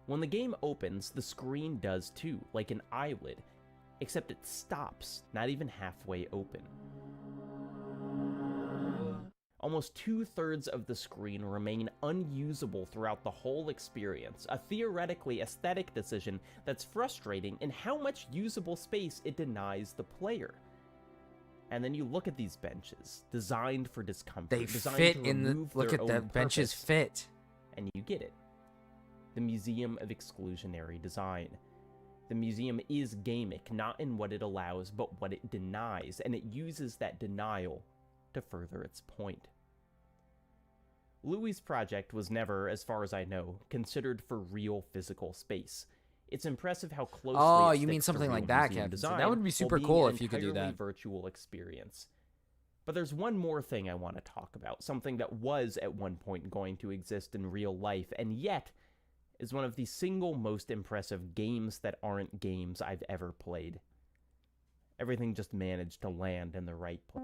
When the game opens, the screen does too, like an eyelid, except it stops, not even halfway open. Almost 2/3 of the screen remain unusable throughout the whole experience, a theoretically aesthetic decision that's frustrating in how much usable space it denies the player. And then you look at these benches, designed for discomfort, They designed fit to in the, remove look their at the own benches purpose, fit. and you get it. The Museum of Exclusionary Design. The museum is gamic, not in what it allows, but what it denies, and it uses that denial to further its point. Louis' project was never, as far as I know, considered for real physical space. It's impressive how closely Oh, it you mean sticks to something like real that, museum Captain? design, That would be while super being cool an if you could do entirely that. virtual experience. But there's one more thing I want to talk about, something that was at one point going to exist in real life, and yet is one of the single most impressive games that aren't games I've ever played. Everything just managed to land in the right place.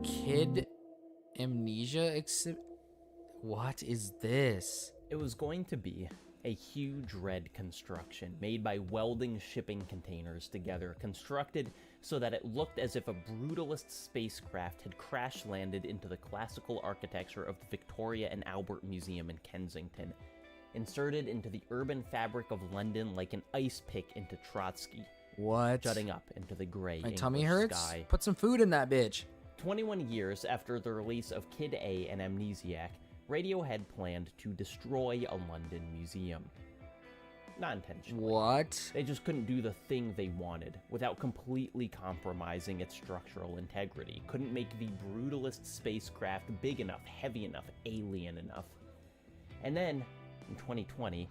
Kid amnesia exhibit. What is this? It was going to be a huge red construction made by welding shipping containers together, constructed so that it looked as if a brutalist spacecraft had crash-landed into the classical architecture of the Victoria and Albert Museum in Kensington, inserted into the urban fabric of London like an ice pick into Trotsky. What? Jutting up into the gray My English tummy hurts? sky. Put some food in that bitch. 21 years after the release of Kid A and Amnesiac, Radiohead planned to destroy a London museum. Not intentionally. What? They just couldn't do the thing they wanted without completely compromising its structural integrity. Couldn't make the brutalist spacecraft big enough, heavy enough, alien enough. And then, in 2020,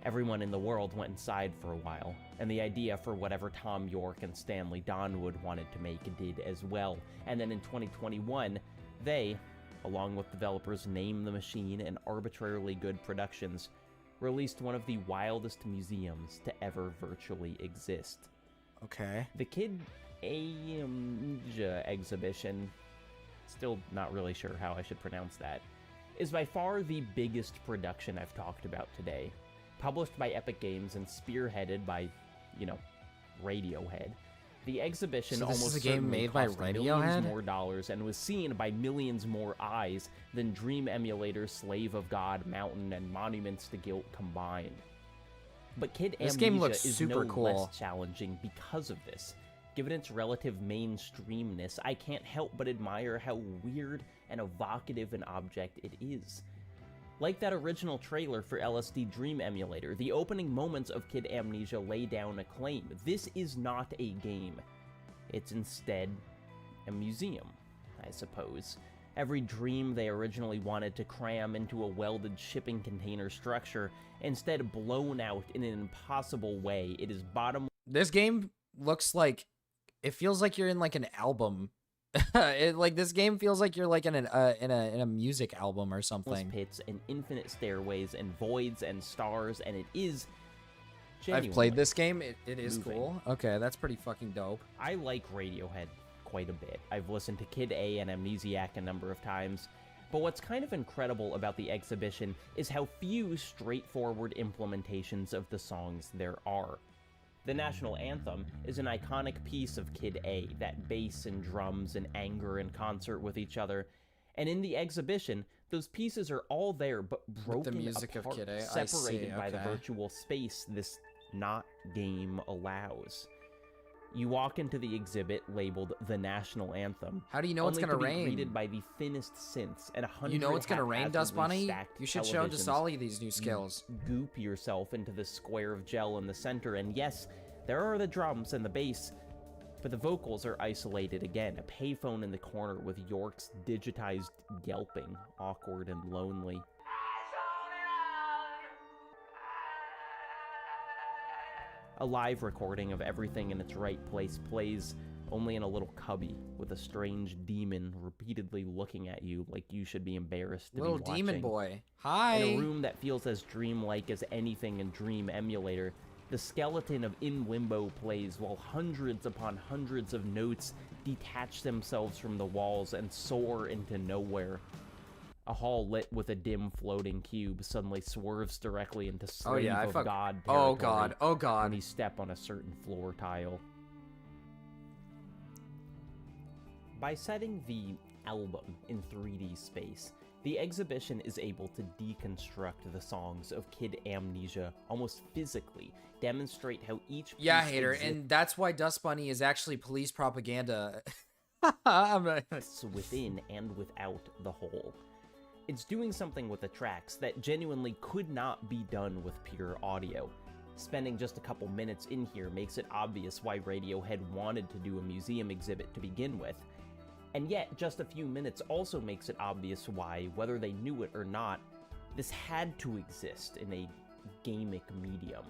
everyone in the world went inside for a while, and the idea for whatever Tom York and Stanley Donwood wanted to make did as well. And then in 2021, they, along with developers Name the Machine and Arbitrarily Good Productions, released one of the wildest museums to ever virtually exist. Okay. The Kid Amnesia exhibition, still not really sure how I should pronounce that, is by far the biggest production I've talked about today. Published by Epic Games and spearheaded by, Radiohead. The exhibition So this almost is a game certainly made by cost Radiohead? millions more dollars and was seen by millions more eyes than Dream Emulator, Slave of God, Mountain, and Monuments to Guilt combined. But Kid This Amnesia game looks is super no cool. less challenging because of this. Given its relative mainstreamness, I can't help but admire how weird and evocative an object it is. Like that original trailer for LSD Dream Emulator, the opening moments of Kid Amnesia lay down a claim. This is not a game. It's instead a museum, I suppose. Every dream they originally wanted to cram into a welded shipping container structure, instead blown out in an impossible way. It is bottom. This game looks like, it feels like you're in like an album. This game feels like you're like in a music album or something. Pits and infinite stairways and voids and stars, and it is. I've played this game. It is moving. cool. Okay, that's pretty fucking dope. I like Radiohead quite a bit. I've listened to Kid A and Amnesiac a number of times, but what's kind of incredible about the exhibition is how few straightforward implementations of the songs there are. The national anthem is an iconic piece of Kid A, that bass and drums and anger in concert with each other, and in the exhibition, those pieces are all there but broken the music apart, of Kid A, I see, separated by the okay. virtual space this not game allows. You walk into the exhibit labeled the National Anthem. How do you know it's only gonna to be rain? greeted by the thinnest synths and 100 You know it's gonna rain, Dust haphazardly Bunny? stacked You should show televisions. Dasali these new skills. You goop yourself into the square of gel in the center, and yes, there are the drums and the bass, but the vocals are isolated again. A payphone in the corner with York's digitized yelping, awkward and lonely. A live recording of Everything in Its Right Place plays only in a little cubby with a strange demon repeatedly looking at you like you should be embarrassed to Little be watching. demon boy. Hi. In a room that feels as dreamlike as anything in Dream Emulator, the skeleton of In Limbo plays while hundreds upon hundreds of notes detach themselves from the walls and soar into nowhere. A hall lit with a dim floating cube suddenly swerves directly into Slave of God territory Oh god, oh god. when you step on a certain floor tile. By setting the album in 3D space, the exhibition is able to deconstruct the songs of Kid Amnesia almost physically, demonstrate how each piece Hater, and that's why Dust Bunny is actually police propaganda. exists within and without the whole. It's doing something with the tracks that genuinely could not be done with pure audio. Spending just a couple minutes in here makes it obvious why Radiohead wanted to do a museum exhibit to begin with. And yet, just a few minutes also makes it obvious why, whether they knew it or not, this had to exist in a gamic medium.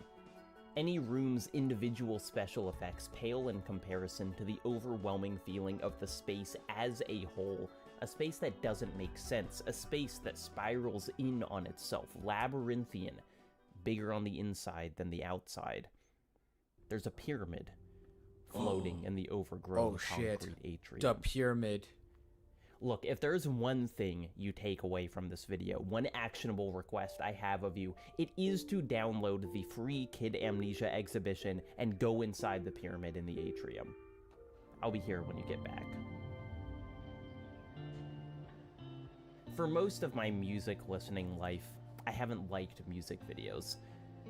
Any room's individual special effects pale in comparison to the overwhelming feeling of the space as a whole. A space that doesn't make sense, a space that spirals in on itself, labyrinthian, bigger on the inside than the outside. There's a pyramid floating in the overgrown concrete atrium. The pyramid. Look, if there's one thing you take away from this video, one actionable request I have of you, it is to download the free Kid Amnesia exhibition and go inside the pyramid in the atrium. I'll be here when you get back. For most of my music listening life, I haven't liked music videos.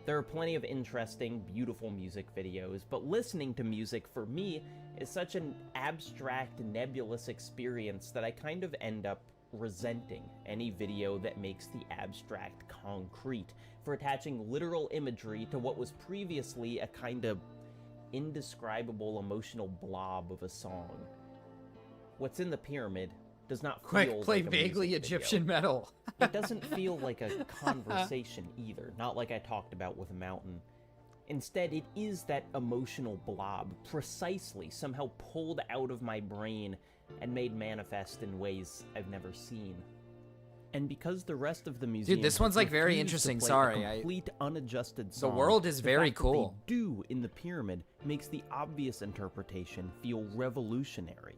There are plenty of interesting, beautiful music videos, but listening to music for me is such an abstract, nebulous experience that I kind of end up resenting any video that makes the abstract concrete for attaching literal imagery to what was previously a kind of indescribable emotional blob of a song. What's in the pyramid does not feel Quick, play like a vaguely music video. Egyptian metal. It doesn't feel like a conversation either, not like I talked about with Mountain. Instead, it is that emotional blob, precisely somehow pulled out of my brain and made manifest in ways I've never seen. And because the rest of the museum, Dude, this one's like very refused to interesting. play Sorry, a complete unadjusted the song, world is the very fact that they cool. do in the pyramid makes the obvious interpretation feel revolutionary.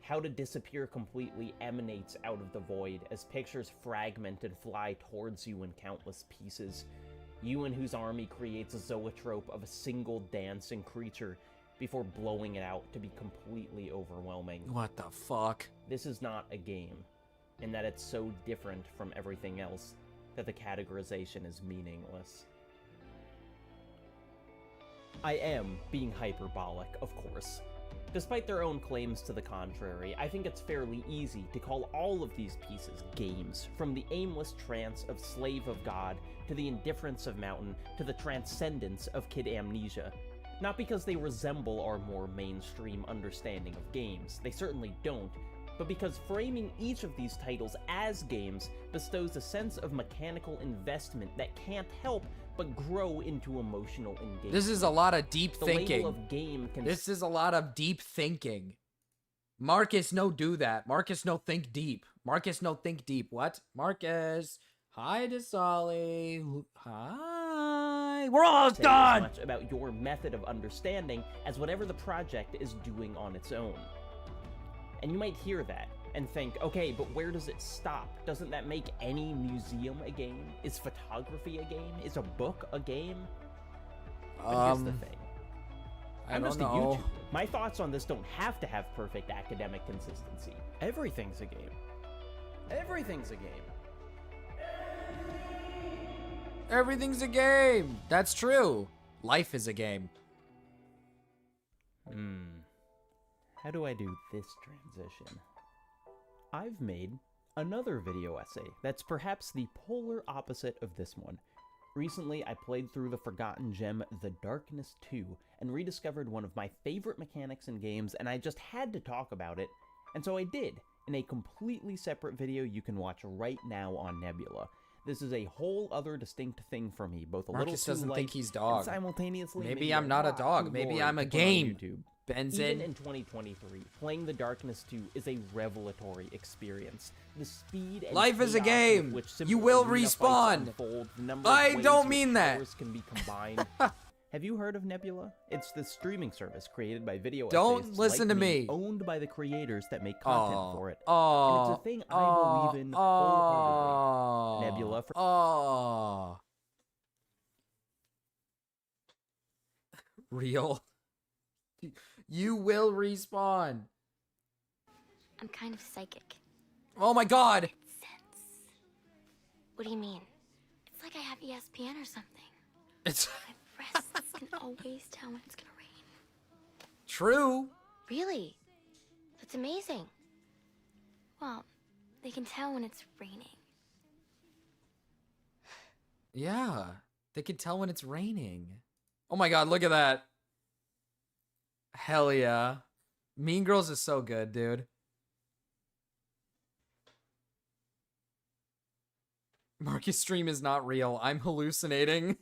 How to disappear completely emanates out of the void as pictures fragment and fly towards you in countless pieces. You and whose army creates a zoetrope of a single dancing creature before blowing it out to be completely overwhelming. What the fuck? This is not a game, in that it's so different from everything else that the categorization is meaningless. I am being hyperbolic, of course. Despite their own claims to the contrary, I think it's fairly easy to call all of these pieces games, from the aimless trance of Slave of God, to the indifference of Mountain, to the transcendence of Kid Amnesia. Not because they resemble our more mainstream understanding of games, they certainly don't, but because framing each of these titles as games bestows a sense of mechanical investment that can't help but grow into emotional engagement. This is a lot of deep The thinking. label of game can This is a lot of deep thinking. Marcus, no do that. Marcus, no think deep. Marcus, no think deep. What? Marcus. Hi to Solly. Hi. We're almost say done. as much about your method of understanding as whatever the project is doing on its own. And you might hear that and think, okay, but where does it stop? Doesn't that make any museum a game? Is photography a game? Is a book a game? But here's the thing. I'm just a YouTuber. My thoughts on this don't have to have perfect academic consistency. Everything's a game. Everything's a game. Everything's a game. That's true. Life is a game. How do I do this transition? I've made another video essay that's perhaps the polar opposite of this one. Recently, I played through the forgotten gem The Darkness 2 and rediscovered one of my favorite mechanics in games, and I just had to talk about it, and so I did, in a completely separate video you can watch right now on Nebula. This is a whole other distinct thing for me, both a Marcus little too doesn't light think he's and dog. simultaneously Maybe I'm not a lot dog. too Maybe gory I'm a to put on game. YouTube. Benson. Even in 2023, playing The Darkness 2 is a revelatory experience. The speed and Life is a chaos game. with which simple You will arena fights respawn. unfold, the number of I ways don't your mean that. powers can be combined. Have you heard of Nebula? It's the streaming service created by video Don't essayists listen like to me. owned by the creators that make content for it. Oh, And it's a thing I believe in wholeheartedly. Nebula for Real. You will respawn. I'm kind of psychic. Oh my god. What do you mean? It's like I have ESPN or something. It's My breasts can always tell when it's gonna rain. true. Really? That's amazing. Well, they can tell when it's raining. Yeah. They can tell when it's raining. Oh my god, look at that. Hell yeah. Mean Girls is so good, dude. Marcus' stream is not real. I'm hallucinating.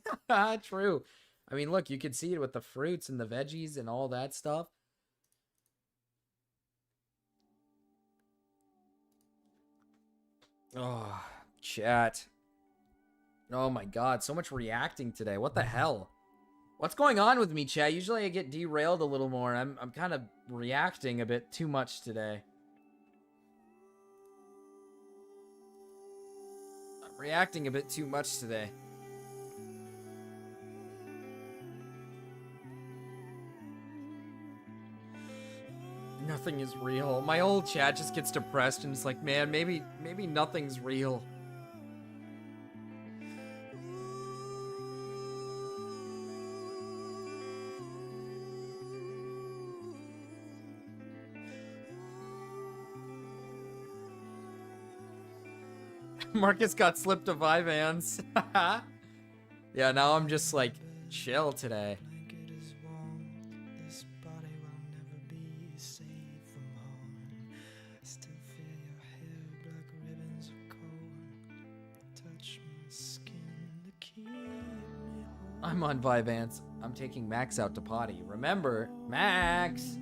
True. I mean, look, you can see it with the fruits and the veggies and all that stuff. Oh, chat. Oh my god, so much reacting today. What the hell? What's going on with me, chat? Usually I get derailed a little more. I'm kind of reacting a bit too much today. I'm reacting a bit too much today. Nothing is real. My old chat just gets depressed and it's like, man, maybe nothing's real. Marcus got slipped to Vivans. Yeah, now I'm just like chill today. I'm on Vivance. I'm taking Max out to potty. Remember, Max!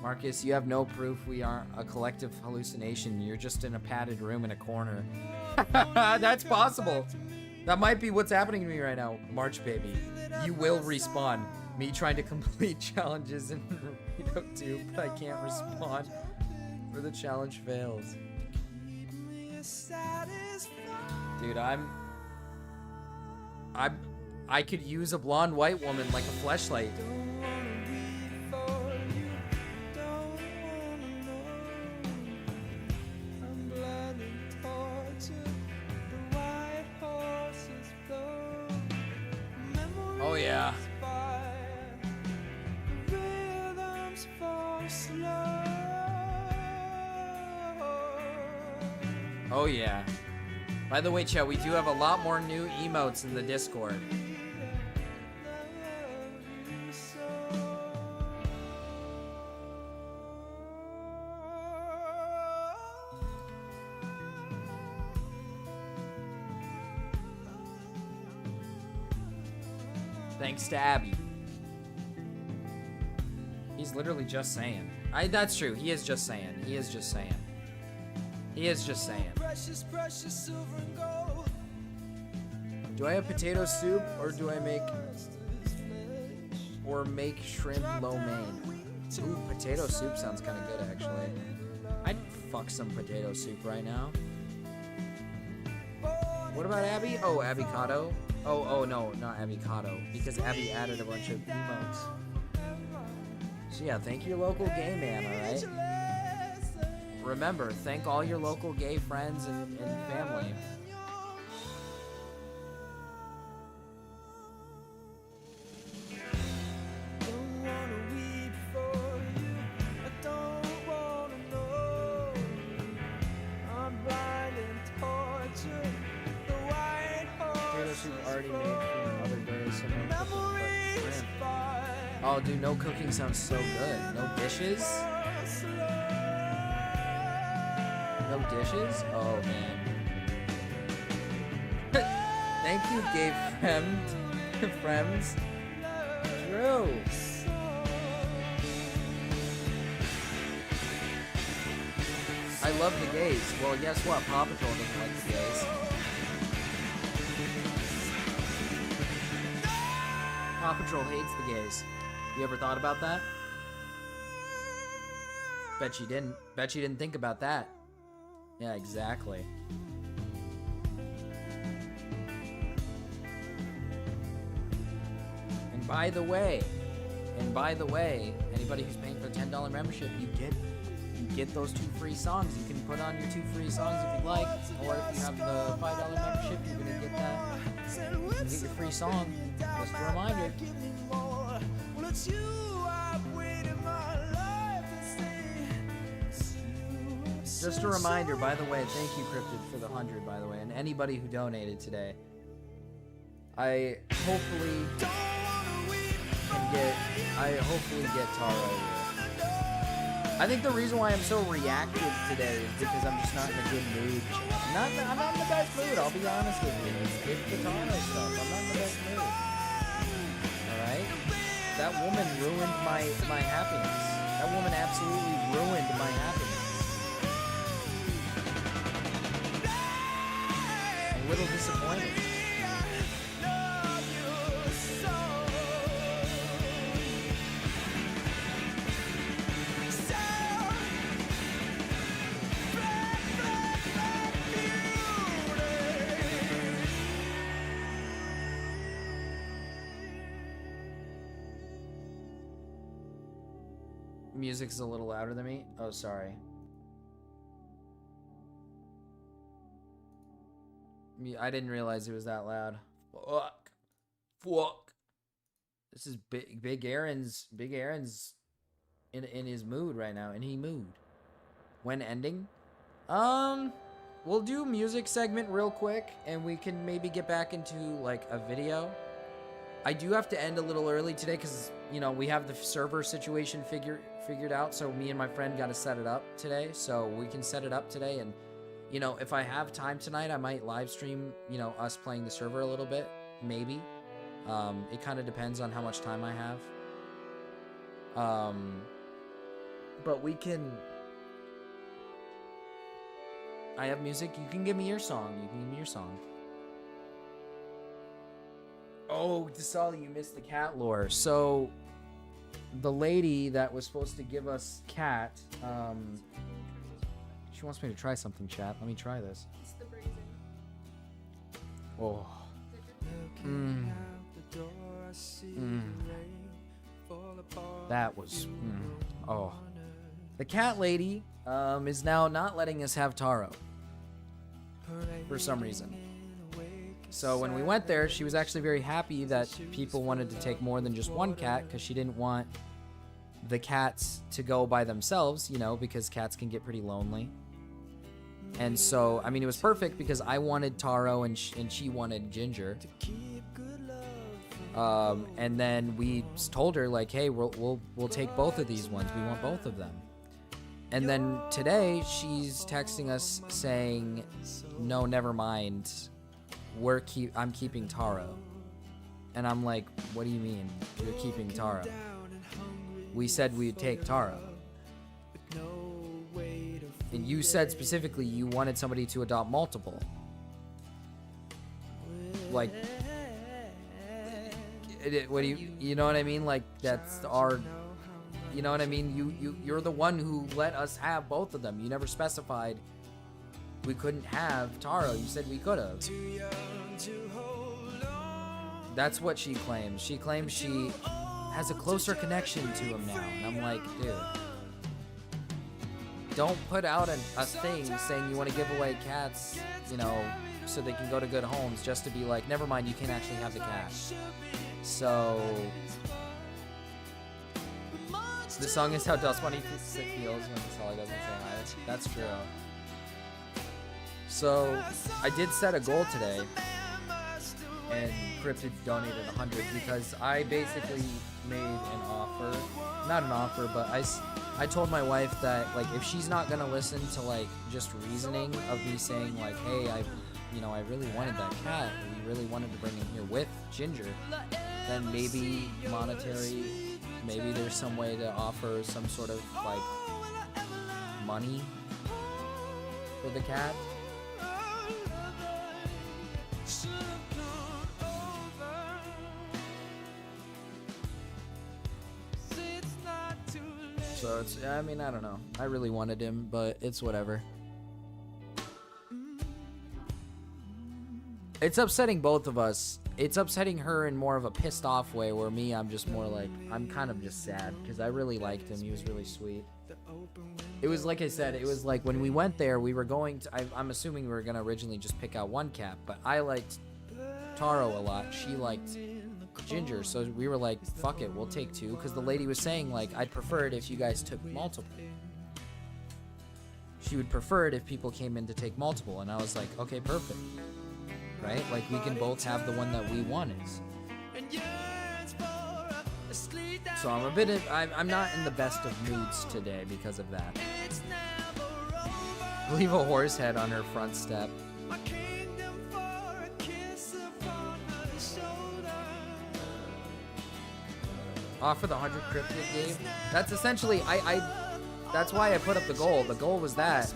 Marcus, you have no proof we aren't a collective hallucination. You're just in a padded room in a corner. That's possible. That might be what's happening to me right now. March, baby. You will respawn. Me trying to complete challenges in Burrito 2, but I can't respond, or the challenge fails. Dude, I could use a blonde white woman like a fleshlight. Oh yeah. Oh yeah. By the way, chat, we do have a lot more new emotes in the Discord. Thanks to Abby. He's literally just saying. That's true. He is just saying. He is just saying. He is just saying. Precious, precious silver and gold. Do I have potato soup or do I make shrimp lo mein? Ooh, potato soup sounds kind of good actually. I'd fuck some potato soup right now. What about Abby? Oh, avocado. Oh no, not avocado, because Abby added a bunch of emotes. So yeah, thank your local gay man, alright? Remember, thank all your local gay friends and family. Already made from other days, so no cooking, but shrimp. Oh, dude, no cooking sounds so good. No dishes? No dishes? Oh, man. Thank you, gay friends. True. I love the gays. Well, guess what? Paw Patrol doesn't like the gays. Paw Patrol hates the gays. You ever thought about that? Bet you didn't. Bet you didn't think about that. Yeah, exactly. And by the way, anybody who's paying for a $10 membership, you get those 2 free songs. You can put on your 2 free songs if you'd like, or if you have the $5 membership, you're gonna get that. You can get your free song. Just a reminder. Just a reminder, by the way, thank you, Cryptid, for the 100, by the way, and anybody who donated today. I hopefully get Taro here. I think the reason why I'm so reactive today is because I'm just not in a good mood. I'm not in the best mood, I'll be honest with you. It's the Taro stuff. I'm not in the best mood. Alright? That woman ruined my happiness. That woman absolutely ruined my happiness. A little disappointed. Music's a little louder than me. Oh, sorry. I didn't realize it was that loud. Fuck. This is Big Aaron's in his mood right now. When ending? We'll do music segment real quick, and we can maybe get back into like a video. I do have to end a little early today because, you know, we have the server situation figured out, so me and my friend got to set it up today, so we can set it up today. And, you know, if I have time tonight, I might live stream, you know, us playing the server a little bit, maybe. It kind of depends on how much time I have. But we can... I have music. You can give me your song. Oh, Desali, you missed the cat lore. So, the lady that was supposed to give us cat, she wants me to try something, chat. Let me try this. It's the brazen. Oh. That was... Oh. The cat lady is now not letting us have Taro. For some reason. So when we went there, she was actually very happy that people wanted to take more than just one cat because she didn't want the cats to go by themselves, you know, because cats can get pretty lonely. And so, I mean, it was perfect because I wanted Taro and she wanted Ginger. And then we told her like, hey, we'll take both of these ones. We want both of them. And then today she's texting us saying, no, never mind. I'm keeping Taro. And I'm like, what do you mean you're keeping Taro? We said we'd take Taro. And you said specifically you wanted somebody to adopt multiple. Like, what do you know what I mean? Like, that's our, you know what I mean? You're the one who let us have both of them. You never specified we couldn't have Taro. You said we could have. That's what she claims. She claims she has a closer connection to him now. And I'm like, dude, don't put out a thing saying you want to give away cats, you know, so they can go to good homes just to be like, never mind, you can't actually have the cat. So the song is how Dust Bunny feels when Sally doesn't say hi. That's true. So I did set a goal today, and Cryptid donated 100 because I basically made an offer, not an offer, but I told my wife that like if she's not gonna listen to like just reasoning of me saying like, hey, I really wanted that cat, we really wanted to bring him here with Ginger, then maybe monetary, maybe there's some way to offer some sort of like money for the cat. So it's, I mean, I don't know. I really wanted him, but it's whatever. It's upsetting both of us. It's upsetting her in more of a pissed off way, where me, I'm just more like, I'm kind of just sad because I really liked him. He was really sweet. It was like I said, it was like when we went there, we were going to, I'm assuming we were going to originally just pick out one cat, but I liked Taro a lot. She liked Ginger, so we were like, fuck it, we'll take two, because the lady was saying like, I'd prefer it if you guys took multiple. She would prefer it if people came in to take multiple, and I was like, okay, perfect. Right? Like, we can both have the one that we wanted. So I'm a bit, I'm not in the best of moods today because of that. Leave a horse head on her front step. Offer the 100 cryptid game. That's essentially, that's why I put up the goal. The goal was that.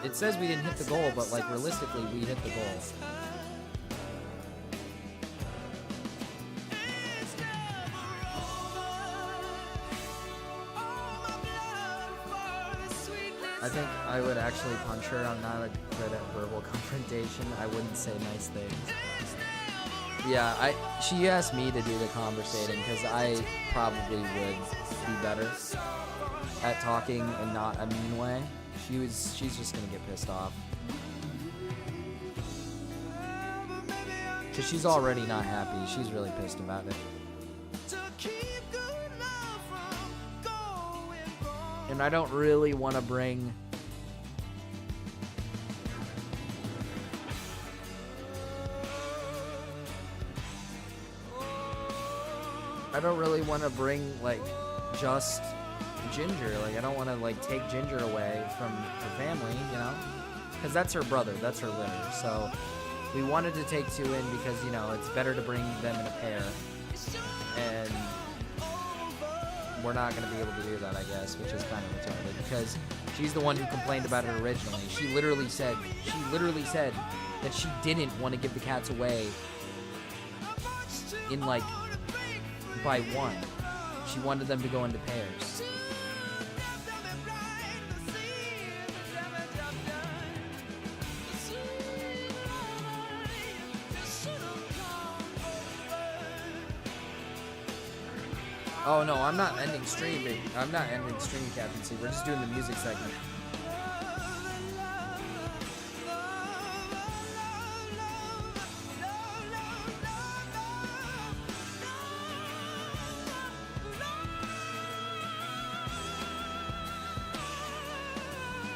It says we didn't hit the goal, but like realistically, we hit the goal. I think I would actually punch her. I'm not good at verbal confrontation. I wouldn't say nice things. Yeah, she asked me to do the conversating because I probably would be better at talking and not a mean way. She's just gonna get pissed off. Cause she's already not happy. She's really pissed about it. And I don't really want to bring like just Ginger. Like, I don't want to like take Ginger away from her family, you know, because that's her brother, that's her litter. So we wanted to take two in because, you know, it's better to bring them in a pair, and we're not going to be able to do that, I guess, which is kind of retarded because she's the one who complained about it originally. She literally said that she didn't want to give the cats away in like by one. She wanted them to go into pairs. Oh no, I'm not ending stream, baby. I'm not ending stream, Captain C. We're just doing the music segment.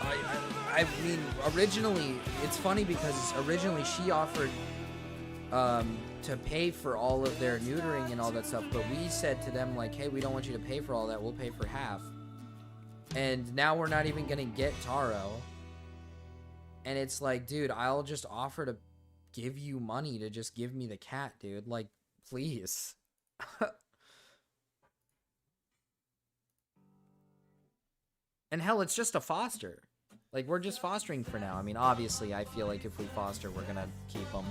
I mean, originally, it's funny because originally she offered to pay for all of their neutering and all that stuff, but we said to them, like, hey, we don't want you to pay for all that, we'll pay for half. And now we're not even gonna get Taro. And it's like, dude, I'll just offer to give you money to just give me the cat, dude. Like, please. And hell, it's just a foster. Like, we're just fostering for now. I mean, obviously, I feel like if we foster, we're gonna keep them.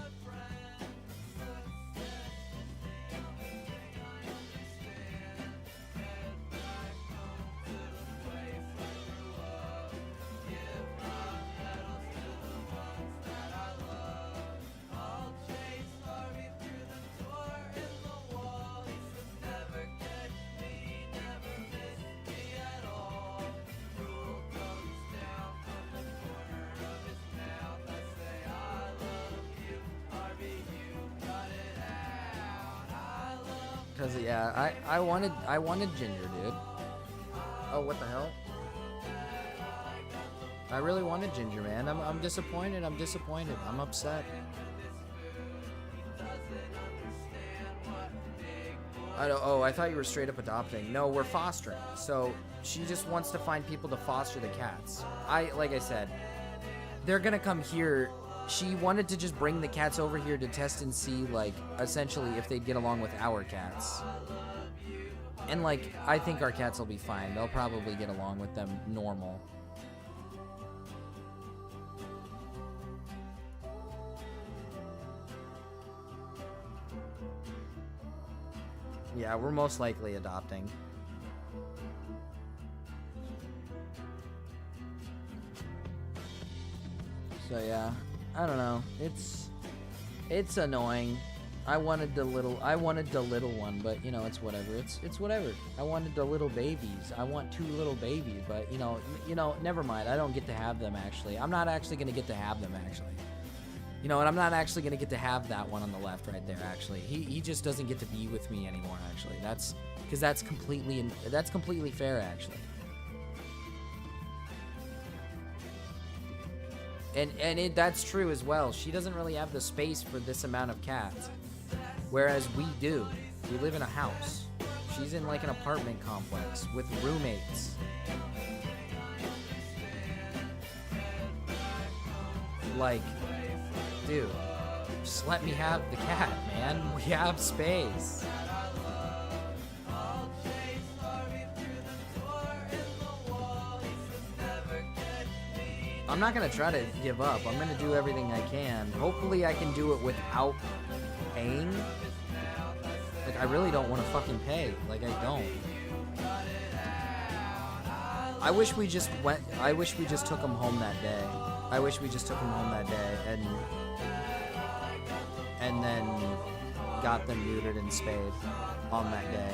Cause yeah, I wanted Ginger, dude. Oh, what the hell? I really wanted Ginger, man. I'm disappointed. I'm disappointed. I'm upset. Oh, I thought you were straight up adopting. No, we're fostering. So she just wants to find people to foster the cats. Like I said, they're gonna come here. She wanted to just bring the cats over here to test and see, like, essentially if they'd get along with our cats. And, like, I think our cats will be fine. They'll probably get along with them normal. Yeah, we're most likely adopting. So, yeah. I don't know. It's annoying. I wanted the little one, but you know, it's whatever. It's whatever. I wanted the little babies. I want 2 little babies, but you know, never mind. I don't get to have them actually. I'm not actually going to get to have them actually. You know, and I'm not actually going to get to have that one on the left right there actually. He just doesn't get to be with me anymore actually. That's cuz that's completely fair actually. And that's true as well. She doesn't really have the space for this amount of cats. Whereas we do. We live in a house. She's in like an apartment complex with roommates. Like, dude, just let me have the cat, man. We have space. I'm not gonna try to give up. I'm gonna do everything I can. Hopefully I can do it without paying. Like, I really don't want to fucking pay. Like, I don't. I wish we just took him home that day. I wish we just took him home that day and then got them neutered and spayed on that day.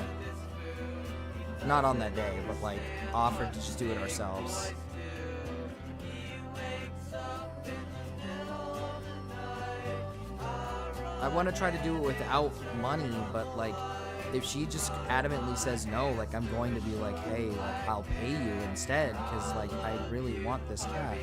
Not on that day, but like offered to just do it ourselves. I want to try to do it without money, but like, if she just adamantly says no, like, I'm going to be like, hey, like, I'll pay you instead, because like, I really want this cat.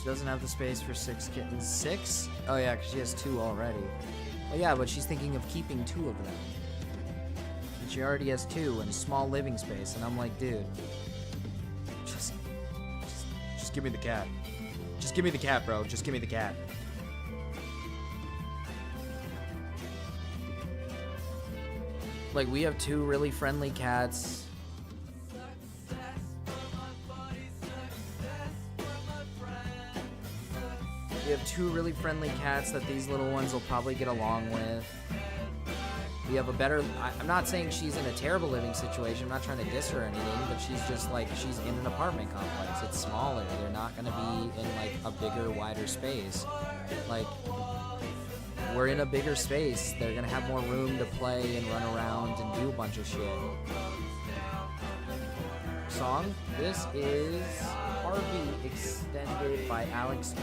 Doesn't have the space for 6 kittens. 6? Oh yeah, because she has 2 already. Oh yeah, but she's thinking of keeping 2 of them. And she already has 2 in a small living space, and I'm like, dude, just give me the cat. Just give me the cat, bro. Just give me the cat. Like, we have 2 really friendly cats. We have 2 really friendly cats that these little ones will probably get along with. We You have a better. I'm not saying she's in a terrible living situation. I'm not trying to diss her or anything, but she's just like she's in an apartment complex. It's smaller. They're not gonna be in like a bigger, wider space. Like we're in a bigger space. They're gonna have more room to play and run around and do a bunch of shit. Song. This is Harvey extended by Alex B.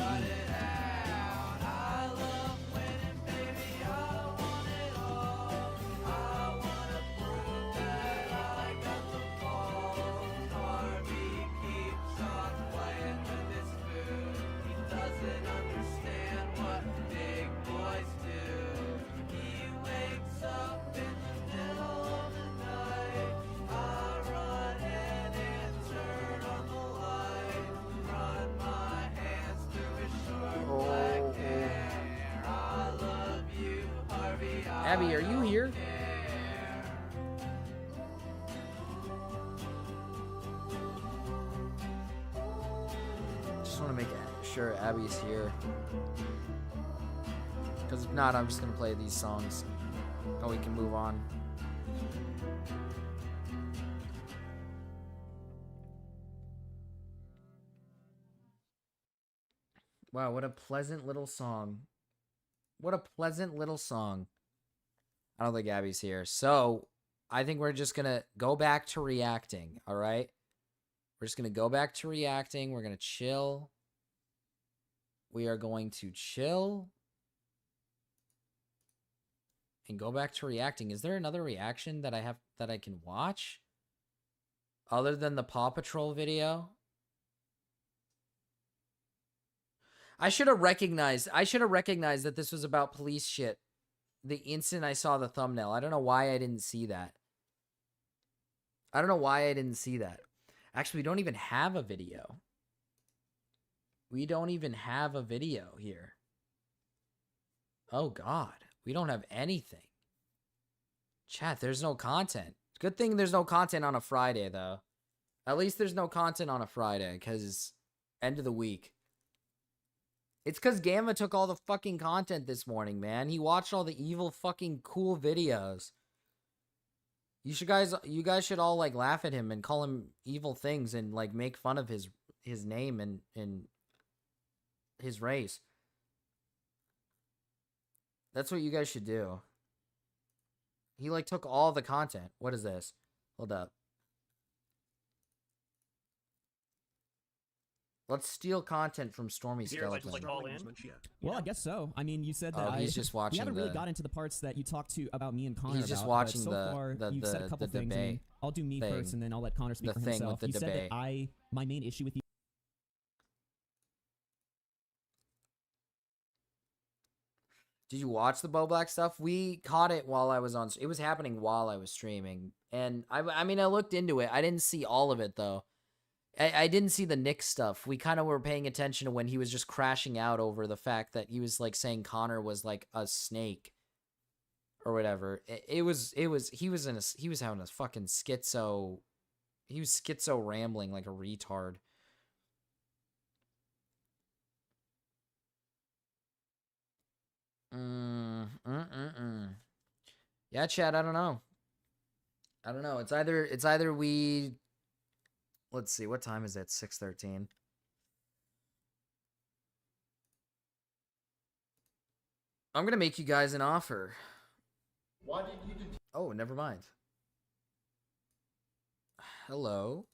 Abby, are you here? Just want to make sure Abby's here. Because if not, I'm just going to play these songs. And we can move on. Wow, what a pleasant little song. What a pleasant little song. I don't think Abby's here. So, I think we're just going to go back to reacting, all right? We're just going to go back to reacting. We're going to chill. We are going to chill. And go back to reacting. Is there another reaction that I can watch? Other than the Paw Patrol video? I should have recognized that this was about police shit the instant I saw the thumbnail. I don't know why I didn't see that. Actually, we don't even have a video. We don't even have a video here. Oh, God. We don't have anything. Chat, there's no content. Good thing there's no content on a Friday, though. At least there's no content on a Friday, because end of the week. It's because Gamma took all the fucking content this morning, man. He watched all the evil fucking cool videos. You guys should all like laugh at him and call him evil things and like make fun of his name and his race. That's what you guys should do. He like took all the content. What is this? Hold up. Let's steal content from Stormy Skeleton. Well, I guess so. I mean, you said that he's just watching. We haven't really got into the parts that you talked to about me and Connor. He's just about, watching so far, you've said a couple things. debate. I'll do me first, and then I'll let Connor speak the for thing himself. With the You debate. said that my main issue with you. Did you watch the Bo Black stuff? We caught it while I was on. It was happening while I was streaming, and I mean, I looked into it. I didn't see all of it though. I didn't see the Nick stuff. We kind of were paying attention to when he was just crashing out over the fact that he was like saying Connor was like a snake or whatever. He was having a fucking schizo. He was schizo rambling like a retard. Yeah, Chad, I don't know. It's either we. Let's see, what time is it? 6:13. I'm gonna make you guys an offer. Why did you do? Oh, never mind. Hello.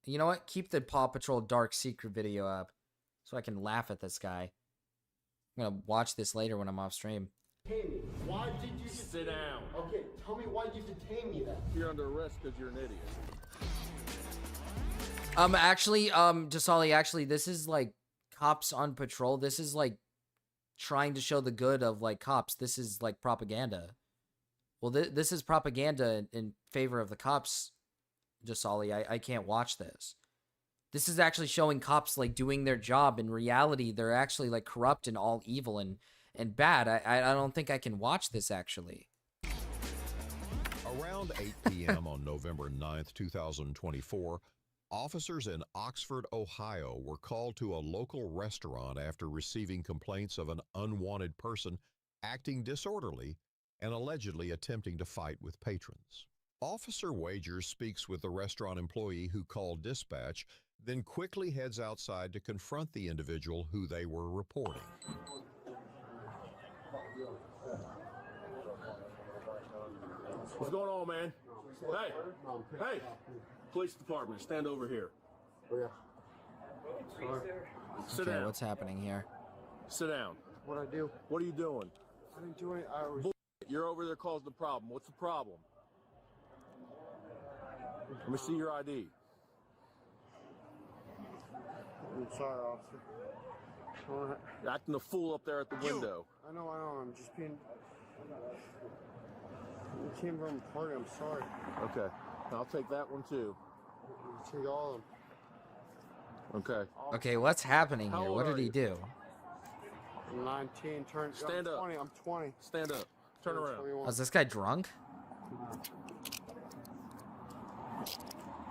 You know what? Keep the Paw Patrol Dark Secret video up so I can laugh at this guy. I'm gonna watch this later when I'm off stream. Detain me. Why did you sit down? Okay, tell me why you detain me then. You're under arrest because you're an idiot. Jasali, actually, this is like cops on patrol. This is like trying to show the good of like cops. This is like propaganda. Well, this is propaganda in favor of the cops, Jasali. I can't watch this. This is actually showing cops like doing their job. In reality, they're actually like corrupt and all evil and bad. I don't think I can watch this actually. Around 8 p.m. on November 9th, 2024, officers in Oxford, Ohio were called to a local restaurant after receiving complaints of an unwanted person acting disorderly, and allegedly attempting to fight with patrons. Officer Wagers speaks with the restaurant employee who called dispatch, then quickly heads outside to confront the individual who they were reporting. What's going on, man? Hey! Hey! Police department, stand over here. Sit Okay, down. what's happening here? Sit down. What'd I do? What are you doing? I didn't do anything. I was... You're over there causing the problem. What's the problem? Let me see your ID. I'm sorry, officer. You're acting a fool up there at the window. I know. I'm just being... I came from a party. I'm sorry. Okay. I'll take that one too. Take all of them. Okay. Okay, what's happening How here? old What are did he you? do? I'm 19. Stand I'm up. 20. I'm 20. Stand up. Turn I'm around. 21. Was this guy drunk?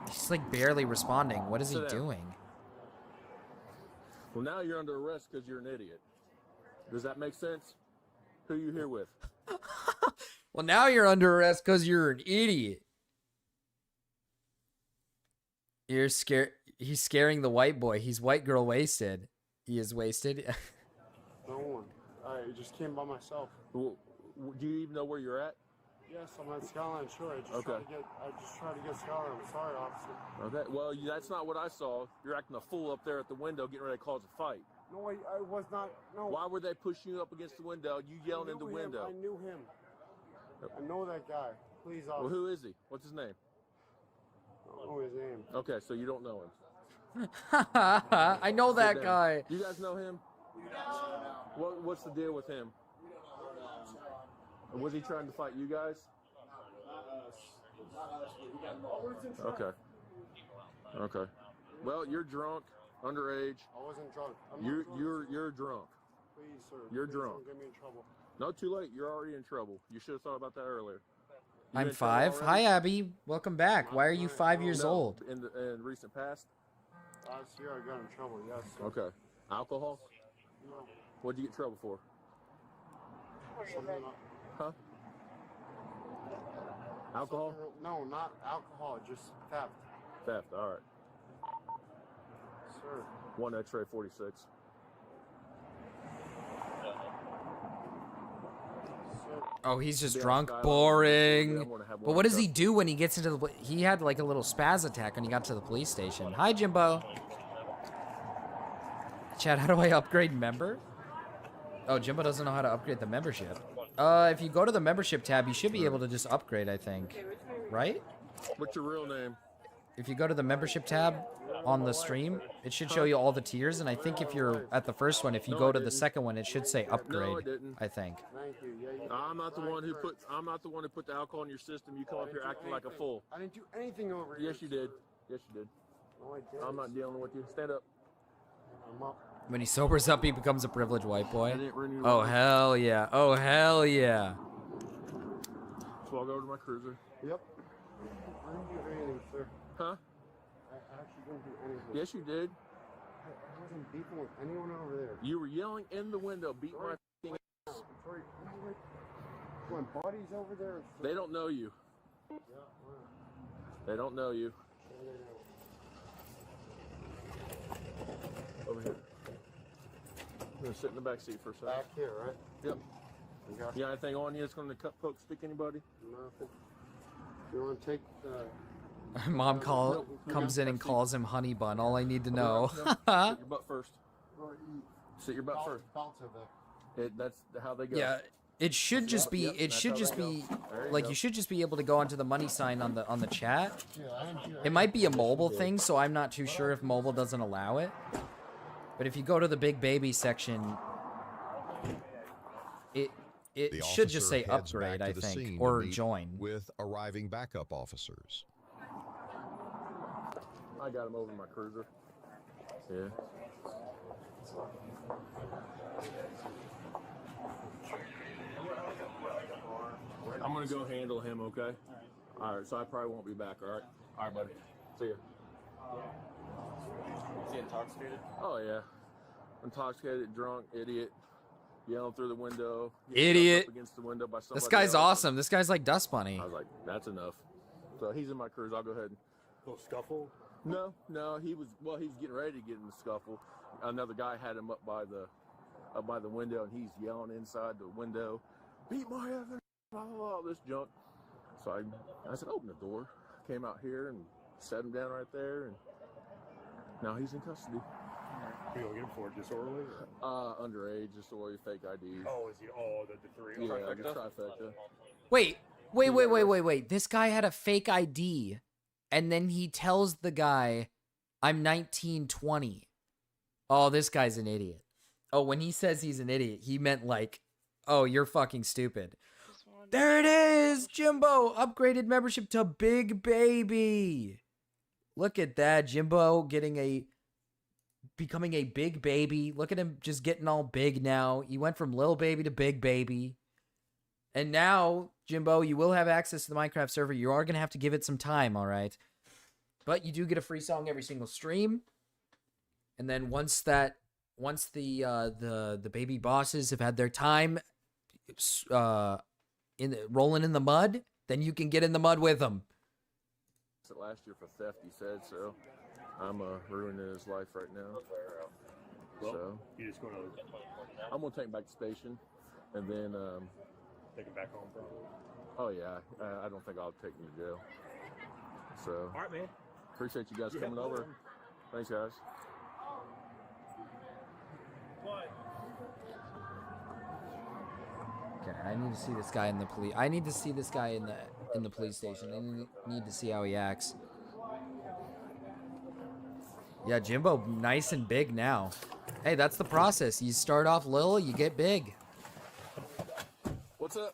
He's like barely responding. What is he Sit down. doing? Well, now you're under arrest because you're an idiot. Does that make sense? Who you here with? Well, now you're under arrest because you're an idiot. You're scared. He's scaring the white boy. He's white girl wasted. He is wasted. No one. I just came by myself. Well, do you even know where you're at? Yes, I'm at Skyline. Sure. I just tried to get Skyline. I'm sorry, officer. Okay. Well, that's not what I saw. You're acting a fool up there at the window, getting ready to cause a fight. No, I was not. No. Why were they pushing you up against the window? You yelling in the window. I knew him. I know that guy. Please, officer. Well, who is he? What's his name? I don't know his name. Okay, so you don't know him. I know that Sit down. guy. You guys know him? What's the deal with him? Was he trying to fight you guys? Okay. Okay. Well, you're drunk, underage. I wasn't drunk. I'm You're not drunk. you're drunk. Please, sir. You're please drunk. Don't get me in trouble. No, too late. You're already in trouble. You should have thought about that earlier. You I'm in trouble 5. already? Hi, Abby. Welcome back. Why are you 5 years No, old? in recent past. Last year I got in trouble. Yes. Sir. Okay. Alcohol? No. What'd you get in trouble for? Something not- Huh? Alcohol? No, not alcohol. Just theft. Theft. All right. Sir. 1 X-ray 46. Oh, he's just Yeah, drunk. Skyline. Boring. I'm gonna have But one what does cup. he do when he gets into the... He had like a little spaz attack when he got to the police station. Hi, Jimbo. Chad, how do I upgrade member? Oh, Jimbo doesn't know how to upgrade the membership. If you go to the membership tab, you should be able to just upgrade, I think. Right? What's your real name? If you go to the membership tab on the stream, it should show you all the tiers, and I think if you're at the first one, if you go to the second one, it should say upgrade. No, it didn't. I think. Thank you. Yeah, you I'm not the one who put. I'm not the one who put the alcohol in your system. You come up here acting like a fool. I didn't do anything over here. Yes, you did. Yes, you did. No, I didn't. I'm not dealing with you. Stand up. I'm up. When he sobers up, he becomes a privileged white boy. I didn't renew Oh, mine. hell yeah. Oh, hell yeah. So I'll go over to my cruiser. Yep. I didn't do anything, sir. Huh? I actually didn't do anything. Yes, you did. I wasn't beefing with anyone over there. You were yelling in the window, beat my f***ing ass. Sorry. My body's over there. They don't know you. Yeah, They don't know you. Over here. I'm gonna sit in the back seat for a second. Back here, right? Yep. You got You got anything on you that's gonna cut poke stick anybody? nothing. You want to take the... Mom comes in and calls him Honey Bun. All I need to know. Sit your butt first. Or eat. Sit your butt first. Belts are there. That's how they go. Yeah, it should just be. Yep, It that's should how just they go. be There you like go. you should just be able to go onto the money sign on the chat. Yeah, I didn't do It might be a mobile thing, so I'm not too sure if mobile doesn't allow it. But if you go to the big baby section, it The should just officer say heads upgrade, back I to the think, scene to or meet join. with arriving backup officers. I got him over my cruiser. Yeah. I'm gonna go handle him, okay? All right. So I probably won't be back. All right. All right, buddy. See ya. Is he intoxicated? Oh yeah. Intoxicated, drunk, idiot. yelling through the window. Idiot. Up against the window by This somebody guy's else. awesome. This guy's like Dust Bunny. I was like, that's enough. So he's in my cruise. I'll go ahead. Little scuffle? No, he was getting ready to get in the scuffle. Another guy had him up by the window, and he's yelling inside the window, beat my ass, blah, blah, blah, this junk. So I said, open the door. Came out here and set him down right there, and now he's in custody. You gonna get him for disorderly? Underage, disorderly, fake ID. Oh, is he? Oh, the three. Yeah, Trifecta? the trifecta. Wait. This guy had a fake ID, and then he tells the guy, I'm 1920. Oh, this guy's an idiot. Oh, when he says he's an idiot, he meant like, oh, you're fucking stupid. There it is, Jimbo. Upgraded membership to Big Baby. Look at that, Jimbo becoming a big baby. Look at him just getting all big now. He went from little baby to big baby. And now, Jimbo, you will have access to the Minecraft server. You are going to have to give it some time, all right? But you do get a free song every single stream. And then once the baby bosses have had their time rolling in the mud, then you can get in the mud with them. Last year for theft, he said, so I'm ruining his life right now. Well, so you just I'm gonna take him back to station, and then take him back home, probably. Oh yeah, I don't think I'll take him to jail. So all right, man. Appreciate you guys Yeah, coming over. Thanks, guys. What? Okay, I need to see this guy in the police. I need to see this guy in the police station. I need to see how he acts. Yeah, Jimbo, nice and big now. Hey, that's the process. You start off little, you get big. What's up?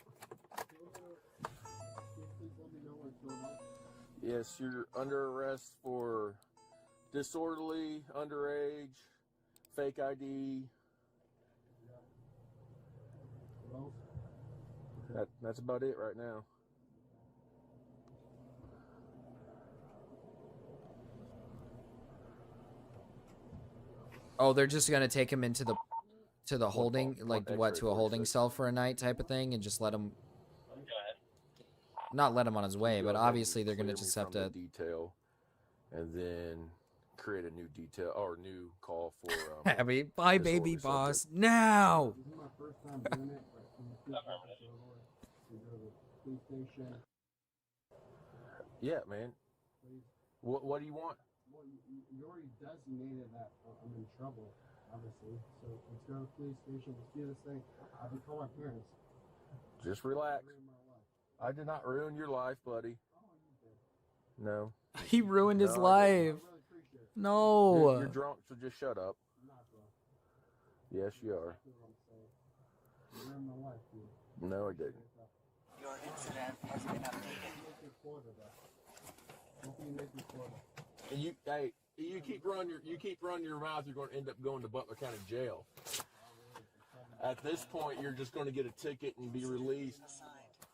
Yes, you're under arrest for disorderly, underage, fake ID. That's about it right now. Oh, they're just gonna take him into the holding, like what, to a holding cell for a night type of thing, and just let him. Not let him on his way, but obviously they're gonna just have to detail, and then create a new detail or new call for. Happy, bye, baby boss. Now. Yeah, man. What do you want? Well, you already designated that I'm in trouble, obviously. So let's go to the police station. Let's do this thing. I've been calling my parents. Just relax. I did not ruin your life, buddy. No. He ruined his No, I life. didn't. No. You're drunk, so just shut up. Yes, you are. You ruined my life, dude. No, I didn't. Your incident has been updated. And you keep running your mouth, you're going to end up going to Butler County Jail. At this point, you're just going to get a ticket and be released.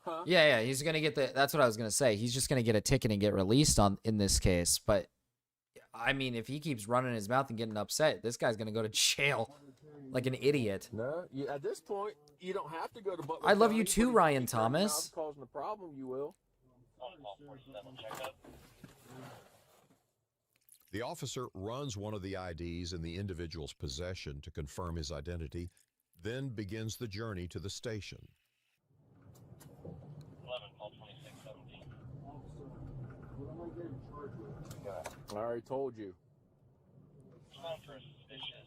Huh? Yeah, he's gonna get that's what I was gonna say. He's just gonna get a ticket and get released in this case. But I mean, if he keeps running his mouth and getting upset, this guy's gonna go to jail like an idiot. No, at this point, you don't have to go to Butler I love County, you too, but if Ryan keep running your mouth Thomas. Causing a problem, you will. The officer runs one of the IDs in the individual's possession to confirm his identity, then begins the journey to the station. 11, call 2617. What am I getting charged with? I already told you.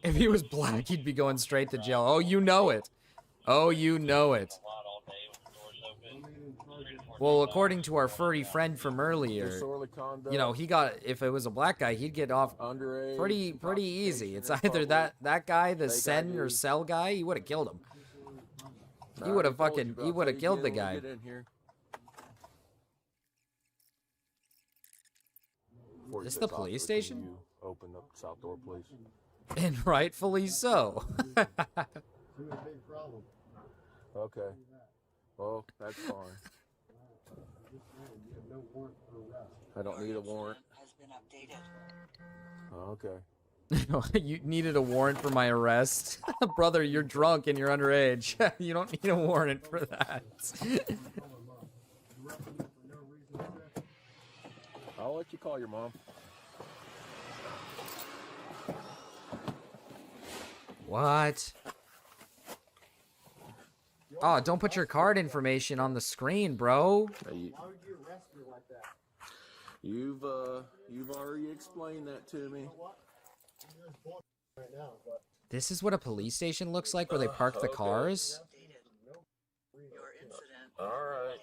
If he was black, he'd be going straight to jail. Oh, you know it. Oh, you know it. Well, according to our furry friend from earlier, Disorderly conduct. you know, he got, if it was a black guy, he'd get off Underage, pretty easy. It's intoxication in either public, that guy, the fake Sen or ID. Cell guy, he would have killed him. He I would have already told fucking, you, bro. he would have Take killed it the when we guy. get in here. Is this the 46 police officer, station? can you open up the south door, please. And rightfully so. It's a big problem. Okay. Well, that's fine. You have no warrant for arrest. I don't need a warrant. Has been updated. Okay. You needed a warrant for my arrest. Brother, you're drunk and you're underage. You don't need a warrant for that. I'll let you call your mom. What? Oh, don't put your card information on the screen, bro. Why would you arrest me like that? You've already explained that to me. This is what a police station looks like where they park the cars? All right.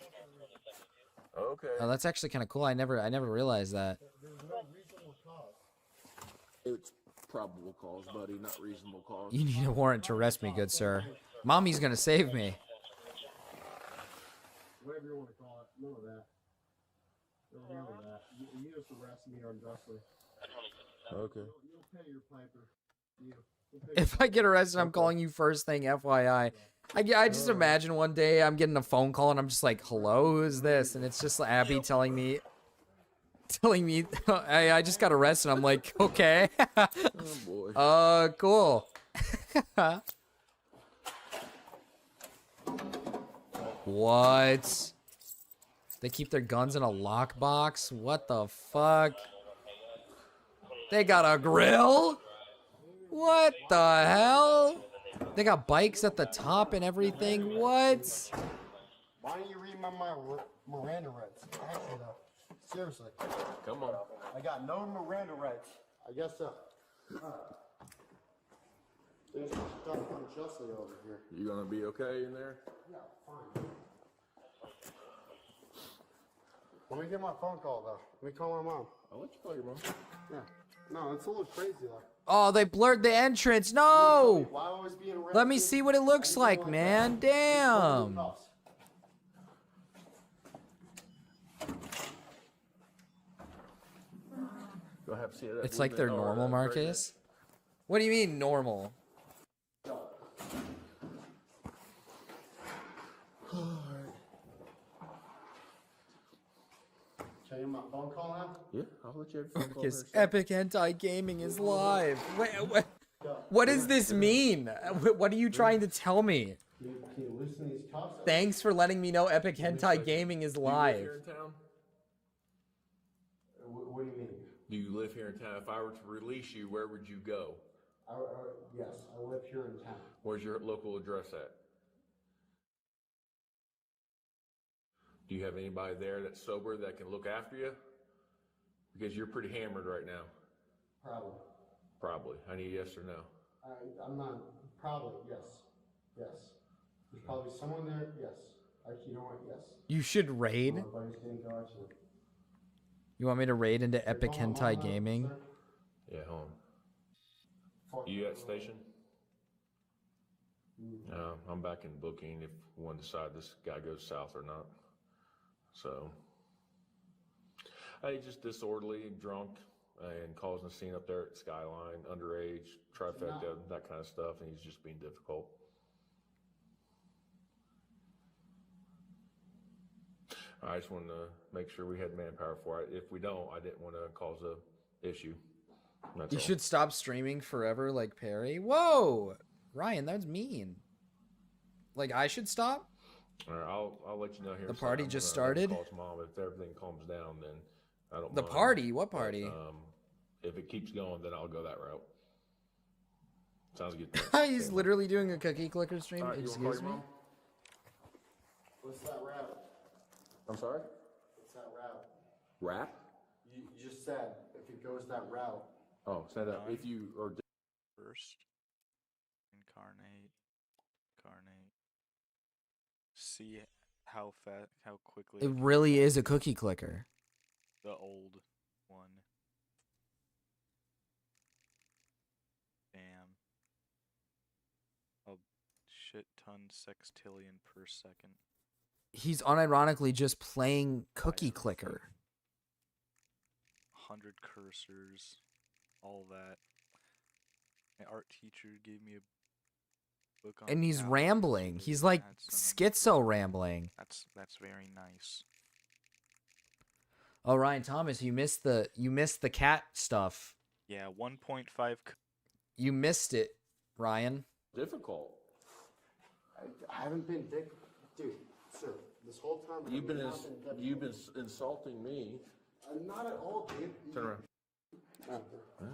Okay. Oh, that's actually kind of cool. I never realized that. It's probable cause, buddy, not reasonable cause. You need a warrant to arrest me, good sir. Mommy's gonna save me. Whatever you want to call it. None of that. None of that. You just arrest me unjustly. Okay. You'll pay your piper. If I get arrested, I'm calling you first thing, FYI. I just imagine one day I'm getting a phone call and I'm just like, hello, who is this? And it's just Abby telling me, hey, I just got arrested. I'm like, okay. Oh boy. Cool. What? They keep their guns in a lockbox? What the fuck? They got a grill? What the hell? They got bikes at the top and everything? What? Why don't you read my Miranda rights? Actually, though. Seriously. Come on. I got no Miranda rights. I guess so. Things are done unjustly over here. You gonna be okay in there? Yeah, fine. Let me get my phone call, though. Let me call my mom. I'll let you call your mom. Yeah. No, it's a little crazy, though. Oh, they blurred the entrance. No! Why always being arrested? Let me see what it looks like, man. Damn. Go have see that. It's like they're normal, Marcus. What do you mean normal? Tell you my phone call now? Yeah, I'll let you have your phone call. Marcus, Epic Hentai Gaming is live. What does this mean? What are you trying to tell me? Can you loosen these cuffs? Thanks for letting me know Epic Hentai Gaming is Do you live live. here in town? What do you mean? Do you live here in town? If I were to release you, where would you go? Yes, I live here in town. Where's your local address at? Do you have anybody there that's sober that can look after you? Because you're pretty hammered right now. Probably. Probably. I need a yes or no. I'm not. Probably, yes. Yes. There's probably someone there, yes. Actually, you know what, yes. You should raid. My buddy's getting go, actually. You want me to raid into Epic Hentai Gaming? Yeah, hold on. You at station? No, I'm back in booking if one decide this guy goes south or not. So, hey, just disorderly, drunk, and causing a scene up there at Skyline, underage, trifecta, that kind of stuff, and he's just being difficult. I just wanted to make sure we had manpower for it. If we don't, I didn't want to cause a issue. That's You all. should stop streaming forever like Perry. Whoa! Ryan, that's mean. Like, I should stop? All right, I'll let you know here. The party I'm just gonna started? Call mom. If everything calms down, then I don't The mind. party? What But, party? if it keeps going, then I'll go that route. Sounds good. He's literally doing a cookie clicker stream. All right, you wanna call Excuse your me? mom? What's that route? I'm sorry? What's that route? Rap? You just said if it goes that route. Oh, set up. If you are First, incarnate. See how quickly. It really is a cookie clicker. The old one. Damn. A shit ton sextillion per second. He's unironically just playing cookie clicker. 100 cursors. All that. My art teacher gave me a book on And he's how- rambling. He's like schizo rambling. That's very nice. Oh, Ryan Thomas, you missed the cat stuff. Yeah, 1.5. You missed it, Ryan. Difficult. I haven't been dude, sir. This whole time You've been insulting me. Not at all, dude. Turn around. Huh?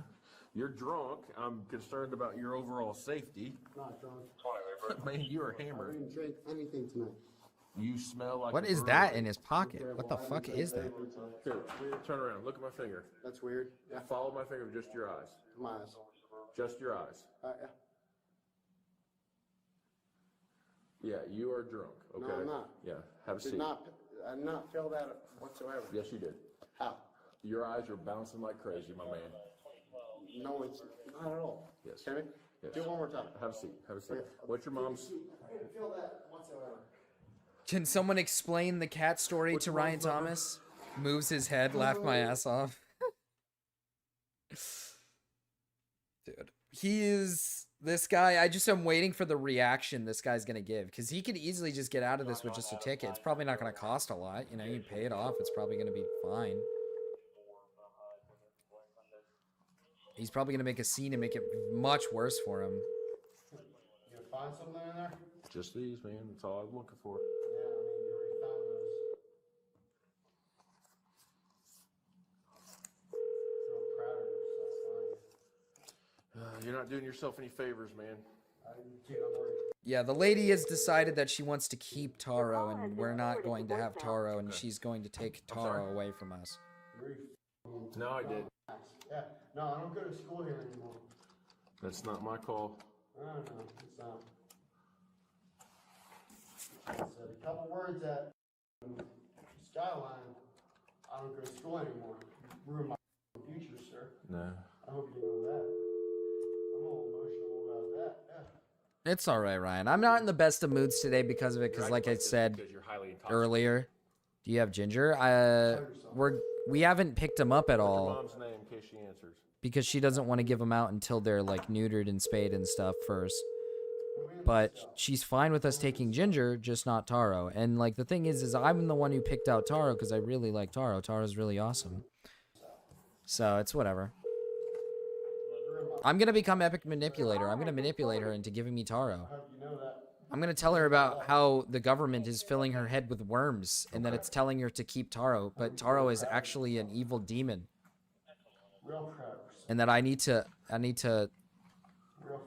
You're drunk. I'm concerned about your overall safety. Not drunk. Man, you are I hammered. didn't drink anything tonight. You smell like. What a is bird. that in his pocket? What the fuck is that? Here, turn around. Look at my finger. That's weird. Yeah. Follow my finger with just your eyes. My eyes. Just your eyes. Yeah. Yeah, you are drunk. Okay. No, I'm not. Yeah. Have a seat. I did not feel that whatsoever. Yes, you did. How? Your eyes are bouncing like crazy, my man. No, it's not at all. Yes. Can we? Yes. Do it one more time. Have a seat. Have a seat. What's your mom's? I didn't feel that whatsoever. Can someone explain the cat story to Ryan Thomas? Moves his head, laughed my ass off. Dude. He is this guy. I just am waiting for the reaction this guy's gonna give, because he could easily just get out of this with just a ticket. It's probably not gonna cost a lot. You know, you pay it off. It's probably gonna be fine. He's probably gonna make a scene and make it much worse for him. You find something in there? Just these, man. That's all I'm looking for. Yeah, I mean, you already found those. Feel proud of yourself, aren't you? You're not doing yourself any favors, man. Dude, I'm worried. Yeah, the lady has decided that she wants to keep Taro, and we're not going to have Taro, and she's going to take Taro away from us. No, I did. Yeah, no, I don't go to school here anymore. That's not my call. I don't know, it's not. I said a couple words at Skyline. I don't go to school anymore. Ruined my future, sir. No. I hope you know that. I'm a little emotional about that. Yeah. It's all right, Ryan. I'm not in the best of moods today because of it, because like I said earlier, do you have Ginger? We haven't picked him up at all. What's your mom's name in case she answers? Because she doesn't want to give them out until they're like neutered and spayed and stuff first. But she's fine with us taking Ginger, just not Taro. And like the thing is I'm the one who picked out Taro because I really like Taro. Taro's really awesome. So it's whatever. I'm gonna become Epic Manipulator. I'm gonna manipulate her into giving me Taro. I'm gonna tell her about how the government is filling her head with worms and that it's telling her to keep Taro, but Taro is actually an evil demon. And that I need to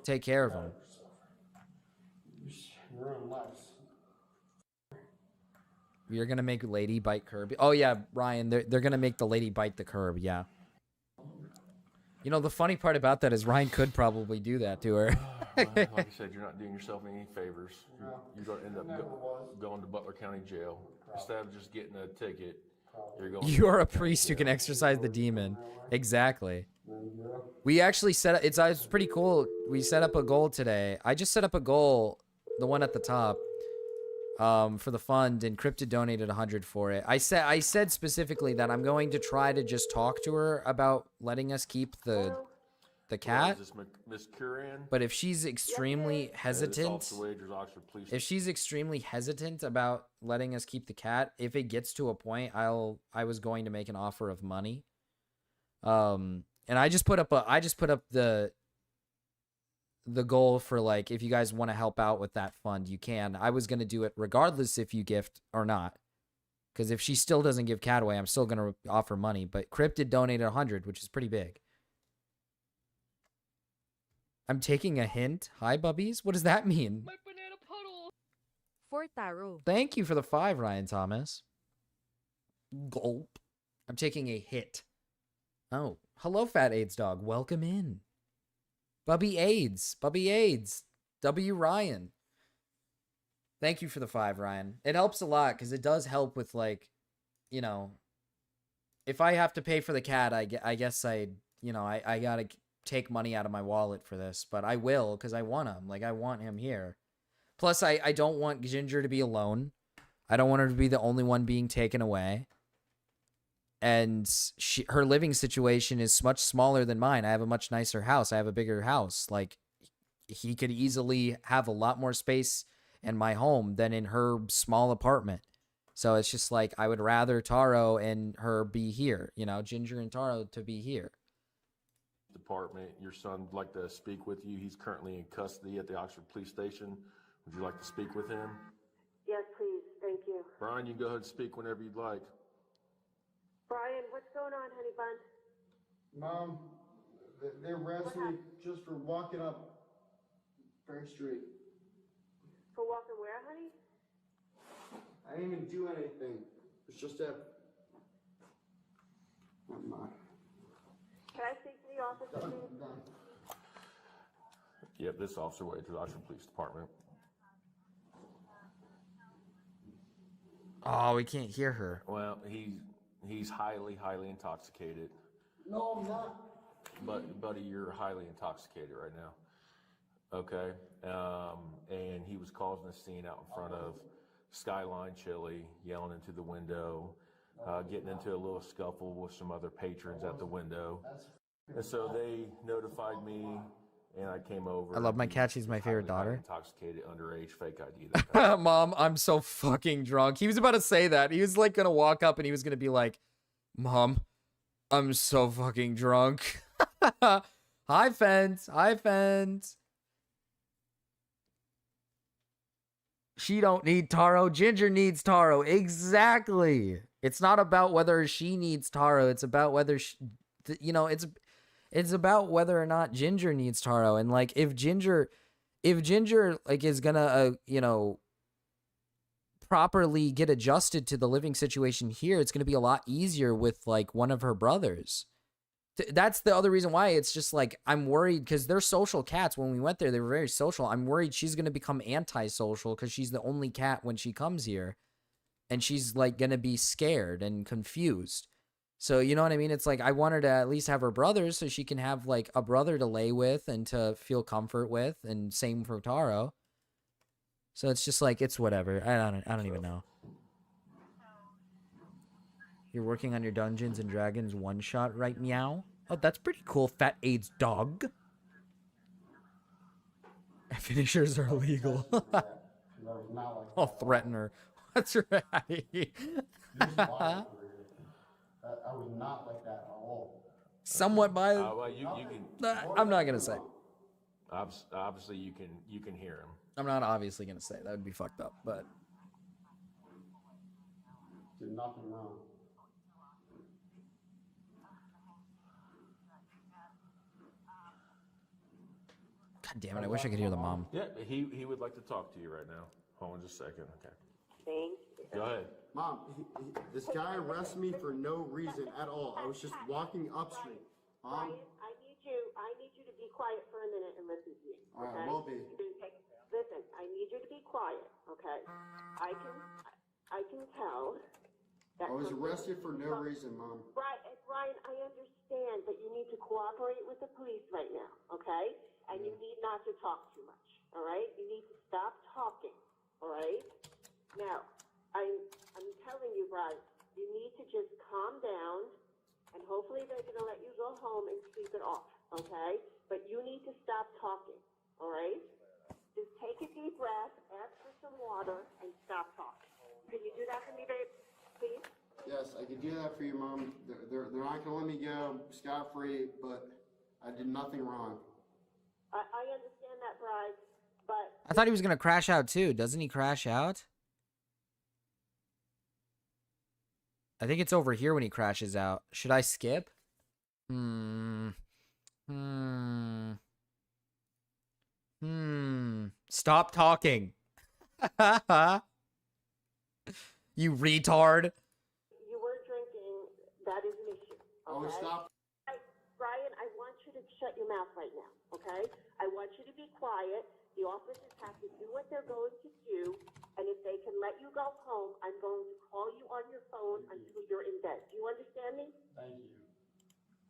take care of him. Ruin lives. You're gonna make Lady bite curb. Oh yeah, Ryan, they're gonna make the lady bite the curb. Yeah. You know, the funny part about that is Ryan could probably do that to her. Like I said, you're not doing yourself any favors. You're going to end up going to Butler County Jail instead of just getting a ticket. You're a priest who can exorcise the demon. Exactly. We actually set up, it's pretty cool. We set up a goal today. I just set up a goal, the one at the top, for the fund, and Cryptid donated 100 for it. I said specifically that I'm going to try to just talk to her about letting us keep the cat. Is this Miss Curran? But if she's extremely hesitant, Officer Wagers, Oxford Police. if she's extremely hesitant about letting us keep the cat, if it gets to a point, I was going to make an offer of money. And I just put up the goal for, like, if you guys want to help out with that fund, you can. I was going to do it regardless if you gift or not. Because if she still doesn't give cat away, I'm still going to offer money. But Cryptid donated 100, which is pretty big. I'm taking a hint. Hi, bubbies. What does that mean? My banana puddle. For Taro. Thank you for the 5, Ryan Thomas. Gulp. I'm taking a hit. Oh, hello, Fat AIDS Dog. Welcome in. Bubby AIDS. Bubby AIDS. W. Ryan. Thank you for the 5, Ryan. It helps a lot because it does help with, like, you know, if I have to pay for the cat, I guess I gotta take money out of my wallet for this, but I will because I want him. Like, I want him here. Plus, I don't want Ginger to be alone. I don't want her to be the only one being taken away. And her living situation is much smaller than mine. I have a much nicer house. I have a bigger house. Like, he could easily have a lot more space in my home than in her small apartment. So it's just like, I would rather Taro and her be here. You know, Ginger and Taro to be here. Department. Your son would like to speak with you. He's currently in custody at the Oxford Police Station. Would you like to speak with him? Yes, please. Thank you. Brian, you can go ahead and speak whenever you'd like. Brian, what's going on, honey bun? Mom, they arrested me just for walking up Fair Street. For walking where, honey? I didn't even do anything. It's just that. Never mind. Can I speak to the officer, please? Yep, this officer went to the Oxford Police Department. Oh, we can't hear her. Well, he's highly intoxicated. No, I'm not. But buddy, you're highly intoxicated right now. Okay. And he was causing a scene out in front of Skyline Chili, yelling into the window, getting into a little scuffle with some other patrons at the window. And so they notified me, and I came over. I love my cat. She's my favorite daughter. Intoxicated, underage, fake ID. Mom, I'm so fucking drunk. He was about to say that. He was like gonna walk up and he was gonna be like, Mom, I'm so fucking drunk. Hi, Fence. Hi, Fence. She don't need Taro. Ginger needs Taro. Exactly. It's not about whether she needs Taro. It's about whether she, you know, it's about whether or not Ginger needs Taro. And like, if Ginger like is gonna, you know, properly get adjusted to the living situation here, it's gonna be a lot easier with like one of her brothers. That's the other reason why it's just like, I'm worried because they're social cats. When we went there, they were very social. I'm worried she's going to become antisocial because she's the only cat when she comes here. And she's like going to be scared and confused. So, you know what I mean? It's like, I want her to at least have her brothers so she can have like a brother to lay with and to feel comfort with. And same for Taro. So it's just like, it's whatever. I don't even know. You're working on your Dungeons and Dragons one-shot, right, meow? Oh, that's pretty cool, Fat AIDS dog. Finishers are illegal. I'll threaten her. That's right. I was not like that at all. Somewhat by... Well, you can... I'm not going to say. Obviously, you can hear him. I'm not obviously going to say. That would be fucked up, but... Did nothing wrong. God damn it, I wish I could hear the mom. Yeah, he would like to talk to you right now. Hold on just a second. Okay. Thanks. Go ahead. Mom, this guy arrested me for no reason at all. I was just walking upstream. Brian, I need you to be quiet for a minute and listen to me. All right, Okay? I will be. Listen, I need you to be quiet, okay? I can tell that... I was arrested for no reason, Mom. Brian, I understand, but you need to cooperate with the police right now, okay? And you need not to talk too much, all right? You need to stop talking, all right? Now, I'm telling you, Brian, you need to just calm down, and hopefully they're going to let you go home and sleep it off, okay? But you need to stop talking, all right? Just take a deep breath, ask for some water, and stop talking. Can you do that for me, babe, please? Yes, I can do that for you, Mom. They're not going to let me go scot-free, but I did nothing wrong. I understand that, Brian, but... I thought he was going to crash out too. Doesn't he crash out? I think it's over here when he crashes out. Should I skip? Stop talking. You retard. You were drinking. That is an issue. Okay? I was stopped. Brian, I want you to shut your mouth right now, okay? I want you to be quiet. The officers have to do what they're going to do, and if they can let you go home, I'm going to call you on your phone until you're in bed. Do you understand me? Thank you.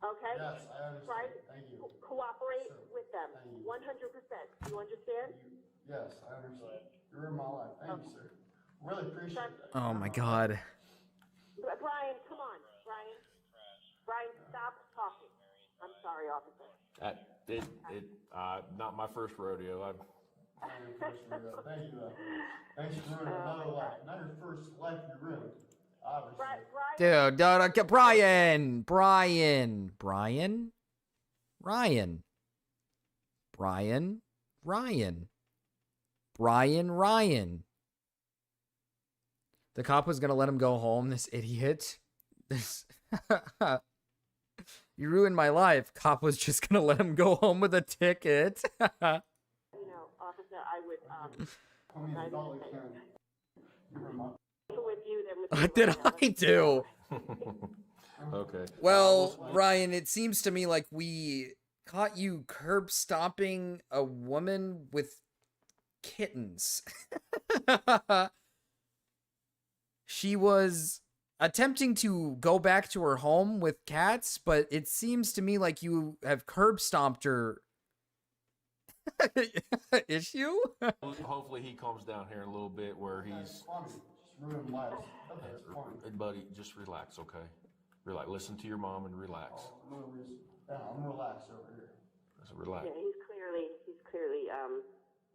Okay? Yes, I understand. Brian, Thank you. cooperate with them. Thank you. 100%. You understand? Yes, I understand. You're in my life. Thank you, sir. Really appreciate that. Oh my god. Brian, come on. Brian, stop talking. I'm sorry, officer. Not my first rodeo. Thank you, though. Thanks for ruining another life. Not your first life you ruined, obviously. Dude, Brian. Ryan. Brian. Ryan. Brian Ryan. The cop was gonna let him go home, this idiot. This You ruined my life. Cop was just gonna let him go home with a ticket. You know, officer, I would, with you than with What did I do? Okay. Well, Ryan, it seems to me like we caught you curb stomping a woman with kittens. She was attempting to go back to her home with cats, but it seems to me like you have curb stomped her. Issue? Hopefully he calms down here a little bit where he's... Buddy, just relax, okay? Relax. Listen to your mom and relax. I'm relaxed over here. Just relax. Yeah, he's clearly,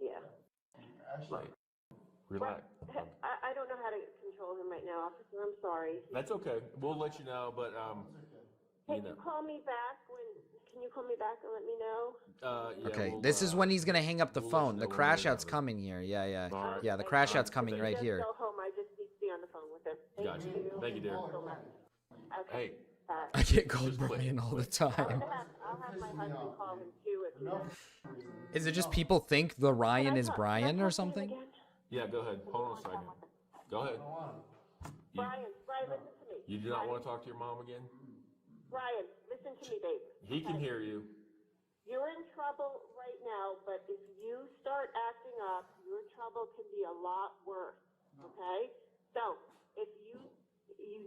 yeah. Actually, Relax. I don't know how to control him right now, officer. I'm sorry. That's okay. We'll let you know, but Hey, can you call me back can you call me back and let me know? Yeah, Okay, this is when he's gonna hang up the phone. The crash out's coming here. Yeah. Right. Yeah, the crash out's coming right here. Go home. I just need to be on the phone with him. Gotcha. Thank you, dear. Hey. I get called Brian all the time. I'll have my husband call him too if you want. Is it just people think the Ryan is Brian or something? Yeah, go ahead. Hold on a second. Go ahead. Brian, listen to me. You do not want to talk to your mom again? Brian, listen to me, babe. He can hear you. You're in trouble right now, but if you start acting up, your trouble can be a lot worse, okay? So, if you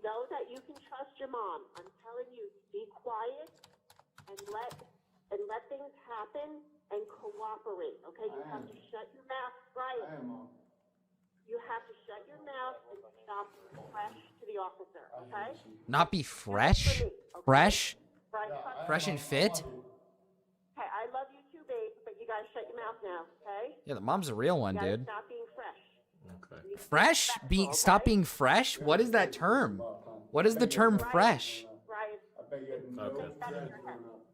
know that you can trust your mom, I'm telling you, be quiet and let things happen and cooperate, okay? You have to shut your mouth, Brian. You have to shut your mouth and stop being fresh to the officer, okay? Not be fresh? Fresh? Fresh and fit? Hey, I love you too, babe, but you gotta shut your mouth now, okay? Yeah, the mom's a real one, You gotta dude. stop being fresh. Okay. Fresh? Stop being fresh? What is that term? What is the term fresh? Brian, Okay.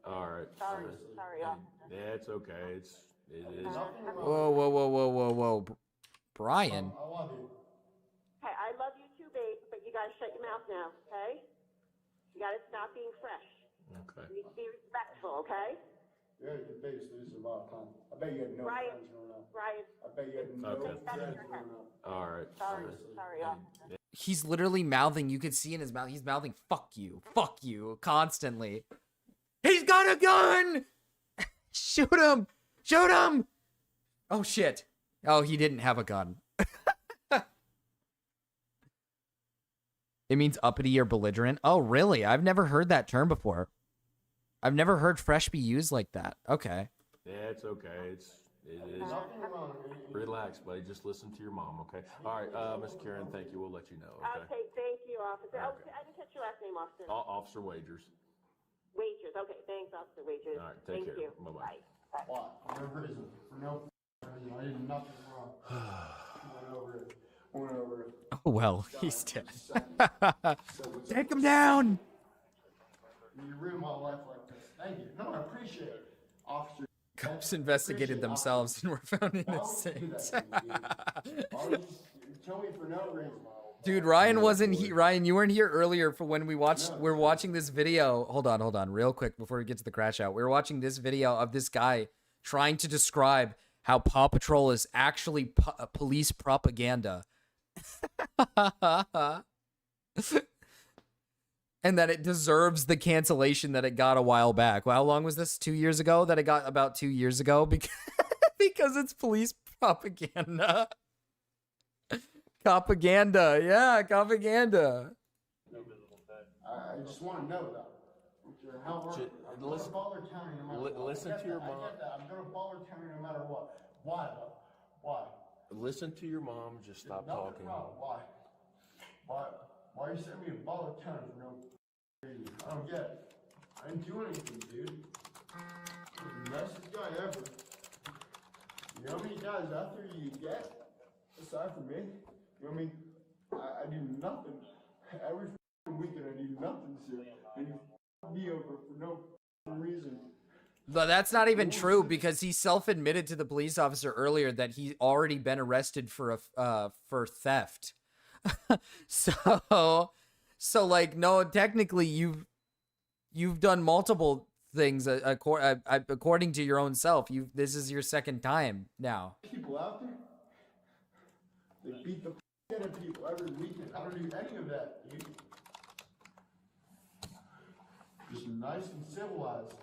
All right. sorry, Yeah, it's okay. It is. Whoa. Brian? Hey, I love you too, babe, but you gotta shut your mouth now, okay? You gotta stop being fresh. Okay. You need to be respectful, okay? yeah, you basically lose a lot of time. I bet you had no Brian, friends growing up. Brian, I bet you had no Okay. friends growing up. All right. sorry. He's literally mouthing, you could see in his mouth, he's mouthing, fuck you, constantly. He's got a gun! Shoot him! Oh, shit. Oh, he didn't have a gun. It means uppity or belligerent. Oh, really? I've never heard that term before. I've never heard fresh be used like that. Okay. Yeah, it's okay. It is. Relax, buddy. Just listen to your mom, okay? All right, Miss Karen, thank you. We'll let you know, okay? Okay, thank you, officer. Oh, I didn't catch your last name, officer. Officer Wagers. Wagers. Okay, thanks, Officer Wagers. All right, take Thank care. you. Bye-bye. Why? For no reason. For no reason. I did nothing wrong. Went over it. Oh, well, he's dead. Take him down! You ruined my life like this. Thank you. No, I appreciate it. Officer. Cops investigated themselves and were found innocent. Tell me for no reason. Dude, Ryan wasn't here. Ryan, you weren't here earlier for when we're watching this video. Hold on, real quick before we get to the crash out. We were watching this video of this guy trying to describe how Paw Patrol is actually police propaganda. And that it deserves the cancellation that it got a while back. Well, how long was this? 2 years ago? That it got about 2 years ago? Because it's police propaganda. Propaganda. Yeah, propaganda. I just want to know though. Listen, listen to your mom. I get that. I'm going to Baller County no matter what. Why though? Why? Listen to your mom. Just stop talking. Why? Why are you sending me to Baller County for no reason? I don't get it. I didn't do anything, dude. I'm the nicest guy ever. You know how many guys after you get? Aside from me? You know what I mean? I do nothing. Every weekend I do nothing, sir. And you me over for no reason. But that's not even true because he self-admitted to the police officer earlier that he already been arrested for theft. so like no, technically you've done multiple things according to your own self. This is your second time now. People out there, they beat the out of people every weekend. I don't do any of that, dude. Just nice and civilized.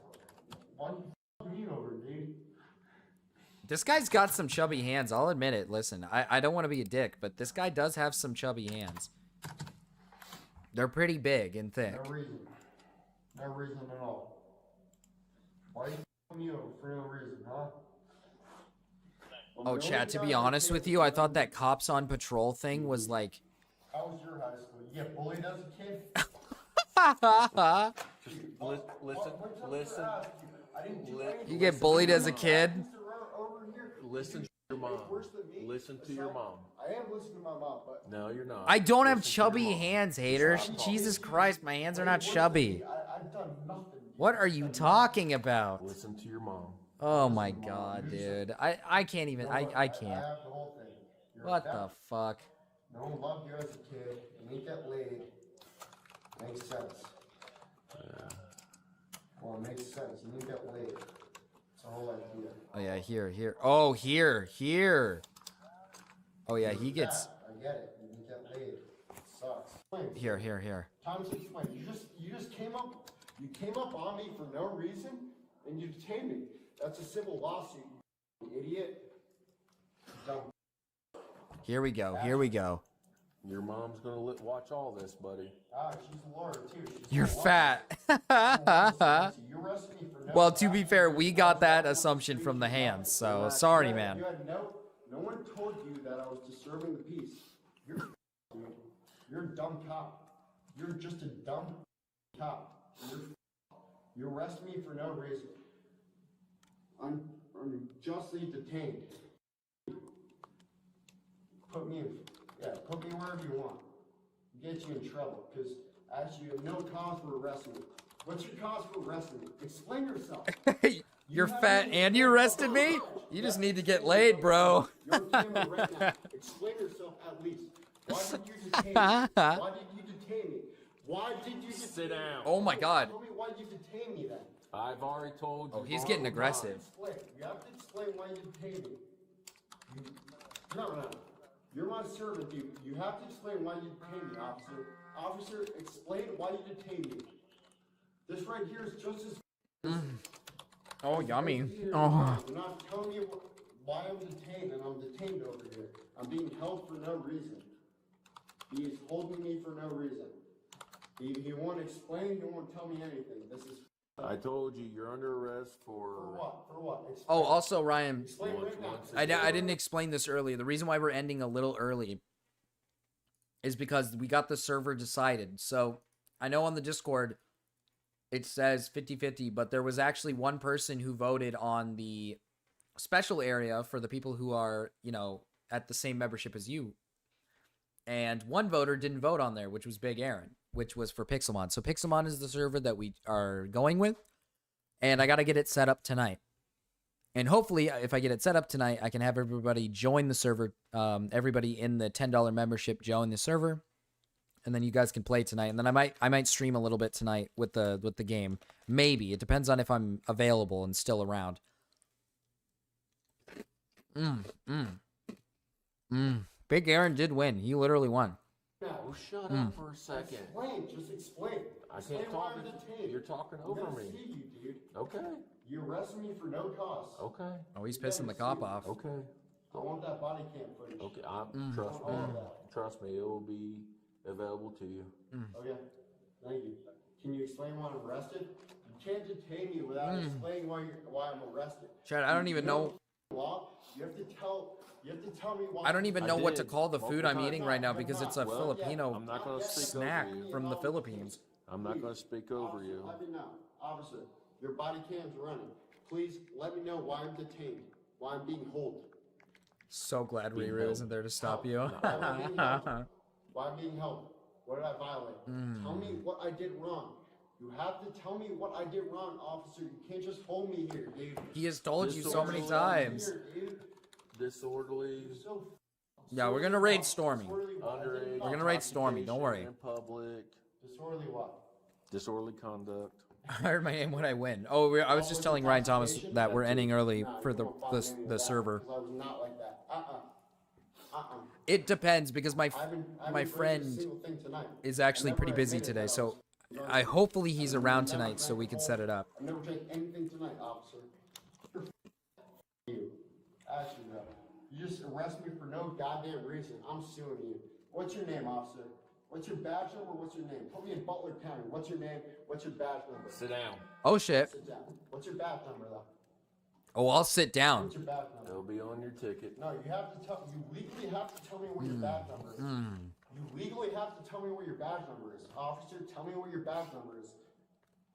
Why you me over, dude? This guy's got some chubby hands. I'll admit it. Listen, I don't want to be a dick, but this guy does have some chubby hands. They're pretty big and thick. No reason. No reason at all. Why you me over for no reason, huh? Oh, chat, to be honest with you, I thought that cops on patrol thing was like... How was your high school? You get bullied as a kid? Listen. You get bullied as a kid? Listen to your mom. Listen to your mom. I am listening to my mom, but... No, you're not. I don't have chubby hands, hater. Jesus Christ, my hands are not chubby. I've done nothing. What are you talking about? Listen to your mom. Oh my god, dude. I can't even... I can't. What the fuck? No one loved you as a kid. You ain't get laid. Makes sense. Well, it makes sense. You didn't get laid. It's the whole idea. Oh yeah, here. Oh, here. Oh yeah, he gets... I get it. You didn't get laid. It sucks. Here. Time to explain. You just came up on me for no reason, and you detained me. That's a civil lawsuit, you idiot. Dumb. Here we go. Your mom's gonna watch all this, buddy. Ah, she's a lawyer too. You're fat. Well, to be fair, we got that assumption from the hands, so sorry, man. You had no one told you that I was disturbing the peace. You're a dumb cop. You're just a dumb cop. You arrest me for no reason. I'm justly detained. Put me wherever you want. Get you in trouble, because actually you have no cause for arresting me. What's your cause for arresting me? Explain yourself. You're fat and you arrested me? You just need to get laid, bro. You're on camera right now. Explain yourself at least. Why did you detain me? Why did you detain me? Why did you sit down? Oh my god. Tell me why you detain me then. I've already told you. Oh, he's getting aggressive. You have to explain why you detained me. No. You're my servant, dude. You have to explain why you detained me, officer. Officer, explain why you detained me. This right here is just as... Oh, yummy. Oh. You're not telling me why I'm detained, and I'm detained over here. I'm being held for no reason. He is holding me for no reason. He won't explain, he won't tell me anything. This is... I told you, you're under arrest for... For what? Explain. Oh, also, Ryan, Explain right now. I didn't explain this earlier. The reason why we're ending a little early is because we got the server decided. So, I know on the Discord, it says 50-50, but there was actually one person who voted on the special area for the people who are, at the same membership as you. And one voter didn't vote on there, which was Big Aaron, which was for Pixelmon. So Pixelmon is the server that we are going with, and I got to get it set up tonight. And hopefully, if I get it set up tonight, I can have everybody join the server. Everybody in the $10 membership join the server, and then you guys can play tonight. And then I might stream a little bit tonight with the game. Maybe it depends on if I'm available and still around. Big Aaron did win. He literally won. Oh, shut up for a second. Just explain. I can't talk. You're talking over me. See you, dude. Okay. You arrested me for no cause. Okay. Oh, he's pissing the cop off. Okay. I want that body cam footage. Okay. Trust me. It will be available to you. Okay. Thank you. Can you explain why I'm arrested? You can't detain me without explaining why I'm arrested. Chad, I don't even know. You have to tell me why. I don't even know what to call the food I'm eating right now because it's a Filipino snack from the Philippines. I'm not going to speak over you. Let me know. Officer, your body cam's running. Please let me know why I'm detained, why I'm being held. So glad Riru isn't there to stop you. Why I'm being held. What did I violate? Tell me what I did wrong. You have to tell me what I did wrong, officer. You can't just hold me here, dude. He has told you so many Disorderly. times. Here, dude. Disorderly. Yeah, we're gonna raid Stormy. Underage. We're gonna raid Stormy. Don't worry. In public. Disorderly what? Disorderly conduct. I heard my name when I win. Oh, I was just telling Ryan Thomas that we're ending early for the server. I was not like that. It depends because my breaking a friend single thing tonight. is actually I pretty never busy admitted today, that so I was hopefully he's I've around never tonight so we can drank set it up. I've never drank anything tonight, officer. You. Actually, no. You just arrest me for no goddamn reason. I'm suing you. What's your name, officer? What's your badge number? What's your name? Put me in Butler County. What's your name? What's your badge number? Sit down. Oh shit. Sit down. What's your badge number, though? Oh, I'll sit down. What's your badge number? It'll be on your ticket. No, you have to tell. You legally have to tell me what your badge number is. You legally have to tell me what your badge number is. Officer, tell me what your badge number is.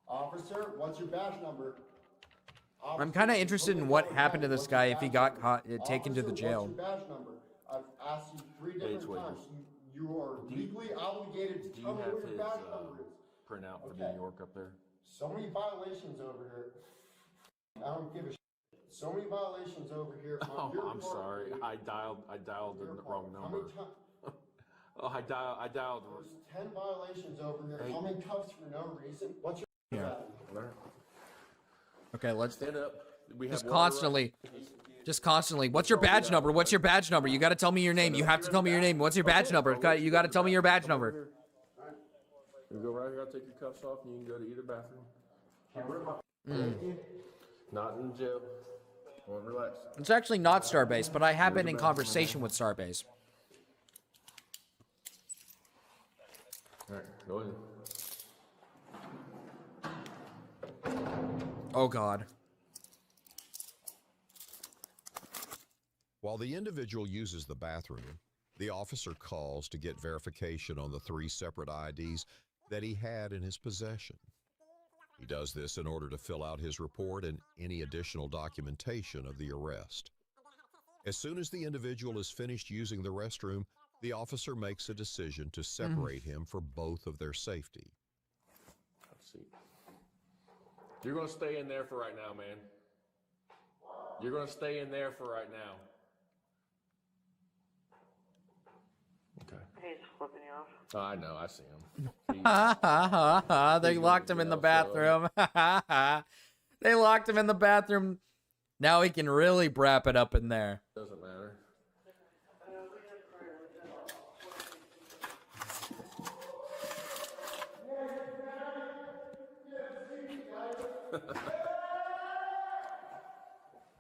Officer, what's your badge number? I'm kind of interested in what happened to this guy if he got caught, taken to the Officer, jail. What's your badge number? I've asked you 3 different times. You are legally obligated to Do tell you me have what your his badge number is. printout for Okay. New York up there? So many violations over here. I don't give a shit. So many violations over here. Oh, on your I'm part, sorry. dude. I dialed the wrong How number. many times? Oh, I dialed. There's 10 violations over here. Hey. I'm in cuffs for no reason. What's your Yeah. badge? Okay, let's Stand up. We have just water constantly. What's your badge number? What's your badge number? You got to tell me your name. You have to tell me your name. What's your badge number? You got to tell me your badge number. You go right here. I'll take your cuffs off, and you can go to either bathroom. Not in jail. Well, relax. It's actually not Starbase, but I have been in conversation with Starbase. All right, go ahead. Oh God. While the individual uses the bathroom, the officer calls to get verification on the 3 separate IDs that he had in his possession. He does this in order to fill out his report and any additional documentation of the arrest. As soon as the individual is finished using the restroom, the officer makes a decision to separate him for both of their safety. Let's see. You're going to stay in there for right now, man. You're going to stay in there for right now. Okay. He's flipping you off. Oh, I know. I see him. Ha ha ha ha. They locked him in the bathroom. Ha ha ha. They locked him in the bathroom. Now he can really wrap it up in there. Doesn't matter.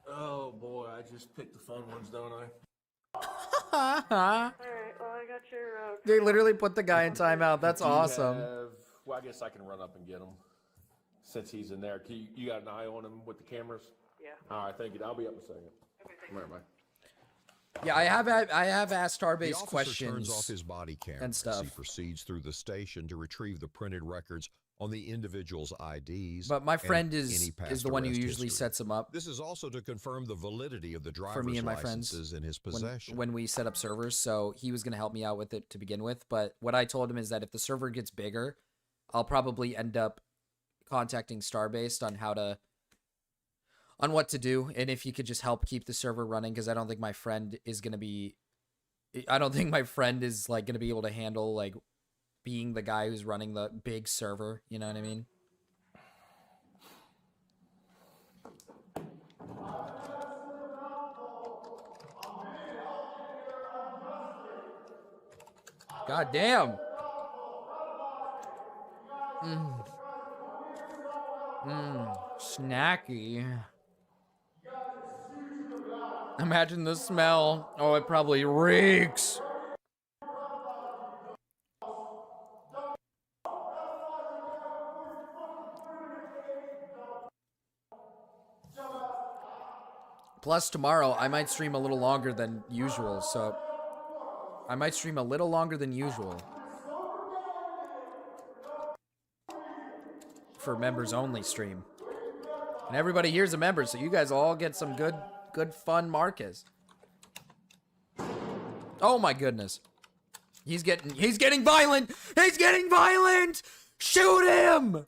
Oh boy, I just picked the fun ones, don't I? Alright, well, I got your. They literally put the guy in timeout. That's Do you awesome. Well, I guess I can run up and get him since he's in there. You got an eye on him with the cameras? Yeah. All right, thank you. I'll be up in a second. All right, bye. Yeah, I have asked Starbase The officer questions turns off his body camera and stuff. as he proceeds through the station to retrieve the printed records on the individual's IDs. But my and friend any is past the one who arrest usually history. sets him up. This is also to confirm the validity of the driver's For me and my friends licenses in his possession. when we set up servers. So he was going to help me out with it to begin with. But what I told him is that if the server gets bigger, I'll probably end up contacting Starbase on what to do and if he could just help keep the server running, because I don't think my friend is going to be like going to be able to handle like being the guy who's running the big server, you know what I mean? God damn. Snacky. Imagine the smell. Oh, it probably reeks. Plus, tomorrow I might stream a little longer than usual, so I might stream a little longer than usual. For members only stream. And everybody here's a member, so you guys all get some good fun Marcus. Oh my goodness. He's getting violent! He's getting violent! Shoot him!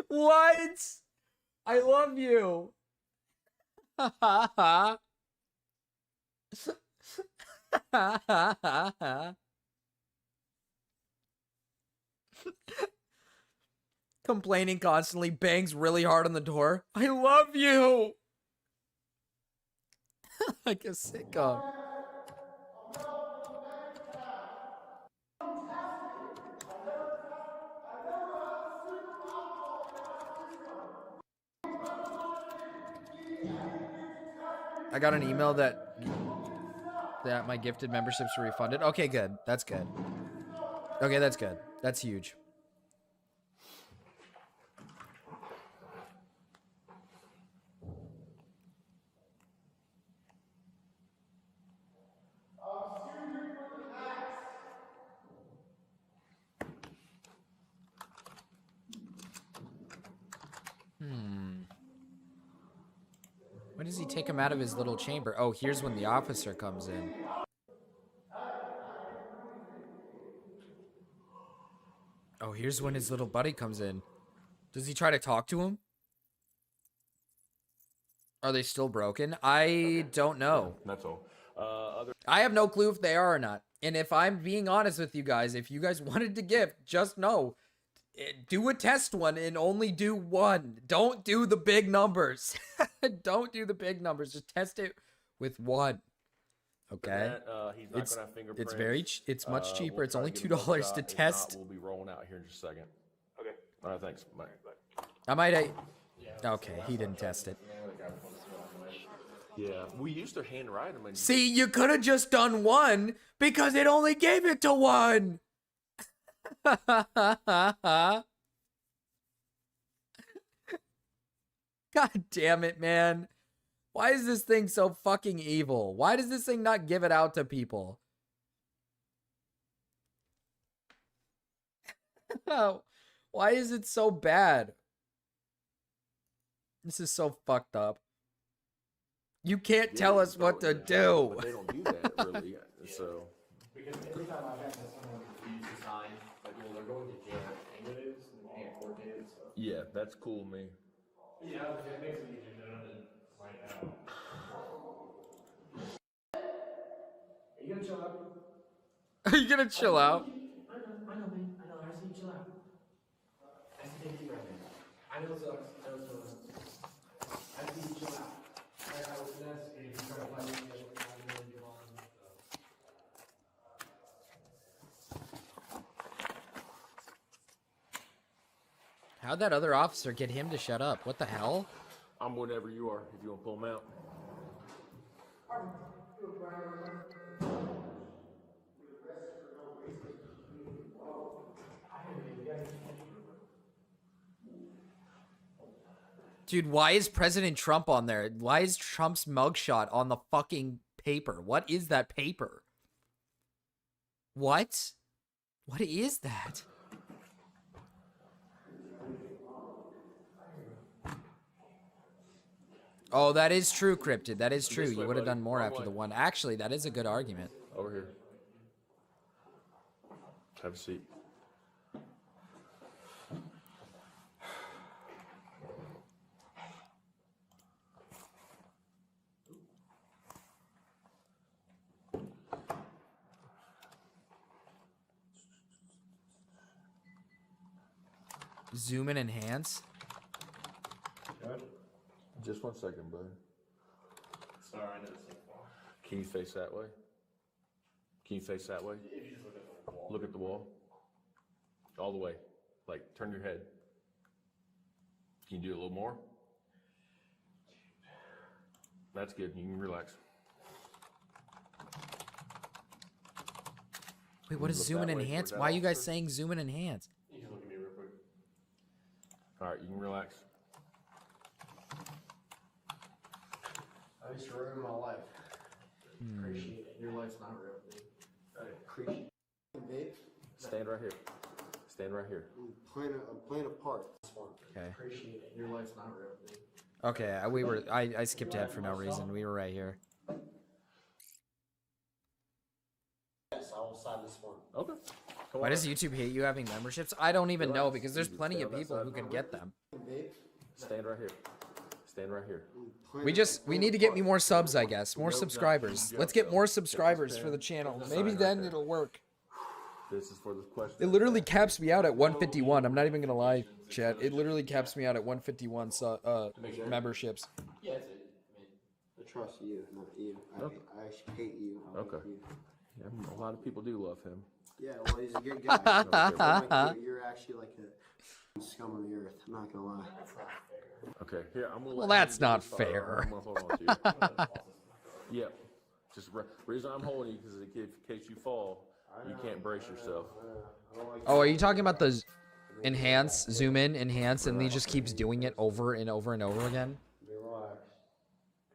What? I love you. Complaining constantly, bangs really hard on the door. I love you. Like a sitcom. I got an email that my gifted memberships were refunded. Okay, good. That's good. Okay, that's good. That's huge. When does he take him out of his little chamber? Oh, here's when the officer comes in. Oh, here's when his little buddy comes in. Does he try to talk to him? Are they still broken? I don't know. That's all. I have no clue if they are or not. And if I'm being honest with you guys, if you guys wanted to gift, just know. Do a test one and only do one. Don't do the big numbers. Don't do the big numbers. Just test it with one. Okay. He's not gonna have fingerprints. It's it's much cheaper. We'll It's try only give him a $2 shot. to If test. not, we'll be rolling out here in just a second. Okay. All right. Thanks. Bye. I might. Okay, he didn't test it. Yeah, we used to handwrite them. And See, you could have just done one because it only gave it to one. God damn it, man. Why is this thing so fucking evil? Why does this thing not give it out to people? Why is it so bad? This is so fucked up. You can't tell us what to do. But they don't do that really. So. Because every time I've had someone refuse to sign, like, well, they're going to jail anyways, and they pay a court date, so. Yeah, that's cool with me. Yeah, it makes it easier than right now. Are you gonna chill out? Are you gonna chill out? I know, man. I know. I see you chill out. I see you take it right, man. I know it sucks. I know it sucks. I see you chill out. I was nuts, and if you try to find me, I'm gonna give on. How'd that other officer get him to shut up? What the hell? I'm whatever you are. If you want to pull them out. Dude, why is President Trump on there? Why is Trump's mugshot on the fucking paper? What is that paper? What? What is that? Oh, that is true, Cryptid. That is true. This way, You would have buddy. done more Wrong after way. the one. Actually, that is a good argument. Over here. Have a seat. Zoom and enhance. Just 1 second, bud. Sorry, I know it's so far. Can you face that way? Can you face that way? If you just look at the wall. Look at the wall. All the way. Like, turn your head. Can you do it a little more? That's good. You can relax. Wait, what is Look zoom and that way enhance? toward that Why are you guys officer. saying zoom and enhance? You just look at me real quick. All right, you can relax. I used to ruin my life. Appreciate it. Your life's not real, dude. I appreciate it. Babe, Stand right here. Stand right here. I'm playing a part. Okay. Appreciate it. Your life's not real, dude. Okay, I skipped ahead for no reason. We were right here. Yes, I will sign this one. Okay. Why does YouTube hate you having memberships? I don't even know because there's plenty of people who can get them. Stand right here. Stand right here. We need to get me more subs, I guess. More subscribers. Let's get more subscribers for the channel. Maybe then it'll work. This is for the question. It literally caps me out at 151. I'm not even gonna lie, chat. It literally caps me out at 151 memberships. Yeah, I trust you, not you. I actually hate you. Okay. Yeah, a lot of people do love him. Yeah, well, he's a good guy. You're actually like a scum of the earth. I'm not gonna lie. Okay, here I'm gonna. Well, that's not fair. I'm gonna hold on to you. Yeah, just reason I'm holding you because in case you fall, you can't brace yourself. Oh, are you talking about the enhance, zoom in, enhance, and he just keeps doing it over and over and over again? Relax.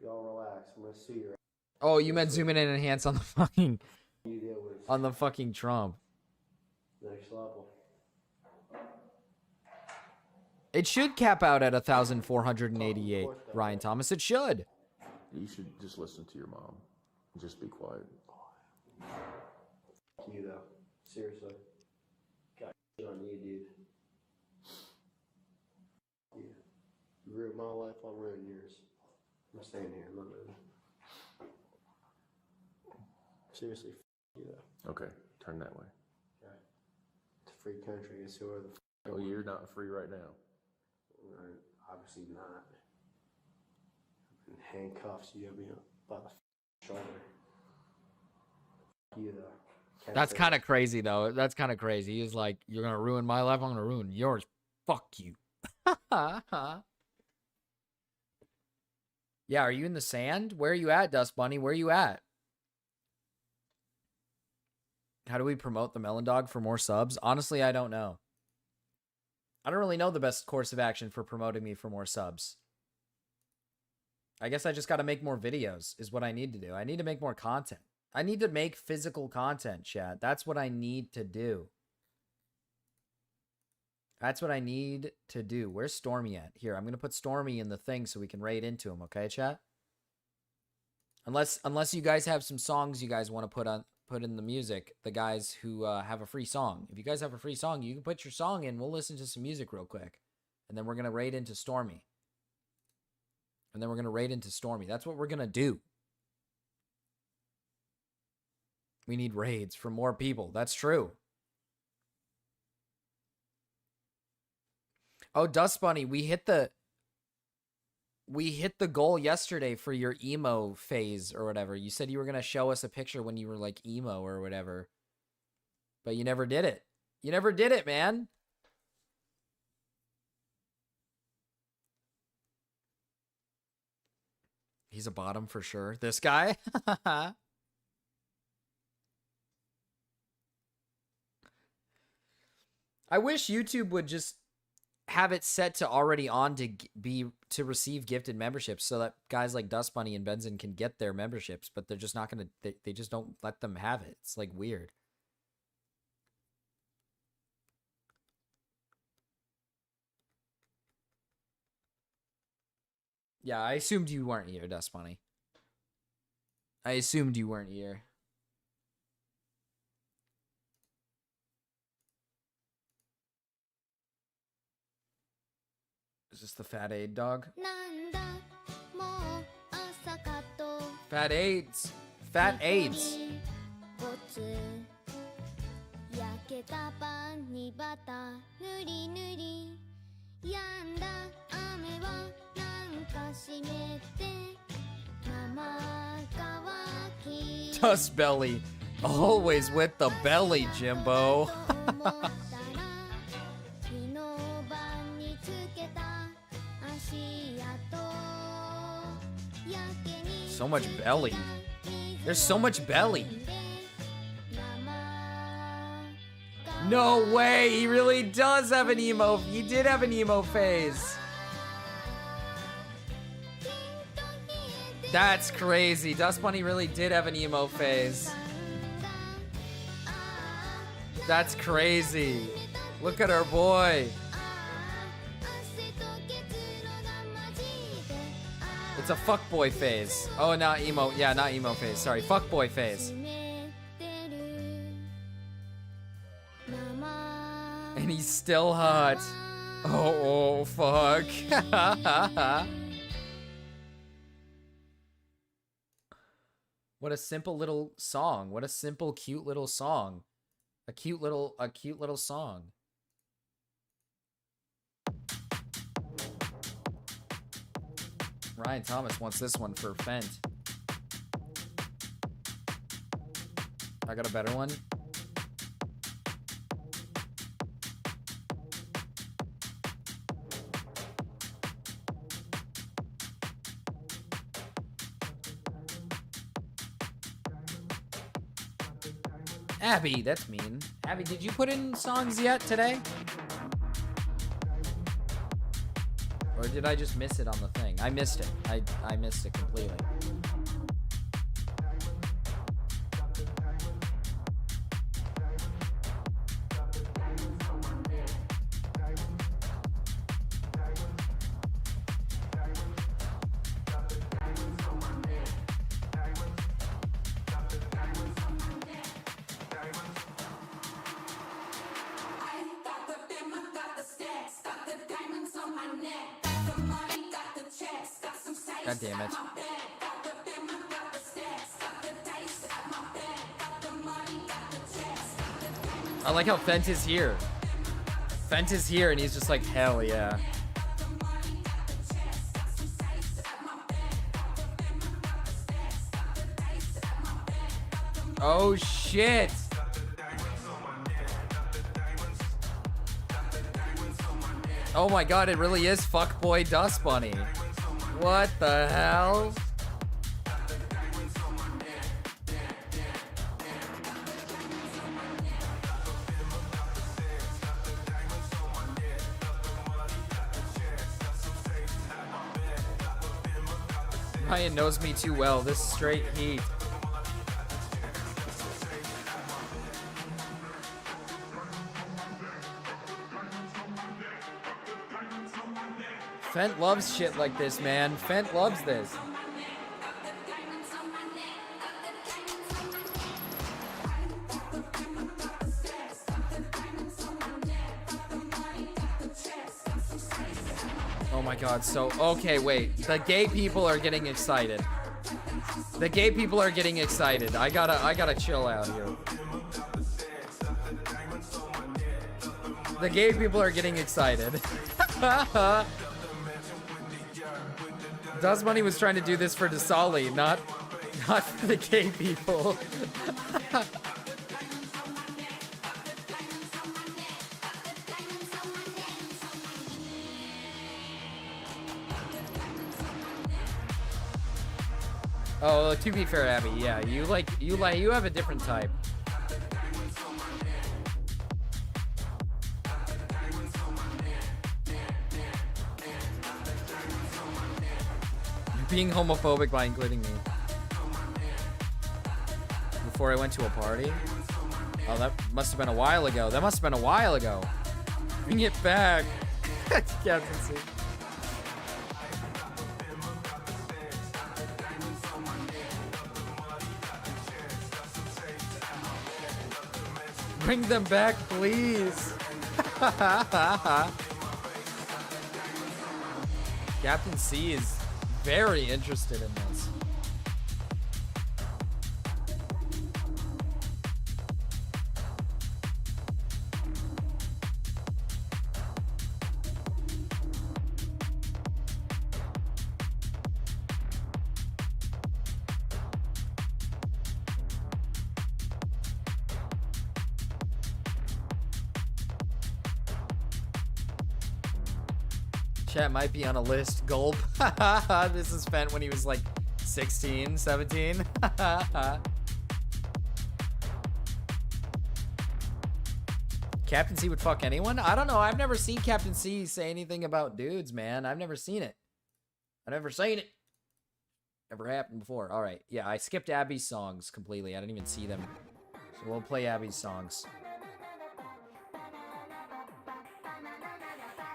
Y'all relax. I'm gonna see you. Oh, you meant zoom in and enhance on the fucking Trump. Next level. It should cap out at 1,488, Ryan Thomas. It should. You should just listen to your mom. Just be quiet. You though, seriously. Got shit on you, dude. Yeah. You ruined my life, I'll ruin yours. I'm staying here. I'm not moving. Seriously, you though. Okay, turn that way. Okay. It's a free country. It's who are the. Oh, you're not free right now. Obviously not. In handcuffs, you have me by the shoulder. You though. That's kind of crazy, though. That's kind of crazy. He's like, you're going to ruin my life, I'm going to ruin yours. Fuck you. Yeah, are you in the sand? Where are you at, Dust Bunny? Where are you at? How do we promote the Melon Dog for more subs? Honestly, I don't know. I don't really know the best course of action for promoting me for more subs. I guess I just got to make more videos is what I need to do. I need to make more content. I need to make physical content, chat. That's what I need to do. That's what I need to do. Where's Stormy at? Here, I'm going to put Stormy in the thing so we can raid into him, okay, chat? Unless you guys have some songs you guys want to put in the music, the guys who have a free song. If you guys have a free song, you can put your song in. We'll listen to some music real quick. And then we're going to raid into Stormy. And then we're going to raid into Stormy. That's what we're going to do. We need raids from more people. That's true. Oh, Dust Bunny, we hit the goal yesterday for your emo phase or whatever. You said you were going to show us a picture when you were like emo or whatever. But you never did it. You never did it, man. He's a bottom for sure. This guy? I wish YouTube would just have it set to already on to receive gifted memberships so that guys like Dust Bunny and Benson can get their memberships, but they're just not going to, they just don't let them have it. It's like weird. Yeah, I assumed you weren't here, Dust Bunny. I assumed you weren't here. Is this the Fat Aid dog? Fat AIDS. Fat AIDS. Dust Belly. Always with the belly, Jimbo. So much belly. There's so much belly. No way. He really does have an emo. He did have an emo phase. That's crazy. Dust Bunny really did have an emo phase. That's crazy. Look at our boy. It's a fuckboy phase. Oh, not emo. Yeah, not emo phase. Sorry, fuckboy phase. And he's still hot. Oh, fuck. What a simple little song. What a simple, cute little song. A cute little song. Ryan Thomas wants this one for Fent. I got a better one. Abby, that's mean. Abby, did you put in songs yet today? Or did I just miss it on the thing? I missed it. I missed it completely. God damn it. I like how Fent is here. Fent is here and he's just like, hell yeah. Oh shit. Oh my god, it really is Fuckboy Dust Bunny. What the hell? Ryan knows me too well. This is straight heat. Fent loves shit like this, man. Fent loves this. Oh my god, so, okay, wait. The gay people are getting excited. The gay people are getting excited. I gotta chill out here. The gay people are getting excited. Dust Bunny was trying to do this for Dasali, not for the gay people. Oh, to be fair, Abby, yeah, you have a different type. Being homophobic by including me. Before I went to a party? Oh, that must have been a while ago. That must have been a while ago. Bring it back. Captain C. Bring them back, please. Captain C is very interested in this. Chat might be on a list. Gulp. This is Fent when he was like 16, 17. Captain C would fuck anyone? I don't know. I've never seen Captain C say anything about dudes, man. I've never seen it. I've never seen it. Never happened before. All right. Yeah, I skipped Abby's songs completely. I didn't even see them. So we'll play Abby's songs.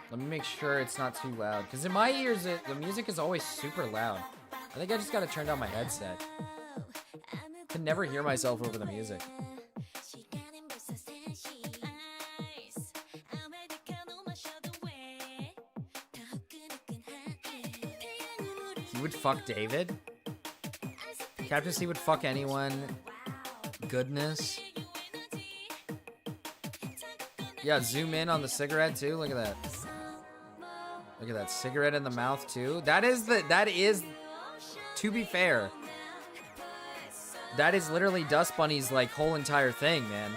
Let me make sure it's not too loud. Because in my ears, the music is always super loud. I think I just got to turn down my headset. I can never hear myself over the music. You would fuck David? Captain C would fuck anyone. Goodness. Yeah, zoom in on the cigarette too. Look at that. Look at that cigarette in the mouth too. That is, to be fair, that is literally Dust Bunny's like whole entire thing, man.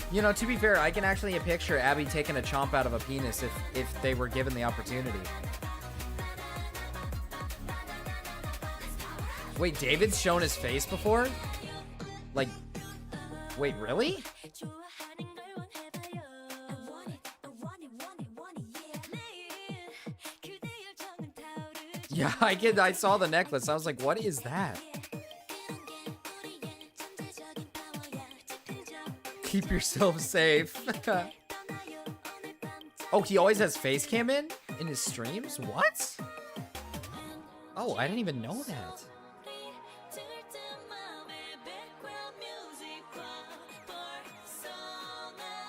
You know, to be fair, I can actually picture Abby taking a chomp out of a penis if they were given the opportunity. Wait, David's shown his face before? Like, wait, really? Yeah, I saw the necklace. I was like, what is that? Keep yourself safe. Oh, he always has face cam in his streams? What? Oh, I didn't even know that.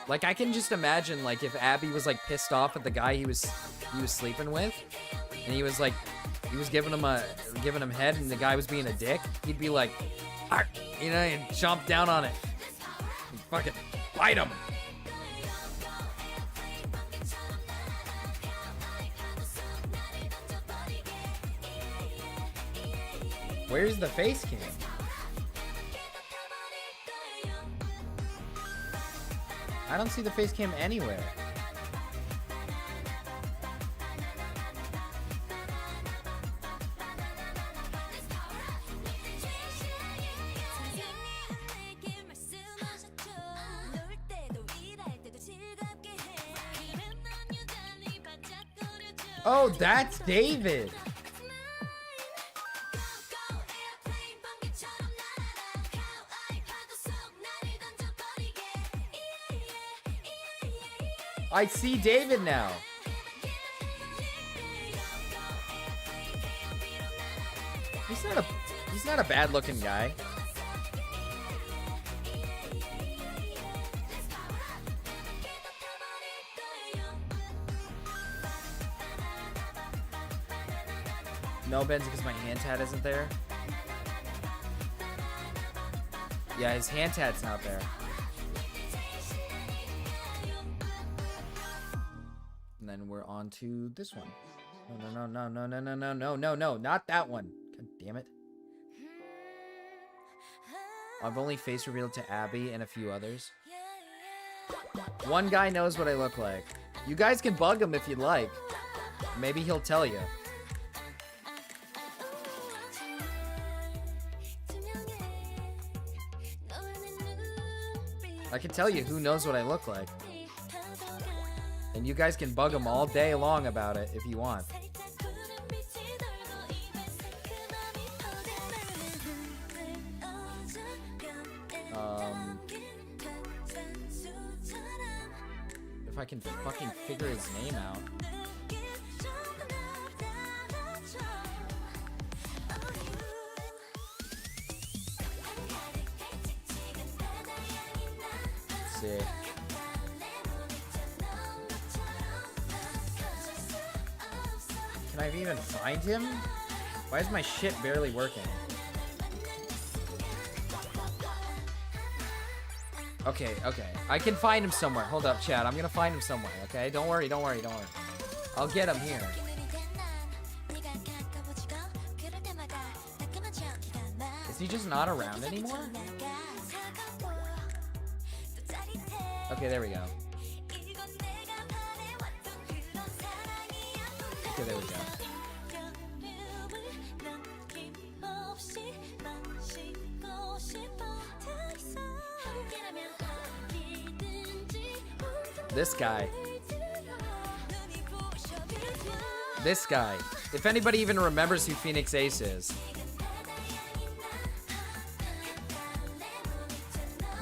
Like, I can just imagine, like, if Abby was like pissed off at the guy he was sleeping with, and he was like, he was giving him head, and the guy was being a dick, he'd be like, "Arr," you know, and chomp down on it. And fucking bite him. Where's the face cam? I don't see the face cam anywhere. Oh, that's David. I see David now. He's not a bad looking guy. No, Benz, because my hand tat isn't there. Yeah, his hand tat's not there. And then we're on to this one. No, not that one. God damn it. I've only face revealed to Abby and a few others. One guy knows what I look like. You guys can bug him if you'd like. Maybe he'll tell you. I can tell you who knows what I look like. And you guys can bug him all day long about it if you want. If I can fucking figure his name out. Sick. Can I even find him? Why is my shit barely working? Okay. I can find him somewhere. Hold up, chat. I'm gonna find him somewhere, okay? Don't worry. I'll get him here. Is he just not around anymore? Okay, there we go. Okay, there we go. This guy. This guy. If anybody even remembers who Phoenix Ace is.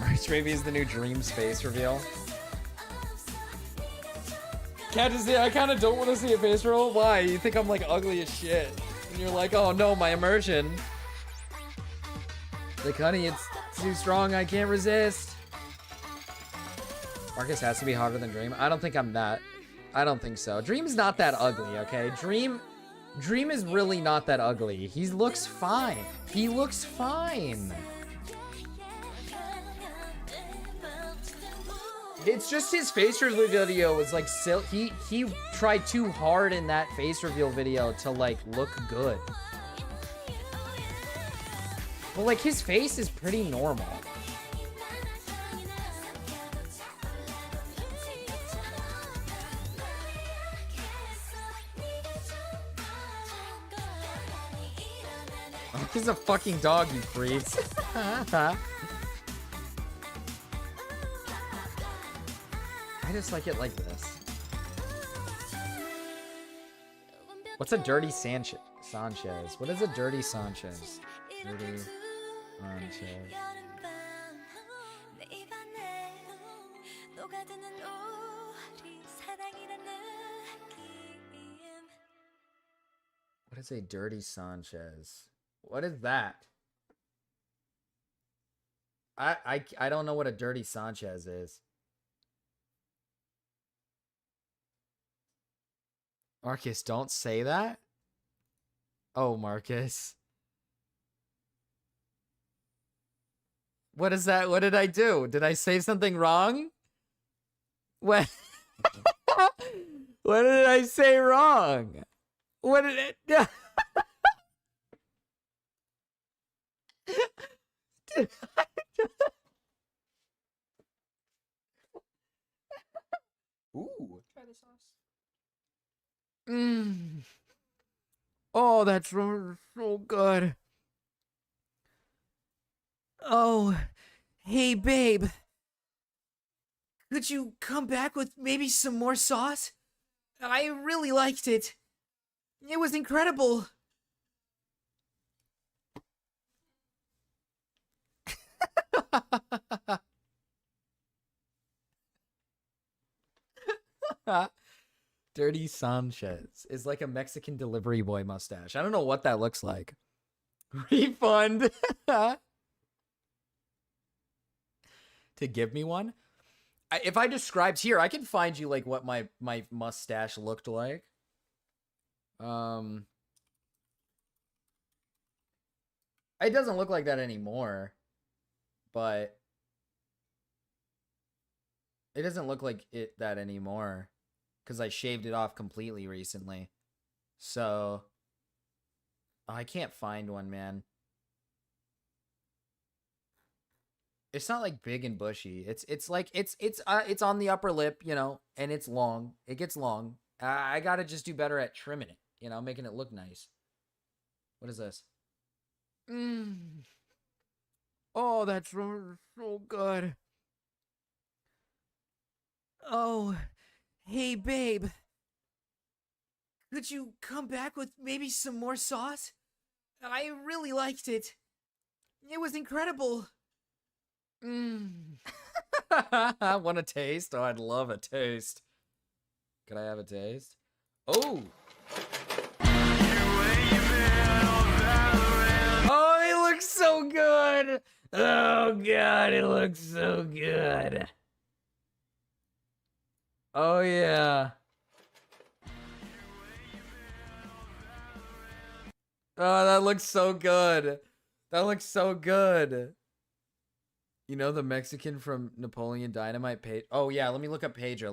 March Ravy is the new Dream Space reveal. Cat is I kind of don't want to see a face roll. Why? You think I'm like ugly as shit? And you're like, oh no, my immersion. Like, honey, it's too strong. I can't resist. Marcus has to be hotter than Dream. I don't think I'm that. I don't think so. Dream's not that ugly, okay? Dream is really not that ugly. He looks fine. He looks fine. It's just his face reveal video was like he tried too hard in that face reveal video to like look good. Well, like his face is pretty normal. He's a fucking dog, you creeps. I just like it like this. What's a dirty Sanchez? What is a dirty Sanchez? Dirty Sanchez. What is a dirty Sanchez? What is that? I don't know what a dirty Sanchez is. Marcus, don't say that. Oh, Marcus. What is that? What did I do? Did I say something wrong? What? What did I say wrong? What did it? Did I? Ooh. Try the sauce. Mmm. Oh, that's so good. Oh, hey, babe. Could you come back with maybe some more sauce? I really liked it. It was incredible. Dirty Sanchez is like a Mexican delivery boy mustache. I don't know what that looks like. Refund. To give me one? If I described here, I can find you like what my mustache looked like. It doesn't look like that anymore. But it doesn't look like that anymore. Because I shaved it off completely recently. So I can't find one, man. It's not like big and bushy. It's like it's on the upper lip, you know, and it's long. It gets long. I gotta just do better at trimming it, you know, making it look nice. What is this? Oh, that's so good. Oh, hey, babe. Could you come back with maybe some more sauce? I really liked it. It was incredible. Want a taste? Oh, I'd love a taste. Could I have a taste? Oh! Oh, it looks so good! Oh, God, it looks so good. Oh, yeah. Oh, that looks so good. That looks so good. You know the Mexican from Napoleon Dynamite? Oh, yeah, let me look up Pedro.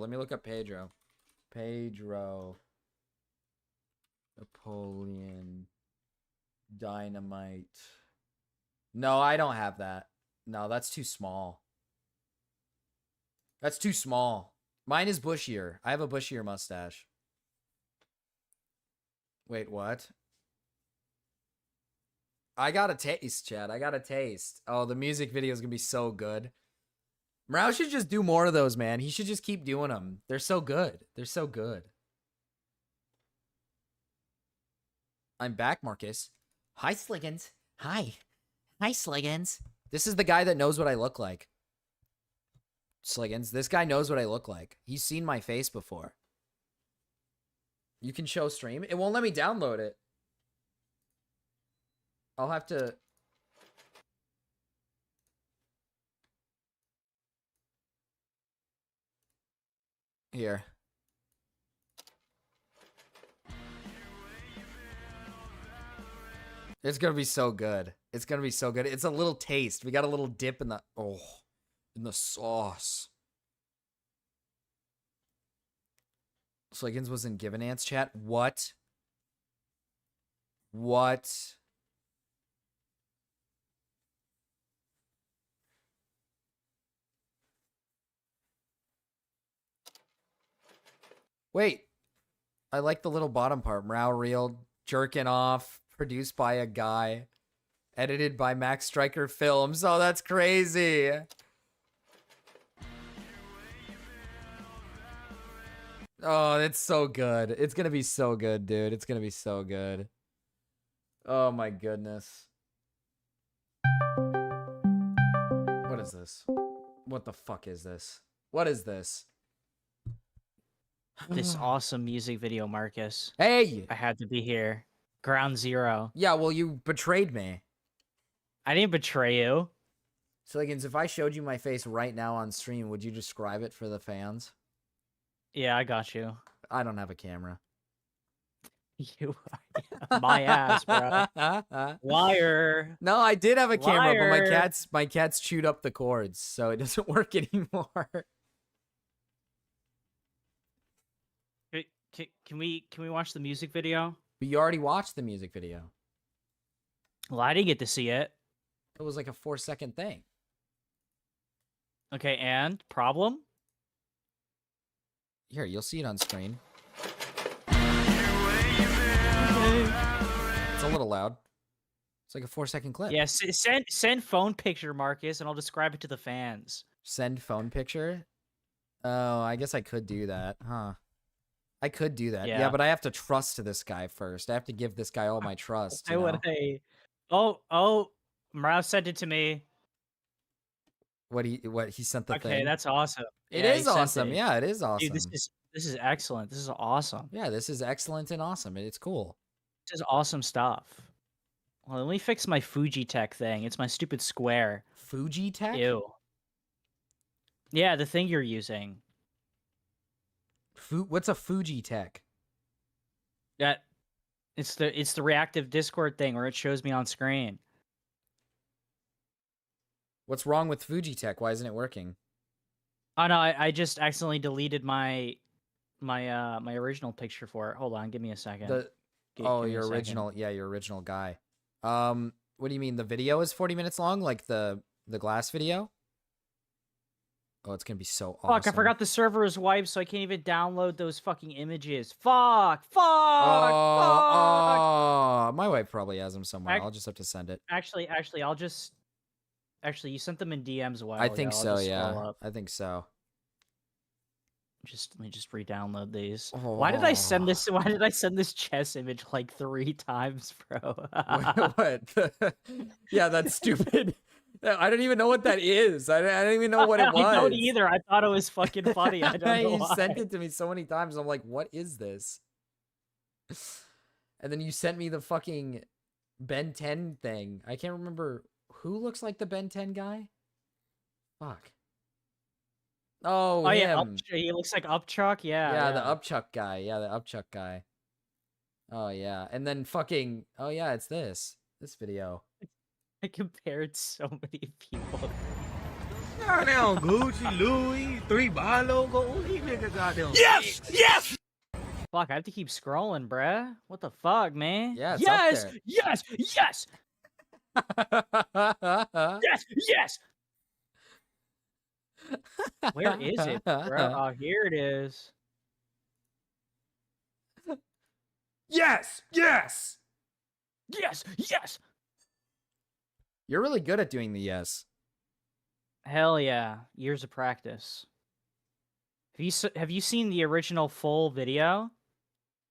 Pedro. Napoleon Dynamite. No, I don't have that. No, that's too small. That's too small. Mine is bushier. I have a bushier mustache. Wait, what? I got a taste, Chad. I got a taste. Oh, the music video is going to be so good. Morale should just do more of those, man. He should just keep doing them. They're so good. They're so good. I'm back, Marcus. Hi, Sliggins. Hi. Hi, Sliggins. This is the guy that knows what I look like. Sliggins. This guy knows what I look like. He's seen my face before. You can show stream. It won't let me download it. I'll have to... Here. It's gonna be so good. It's gonna be so good. It's a little taste. We got a little dip in the... Oh, in the sauce. Sliggins was in Given Ants chat? What? What? Wait. I like the little bottom part. Morale reel, jerking off, produced by a guy, edited by Max Striker Films. Oh, that's crazy. Oh, it's so good. It's gonna be so good, dude. It's gonna be so good. Oh my goodness. What is this? What the fuck is this? What is this? This awesome music video, Marcus. Hey! I had to be here. Ground Zero. Yeah, well, you betrayed me. I didn't betray you. Sliggins, if I showed you my face right now on stream, would you describe it for the fans? Yeah, I got you. I don't have a camera. You my ass, bro. Liar. No, I did have a camera, but Liar. my cats chewed up the cords, so it doesn't work anymore. Can we watch the music video? But you already watched the music video. Well, I didn't get to see it. It was like a 4-second thing. Okay, and problem? Here, you'll see it on screen. It's a little loud. It's like a 4-second clip. Yeah, send phone picture, Marcus, and I'll describe it to the fans. Send phone picture? Oh, I guess I could do that, huh? I could do that. Yeah, but I have to trust this guy first. I have to give this guy all my trust. Why would I? Oh, Marav sent it to me. What he sent the thing? Okay, that's awesome. It is awesome. Yeah, it is awesome. Dude, this is excellent. This is awesome. Yeah, this is excellent and awesome. It's cool. This is awesome stuff. Well, let me fix my Fuji Tech thing. It's my stupid square. Fuji Tech? Ew. Yeah, the thing you're using. What's a Fuji Tech? It's the reactive Discord thing where it shows me on screen. What's wrong with Fuji Tech? Why isn't it working? Oh no, I just accidentally deleted my original picture for it. Hold on, give me a second. Give me your a second. original, yeah, your original guy. What do you mean? The video is 40 minutes long, like the glass video? Oh, it's gonna be so awesome. Fuck, I forgot the server is wiped, so I can't even download those fucking images. Fuck! Oh, my wife probably has them somewhere. I'll just have to send it. Actually, you sent them in DMs a while I ago. think I'll so, just yeah. scroll up. I think so. Let me just re-download these. Why did I send this? Why did I send this chess image like 3 times, bro? What? Yeah, that's stupid. I don't even know what that is. I don't even know what it was. I don't either. I thought it was fucking funny. I don't know You why. sent it to me so many times. I'm like, what is this? And then you sent me the fucking Ben 10 thing. I can't remember who looks like the Ben 10 guy. Fuck. Oh, yeah, him. he looks like Upchuck. Yeah, The Upchuck guy. Yeah, the Upchuck guy. Oh, yeah. And then fucking... Oh, yeah, it's this video. I compared so many people. Goddamn Gucci, Louis, 3 buy logo. These niggas goddamn. Yes! Yes! Fuck, I have to keep scrolling, bruh. What the fuck, man? Yeah, it's yes! up there. Yes! Yes! Yes! Yes! Where is it, bro? Oh, here it is. Yes! Yes! Yes! Yes! You're really good at doing the yes. Hell yeah. Years of practice. Have you seen the original full video?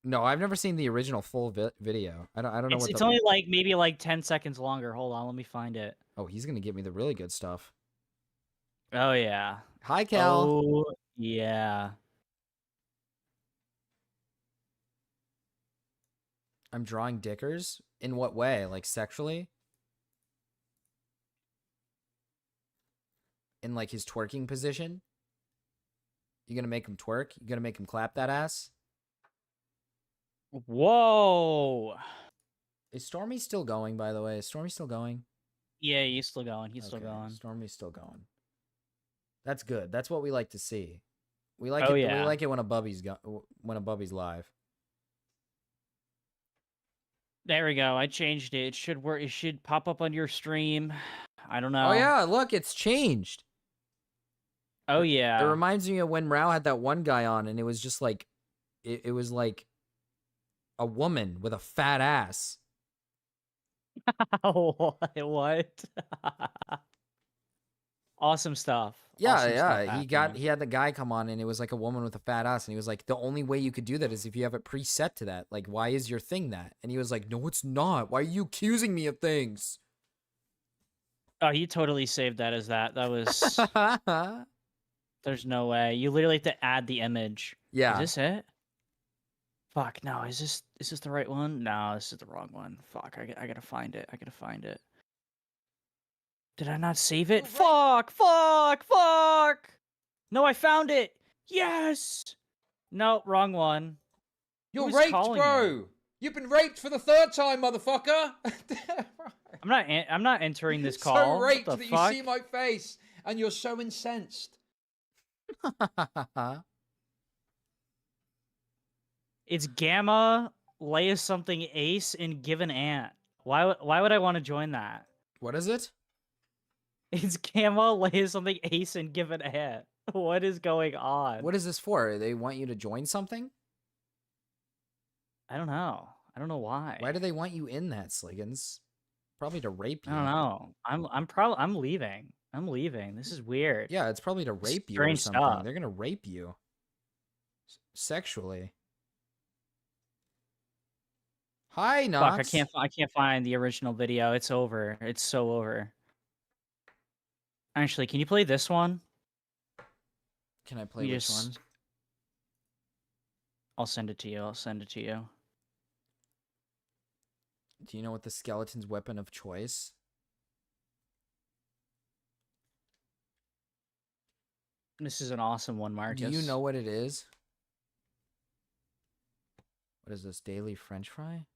No, I've never seen the original full video. I don't know what It's only like maybe like 10 seconds longer. Hold on, let me find it. Oh, he's gonna give me the really good stuff. Oh yeah. Hi, Cal. Oh yeah. I'm drawing dickers? In what way? Like sexually? In like his twerking position? You gonna make him twerk? You gonna make him clap that ass? Whoa. Is Stormy still going, by the way? Is Stormy still going? Yeah, he's still going. He's still Okay, going. Stormy's still going. That's good. That's what we like to see. We like Oh, it. yeah. We like it when a bubby's live. There we go. I changed it. It should work. It should pop up on your stream. I don't know. Oh yeah, look, it's changed. Oh yeah. It reminds me of when Rao had that one guy on, and it was just like, it was like a woman with a fat ass. What? Awesome stuff. Yeah, Awesome stuff he had the guy come on, and it was like a woman with a fat ass, and he was like, the only way you could do that is if you have it preset to that. Like, why is your thing that? And he was like, no, it's not. Why are you accusing me of things? Oh, he totally saved that as that. That was. There's no way. You literally have to add the image. Yeah. Is this it? Fuck, no. Is this the right one? No, this is the wrong one. Fuck, I gotta find it. I gotta find it. Did I not save it? Fuck! No, I found it! Yes! No, wrong one. You're Who's raped, calling bro! you? You've been raped for the 3rd time, motherfucker! I'm not entering this call. So What raped the that fuck? you see my face, and you're so incensed. It's Gamma, Leia something Ace, and Give an Ant. Why would I want to join that? What is it? It's Gamma, Leia something Ace, and Give an Ant. What is going on? What is this for? They want you to join something? I don't know. I don't know why. Why do they want you in that, Sliggins? Probably to rape you. I don't know. I'm leaving. I'm leaving. This is weird. Yeah, it's probably to rape you or Strange something. stuff. They're gonna rape you. Sexually. Hi, Nox. Fuck, I can't find the original video. It's over. It's so over. Actually, can you play this one? Can I play You which just- one? I'll send it to you. I'll send it to you. Do you know what the skeleton's weapon of choice? This is an awesome one, Marcus. Do you know what it is? What is this? Daily French fry?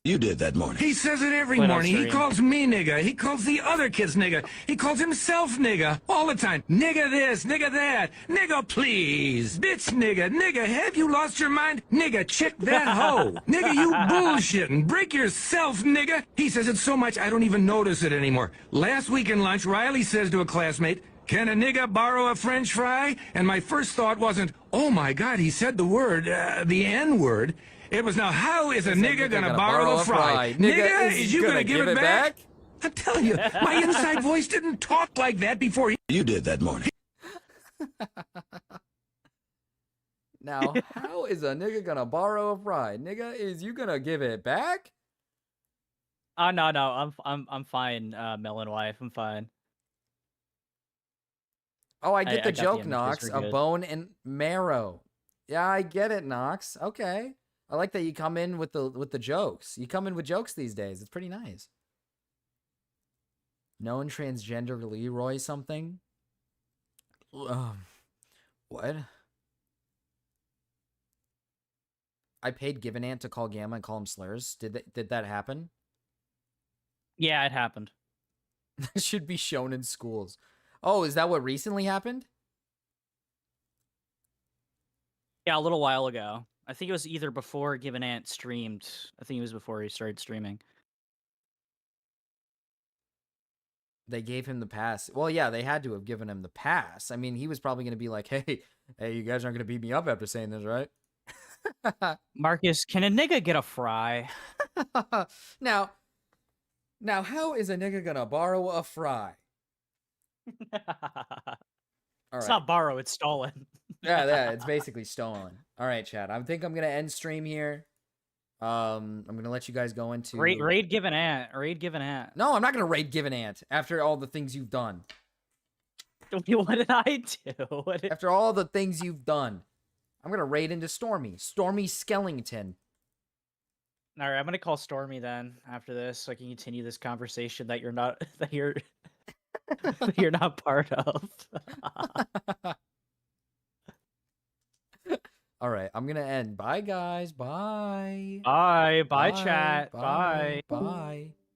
You did that morning. He says it every Wait, I'll morning. He stream. calls me nigga. He calls the other kids nigga. He calls himself nigga all the time. Nigga this, nigga that. Nigga please. Bitch nigga. Nigga, have you lost your mind? Nigga, check that hoe. Nigga, you bullshitting. Break yourself, nigga. He says it so much I don't even notice it anymore. Last week in lunch, Riley says to a classmate, "Can a nigga borrow a French fry?" And my first thought wasn't, oh my God, he said the word, the N-word. It was, now how is a nigga gonna borrow a fry? Nigga, is you gonna give it back? I'm telling you, my inside voice didn't talk like that before. You did that morning. Now, how is a nigga gonna borrow a fry? Nigga, is you gonna give it back? Oh no, I'm fine, Melon Wife. I'm fine. Oh, I get the got the joke, images, Nox. we're A good. bone and marrow. Yeah, I get it, Nox. Okay. I like that you come in with the jokes. You come in with jokes these days. It's pretty nice. Known transgender Leroy something? What? I paid Give an Ant to call Gamma and call him slurs. Did that happen? Yeah, it happened. That should be shown in schools. Oh, is that what recently happened? Yeah, a little while ago. I think it was either before Give an Ant streamed. I think it was before he started streaming. They gave him the pass. Well, yeah, they had to have given him the pass. I mean, he was probably going to be like, hey, you guys aren't going to beat me up after saying this, right? Marcus, can a nigga get a fry? Now, how is a nigga going to borrow a fry? It's not borrow, it's stolen. Yeah, it's basically stolen. All right, chat. I think I'm going to end stream here. I'm going to let you guys go into... Raid Give an Ant. Raid Give an Ant. No, I'm not going to raid Give an Ant after all the things you've done. What did I do? After all the things you've done. I'm gonna raid into Stormy. Stormy Skellington. All right, I'm gonna call Stormy then after this, so I can continue this conversation that you're not that you're that you're not part of. All right, I'm gonna end. Bye, guys. Bye. Bye. Bye, Bye. chat. Bye. Bye. Bye.